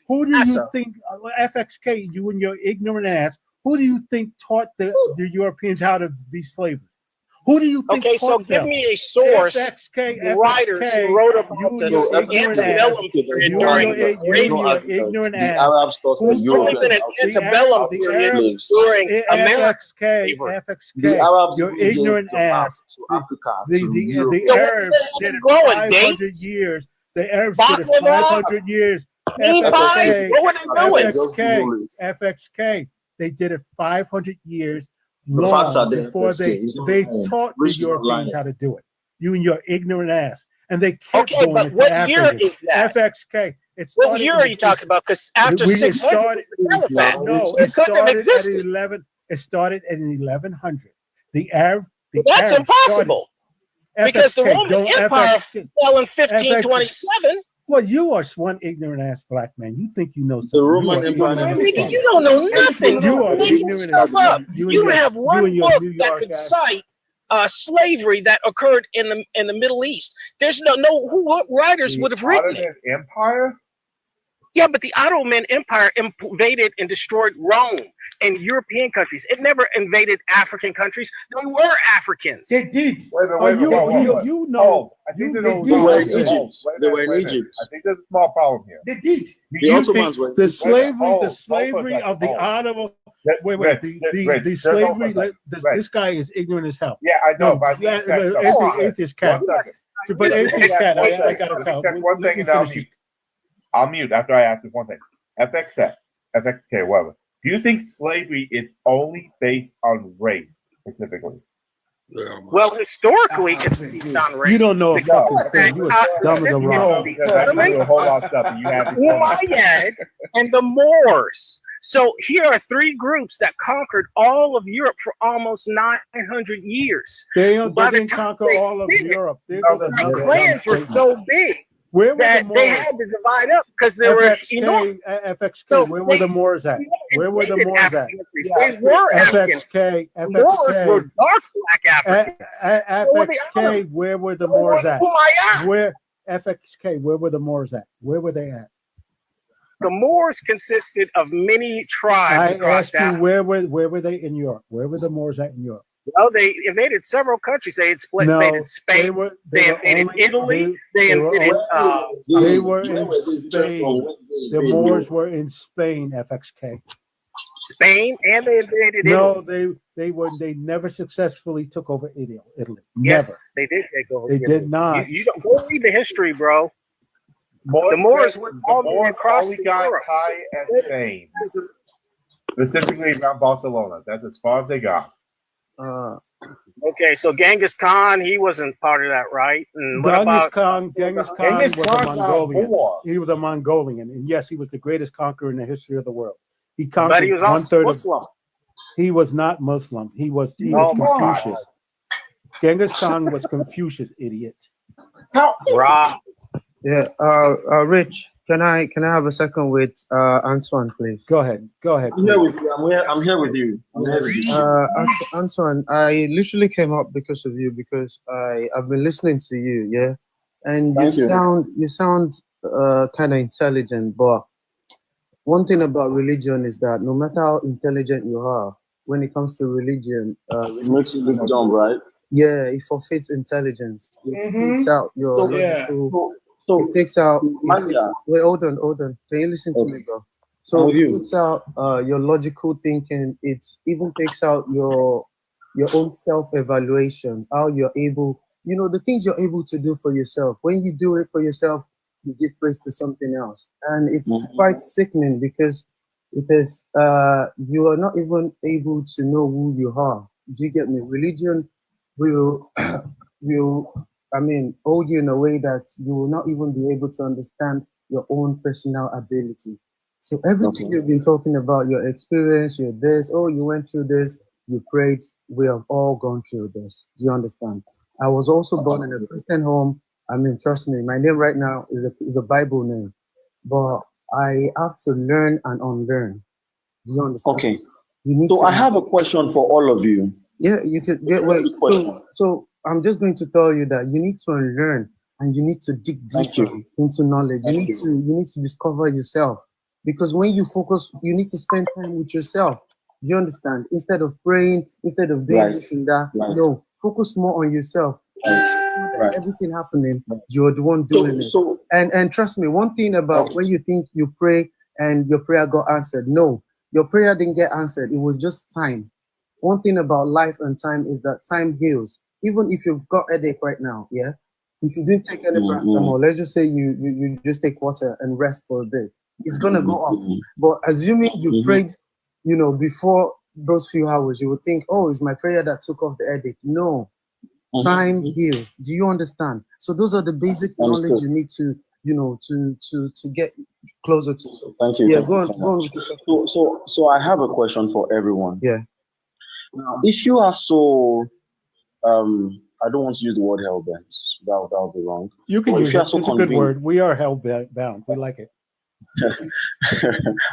Who do you think? FXK. You and your ignorant ass. Who do you think taught the Europeans how to be slavers? Who do you think? Okay, so give me a source. Writers who wrote about this antebellum period during the ignorant ass. The Arabs taught the Europeans antebellum period during America. The Arabs, your ignorant ass. The Arabs did it 500 years. The Arabs did it 500 years. FXK. They did it 500 years long before they taught the Europeans how to do it. You and your ignorant ass. And they kept doing it to Africans. FXK. What year are you talking about? Because after 600, it started in 1100. That's impossible. Because the Roman Empire fell in 1527. Well, you are one ignorant ass black man. You think you know something. The Roman Empire. You don't know nothing. You are making stuff up. You have one book that could cite slavery that occurred in the Middle East. There's what writers would have written it. Empire? Yeah, but the Ottoman Empire invaded and destroyed Rome and European countries. It never invaded African countries. They were Africans. They did. Wait a minute. You know. I think they were in Egypt. They were in Egypt. I think there's a small problem here. They did. The Ottomans were the slavery of the Ottoman. The slavery. This guy is ignorant as hell. Yeah, I know. But atheist cat. But atheist cat. I gotta tell. One thing, and I'll mute after I ask this one thing. FXK, whatever. Do you think slavery is only based on race specifically? Well, historically, it's based on race. You don't know a fucking thing. You are dumb as a rock. Because I do a whole lot of stuff, and you have Umayyad and the Moors. So here are three groups that conquered all of Europe for almost 900 years. They didn't conquer all of Europe. The clans were so big. That they had to divide up because there were enormous. FXK, where were the Moors at? Where were the Moors at? They were FXK, Moors were dark black Africans. FXK, where were the Moors at? Where FXK, where were the Moors at? Where were they at? The Moors consisted of many tribes across Africa. Where were they in Europe? Where were the Moors at in Europe? Well, they invaded several countries. They invaded Spain. They invaded Italy. They were in Spain. The Moors were in Spain. FXK. Spain, and they invaded Italy. No, they never successfully took over Italy. Yes, never. They did take over. They did not. You don't go read the history, bro. The Moors were all the way across the got Europe. High as Spain, specifically around Barcelona. That's as far as they got. Okay, so Genghis Khan, he wasn't part of that, right? And what about Genghis Khan was a Mongolian. He was a Mongolian, and yes, he was the greatest conqueror in the history of the world. He conquered but he was also Muslim. He was not Muslim. He was Confucius. Genghis Khan was Confucius, idiot. Right. Yeah, Rich, can I have a second with Antoine, please? Go ahead. I'm here with you. Antoine, I literally came up because of you, because I've been listening to you, yeah, and you sound kind of intelligent, but one thing about religion is that no matter how intelligent you are, when it comes to religion, it makes you look dumb, right? Yeah, it forfeits intelligence. It takes out your So it takes out. Wait, hold on. Can you listen to me, bro? So it takes out your logical thinking. It even takes out your own self-evaluation. How you're able, the things you're able to do for yourself. When you do it for yourself, you give praise to something else, and it's quite sickening because you are not even able to know who you are. Do you get me? Religion will hold you in a way that you will not even be able to understand your own personal ability. So everything you've been talking about, your experience, your this, you went through this, you prayed, we have all gone through this. Do you understand? I was also born in a Christian home. Trust me, my name right now is a Bible name, but I have to learn and unlearn. Do you understand? Okay. So I have a question for all of you. Yeah, you could get So I'm just going to tell you that you need to unlearn and you need to dig deeper into knowledge. You need to discover yourself, because when you focus, you need to spend time with yourself. Do you understand? Instead of praying, instead of doing this and that, no, focus more on yourself. Everything happening, you're the one doing it. And trust me, one thing about when you think you pray and your prayer got answered, no, your prayer didn't get answered. It was just time. One thing about life and time is that time heals. Even if you've got a headache right now, yeah, if you didn't take any paracetamol, let's just say you just take water and rest for a bit, it's gonna go off. But assuming you prayed, before those few hours, you would think, it's my prayer that took off the headache. No, time heals. Do you understand? So those are the basic knowledge you need to to get closer to. Thank you. Yeah, Thank go you on. so Go on much. with your So I have a question for everyone. Yeah. Now, if you are so, I don't want to use the word hell-bent. That'll be wrong. You can But use if you it. are so It's a good word. convinced, We are hell-bound. We like it.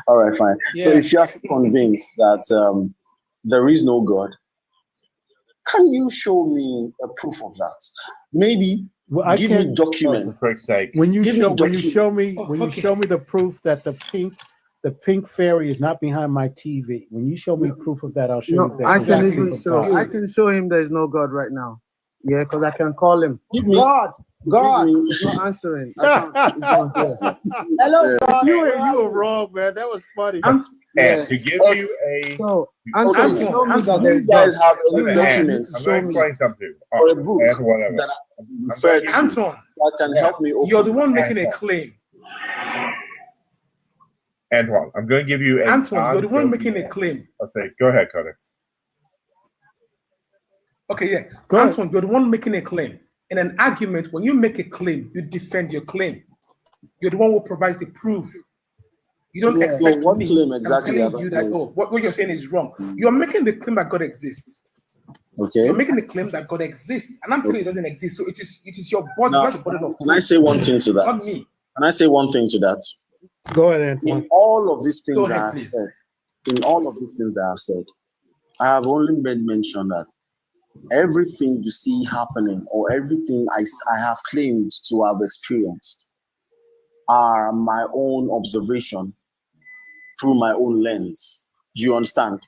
all right, fine. So Yeah. if you are so convinced that there is no God, can you show me a proof of that? Maybe Well, I give me can't. documents. When you Give show me when you show me the proof that the pink fairy is not behind my TV. When you show me proof of that, I'll show you that. I can there's even proof of show. God. I can show him there's no God right now. Yeah, because I can call him. Give me- God. He's not answering. I can't. He's not here. Hello, God. You were wrong, man. That was funny. And to give you a Anton, show me that there is you guys God. have any You documents need to show me. something or a book and whatever. that I referred to Anton, that can help me open. you're the one making a claim. Antoine, I'm going to give you a Anton, you're the one making a claim. Okay, go ahead, Codex. Okay, yeah. Anton, you're the one making a claim. In an argument, when you make a claim, you defend your claim. You're the one who provides the proof. You don't expect So what me. claim exactly I'm telling you that, what you're saying is wrong. You're making the claim that God exists. Okay. You're making the claim that God exists, and I'm telling you it doesn't exist. So it is your body. Now, You have the burden of can I say one thing to that? Not me. Can I say one thing to that? Go ahead, Antoine. In all of these Go things ahead, I have please. said, I have only made mention that everything you see happening or everything I have claimed to have experienced are my own observation through my own lens. Do you understand?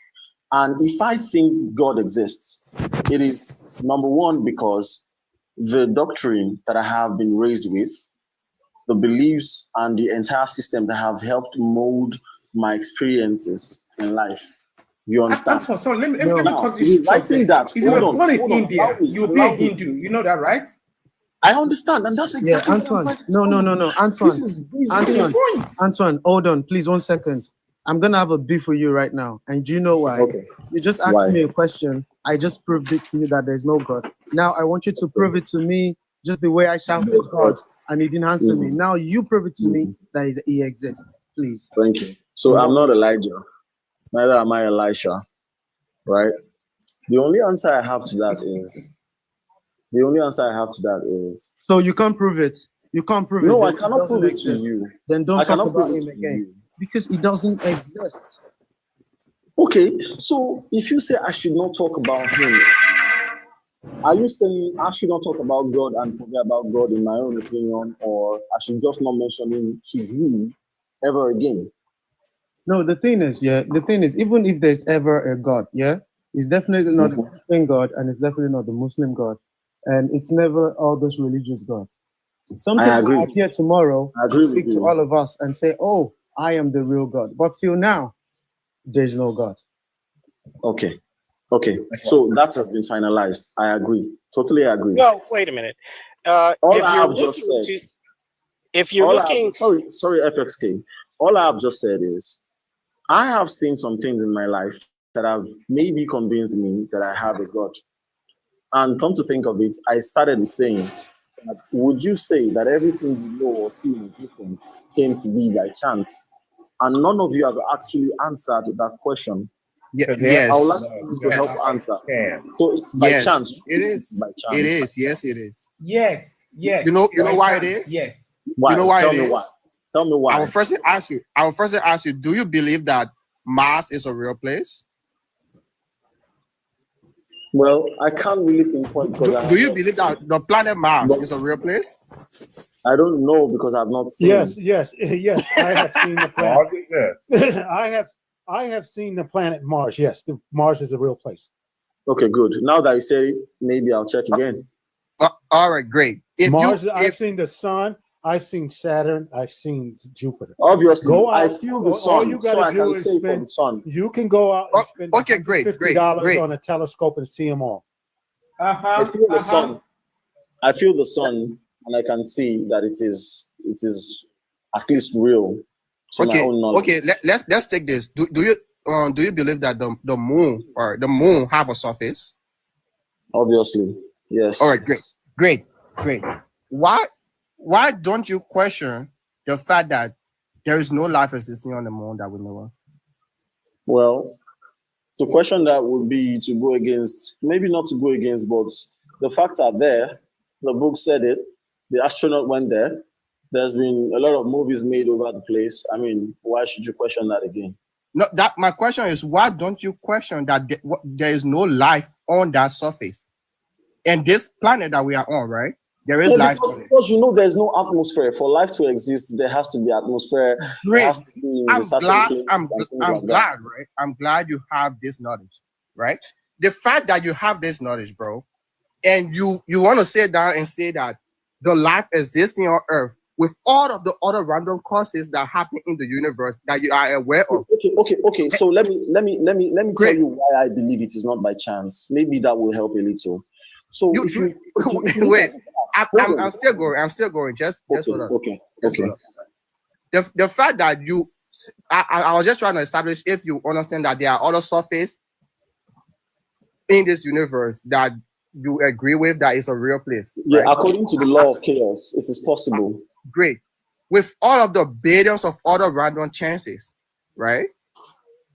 And if I think God exists, it is number one, because the doctrine that I have been raised with, the beliefs and the entire system that have helped mold my experiences in life. You understand? Anton, sorry, let me Now, cut this short. writing that, If you were hold born in on, India, you'll be a Hindu. You know that, right? I understand, and that's exactly what I'm Antoine. trying to tell you. No. Antoine. This is Antoine. the point. Antoine, hold on, please, 1 second. I'm gonna have a beef with you right now, and do you know why? Okay. You just asked me a question. I just proved it to you that there's no God. Now I want you to prove it to me just the way I shouted God, and you didn't answer me. Now you prove it to me that he exists, please. Thank you. So I'm not Elijah, neither am I Elisha, right? The only answer I have to that is. So you can't prove it. You can't prove it. No, I Then cannot prove it to exist. you. Then don't I talk cannot about prove him it to again. you. Because he doesn't exist. Okay, so if you say I should not talk about him, are you saying I should not talk about God and forget about God in my own opinion, or I should just not mention him to you ever again? No, the thing is, even if there's ever a God, it's definitely not the Christian God, and it's definitely not the Muslim God, and it's never all those religious God. Something I agree. will appear tomorrow I agree and speak with to you. all of us and say, "Oh, I am the real God," but till now, there's no God. Okay. So that has been finalized. I agree. Totally agree. Well, wait a minute. All I have just said. If you're looking, sorry, FXK. All I have just said is, I have seen some things in my life that have maybe convinced me that I have a God. And come to think of it, I started saying, would you say that everything you know or see in existence came to be by chance? And none of you have actually answered that question. Yes. I would like you to help answer. So it's by chance. It is. It's by chance. It is. Yes, it is. Yes. You know why it is? Yes. Why? You know why Tell it me is? why. Tell me why. I will first ask you, do you believe that Mars is a real place? Well, I can't really pinpoint because do you believe that the planet Mars is a real place? I don't know because I've not seen. Yes. I have seen the planet. I have seen the planet Mars. Yes, Mars is a real place. Okay, good. Now that you say it, maybe I'll check again. All right, great. I've seen the sun. I've seen Saturn. I've seen Jupiter. Obviously, go out, I feel the sun, all you gotta so I do can is say spend, from sun. You can go out and spend $50 on a telescope and see them all. I feel the sun. I feel the sun, and I can see that it is at least real to my own knowledge. Okay. Let's take this. Do you believe that the moon have a surface? Obviously, yes. All right, great. Why why don't you question the fact that there is no life existing on the moon that we know of? Well, to question that would be to go against, maybe not to go against, but the facts are there. The book said it. The astronaut went there. There's been a lot of movies made over the place. I mean, why should you question that again? No, that my question is, why don't you question that there is no life on that surface? And this planet that we are on, right? There is life. Because you know there's no atmosphere. For life to exist, there has to be atmosphere. Great. I'm glad, right? I'm glad you have this knowledge, right? The fact that you have this knowledge, bro, and you want to sit down and say that the life existing on Earth with all of the other random causes that happen in the universe that you are aware of. Okay. So let me tell you why I believe it is not by chance. Maybe that will help a little. So wait, I'm still going. Just hold on. Okay. The fact that I was just trying to establish if you understand that there are other surfaces in this universe that you agree with that is a real place. Yeah, right? According to the law of chaos, it is possible. Great. With all of the billions of other random chances, right?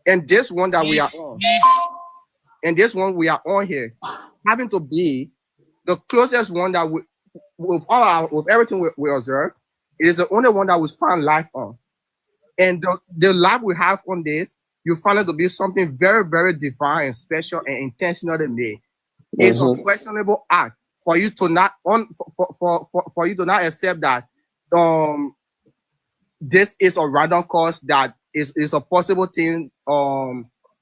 And this one that we are on, here, having to be the closest one that with everything we observe, it is the only one that we find life on. And the life we have on this, you find it to be something very, very divine and special and intentionally made. It's a questionable act for you to not for you to not accept that this is a random cause that is a possible thing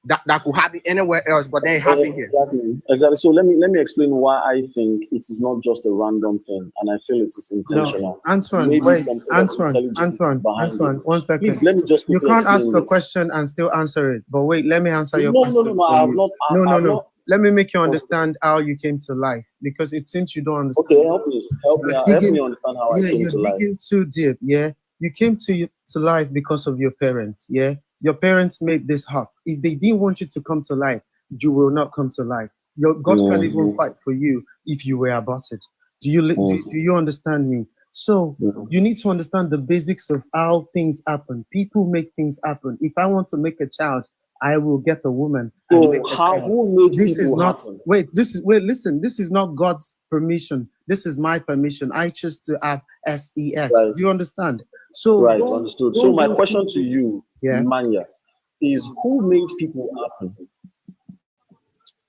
that could happen anywhere else, but then it happened here. Exactly. So let me explain why I think it is not just a random thing, and I feel it is intentional. No, Antoine, one second. Please, let me just. You can't ask a question and still answer it. But wait, let me answer your question. No. Let me make you understand how you came to life, because it seems you don't understand. Okay, help me understand how I came to life. You're digging too deep. Yeah, you came to life because of your parents. Yeah. Your parents made this up. If they didn't want you to come to life, you will not come to life. Your God can't even fight for you if you were aborted. Do you understand me? So you need to understand the basics of how things happen. People make things happen. If I want to make a child, I will get a woman. So who made this people is not happen? Listen, this is not God's permission. This is my permission. I choose to have SEX. Right. Do you understand? So Understood. So my question to you, Manya, is who made people happen?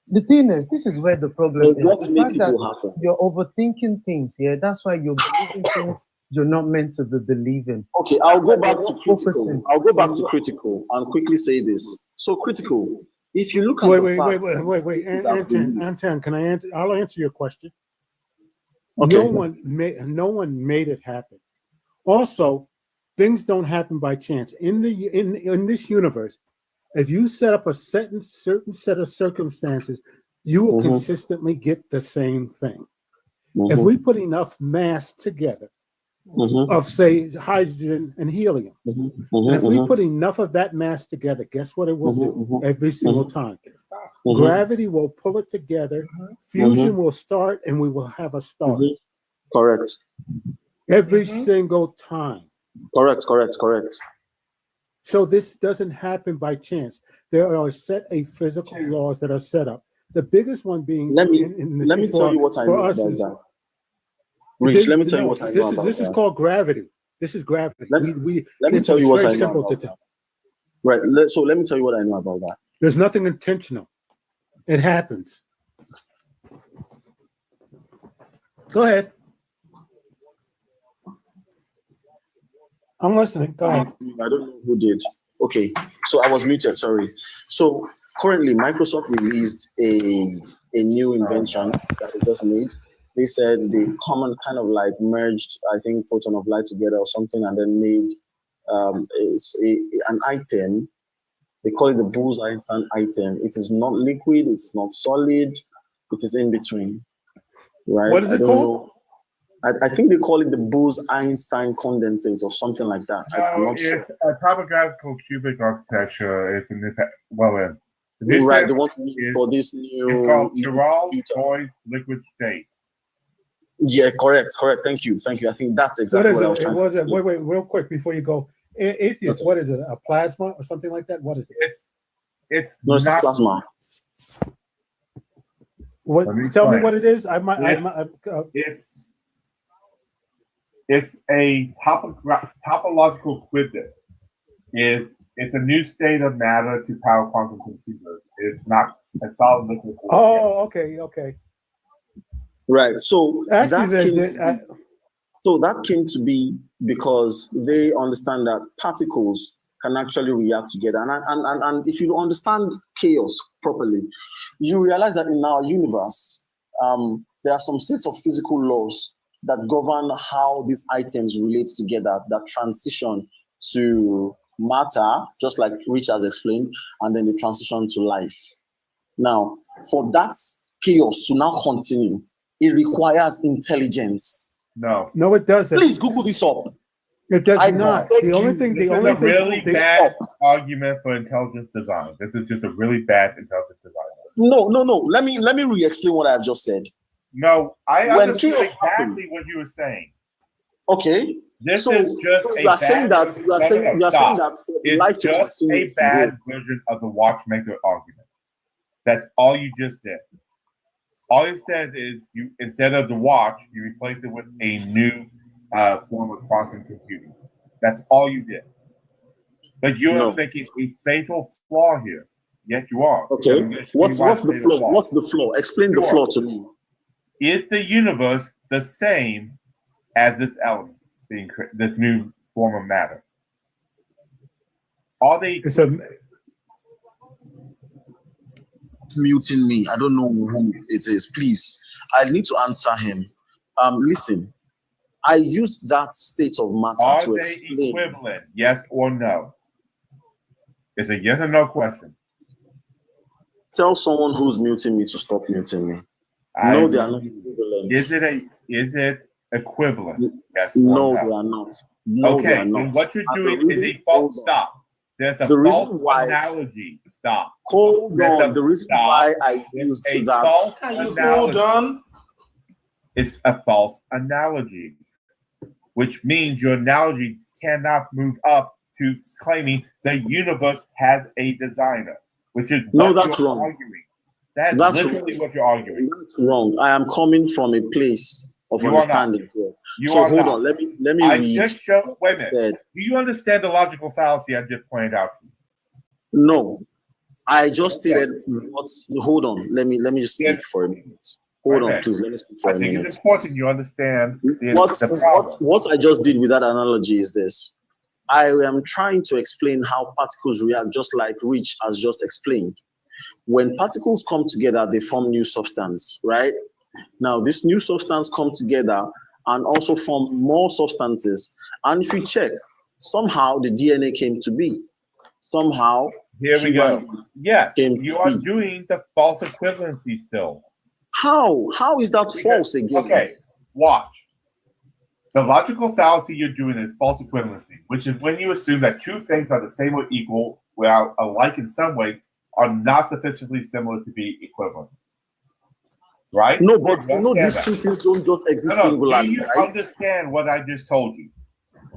The thing is, this is where the problem is. What The made fact that people happen? you're overthinking things. Yeah, that's why you're believing things you're not meant to be believing. Okay, I'll go back to critical and quickly say this. So critical, if you look at wait, Anton, can I answer? I'll answer your question. Okay. No one made it happen. Also, things don't happen by chance. In this universe, if you set up a certain set of circumstances, you will consistently get the same thing. If we put enough mass together of, say, hydrogen and helium, and if we put enough of that mass together, guess what it will do every single time? Gravity will pull it together, fusion will start, and we will have a star. Correct. Every single time. Correct. So this doesn't happen by chance. There are physical laws that are set up. The biggest one being let me tell you what I know about that. Rich, let me tell you what I know about that. This is called gravity. This is gravity. Let me tell you what I know about that. Right. So let me tell you what I know about that. There's nothing intentional. It happens. Go ahead. I'm listening. Go ahead. I don't know who did. Okay. So I was muted. Sorry. So currently, Microsoft released a new invention that they just made. They said they kind of like merged, I think, photon of light together or something, and then made an item. They call it the Bose-Einstein item. It is not liquid. It's not solid. It is in between. Right? What is it called? I think they call it the Bose-Einstein condensate or something like that. I'm not sure. It's a topographical cubic architecture. It's Right, they want to use for this new. It's called Chiral Boys liquid state. Yeah, correct. Thank you. I think that's exactly what I was trying to say. Wait, real quick before you go. Atheist, what is it? A plasma or something like that? What is it? It's no, it's not plasma. What? Tell me what it is. It's a topological equivalent. It's a new state of matter to power quantum computers. It's not a solid liquid. Oh, okay. Right. So actually, that came to be because they understand that particles can actually react together. And if you understand chaos properly, you realize that in our universe, there are some sets of physical laws that govern how these items relate together, that transition to matter, just like Rich has explained, and then the transition to life. Now, for that chaos to now continue, it requires intelligence. No, it doesn't. Please Google this up. It does not. The only thing. This is a really bad argument for intelligence design. This is just a really bad intelligence design. No. Let me re-explain what I've just said. No, I understood exactly what you were saying. Okay. This is just you are saying that it's just a bad version of the watchmaker argument. That's all you just did. All you said is you instead of the watch, you replace it with a new form of quantum computing. That's all you did. But you're making a fatal flaw here. Yes, you are. Okay. What's the flaw? What's the flaw? Explain the flaw to me. Is the universe the same as this element, this new form of matter? Are they? Muting me. I don't know who it is. Please, I need to answer him. Listen, I used that state of matter to explain. Are they equivalent? Yes or no? It's a yes or no question. Tell someone who's muting me to stop muting me. No, they are not equivalent. Is it equivalent? Yes. No, they are not. No, okay, they are not. And what you're doing is a false stop. There's a false analogy. Stop. Hold on. The reason why I used that. False analogy. It's a false analogy, which means your analogy cannot move up to claiming the universe has a designer, which is that's wrong. Arguing. That's literally wrong. What you're arguing. That's wrong. I am coming from a place of understanding here. Hold on. Let me read. Wait a minute. Do you understand the logical fallacy I just pointed out to you? No. I just stated hold on. Let me just speak for a minute. Hold on, please. Let me speak for a minute. I think it's important you understand what I just did with that analogy is this. I am trying to explain how particles react, just like Rich has just explained. When particles come together, they form new substance, right? Now, this new substance come together and also form more substances. And if you check, somehow the DNA came to be. Somehow. Here we go. Yes, you are doing the false equivalency still. How? How is that false again? Okay, watch. The logical fallacy you're doing is false equivalency, which is when you assume that two things are the same or equal, without alike in some ways, are not sufficiently similar to be equivalent. Right? No, but these two things don't just exist singularly. Do you understand what I just told you?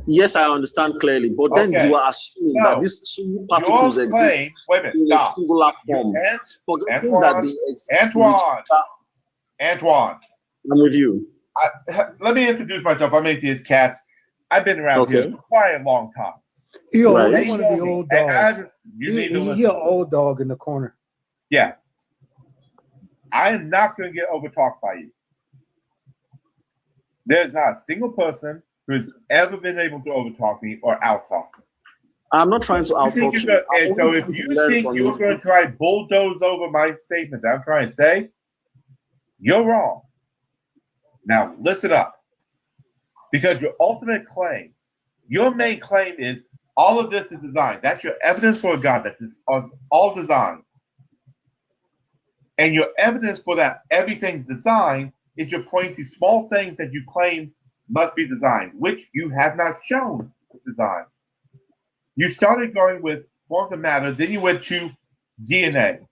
Yes, I understand clearly, but then you are assuming that these two particles exist in a singular form. Forgetting that they exist. Antoine. I'm with you. Let me introduce myself. I'm Atheist Cats. I've been around here for quite a long time. You're one of the old dogs. You're an old dog in the corner. Yeah. I am not going to get overtalked by you. There's not a single person who has ever been able to overtalk me or outtalk me. I'm not trying to outtalk you. So if you think you're going to try bulldoze over my statement that I'm trying to say, you're wrong. Now, listen up. Because your ultimate claim, your main claim is all of this is designed. That's your evidence for God that this is all designed. And your evidence for that everything's designed is you're pointing to small things that you claim must be designed, which you have not shown design. You started going with forms of matter, then you went to DNA.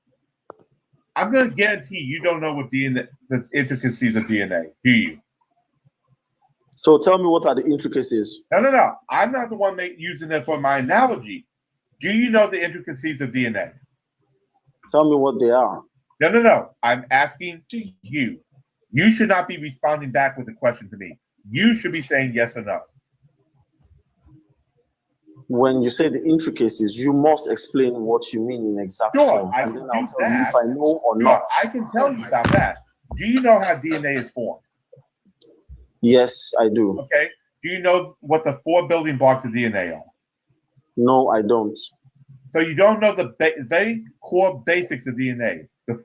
I'm going to guarantee you don't know what DNA, the intricacies of DNA, do you? So tell me, what are the intricacies? No. I'm not the one using it for my analogy. Do you know the intricacies of DNA? Tell me what they are. No. I'm asking to you. You should not be responding back with a question to me. You should be saying yes or no. When you say the intricacies, you must explain what you mean in exact form. I And can then I'll do tell you that. if I know or not. I can tell you about that. Do you know how DNA is formed? Yes, I do. Okay. Do you know what the 4 building blocks of DNA are? No, I don't. So you don't know the very core basics of DNA. Do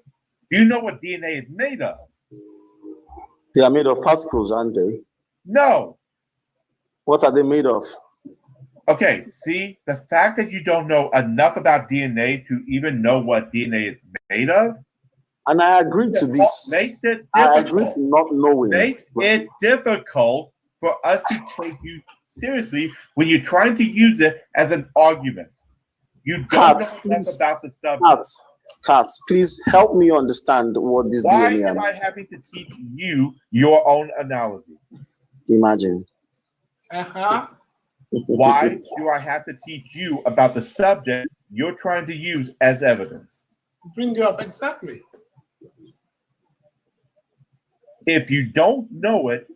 you know what DNA is made of? They are made of particles, aren't they? No. What are they made of? Okay, see, the fact that you don't know enough about DNA to even know what DNA is made of, and I agree to this, makes it difficult. I agree to not knowing. Makes it difficult for us to take you seriously when you're trying to use it as an argument. You don't know enough about the subject. Katz, please help me understand what this Why DNA am I having to teach you your own analogy? Imagine. Why do I have to teach you about the subject you're trying to use as evidence? Bring it up, exactly. If you don't know it,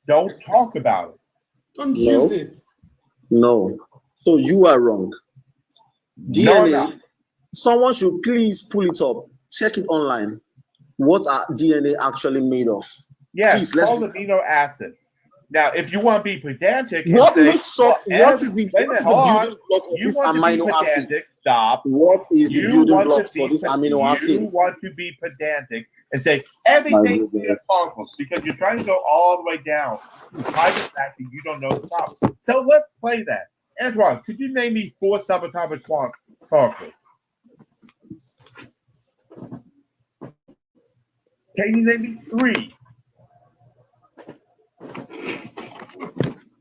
don't talk about it. Don't use it. No. So you are wrong. DNA, someone should please pull it up. Check it online. What are DNA actually made of? Yes, please, called amino acids. Now, if you want to be pedantic, and what say, makes up? What is the building block of this amino acid? Stop. What is the building blocks for this amino acids? You want to be pedantic and say everything's made of particles because you're trying to go all the way down to hide the fact that you don't know the problem. So let's play that. Antoine, could you name me 4 subatomic particles? Can you name me 3?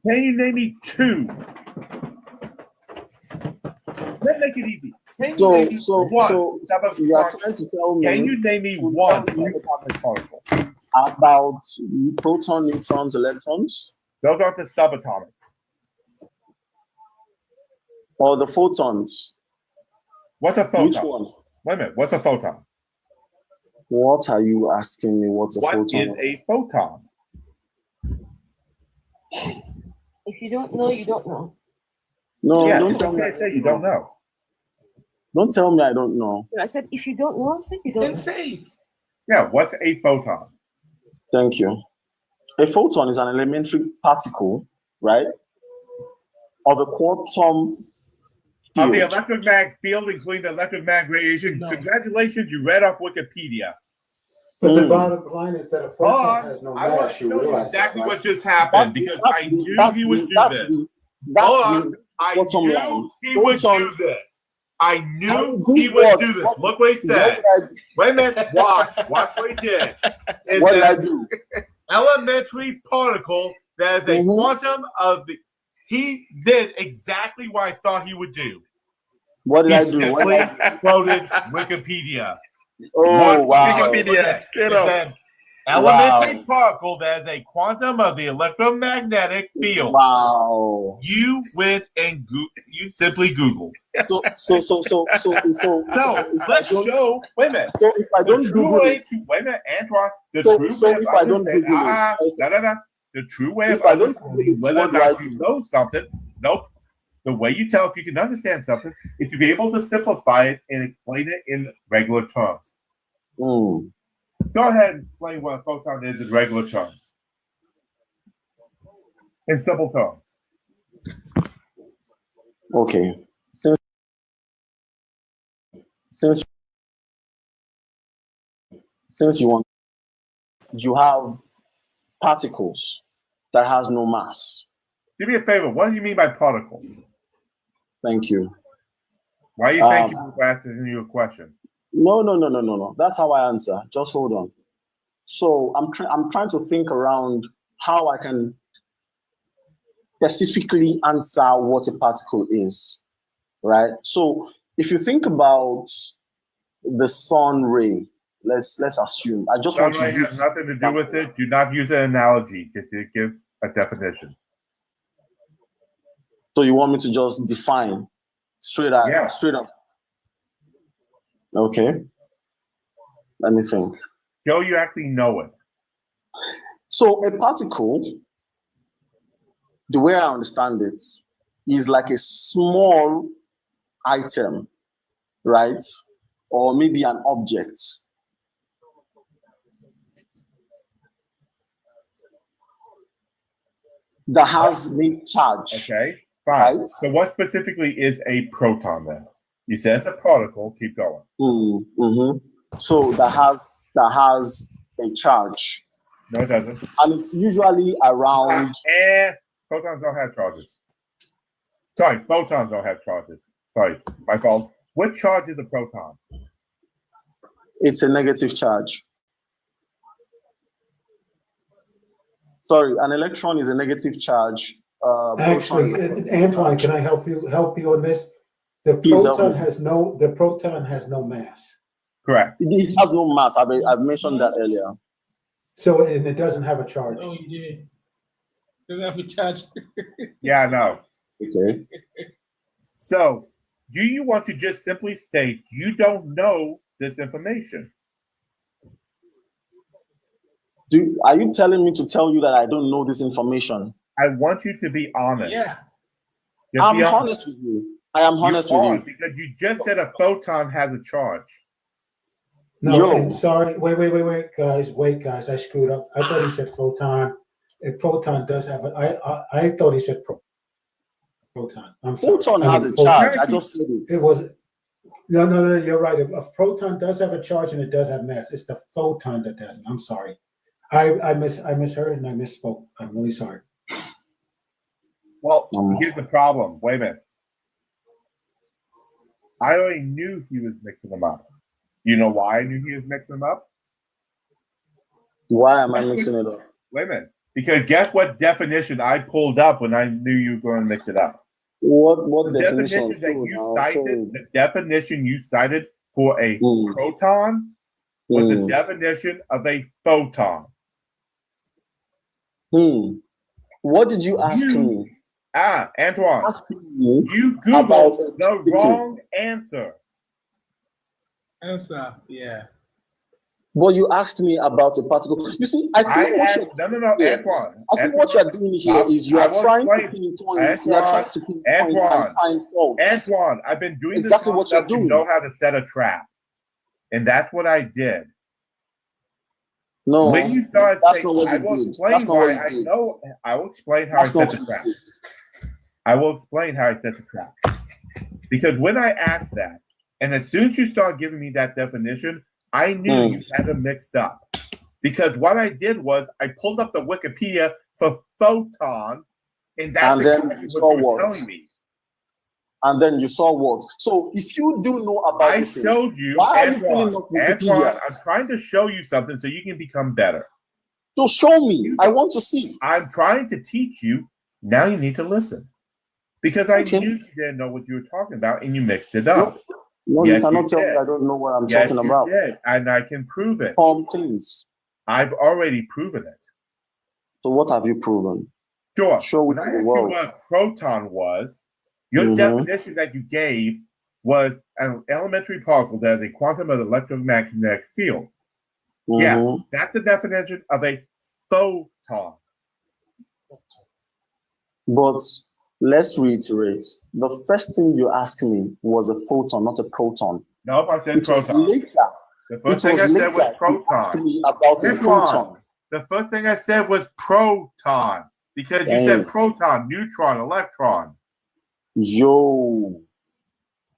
Can you name me 2? Let's make it easy. Can you name me one? You are trying to tell me. Can you name me one subatomic particle? About proton, neutrons, electrons? Those aren't the subatomic. Or the photons? What's a photon? Which one? Wait a minute. What's a photon? What are you asking me? What's a photon? What is a photon? If you don't know, you don't know. No, yeah, don't tell me. Say you don't know. Don't tell me I don't know. I said if you don't know, I said you don't know. Say it. Yeah, what's a photon? Thank you. A photon is an elementary particle, right, of a quantum field. Of the electromagnetic field, including the electromagnetic radiation. No. Congratulations, you read off Wikipedia. But the bottom line is that a photon has no mass. I want to show you exactly what just happened because I knew he would do this. I knew he would do this. I knew he would do this. Look what he said. Wait a minute. Watch what he did. What did I do? Elementary particle that is a quantum of the. He did exactly what I thought he would do. What did I do? Simply quoted Wikipedia. Oh, wow. Wikipedia. Straight up. Elementary particle that is a quantum of the electromagnetic field. Wow. You went and you simply Googled. So let's show. Wait a minute. So if I don't Google it, wait a minute, Antoine. The true way if I don't Google it, the true way of understanding whether or not you know something. Nope. The way you tell if you can understand something is to be able to simplify it and explain it in regular terms. Go ahead and explain what a photon is in regular terms. In simple terms. Okay. Since you have particles that has no mass. Do me a favor. What do you mean by particle? Thank you. Why are you thanking me for asking you a question? No. That's how I answer. Just hold on. So I'm trying to think around how I can specifically answer what a particle is, right? So if you think about the sun ray, let's assume. I just want to use nothing to do with it. Do not use an analogy. Just to give a definition. So you want me to just define straight up? Yeah. Straight up. Okay. Let me think. Joe, you actually know it. So a particle, the way I understand it, is like a small item, right? Or maybe an object. That has the charge. Okay, fine. Right? So what specifically is a proton then? You said it's a particle. Keep going. Mm-hmm. So that has a charge. No, it doesn't. And it's usually around. Protons don't have charges. Sorry, photons don't have charges. Sorry, my fault. What charge is a proton? It's a negative charge. Sorry, an electron is a negative charge. Actually, Antoine, can I help you on this? The proton has no mass. Correct. It has no mass. I've mentioned that earlier. So and it doesn't have a charge. Oh, you did. Doesn't have a charge. Yeah, I know. Okay. So, do you want to just simply state you don't know this information? Are you telling me to tell you that I don't know this information? I want you to be honest. Yeah. I'm honest with you. I am honest with you. Because you just said a photon has a charge. No, I'm sorry. Wait, guys. I screwed up. I thought he said photon. A proton does have I thought he said proton. I'm sorry. Photon has a charge. I just said it. It was no. You're right. A proton does have a charge and it does have mass. It's the photon that doesn't. I'm sorry. I misheard and I misspoke. I'm really sorry. Well, here's the problem. Wait a minute. I already knew he was mixing them up. You know why I knew he was mixing them up? Why am I mixing it up? Wait a minute. Because guess what definition I pulled up when I knew you were going to mix it up? What the definition? That you cited, the definition you cited for a proton was the definition of a photon. What did you ask me? Antoine, you Googled the wrong answer. Yeah. But you asked me about a particle. You see, I think Antoine. I think what you're doing here is you are trying to pinpoint. You are trying to pinpoint and find faults. Antoine, I've been doing exactly what you're doing. To know how to set a trap, and that's what I did. No, when you started that's saying, not what you did. That's not what you did. I will explain how I set the trap. I will explain how I set the trap. Because when I asked that, and as soon as you started giving me that definition, I knew you had them mixed up. Because what I did was I pulled up the Wikipedia for photon, and that's exactly what you were telling me. And then you saw what? So if you do know about I showed you, Antoine, I'm trying to show you something so you can become better. So show me. I want to see. I'm trying to teach you. Now you need to listen. Because I knew you didn't know what you were talking about and you mixed it up. No, yes, you cannot tell me I don't know what I'm talking about. Did, and I can prove it. Things. I've already proven it. So what have you proven? Sure. Show it to the world. What a proton was. Your definition that you gave was an elementary particle that has a quantum of electromagnetic field. Yeah, that's the definition of a photon. But let's reiterate. The first thing you asked me was a photon, not a proton. No, I said proton. Later. The first thing I said was proton. You asked me about a proton. The first thing I said was proton. Because you said proton, neutron, electron. Yo,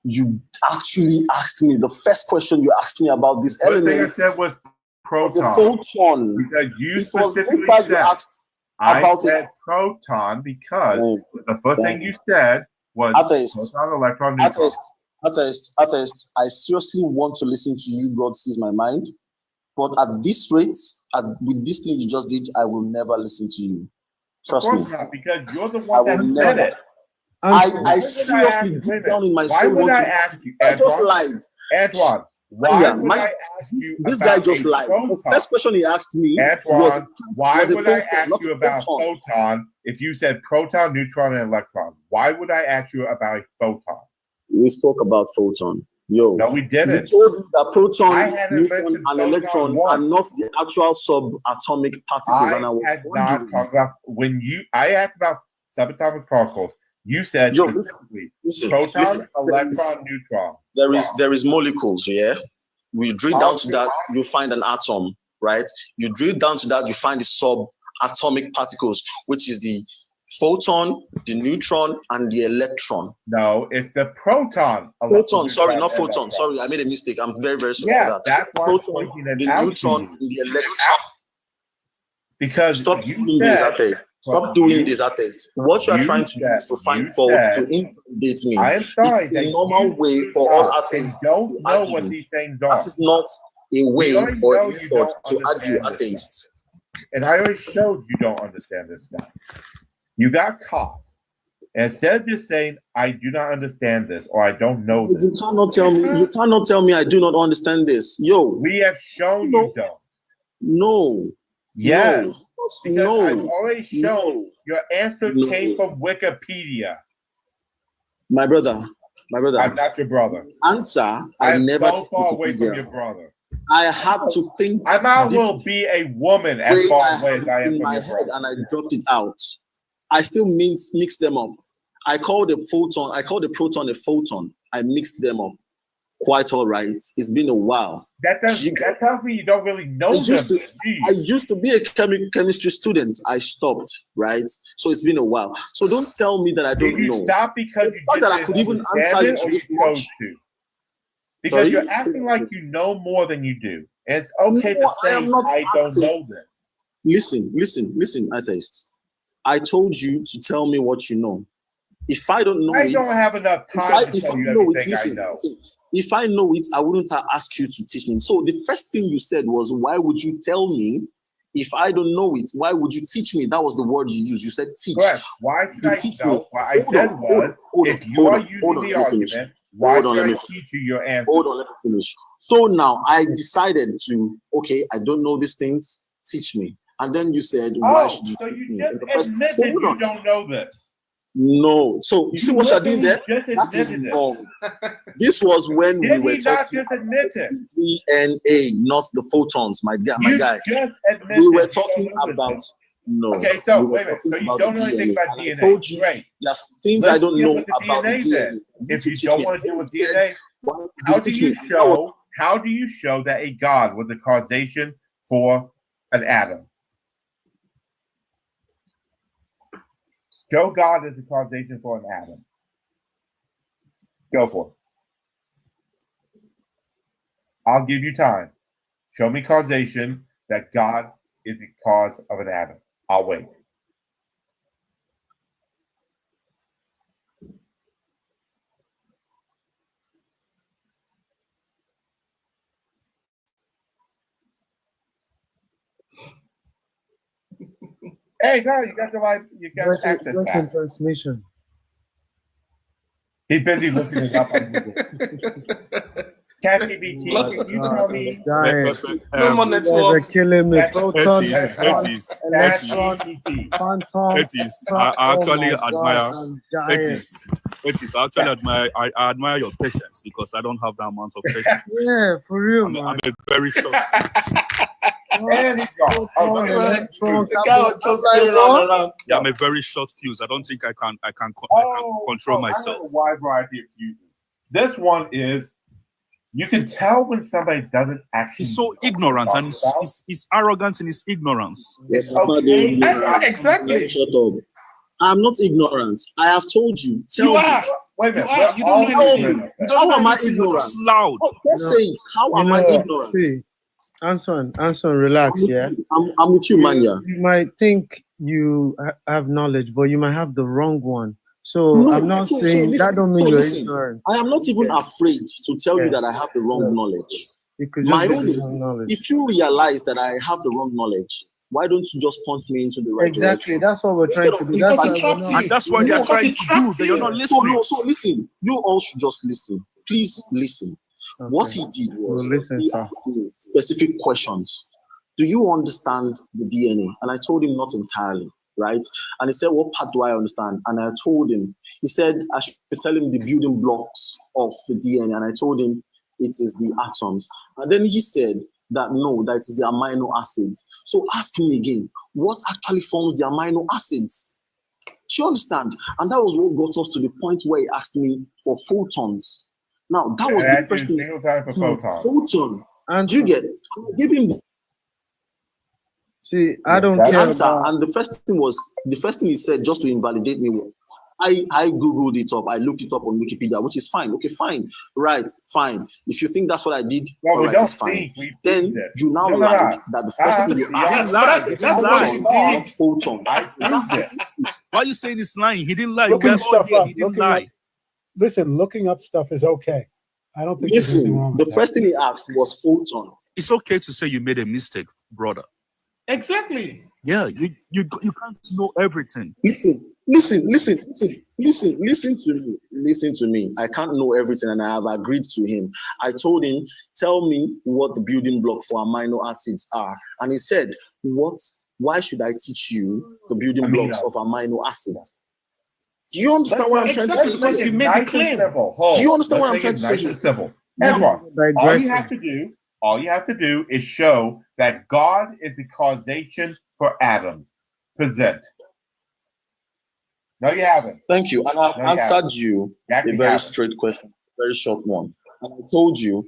you actually asked me, the first question you asked me about this element. The first thing I said was proton. Was a photon. Because you specifically said, I said proton because the first thing you said was proton, electron, neutron. At first, I seriously want to listen to you, God sees my mind. But at this rate, with this thing you just did, I will never listen to you. Trust me. Not, because you're the one that said it. I seriously deep down in my soul want to ask you, I just lied. Antoine, Why would I ask you this guy about just a lied. photon? The first question he asked me Antoine, was why a would I photon, ask not you a about photon. photon if you said proton, neutron, and electron? Why would I ask you about a photon? We spoke about photon. Yo, no, we didn't. You told me that proton, neutron, mentioned and photon electron once. are not the actual subatomic particles. And I was had wondering. not talked about I asked about subatomic particles. You said specifically proton, electron, neutron. There is molecules, yeah. We drill down to that, you find an atom, right? You drill down to that, you find the subatomic particles, which is the photon, the neutron, and the electron. No, it's the proton. Proton, sorry, not photon. Sorry, I made a mistake. I'm very, very sorry for that. That's why proton, the neutron, and the electron. Because stop doing this, Ate. Stop doing this, Ate. What you are trying to do is to find fault to invalidate me. I am sorry. It's a normal way for all atheists don't know what these things are. That is not a way or a method to argue atheists. And I already showed you don't understand this stuff. You got caught. And instead of just saying, I do not understand this or I don't know this. You cannot tell me I do not understand this. Yo. We have shown you don't. No. Yes. No. Because I've already shown your answer came from Wikipedia. My brother. I'm not your brother. Answer. I'm never so far away from your brother. I had to think. I might as well be a woman as far away as I am in from my your head, brother. and I dropped it out. I still mix them up. I call the proton a photon. I mixed them up. Quite all right. It's been a while. That tells me you don't really know them. I used to be a chemistry student. I stopped, right? So it's been a while. So don't tell me that I don't know. Did you stop because the fact that I could even answer you to this much? Because you're acting like you know more than you do. And it's okay to say, I don't know this. Listen, atheists. I told you to tell me what you know. If I don't know I don't have enough time to tell you everything I know. If I know it, I wouldn't ask you to teach me. So the first thing you said was, why would you tell me if I don't know it? Why would you teach me? That was the word you used. You said teach. Correct. Why should I know? What I said was, if you are using the argument, why should I teach you your answer? Hold on, let me finish. So now I decided to, okay, I don't know these things, teach me. And then you said, why should you teach me? So you just admitted you don't know this. No. So you see what you're doing there? That is wrong. This was when we were talking about DNA, not the photons, my guy. We were talking about Okay, so wait a minute. So you don't know anything about DNA. I told you, right. There's things I don't know about DNA. DNA. If you don't want to deal with DNA, how do you show that a God was the causation for an atom? Show God is the causation for an atom. Go for it. I'll give you time. Show me causation that God is the cause of an atom. I'll wait. Hey, God, you got the live. You got access back. Transmission. He's busy looking it up on Google. ChatGPT, can you tell me? No more network. They're killing me. Proton, I actually admire your patience because I don't have that amount of patience. Yeah, for real, man. I'm a very short. And he's gone. Yeah, I'm a very short fuse. I don't think I can control myself. I have a wide variety of fuses. This one is, you can tell when somebody doesn't actually. He's so ignorant and he's arrogant in his ignorance. Yes, exactly. Shut up. I'm not ignorant. I have told you. Tell me. Wait a minute. You don't know anything. How am I ignorant? It's loud. Let's say it. How am I ignorant? See, Anson, relax, I'm with you, Manya. You might think you have knowledge, but you might have the wrong one. So I'm not saying that don't mean you're ignorant. I am not even afraid to tell you that I have the wrong knowledge. My own is, if you realize that I have the wrong knowledge, why don't you just point me into the right direction? That's what we're trying to do. And that's what they're trying to do. You're not listening. So listen. You all should just listen. Please listen. What he did was listen, he sir. asked me specific questions. Do you understand the DNA? And I told him not entirely, right? And he said, what part do I understand? And I told him, he said I should tell him the building blocks of the DNA. And I told him it is the atoms. And then he said that no, that is the amino acids. So ask me again, what actually forms the amino acids? Do you understand? And that was what got us to the point where he asked me for photons. Now, that was the first thing. Photon. And do you get it? I gave him I don't care answer. about... And the first thing he said, just to invalidate me, I googled it up. I looked it up on Wikipedia, which is fine. Okay, fine, right, fine. If you think that's what I did, all right, it's fine. Then you now lied that the first thing you asked that's photon. Why are you saying it's lying? He didn't lie. Looking stuff up. He didn't lie. Listen, looking up stuff is okay. I don't think there's anything wrong with the first thing he asked was photon. It's okay to say you made a mistake, brother. Exactly. Yeah, you can't know everything. Listen to me. I can't know everything, and I have agreed to him. I told him, tell me what the building block for amino acids are. And he said, why should I teach you the building blocks of amino acids? Do you understand what I'm trying to say? You made the claim. Do you understand what I'm trying to say? Nice and simple. Everyone, all you have to do is show that God is the causation for atoms. Present. No, you haven't. Thank you. And I answered you a very straight question, very short one. And I told you,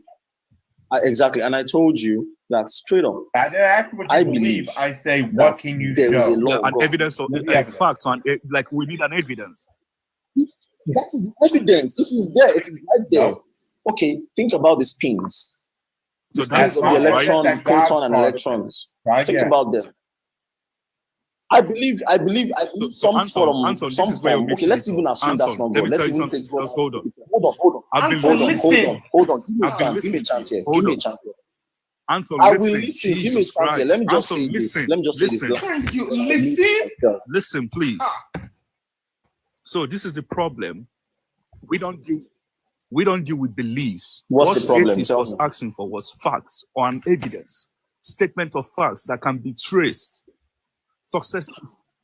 exactly. And I told you that straight up. I didn't ask what you believe. I say, what can you show? An evidence of facts on it. Like we need an evidence. That is the evidence. It is there. It is right there. Okay, think about the spins. The spins of the electron, proton, and electrons. Think about them. I believe some form. Okay, let's even assume that's not God. Let's even take God. Hold on. Give me a chance here. Anton, I will listen. Give me a chance here. Let me just say this. Can you listen? Listen, please. So this is the problem. We don't deal with beliefs. What's the problem? What was asking for was facts or an evidence, statement of facts that can be traced. Success.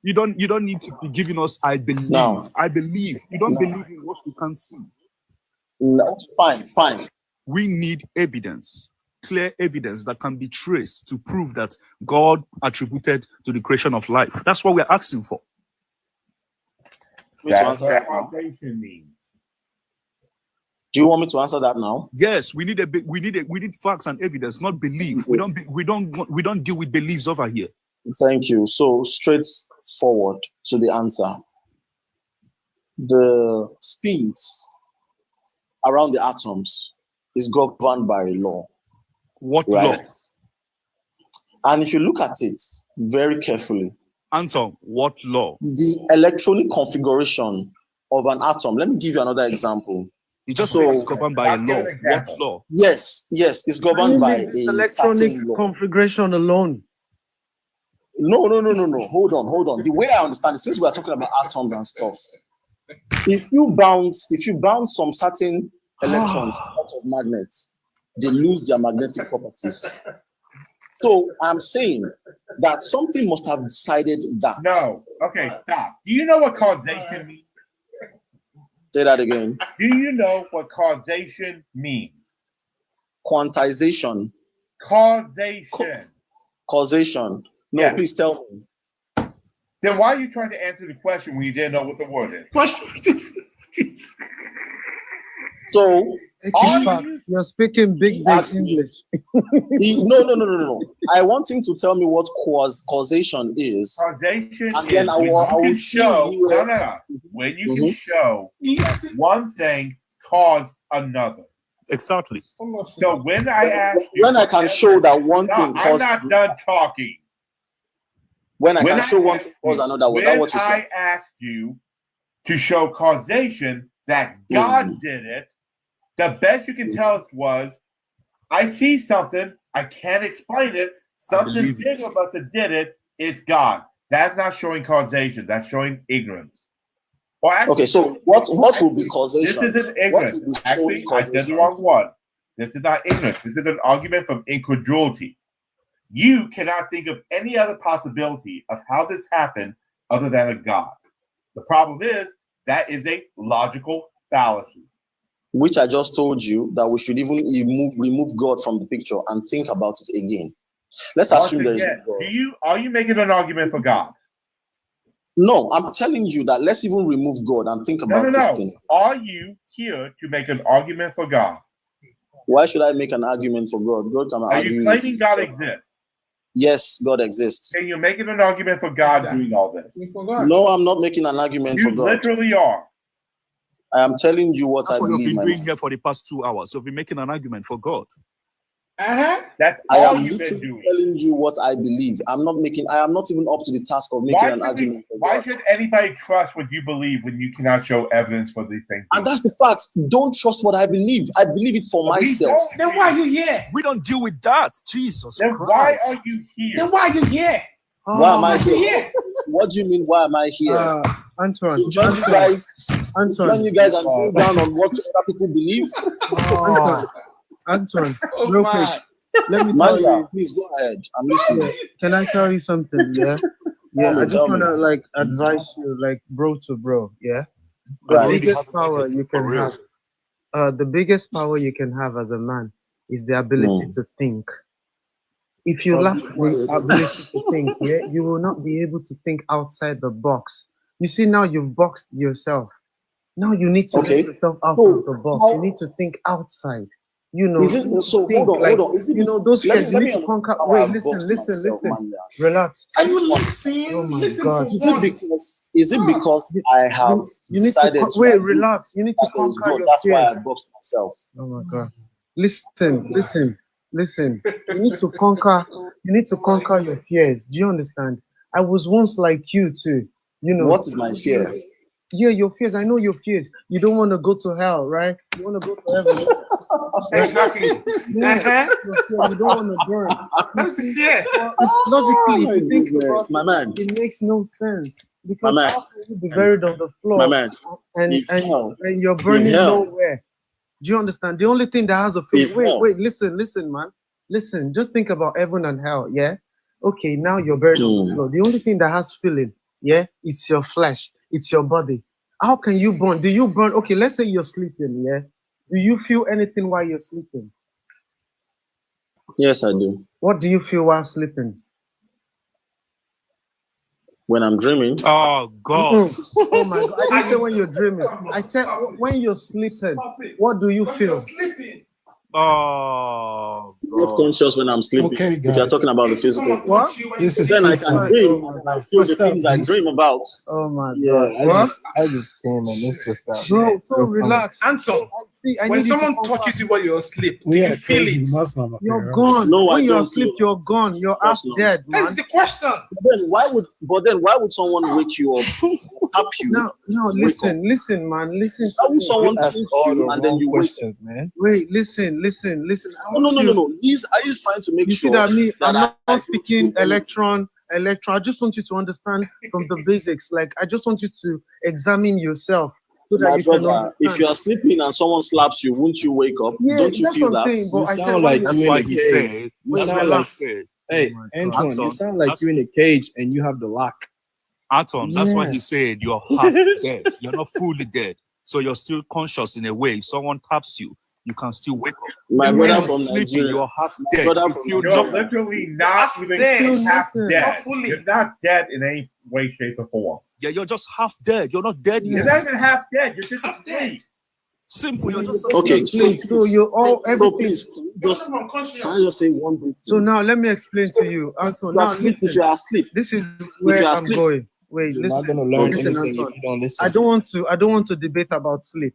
You don't need to be giving us I believe. No. I believe. You don't believe in what we can see. No, fine. We need evidence, clear evidence that can be traced to prove that God attributed to the creation of life. That's what we're asking for. That's what causation means. Do you want me to answer that now? Yes, we need facts and evidence, not belief. We don't deal with beliefs over here. Thank you. So straightforward to the answer. The spins around the atoms is governed by a law. What law? And if you look at it very carefully, Anton, what law? The electronic configuration of an atom. Let me give you another example. You just say it's governed by a law. What law? Yes, it's governed by a electronic configuration alone. No. Hold on. The way I understand it, since we are talking about atoms and stuff, if you bounce some certain electrons out of magnets, they lose their magnetic properties. So I'm saying that something must have decided that. No. Okay, stop. Do you know what causation means? Say that again. Do you know what causation means? Quantization. Causation. Causation. No, yes. Please tell me. Then why are you trying to answer the question when you didn't know what the word is? So you're speaking big English. No. I want him to tell me what causation is. Causation and then I will show. No. When you can show one thing caused another. Exactly. So when I ask you, when I can show that one thing caused, I'm not done talking. When I can show one thing caused another, was that what you said? I asked you to show causation that God did it, the best you can tell us was, I see something, I can't explain it, something bigger but that did it, it's God. That's not showing causation, that's showing ignorance. Actually, okay, so what will be causation? This isn't ignorance. Actually, I said the wrong one. This is not ignorance. This is an argument from incredulity. You cannot think of any other possibility of how this happened other than a God. The problem is that is a logical fallacy. Which I just told you that we should even remove God from the picture and think about it again. Let's assume there is no God. Are you making an argument for God? No, I'm telling you that let's even remove God and think about this thing. Are you here to make an argument for God? Why should I make an argument for God? God can Are you claiming God exists? Yes, God exists. And you're making an argument for God doing all this? No, I'm not making an argument for God. You literally are. I am telling you what That's I what believe. you've been doing here for the past 2 hours. You've been making an argument for God. That's I all am you've been literally doing. telling you what I believe. I am not even up to the task of making an argument for God. Why should anybody trust what you believe when you cannot show evidence for these things? And that's the fact. Don't trust what I believe. I believe it for myself. Then why are you here? We don't deal with that. Jesus Then Christ. why are you here? Then why are you here? Why am I here? What do you mean? Why am I here? Antoine, to join you guys and go down on what other people believe. Antoine, real quick. Let me tell you. Please go ahead. I'm listening. Can I tell you something? Yeah. Yeah. I just wanna like advise you, like bro to bro. Yeah. The biggest power you can have. The biggest power you can have as a man is the ability to think. If you lack the ability to think, yeah, you will not be able to think outside the box. You see, now you've boxed yourself. Now you need to let yourself out of the box. You need to think outside. You know, is it, so think, hold on. Is it, you know, those fears you need to conquer. Wait, listen. Relax. Are you listening? Oh my listen God. Is it because I have decided to wait, relax. You need to conquer your fears. That's why I boxed myself. Oh my God. Listen. You need to conquer your fears. Do you understand? I was once like you too. You know. What is my fear? Yeah, your fears. I know your fears. You don't want to go to hell, right? You want to go to heaven. Exactly. Yeah, you don't want to burn. That's a fear. Logically, if you think about my man, it makes no sense. Because how can you be buried on the floor and you're burning nowhere? Do you understand? The only thing that has a face. Wait, listen, man. Listen, just think about heaven and hell, yeah? Okay, now you're buried on the floor. The only thing that has feeling, yeah, it's your flesh, it's your body. How can you burn? Do you burn? Okay, let's say you're sleeping, yeah? Do you feel anything while you're sleeping? Yes, I do. What do you feel while sleeping? When I'm dreaming. Oh God. Oh my God. I didn't say when you're dreaming. I said when you're sleeping. What do you feel? Oh, I'm not conscious when I'm sleeping. Okay, if you're talking about the physical. What? Then I can dream. I feel the things I dream about. Oh my God. God. I just came and it's just that. Bro, so relax. Anton, when someone touches you while you're asleep, do you feel it? You're gone. No, when I you're don't asleep, you're gone. You're half dead, man. That's the question. But then why would someone wake you up, tap you? No, listen, man. Listen. Why would someone touch you and then you wake up? Man. Wait, listen. No. He's trying to make you sure. See that me? I'm not I speaking electron. I just want you to understand from the basics. Like I just want you to examine yourself so that you can understand. If you are sleeping and someone slaps you, won't you wake up? Yeah, don't you feel that? You sound like that's why he said. Hey, Antoine, you sound like you're in a cage and you have the lock. Anton, that's why he said you're half dead. You're not fully dead. So you're still conscious in a way. If someone taps you, you can still wake up. My brother from sleeping, Nigeria. you're half dead. You're literally not even half dead. You're not dead in any way, shape, or form. Yeah, you're just half dead. You're not dead yet. You're not even half dead. You're just asleep. Simple. You're just okay. So you're all everything. Can I just say one thing? So now let me explain to you. Also, now listen. If you are asleep, this is where I'm going. Wait, you're listen. not gonna learn Listen, anything if you don't listen. I don't want to debate about sleep.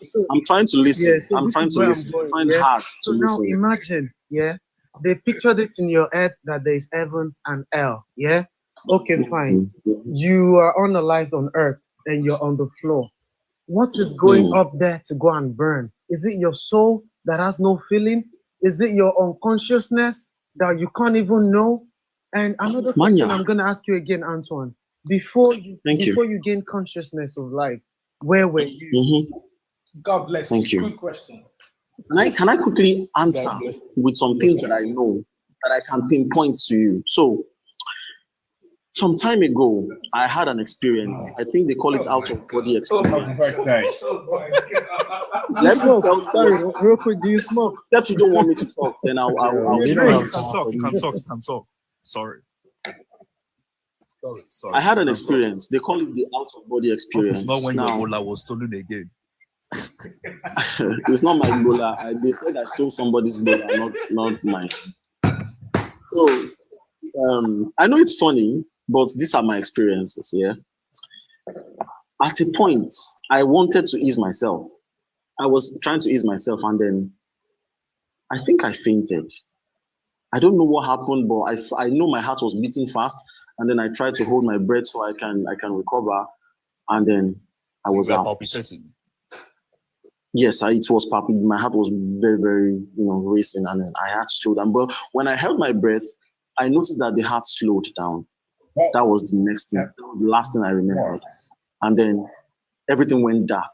So, I'm trying to listen. Yeah, so I'm trying to listen. Find hard to so listen. now imagine, yeah, they pictured it in your head that there is heaven and hell. Yeah. Okay, fine. You are on the life on earth and you're on the floor. What is going up there to go and burn? Is it your soul that has no feeling? Is it your unconsciousness that you can't even know? And another question I'm going to ask you again, Antoine. Before you gain consciousness of life, where were you? God bless Thank you. Good question. Can I quickly answer with some things that I know that I can pinpoint to you? So, some time ago, I had an experience. I think they call it out of body experience. You smoke. Sorry, real quick, do you smoke? If you don't want me to talk, then I'll You can talk. Sorry. I had an experience. They call it the out of body experience. It's not when your Ebola was stolen again. It's not my Ebola. They said I stole somebody's Ebola, not mine. So I know it's funny, but these are my experiences. Yeah. At a point, I wanted to ease myself. I was trying to ease myself, and then I think I fainted. I don't know what happened, but I know my heart was beating fast, and then I tried to hold my breath so I can recover, and then I was out. Yes, it was palpitating. My heart was very, very, racing, and then I had to slow down. But when I held my breath, I noticed that the heart slowed down. That was the next thing. That was the last thing I remembered. And then everything went dark.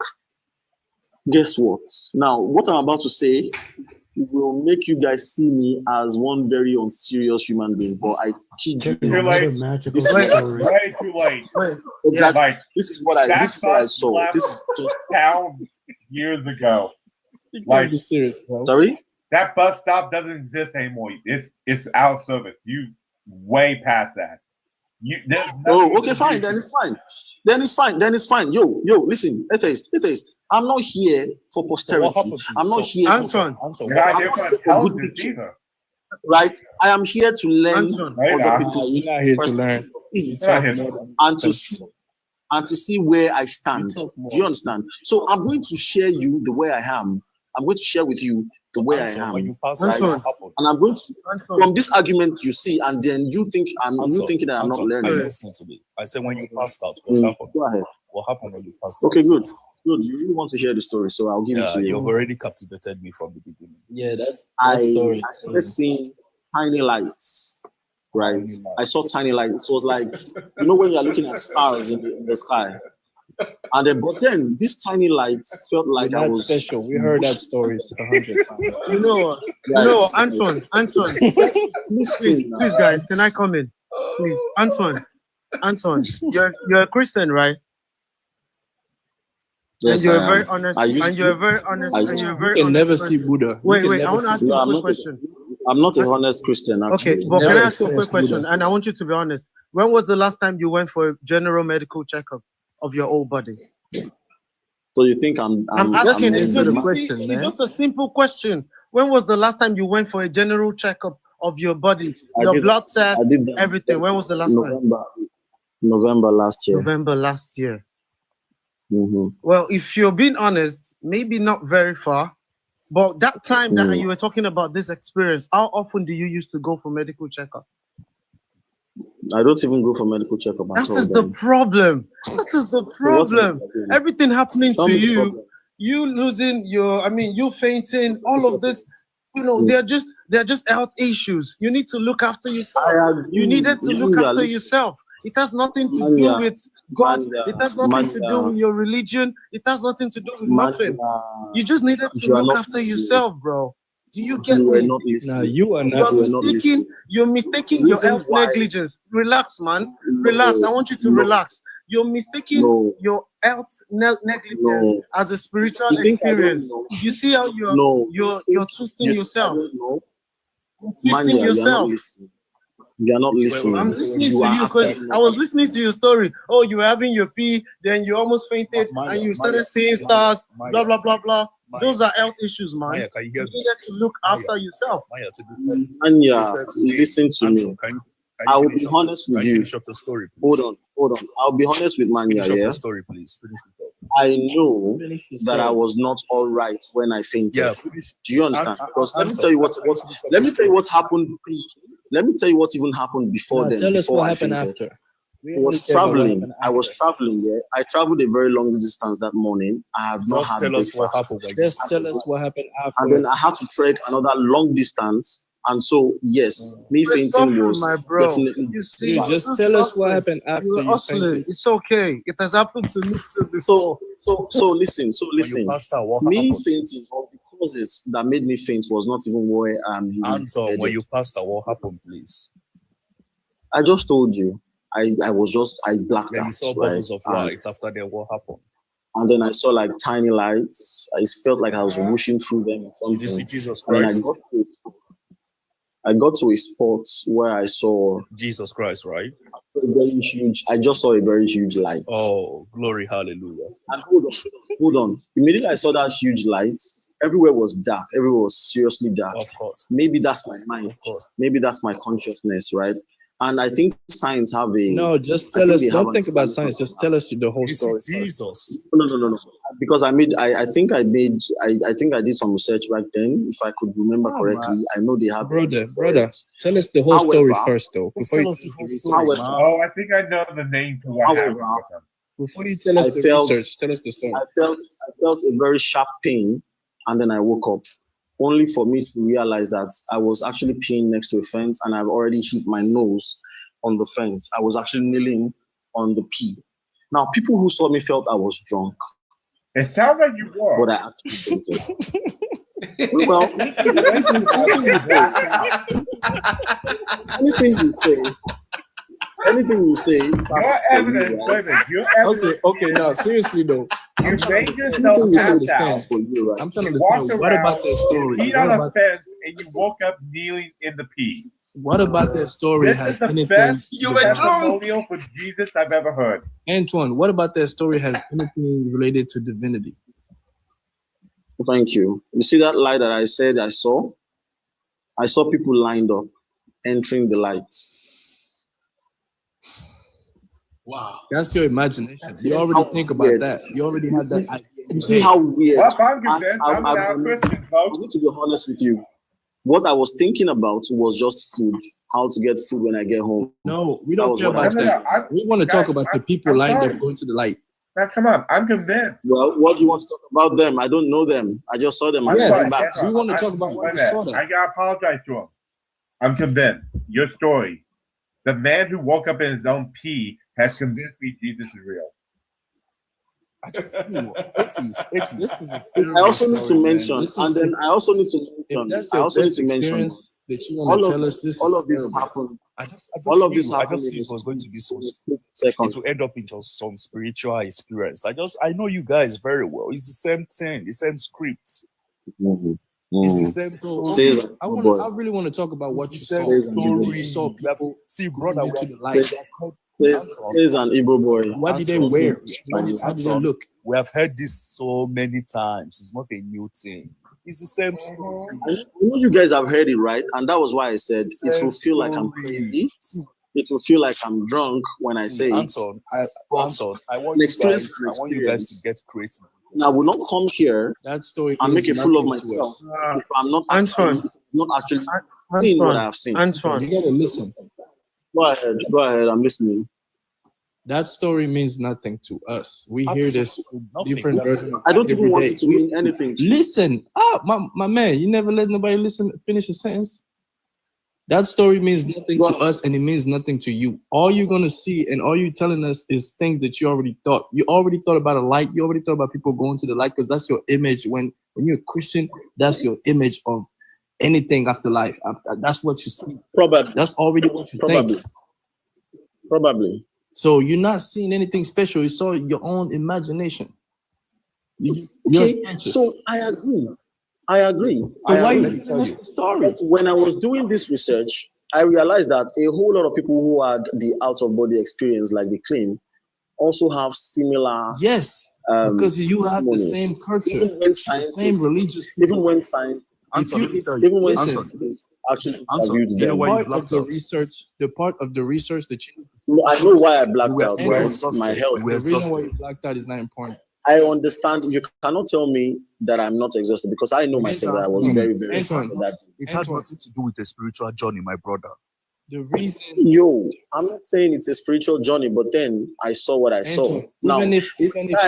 Guess what? Now, what I'm about to say will make you guys see me as one very unserious human being, but I kid you. Too late. This is way too late. Exactly. Yeah, this is what I saw. This is just years ago. Be serious, bro. Sorry? That bus stop doesn't exist anymore. It's out of service. You way past that. Okay, fine. Then it's fine. Yo, listen, atheist. I'm not here for posterity. I'm not here Anton. Right? I am here to learn other people. You're not here to learn. And to see where I stand. Do you understand? So I'm going to share you the way I am. I'm going to share with you the way I am. Right? And I'm going to, from this argument you see, and then you think thinking that I'm not learning. Listen to me. I said when you passed out, what happened? Go ahead. What happened when you passed out? Okay, good. You really want to hear the story, so I'll give it to you. You've already captivated me from the beginning. Yeah, that's I story. started seeing tiny lights. Right, I saw tiny lights. It was like, when you're looking at stars in the sky, and then, but then these tiny lights felt like I was special. We heard that story 100 times. Anton, please, guys, can I come in, please? Anton, you're a Christian, right? Yes, and you're very honest. You can never see Buddha. Wait, I want to ask you a quick question. I'm not a honest Christian, actually. Okay, but can I ask you a quick question? And I want you to be honest. When was the last time you went for a general medical checkup of your whole body? So you think I'm asking the question, man? It's just a simple question. When was the last time you went for a general checkup of your body, your blood test, everything? When was the last time? November last year. November last year. Mm-hmm. Well, if you're being honest, maybe not very far. But that time that you were talking about this experience, how often do you used to go for medical checkup? I don't even go for medical checkup. That is the problem. That is the problem. Everything happening to you, you losing you fainting, all of this, they're just health issues. You need to look after yourself. You needed to look after yourself. It has nothing to do with God. It has nothing to do with your religion. It has nothing to do with nothing. You just needed to look after yourself, bro. Do you get me? No, you are not. You're mistaking your health negligence. Relax, man. Relax. I want you to relax. You're mistaking your health negligence as a spiritual experience. You see how you're twisting yourself. You're twisting yourself. You're not listening. I'm listening to you because I was listening to your story. Oh, you were having your pee, then you almost fainted, and you started seeing stars, blah, blah, blah, blah. Those are health issues, man. You need to look after yourself. Manya, listen to me. I will be honest with you. Hold on. I'll be honest with Manya, yeah? Story, please. I know that I was not all right when I fainted. Yeah, do you understand? Because let me tell you what happened. Let me tell you what even happened before then. Tell us what happened after. I was traveling. Yeah. I traveled a very long distance that morning. I have not had tell us what happened. Just tell us what happened after. And then I had to trek another long distance. And so, yes, me fainting was definitely. You see, just tell us what happened after you fainted. It's okay. It has happened to me too before. So listen. Me fainting, or causes that made me faint was not even where I'm Answer headed. when you passed out, what happened, please? I just told you. I blacked Then out, you saw right? bubbles of light. After that, what happened? And then I saw like tiny lights. I felt like I was whooshing through them or something. Did you see Jesus And then Christ? I got to a spot where I saw Jesus Christ, right? a very huge. I just saw a very huge light. Oh, glory, hallelujah. And hold on. Immediately I saw that huge light. Everywhere was dark. Everywhere was seriously dark. Of course. Maybe that's my mind. Of course. Maybe that's my consciousness, right? And I think science have a. No, just tell us. Don't think about science. Just tell us the whole story. Jesus. No. Because I think I did some research back then. If I could remember correctly, I know they have. Brother, tell us the whole story first, though. Before you Oh, I think I know the name to what happened with him. Before you tell us the research, tell us the story. I felt a very sharp pain, and then I woke up, only for me to realize that I was actually peeing next to a fence, and I've already hit my nose on the fence. I was actually kneeling on the pee. Now, people who saw me felt I was drunk. It sounds like you were. But I actually fainted. Well, anything you say, Okay, now seriously though, you made yourself pass out. I'm trying to You walked understand. What around, about that story? peed on a fence, and you woke up kneeling in the pee. What about that story This has is the anything? best testimonial for Jesus I've ever heard. Antoine, what about that story has anything related to divinity? Thank you. You see that light that I said I saw? I saw people lined up, entering the light. Wow. That's your imagination. You already think about that. You already have that idea. You see how weird. Well, I'm convinced. I'm now a Christian, folks. I need to be honest with you. What I was thinking about was just food. How to get food when I get home. No, we don't care about that. We want to talk about the people lined up going to the light. Now, come on. I'm convinced. Well, what do you want to talk about them? I don't know them. I just saw them. Yes, we want to talk about what we saw them. I gotta apologize to him. I'm convinced. Your story. The man who woke up in his own pee has convinced me Jesus is real. I also need to mention, and then I also need to mention that you want to tell us this. All of this happened. I just knew it was going to be so. It will end up in just some spiritual experience. I know you guys very well. It's the same thing, the same script. It's the same story. I really want to talk about what you saw. You saw people. See, brother, to the light. There's an Igbo boy. What did they wear? How did they look? We have heard this so many times. It's not a new thing. It's the same story. I know you guys have heard it, right? And that was why I said it will feel like I'm crazy. It will feel like I'm drunk when I say Anton, it. I want you guys to get creative. Now, I will not come here that story and make a fool of myself if I'm not actually seeing what I've seen. Antoine, you gotta listen. Go ahead. I'm listening. That story means nothing to us. We hear this different versions. I don't even want it to mean anything. Listen, my man, you never let nobody finish a sentence. That story means nothing to us, and it means nothing to you. All you're gonna see, and all you're telling us is things that you already thought. You already thought about a light. You already thought about people going to the light, because that's your image. When you're a Christian, that's your image of anything after life. That's what you see. Probably. That's already what you think. Probably. So you're not seeing anything special. You saw your own imagination. So I agree. But when I was doing this research, I realized that a whole lot of people who had the out-of-body experience, like they claim, also have similar. Yes, because you have the same culture, the same religious. Even when science, actually you know why you blacked out? The part of the research that you. I know why I blacked out. My health. The reason why you blacked out is not important. I understand. You cannot tell me that I'm not exhausted, because I know myself that I was very, very exhausted. It had nothing to do with a spiritual journey, my brother. The reason, I'm not saying it's a spiritual journey, but then I saw what I saw. Now, even if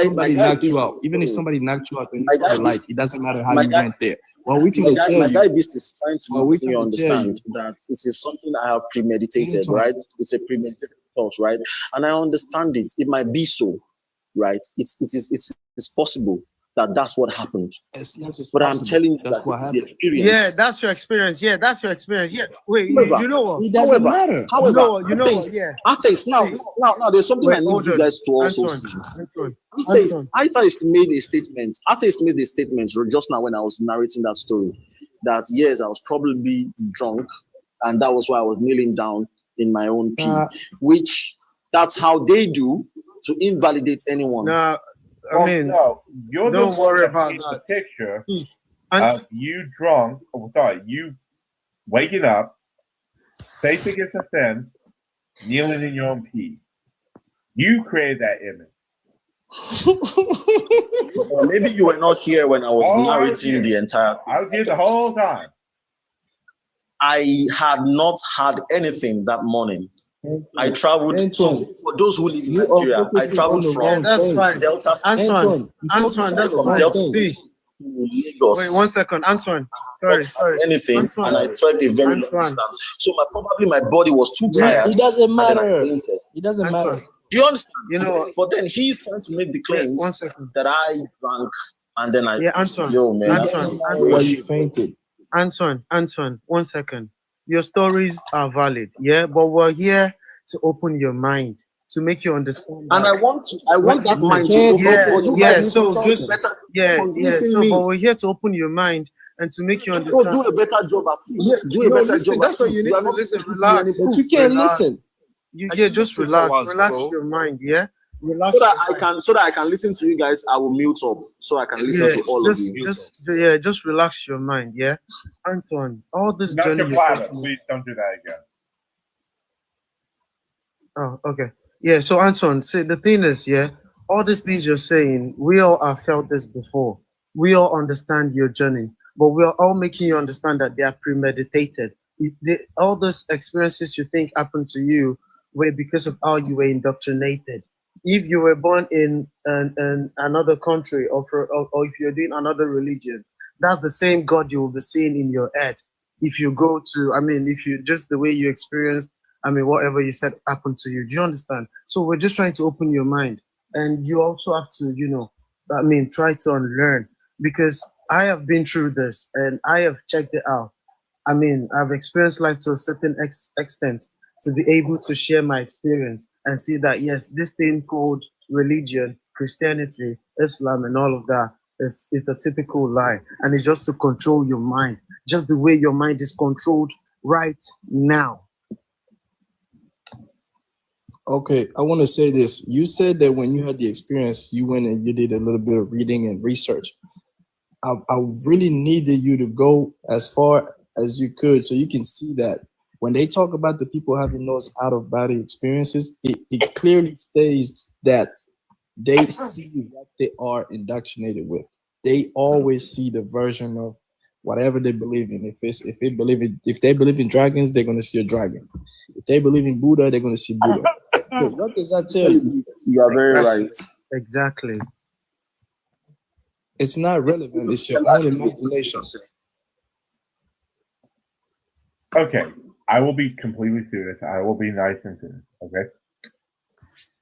somebody knocked you out, and the light, it doesn't matter how you went there. Well, we can tell you. My guy beast is trying to make me understand that it is something I have premeditated, right? It's a premeditated thought, right? And I understand it. It might be so, right? It's possible. that that's what happened. It's not just but I'm possible. telling you That's that what it's the happened. experience. Yeah, that's your experience. Yeah, that's your experience. Yeah, wait, However, you know what? It doesn't however, matter. however, You know what? Yeah. atheists, now, there's something I Wait, need hold you on. guys to also Antoine, see. Antoine. Atheist made a statement. Atheist made a statement just now when I was narrating that story. That yes, I was probably drunk, and that was why I was kneeling down in my own pee. Which that's how they do to invalidate anyone. Nah, Well, I mean, no, you're the don't one worry that about paints that. the picture And- of you drunk. Oh, sorry, you waking up, face against the fence, kneeling in your own pee. You created that image. Or maybe you were not here when I was narrating the entire thing. I was here the whole time. I had not had anything that morning. I traveled. So for those who live in Nigeria, I traveled from Delta State. Antoine, that's fine. See. Lagos. Wait, 1 second, Antoine. Sorry. Anything, Antoine. and I trekked a very long distance. So probably my body was too tired. It doesn't and then I matter. fainted. It doesn't matter. Do you understand? You know, but then he's trying to make the claims 1 second. that I drank and then I. Yeah, Antoine. Yo, man. Why you fainted? Antoine, 1 second. Your stories are valid, yeah, but we're here to open your mind, to make you understand. And I want that mind to open. So but we're here to open your mind and to make you understand. Do a better job at it. Do a better job. That's what you need to listen. Relax. But you can't listen. Just relax. Relax your mind, yeah. Relax. So that I can listen to you guys. I will mute up so I can listen to all of you. Just relax your mind, yeah. Antoine, all this Not journey. your platter. Please don't do that again. Oh, okay. Yeah, so Anton, see, the thing is, yeah, all these things you're saying, we all have felt this before. We all understand your journey, but we are all making you understand that they are premeditated. All those experiences you think happened to you were because of how you were indoctrinated. If you were born in another country or if you're doing another religion, that's the same God you will be seeing in your head. If you go to, if you just the way you experienced, whatever you said happened to you. Do you understand? So we're just trying to open your mind. And you also have to, try to unlearn. Because I have been through this and I have checked it out. I've experienced life to a certain extent to be able to share my experience and see that, yes, this thing called religion, Christianity, Islam, and all of that, it's a typical lie. And it's just to control your mind, just the way your mind is controlled right now. Okay, I want to say this. You said that when you had the experience, you went and you did a little bit of reading and research. I really needed you to go as far as you could so you can see that when they talk about the people having those out-of-body experiences, it clearly states that they see what they are indoctrinated with. They always see the version of whatever they believe in. If they believe in dragons, they're going to see a dragon. If they believe in Buddha, they're going to see Buddha. So what does that tell you? You are very right. Exactly. It's not relevant. It's your own imagination. Okay, I will be completely serious. I will be nice and serious. Okay.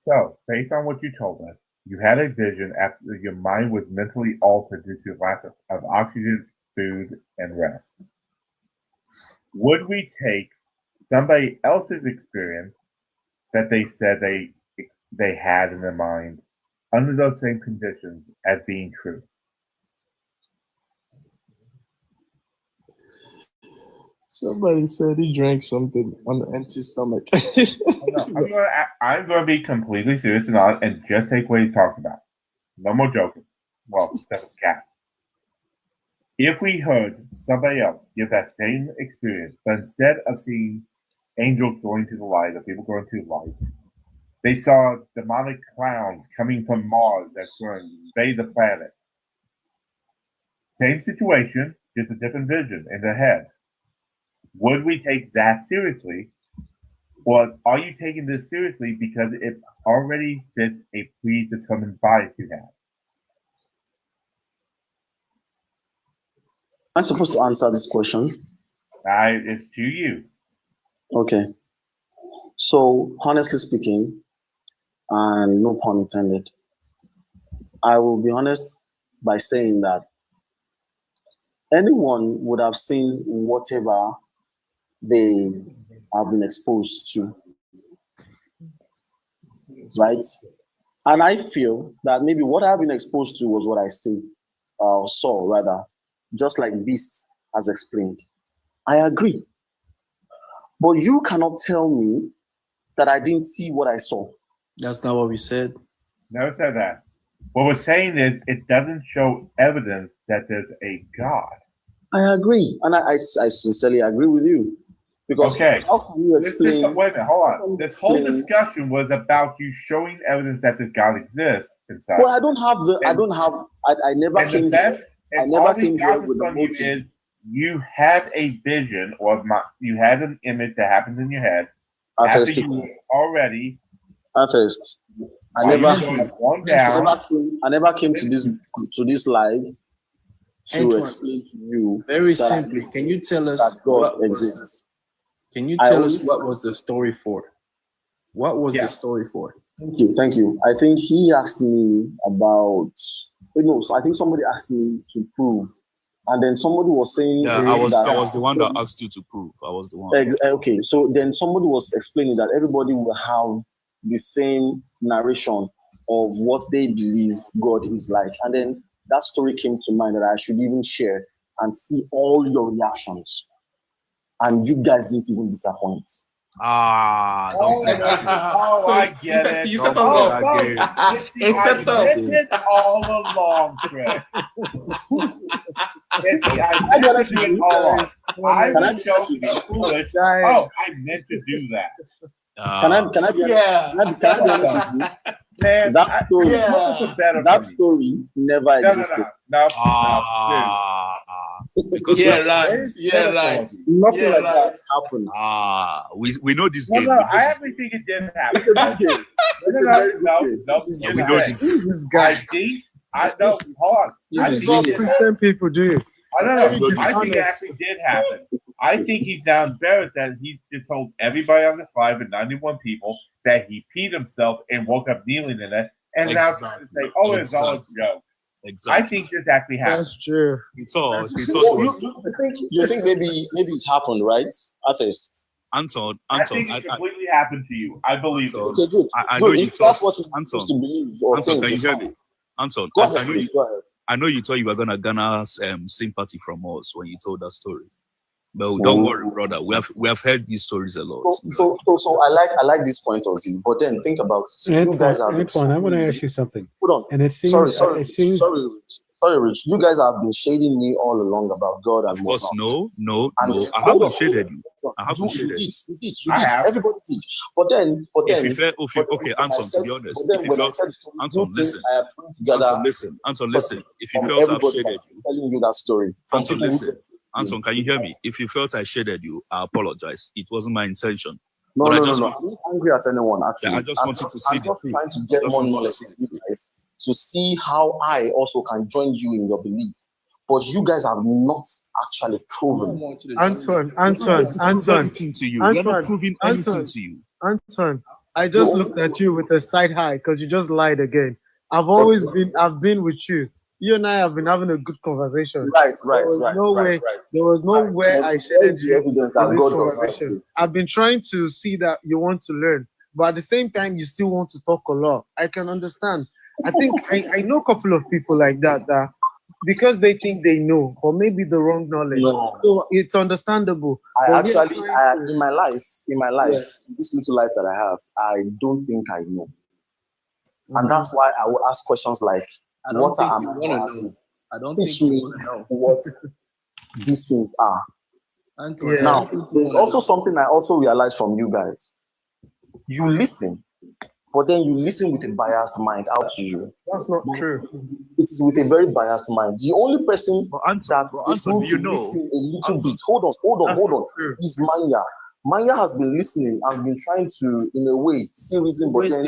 So, based on what you told us, you had a vision after your mind was mentally altered due to lack of oxygen, food, and rest. Would we take somebody else's experience that they said they had in their mind under those same conditions as being true? Somebody said he drank something on an empty stomach. I'm going to be completely serious and just take what he's talking about. No more joking. Well, except for cat. If we heard somebody else give that same experience, but instead of seeing angels going to the light or people going to the light, they saw demonic clowns coming from Mars that's going to invade the planet. Same situation, just a different vision in their head. Would we take that seriously? Or are you taking this seriously because it already fits a predetermined bias you have? I'm supposed to answer this question. It's to you. Okay. So, honestly speaking, and no pun intended, I will be honest, by saying that anyone would have seen whatever they have been exposed to, right? And I feel that maybe what I've been exposed to was what I saw rather, just like Beast has explained. I agree. But you cannot tell me that I didn't see what I saw. That's not what we said. Never said that. What we're saying is it doesn't show evidence that there's a God. I agree. And I sincerely agree with you. Because how can you explain? Wait a minute, hold on. This whole discussion was about you showing evidence that this God exists inside. Well, I never came here. I never came here with the motive. You had a vision, or you had an image that happened in your head. After you already. At first, I never came to this live to Antoine, explain to you. Very simply, can you tell us that God exists? Can you tell us what was the story for? What was the story for? Thank you. I think he asked me about. I think somebody asked me to prove. And then somebody was saying, yeah, I was the one that asked you to prove. I was the one. Okay, so then somebody was explaining that everybody will have the same narration of what they believe God is like. And then that story came to mind that I should even share and see all your reactions. And you guys didn't even disappoint. I get it. You set us up. I did it all along, Chris. I was so foolish. Oh, I meant to do that. Can I be honest with you? Man, that story never existed. No. Because Nothing like that happened. We know this game. I actually think it did happen. It's a good game. It's a very good game. We know this game. This guy. No, hold on. This is what Christian people do. I don't know. I think it actually did happen. I think he's now embarrassed that he just told everybody on the 591 people that he peed himself and woke up kneeling in it, and now trying to say, "Oh, it's all a joke." Exactly. I think this actually happened. That's true. You think maybe it happened, right? At first. Anton, I think it completely happened to you. I believe it. Okay, good. I know you that's what you're supposed to believe. Anton, can you hear me? Anton, go ahead. I know you thought you were gonna garner sympathy from us when you told that story. But don't worry, brother. We have heard these stories a lot. So I like this point of view. But then think about it. You guys are Antoine, I want to ask you something. Hold on. And it seems sorry, Rich. You guys have been shading me all along about God and of course, no. I haven't haven't shaded you. You did. Everybody did. But then. Okay, Anton. To be honest, Anton, listen. If you felt I've shaded you, telling you that story. Anton, listen. Anton, can you hear me? If you felt I shaded you, I apologize. It wasn't my intention. No. I'm not angry at anyone, actually. Yeah, I just wanted to see I'm just trying to get more knowledge from you guys to see how I also can join you in your belief. But you guys have not actually proven. Antoine. We're not proving anything to you. Antoine, I just looked at you with a side eye because you just lied again. I've been with you. You and I have been having a good conversation. Right. There was no way I shaded you in this conversation. I've been trying to see that you want to learn, but at the same time, you still want to talk a lot. I can understand. I think I know a couple of people like that because they think they know, or maybe the wrong knowledge. No. So it's understandable. In my life, this little life that I have, I don't think I know. And that's why I will ask questions like, what are my answers? Teach me what these things are. Now, there's also something I also realized from you guys. You listen, but then you listen with a biased mind out to you. That's not true. It is with a very biased mind. The only person that's able to listen a little bit, hold on, is Manya. Maya has been listening and been trying to, in a way, see reason, but then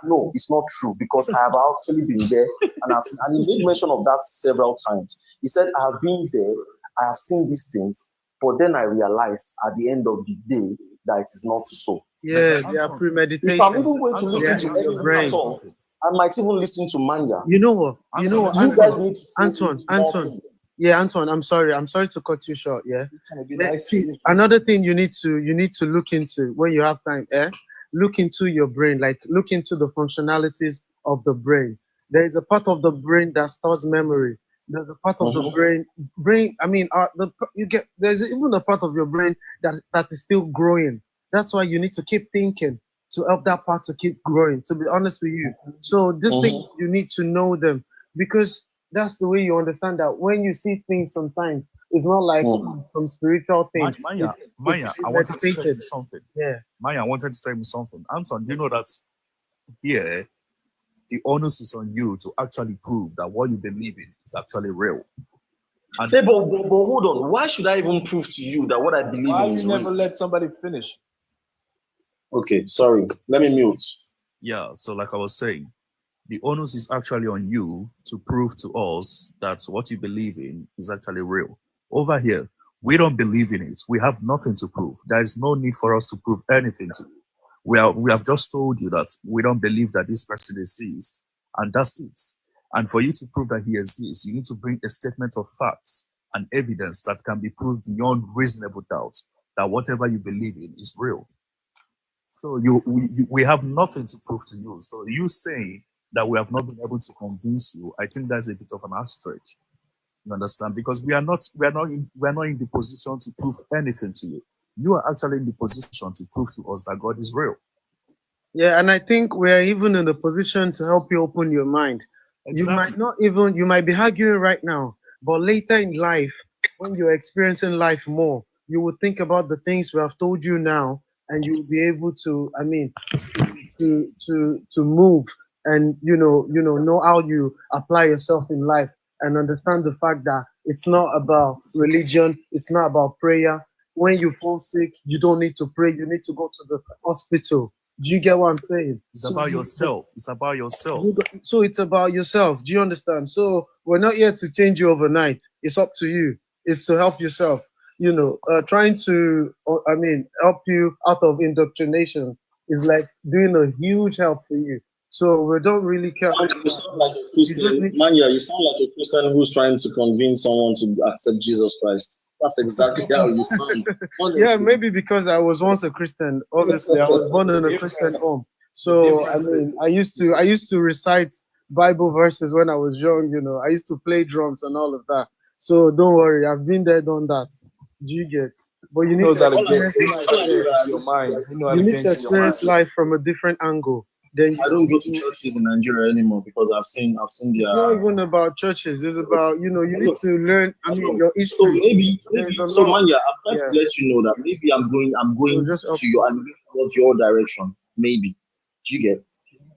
no, it's not true because I have actually been there and he made mention of that several times. He said, I have been there, I have seen these things, but then I realized at the end of the day that it is not so. Yeah, they are premeditated. If I'm even going to listen to everything at all, I might even listen to Manja. You know what? You know what, You guys need to Anton. Anton. Yeah, Anton. I'm sorry to cut you short. Yeah. See, another thing you need to look into when you have time. Look into your brain. Like look into the functionalities of the brain. There is a part of the brain that stores memory. There's a part of the brain. I mean, there's even a part of your brain that is still growing. That's why you need to keep thinking to help that part to keep growing. To be honest with you, so this thing you need to know them, because that's the way you understand that when you see things sometimes it's not like some spiritual thing. Maya, I wanted to tell you something. Yeah. Maya, I wanted to tell you something. Anton, do you know that here the onus is on you to actually prove that what you believe in is actually real? And but hold on. Why should I even prove to you that what I believe in is real? Why you never let somebody finish? Okay, sorry. Let me mute. Yeah, so like I was saying, the onus is actually on you to prove to us that what you believe in is actually real. Over here, we don't believe in it. We have nothing to prove. There is no need for us to prove anything to you. We have just told you that we don't believe that this person exists, and that's it. And for you to prove that he exists, you need to bring a statement of facts and evidence that can be proved beyond reasonable doubt that whatever you believe in is real. So we have nothing to prove to you. So you saying that we have not been able to convince you, I think that's a bit of an stretch. You understand? Because we are not in the position to prove anything to you. You are actually in the position to prove to us that God is real. Yeah, and I think we're even in the position to help you open your mind. Exactly. You might be arguing right now, but later in life, when you're experiencing life more, you will think about the things we have told you now, and you will be able to, to move and know how you apply yourself in life and understand the fact that it's not about religion, it's not about prayer. When you fall sick, you don't need to pray, you need to go to the hospital. Do you get what I'm saying? It's about yourself. It's about yourself. So it's about yourself. Do you understand? So we're not here to change you overnight. It's up to you. It's to help yourself. Trying to, help you out of indoctrination is like doing a huge help for you. So we don't really care. You sound like a Christian. Manya, you sound like a Christian who's trying to convince someone to accept Jesus Christ. That's exactly how you sound. Yeah, maybe because I was once a Christian. Obviously, I was born in a Christian home. So I used to recite Bible verses when I was young. I used to play drums and all of that. So don't worry, I've been there, done that. Do you get? But you need to experience your mind. You need to experience life from a different angle. Then I don't go to churches in Nigeria anymore because I've seen their. It's not even about churches. It's about you need to learn. Your history. So maybe so Manya, I'm trying to let you know that maybe I'm going to your towards your direction. Maybe. Do you get?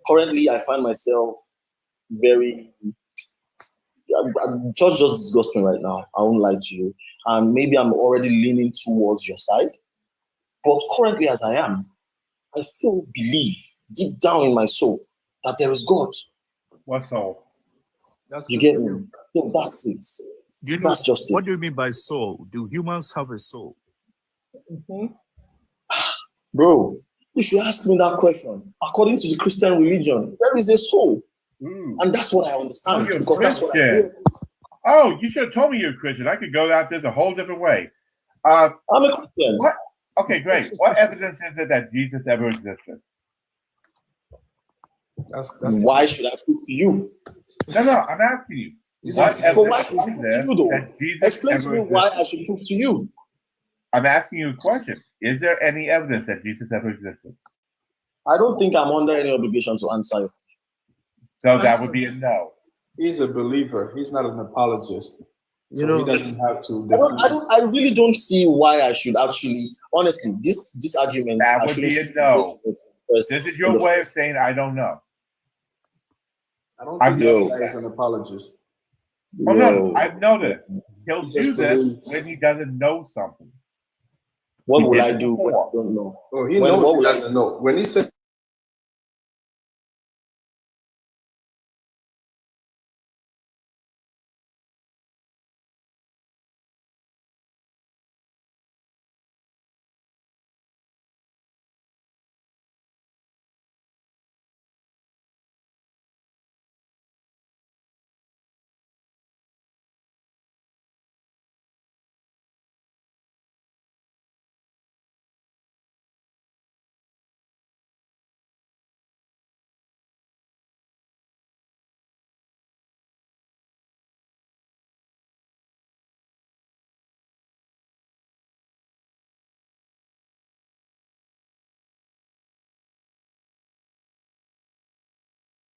Currently, I find myself very. Church just disgusts me right now. I won't lie to you. And maybe I'm already leaning towards your side. But currently, as I am, I still believe deep down in my soul that there is God. What soul? You get me? So that's it. That's just it. What do you mean by soul? Do humans have a soul? Bro, if you ask me that question, according to the Christian religion, there is a soul. And that's what I understand. Because that's what I hear. Oh, you should have told me you're a Christian. I could go out there a whole different way. I'm a Christian. What? Okay, great. What evidence is it that Jesus ever existed? That's why should I prove to you? No, I'm asking you. What evidence is there that Jesus Explain to me why I should prove to you. I'm asking you a question. Is there any evidence that Jesus ever existed? I don't think I'm under any obligation to answer you. So that would be a no. He's a believer. He's not an apologist. So he doesn't have to. I really don't see why I should actually. Honestly, this argument. That would be a no. This is your way of saying I don't know. I don't think this guy is an apologist. Oh no, I've noticed. He'll do this when he doesn't know something. What will I do when I don't know? Oh, he knows he doesn't know. When he said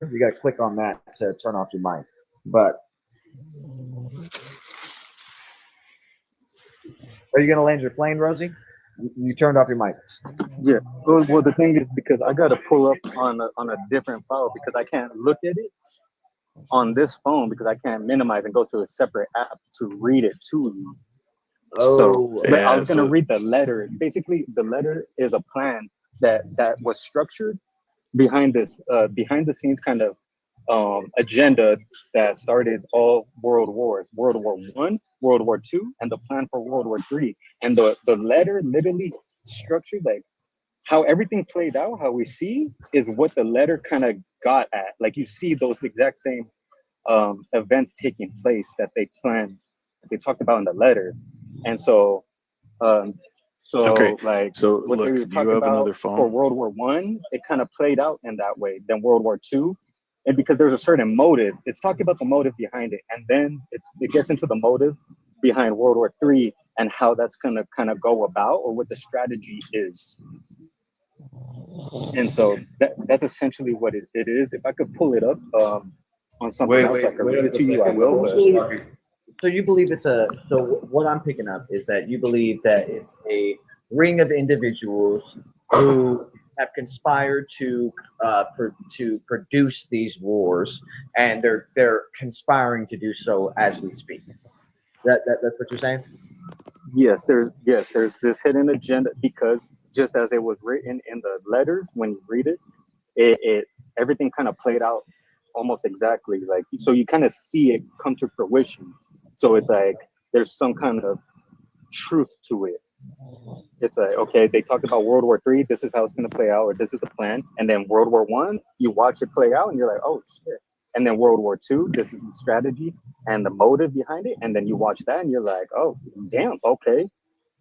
You got to click on that to turn off your mic. But are you going to land your plane, Rosie? You turned off your mic. Yeah. Well, the thing is, because I got to pull up on a different file because I can't look at it on this phone because I can't minimize and go to a separate app to read it to you. So I was going to read the letter. Basically, the letter is a plan that was structured behind this behind the scenes kind of agenda that started all world wars, World War I, World War II, and the plan for World War III. And the letter literally structured like how everything played out, how we see is what the letter kind of got at. Like you see those exact same events taking place that they planned, they talked about in the letter. And so like so what look, they were do you talking have about another for phone? World War I, it kind of played out in that way. Then World War II, and because there's a certain motive, it's talking about the motive behind it, and then it gets into the motive behind World War III and how that's gonna kind of go about or what the strategy is. And so that's essentially what it is. If I could pull it up on something else, I could read it to you. I will. But So you believe it's a, so what I'm picking up is that you believe that it's a ring of individuals who have conspired to produce these wars, and they're conspiring to do so as we speak. That's what you're saying? Yes, there's this hidden agenda because just as it was written in the letters, when you read it everything kind of played out almost exactly like, so you kind of see it come to fruition. So it's like there's some kind of truth to it. It's like, okay, they talked about World War III, this is how it's going to play out, or this is the plan. And then World War I, you watch it play out and you're like, oh shit. And then World War II, this is the strategy and the motive behind it. And then you watch that and you're like, oh damn, okay.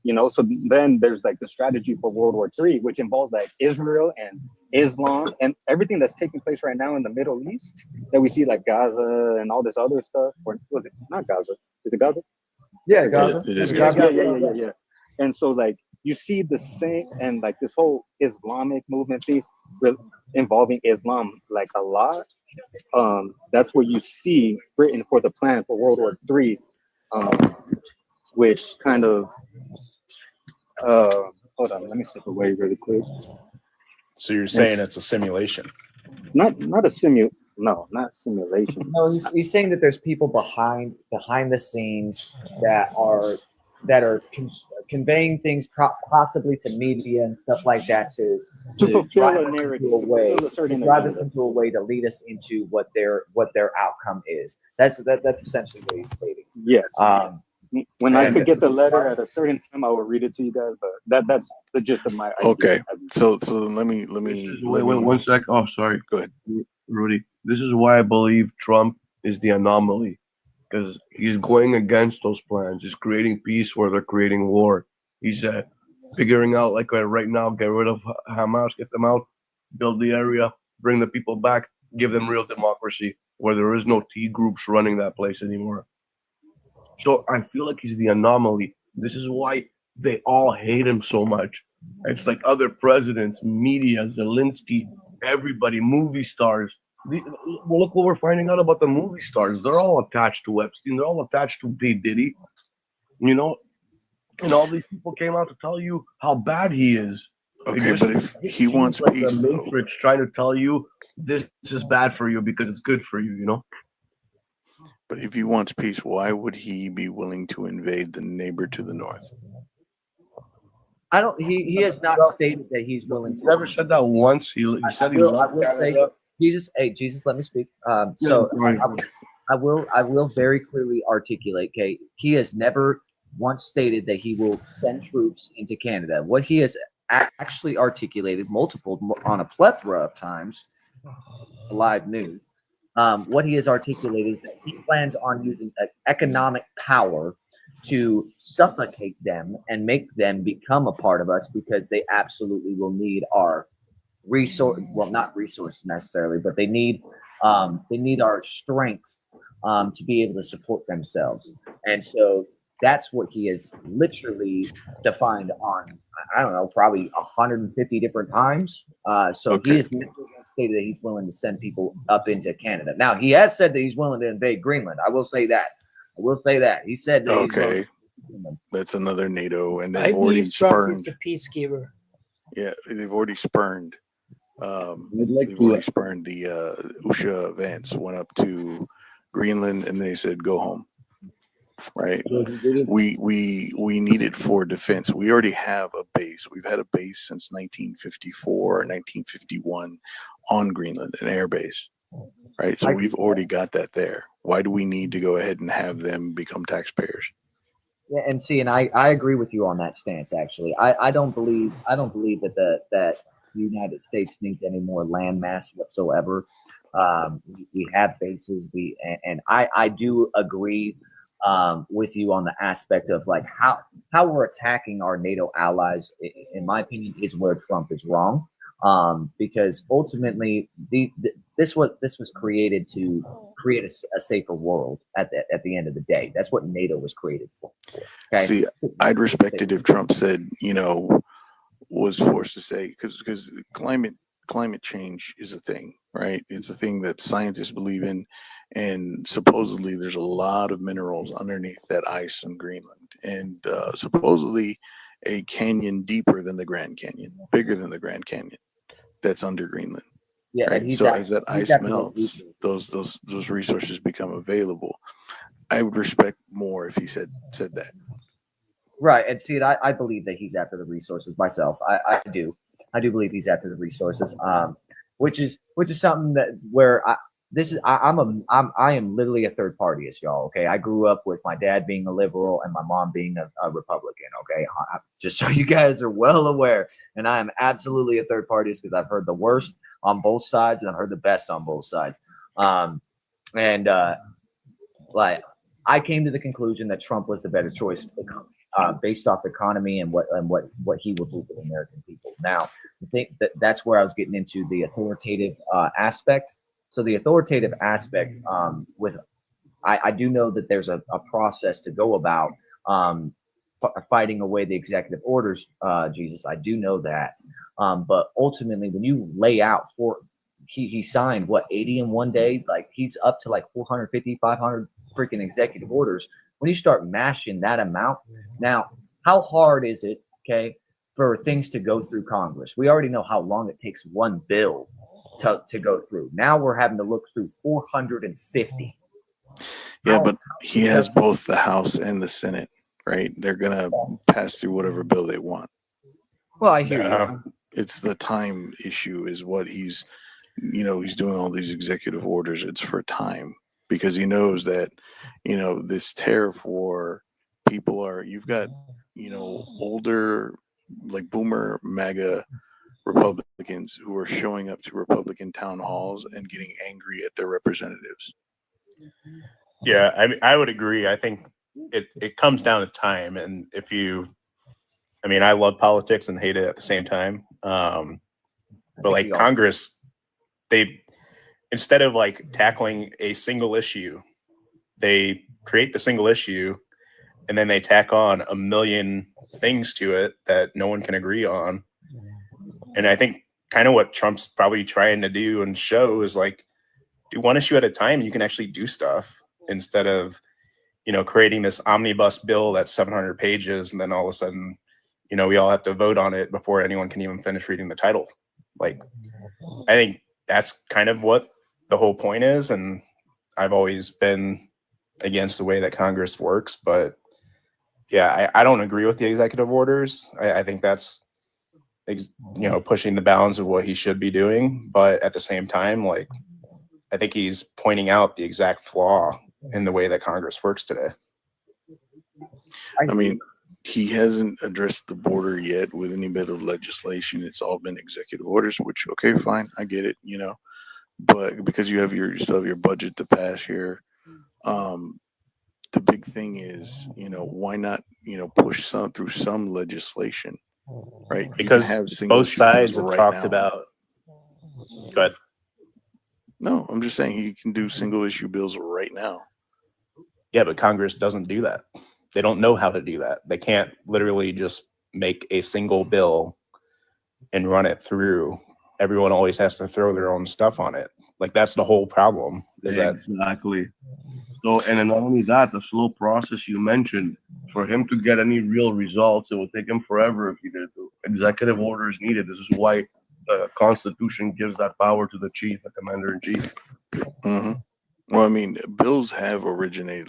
You know, so then there's like the strategy for World War III, which involves like Israel and Islam and everything that's taking place right now in the Middle East that we see, like Gaza and all this other stuff. Or was it not Gaza? Is it Gaza? Yeah, Gaza. It is Gaza. Yeah. And so like you see the same, and like this whole Islamic movement piece involving Islam like a lot. That's where you see written for the plan for World War III, which kind of hold on, let me step away really quick. So you're saying it's a simulation? Not a not simulation. No, he's saying that there's people behind the scenes that are conveying things possibly to media and stuff like that to fulfill a narrative, drive us into a way to lead us into what their outcome is. That's essentially what he's stating. Yes. When I could get the letter at a certain time, I will read it to you guys. But that's the gist of my idea. Okay. So let me. Wait, 1 sec. Oh, sorry. Go ahead, Rudy. This is why I believe Trump is the anomaly, because he's going against those plans. He's creating peace where they're creating war. He's figuring out, like right now, get rid of Hamas, get them out, build the area, bring the people back, give them real democracy where there is no T groups running that place anymore. So I feel like he's the anomaly. This is why they all hate him so much. It's like other presidents, media, Zelensky, everybody, movie stars. Well, look what we're finding out about the movie stars. They're all attached to Epstein. They're all attached to P. Diddy. You know, and all these people came out to tell you how bad he is. Okay, but if he wants like peace, the Matrix trying to tell you this is bad for you because it's good for you, you know? But if he wants peace, why would he be willing to invade the neighbor to the north? I don't. He has not stated that he's willing to. He never said that once. He said he loved Canada. Jesus, let me speak. I will very clearly articulate. Okay, he has never once stated that he will send troops into Canada. What he has actually articulated on a plethora of times, live news. What he has articulated is that he plans on using economic power to suffocate them and make them become a part of us, because they absolutely will need our not resources necessarily, but they need our strength to be able to support themselves. And so that's what he has literally defined on, I don't know, probably 150 different times. He has never stated that he's willing to send people up into Canada. Now, he has said that he's willing to invade Greenland. I will say that. He said that he's willing to that's another NATO, and I they've already believe Trump is spurned. the peacekeeper. Yeah, they've already spurned. They've like already spurned the Usha Vance went up to Greenland, and they said go home. Right? We need it for defense. We already have a base. We've had a base since 1954 or 1951 on Greenland, an air base. Right? So we've already got that there. Why do we need to go ahead and have them become taxpayers? Yeah, and see, and I agree with you on that stance. Actually, I don't believe that that the United States needs any more landmass whatsoever. We have bases. And I do agree with you on the aspect of like how we're attacking our NATO allies. In my opinion, is where Trump is wrong. Because ultimately, this was created to create a safer world at the end of the day. That's what NATO was created for. Okay? See, I'd respect it if Trump said, was forced to say, because climate change is a thing, right? It's a thing that scientists believe in, and supposedly there's a lot of minerals underneath that ice in Greenland, and supposedly a canyon deeper than the Grand Canyon, bigger than the Grand Canyon, that's under Greenland. Yeah, right? and So as that ice melts, those resources become available. I would respect more if he said that. Right, and see, I believe that he's after the resources myself. I do believe he's after the resources. Which is something that where I am literally a third partyist, y'all. Okay, I grew up with my dad being a liberal and my mom being a Republican. Okay, just so you guys are well aware, and I am absolutely a third partyist because I've heard the worst on both sides and I've heard the best on both sides. Like I came to the conclusion that Trump was the better choice based off economy and what he would do for the American people. Now, I think that's where I was getting into the authoritative aspect. So the authoritative aspect I do know that there's a process to go about fighting away the executive orders, Jesus. I do know that. But ultimately, when you lay out he signed 80 in one day, like he's up to like 450, 500 freaking executive orders. When you start mashing that amount, now how hard is it, okay, for things to go through Congress? We already know how long it takes one bill to go through. Now we're having to look through 450. Yeah, but he has both the House and the Senate, right? They're gonna pass through whatever bill they want. Well, I hear you. It's the time issue is what he's doing all these executive orders. It's for time because he knows that, this tariff war, you've got, older, like boomer MAGA Republicans who are showing up to Republican town halls and getting angry at their representatives. Yeah, I would agree. I think it comes down to time. And I love politics and hate it at the same time. But like Congress, instead of like tackling a single issue, they create the single issue and then they tack on a million things to it that no one can agree on. And I think kind of what Trump's probably trying to do and show is like, do one issue at a time. You can actually do stuff instead of, creating this omnibus bill that's 700 pages. And then all of a sudden, we all have to vote on it before anyone can even finish reading the title. Like, I think that's kind of what the whole point is. And I've always been against the way that Congress works, but yeah, I don't agree with the executive orders. I think that's, pushing the bounds of what he should be doing. But at the same time, like, I think he's pointing out the exact flaw in the way that Congress works today. I mean, he hasn't addressed the border yet with any bit of legislation. It's all been executive orders, which, okay, fine. I get it, but because you still have your budget to pass here. The big thing is, why not, push through some legislation, right? Because both sides have talked about. Go ahead. No, I'm just saying he can do single issue bills right now. Yeah, but Congress doesn't do that. They don't know how to do that. They can't literally just make a single bill and run it through everyone always has to throw their own stuff on it. Like that's the whole problem. Is that exactly? So, and then not only that, the slow process you mentioned, for him to get any real results, it will take him forever if either the executive order is needed. This is why the Constitution gives that power to the chief, the commander in chief. Mm-hmm. Well, I mean, bills have originated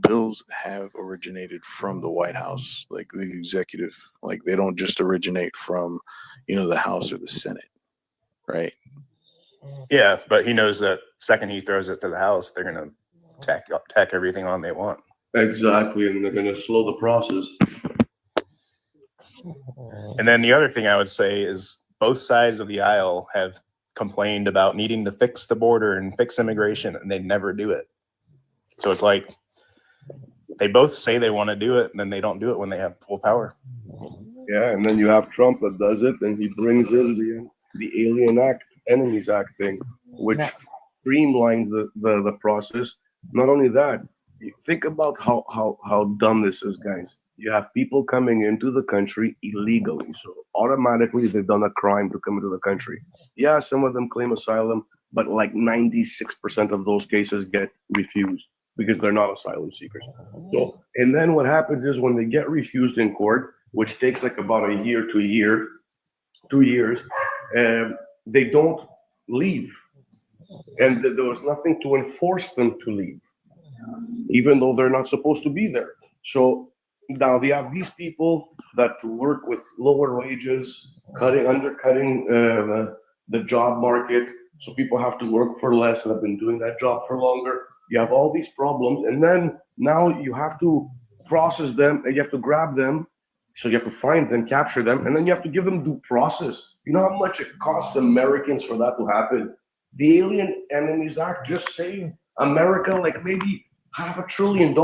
bills have originated from the White House, like the executive, like they don't just originate from, the House or the Senate, right? Yeah, but he knows that second he throws it to the House, they're gonna tack everything on they want. Exactly, and they're gonna slow the process. And then the other thing I would say is both sides of the aisle have complained about needing to fix the border and fix immigration, and they never do it. So it's like they both say they want to do it, and then they don't do it when they have full power. Yeah, and then you have Trump that does it, and he brings in the Alien Act, Enemies Act thing, which streamlines the process. Not only that, you think about how dumb this is, guys. You have people coming into the country illegally, so automatically they've done a crime to come into the country. Yeah, some of them claim asylum, but like 96% of those cases get refused because they're not asylum seekers. So, and then what happens is when they get refused in court, which takes like about a year to 2 years, they don't leave. And there was nothing to enforce them to leave, even though they're not supposed to be there. So now they have these people that work with lower wages, undercutting the job market. So people have to work for less and have been doing that job for longer. You have all these problems. And then now you have to process them and you have to grab them. So you have to find them, capture them, and then you have to give them due process. You know how much it costs Americans for that to happen? The Alien Enemies Act just saved America like maybe $500 billion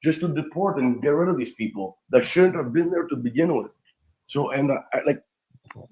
just to deport and get rid of these people that shouldn't have been there to begin with. So, and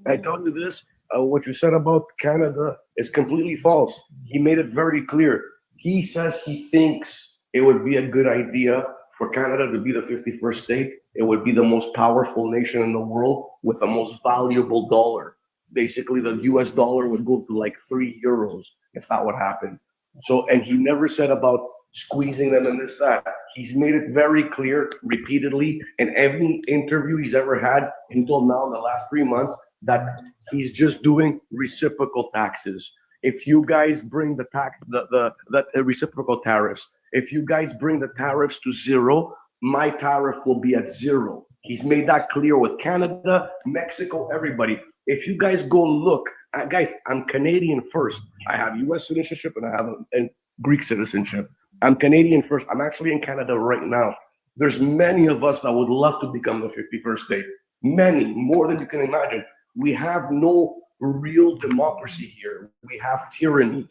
I tell you this, what you said about Canada is completely false. He made it very clear. He says he thinks it would be a good idea for Canada to be the 51st state. It would be the most powerful nation in the world with the most valuable dollar. Basically, the US dollar would go to like €3 if that would happen. So, and he never said about squeezing them and this, that. He's made it very clear repeatedly in every interview he's ever had until now, the last 3 months, that he's just doing reciprocal taxes. If you guys bring the reciprocal tariffs, if you guys bring the tariffs to zero, my tariff will be at zero. He's made that clear with Canada, Mexico, everybody. If you guys go look, guys, I'm Canadian first. I have US citizenship and I have a Greek citizenship. I'm Canadian first. I'm actually in Canada right now. There's many of us that would love to become the 51st state. Many, more than you can imagine. We have no real democracy here. We have tyranny.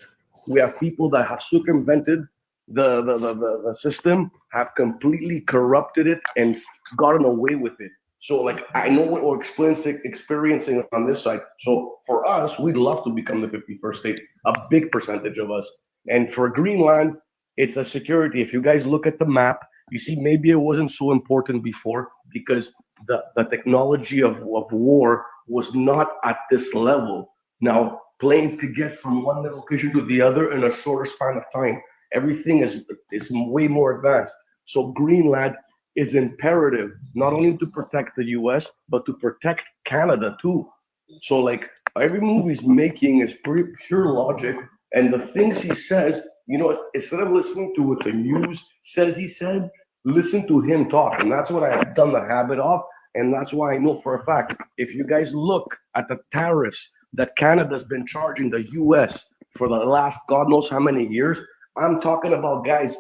We have people that have circumvented the system, have completely corrupted it and gotten away with it. So like, I know what we're experiencing on this side. So for us, we'd love to become the 51st state, a big percentage of us. And for Greenland, it's a security. If you guys look at the map, you see maybe it wasn't so important before because the technology of war was not at this level. Now, planes could get from one location to the other in a shorter span of time. Everything is way more advanced. So Greenland is imperative, not only to protect the US, but to protect Canada too. So like every move he's making is pretty pure logic. And the things he says, you know, instead of listening to what the news says he said, listen to him talk. And that's what I have done the habit of. And that's why I know for a fact, if you guys look at the tariffs that Canada's been charging the US for the last God knows how many years, I'm talking about, guys,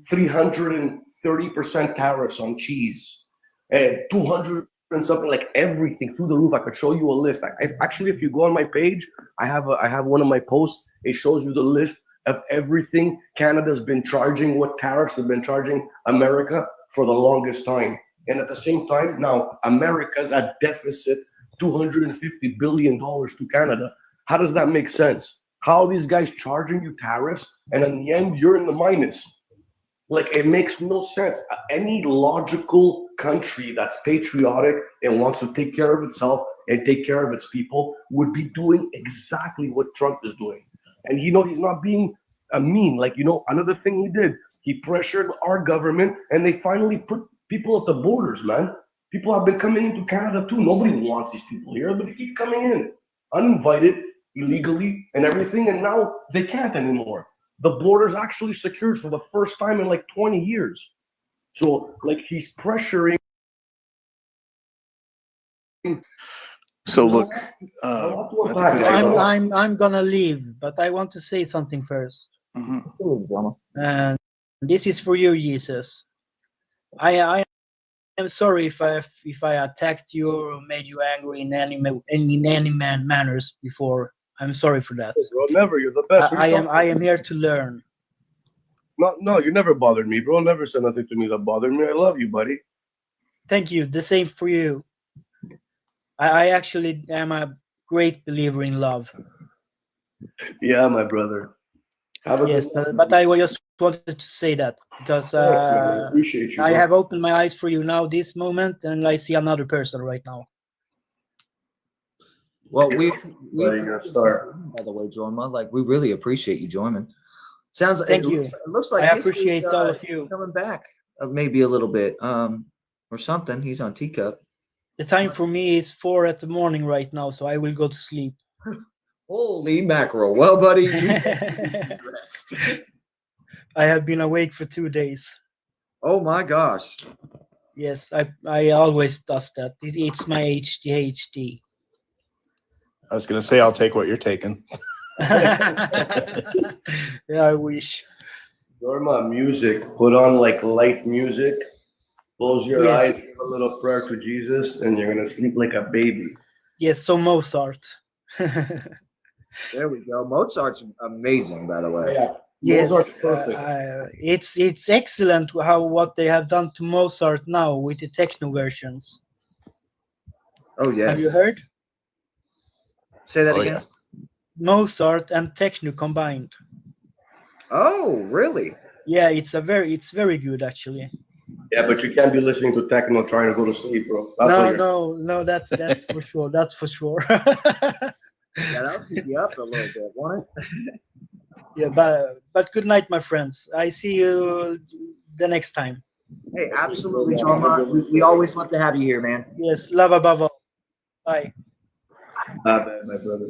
330% tariffs on cheese, and 200 and something, like everything through the roof. I could show you a list. Actually, if you go on my page, I have one of my posts. It shows you the list of everything Canada's been charging, what tariffs have been charging America for the longest time. And at the same time, now America's at deficit $250 billion to Canada. How does that make sense? How are these guys charging you tariffs, and in the end, you're in the minus? Like, it makes no sense. Any logical country that's patriotic and wants to take care of itself and take care of its people would be doing exactly what Trump is doing. And he's not being mean. Like, another thing he did, he pressured our government, and they finally put people at the borders, man. People have been coming into Canada too. Nobody wants these people here, but they keep coming in uninvited, illegally, and everything. And now they can't anymore. The border's actually secured for the first time in like 20 years. So, like, he's pressuring. So look, I'm gonna leave, but I want to say something first. And this is for you, Jesus. I am sorry if I attacked you or made you angry in any manners before. I'm sorry for that. Bro, never. You're the best. I am here to learn. No, you never bothered me, bro. Never said nothing to me that bothered me. I love you, buddy. Thank you. The same for you. I actually am a great believer in love. Yeah, my brother. Yes, but I just wanted to say that because I appreciate you. I bro. have opened my eyes for you now, this moment, and I see another person right now. Well, we you're a star. By the way, Jorma, like, we really appreciate you joining. Sounds like Thank it you. looks like I history's, appreciate all of you. coming back maybe a little bit or something. He's on teacup. The time for me is 4 in the morning right now, so I will go to sleep. Holy mackerel! Well, buddy, you rest. I have been awake for 2 days. Oh my gosh! Yes, I always does that. It's my ADHD. I was gonna say I'll take what you're taking. Yeah, I wish. Norma, music. Put on like light music. Close your Yes. eyes, give a little prayer to Jesus, and you're gonna sleep like a baby. Yes, so Mozart. There we go. Mozart's amazing, by the way. Yeah, Yes, Mozart's perfect. it's excellent what they have done to Mozart now with the techno versions. Oh yeah. Have you heard? Say that again. Yeah. Mozart and techno combined. Oh, really? Yeah, it's very good actually. Yeah, but you can't be listening to techno trying to go to sleep, bro. No, that's for sure. That's for sure. Yeah, that'll keep you up a little bit, won't it? Yeah, but good night, my friends. I see you the next time. Hey, absolutely, Jorma. We always love to have you here, man. Yes, love above all. Bye. Not bad, my brother.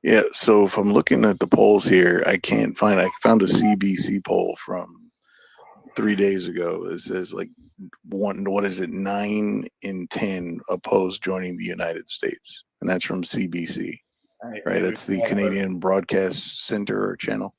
Yeah, so if I'm looking at the polls here, I found a CBC poll from 3 days ago. It says like 9 in 10 oppose joining the United States. And that's from CBC. Right, that's the Canadian Broadcast Center or channel.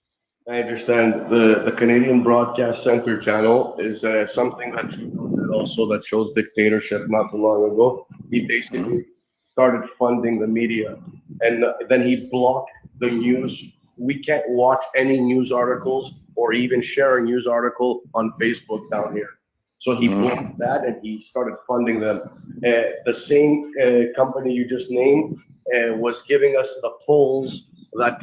I understand the Canadian Broadcast Center channel is something that also that shows dictatorship not too long ago. He basically started funding the media, and then he blocked the news. We can't watch any news articles or even share a news article on Facebook down here. So he blocked that, and he started funding them. The same company you just named was giving us the polls that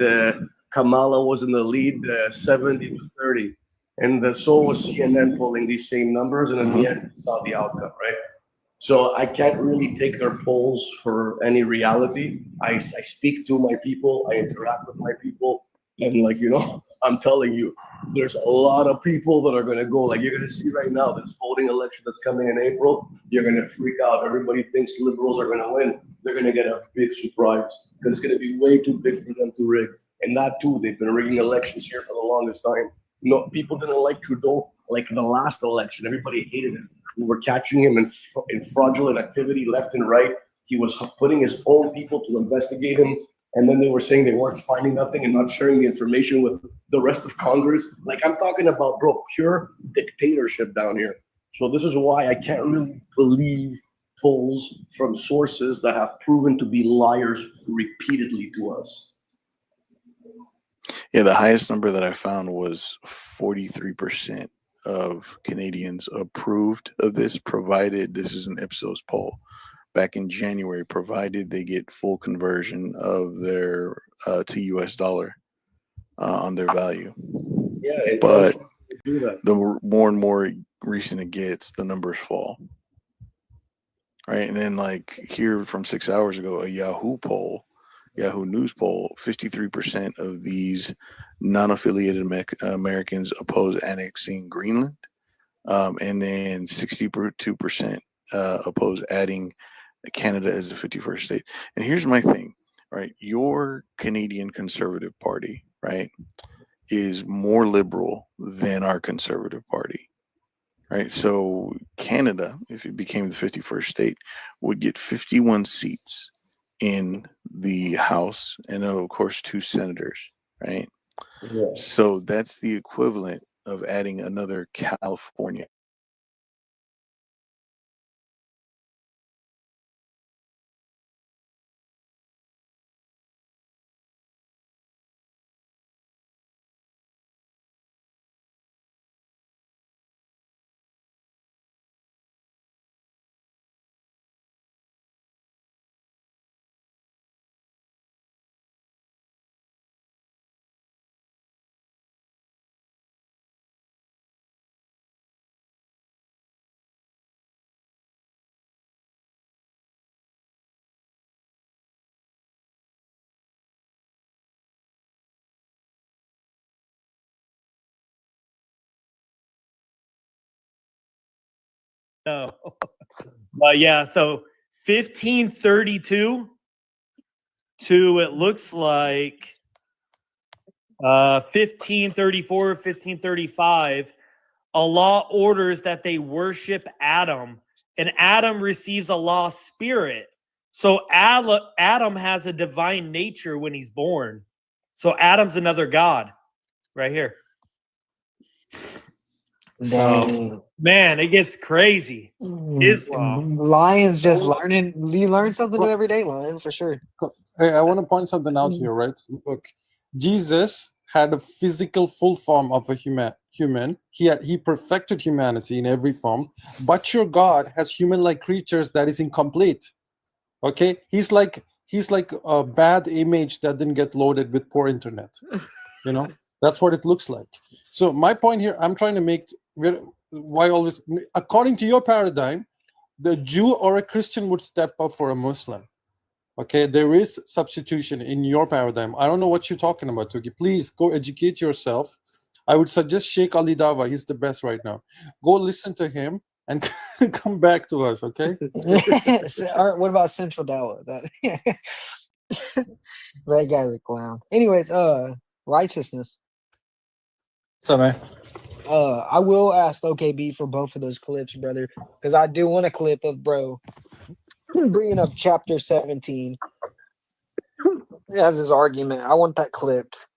Kamala was in the lead 70-30. And so was CNN polling these same numbers, and in the end, we saw the outcome, right? So I can't really take their polls for any reality. I speak to my people, I interact with my people, and like, I'm telling you, there's a lot of people that are going to go. Like, you're going to see right now, this voting election that's coming in April, you're going to freak out. Everybody thinks liberals are going to win. They're going to get a big surprise because it's going to be way too big for them to rig. And that too, they've been rigging elections here for the longest time. No, people didn't like Trudeau like the last election. Everybody hated him. We were catching him in fraudulent activity left and right. He was putting his own people to investigate him. And then they were saying they weren't finding nothing and not sharing the information with the rest of Congress. Like, I'm talking about, bro, pure dictatorship down here. So this is why I can't really believe polls from sources that have proven to be liars repeatedly to us. Yeah, the highest number that I found was 43% of Canadians approved of this, provided this is an Ipsos poll back in January, provided they get full conversion of their to US dollar on their value. Yeah, but the more and more recent it gets, the numbers fall. Right. And then like here from 6 hours ago, a Yahoo News poll, 53% of these non-affiliated Americans oppose annexing Greenland. And then 62% oppose adding Canada as the 51st state. And here's my thing, right? Your Canadian Conservative Party, right, is more liberal than our Conservative Party. Right, so Canada, if it became the 51st state, would get 51 seats in the House, and of course 2 senators. Right, so that's the equivalent of adding another California. No. But yeah, so 1532 to it looks like 1534, 1535, Allah orders that they worship Adam, and Adam receives a lost spirit. So Adam has a divine nature when he's born. So Adam's another god right here. So, man, it gets crazy. Islam. Lion's just learning. You learn something new every day, Lion, for sure. Hey, I want to point something out here, right? Look, Jesus had a physical full form of a human. He perfected humanity in every form, but your God has human-like creatures that is incomplete. Okay, he's like a bad image that didn't get loaded with poor internet. You know, that's what it looks like. So my point here, I'm trying to make why always, according to your paradigm, the Jew or a Christian would step up for a Muslim. Okay, there is substitution in your paradigm. I don't know what you're talking about, Tuki. Please go educate yourself. I would suggest Sheikh Ali Dawa. He's the best right now. Go listen to him and come back to us, okay? What about Central Dawa? That guy's a clown. Anyways, righteousness. So, man. I will ask OKB for both of those clips, brother, because I do want a clip of bro bringing up chapter 17 as his argument. I want that clipped.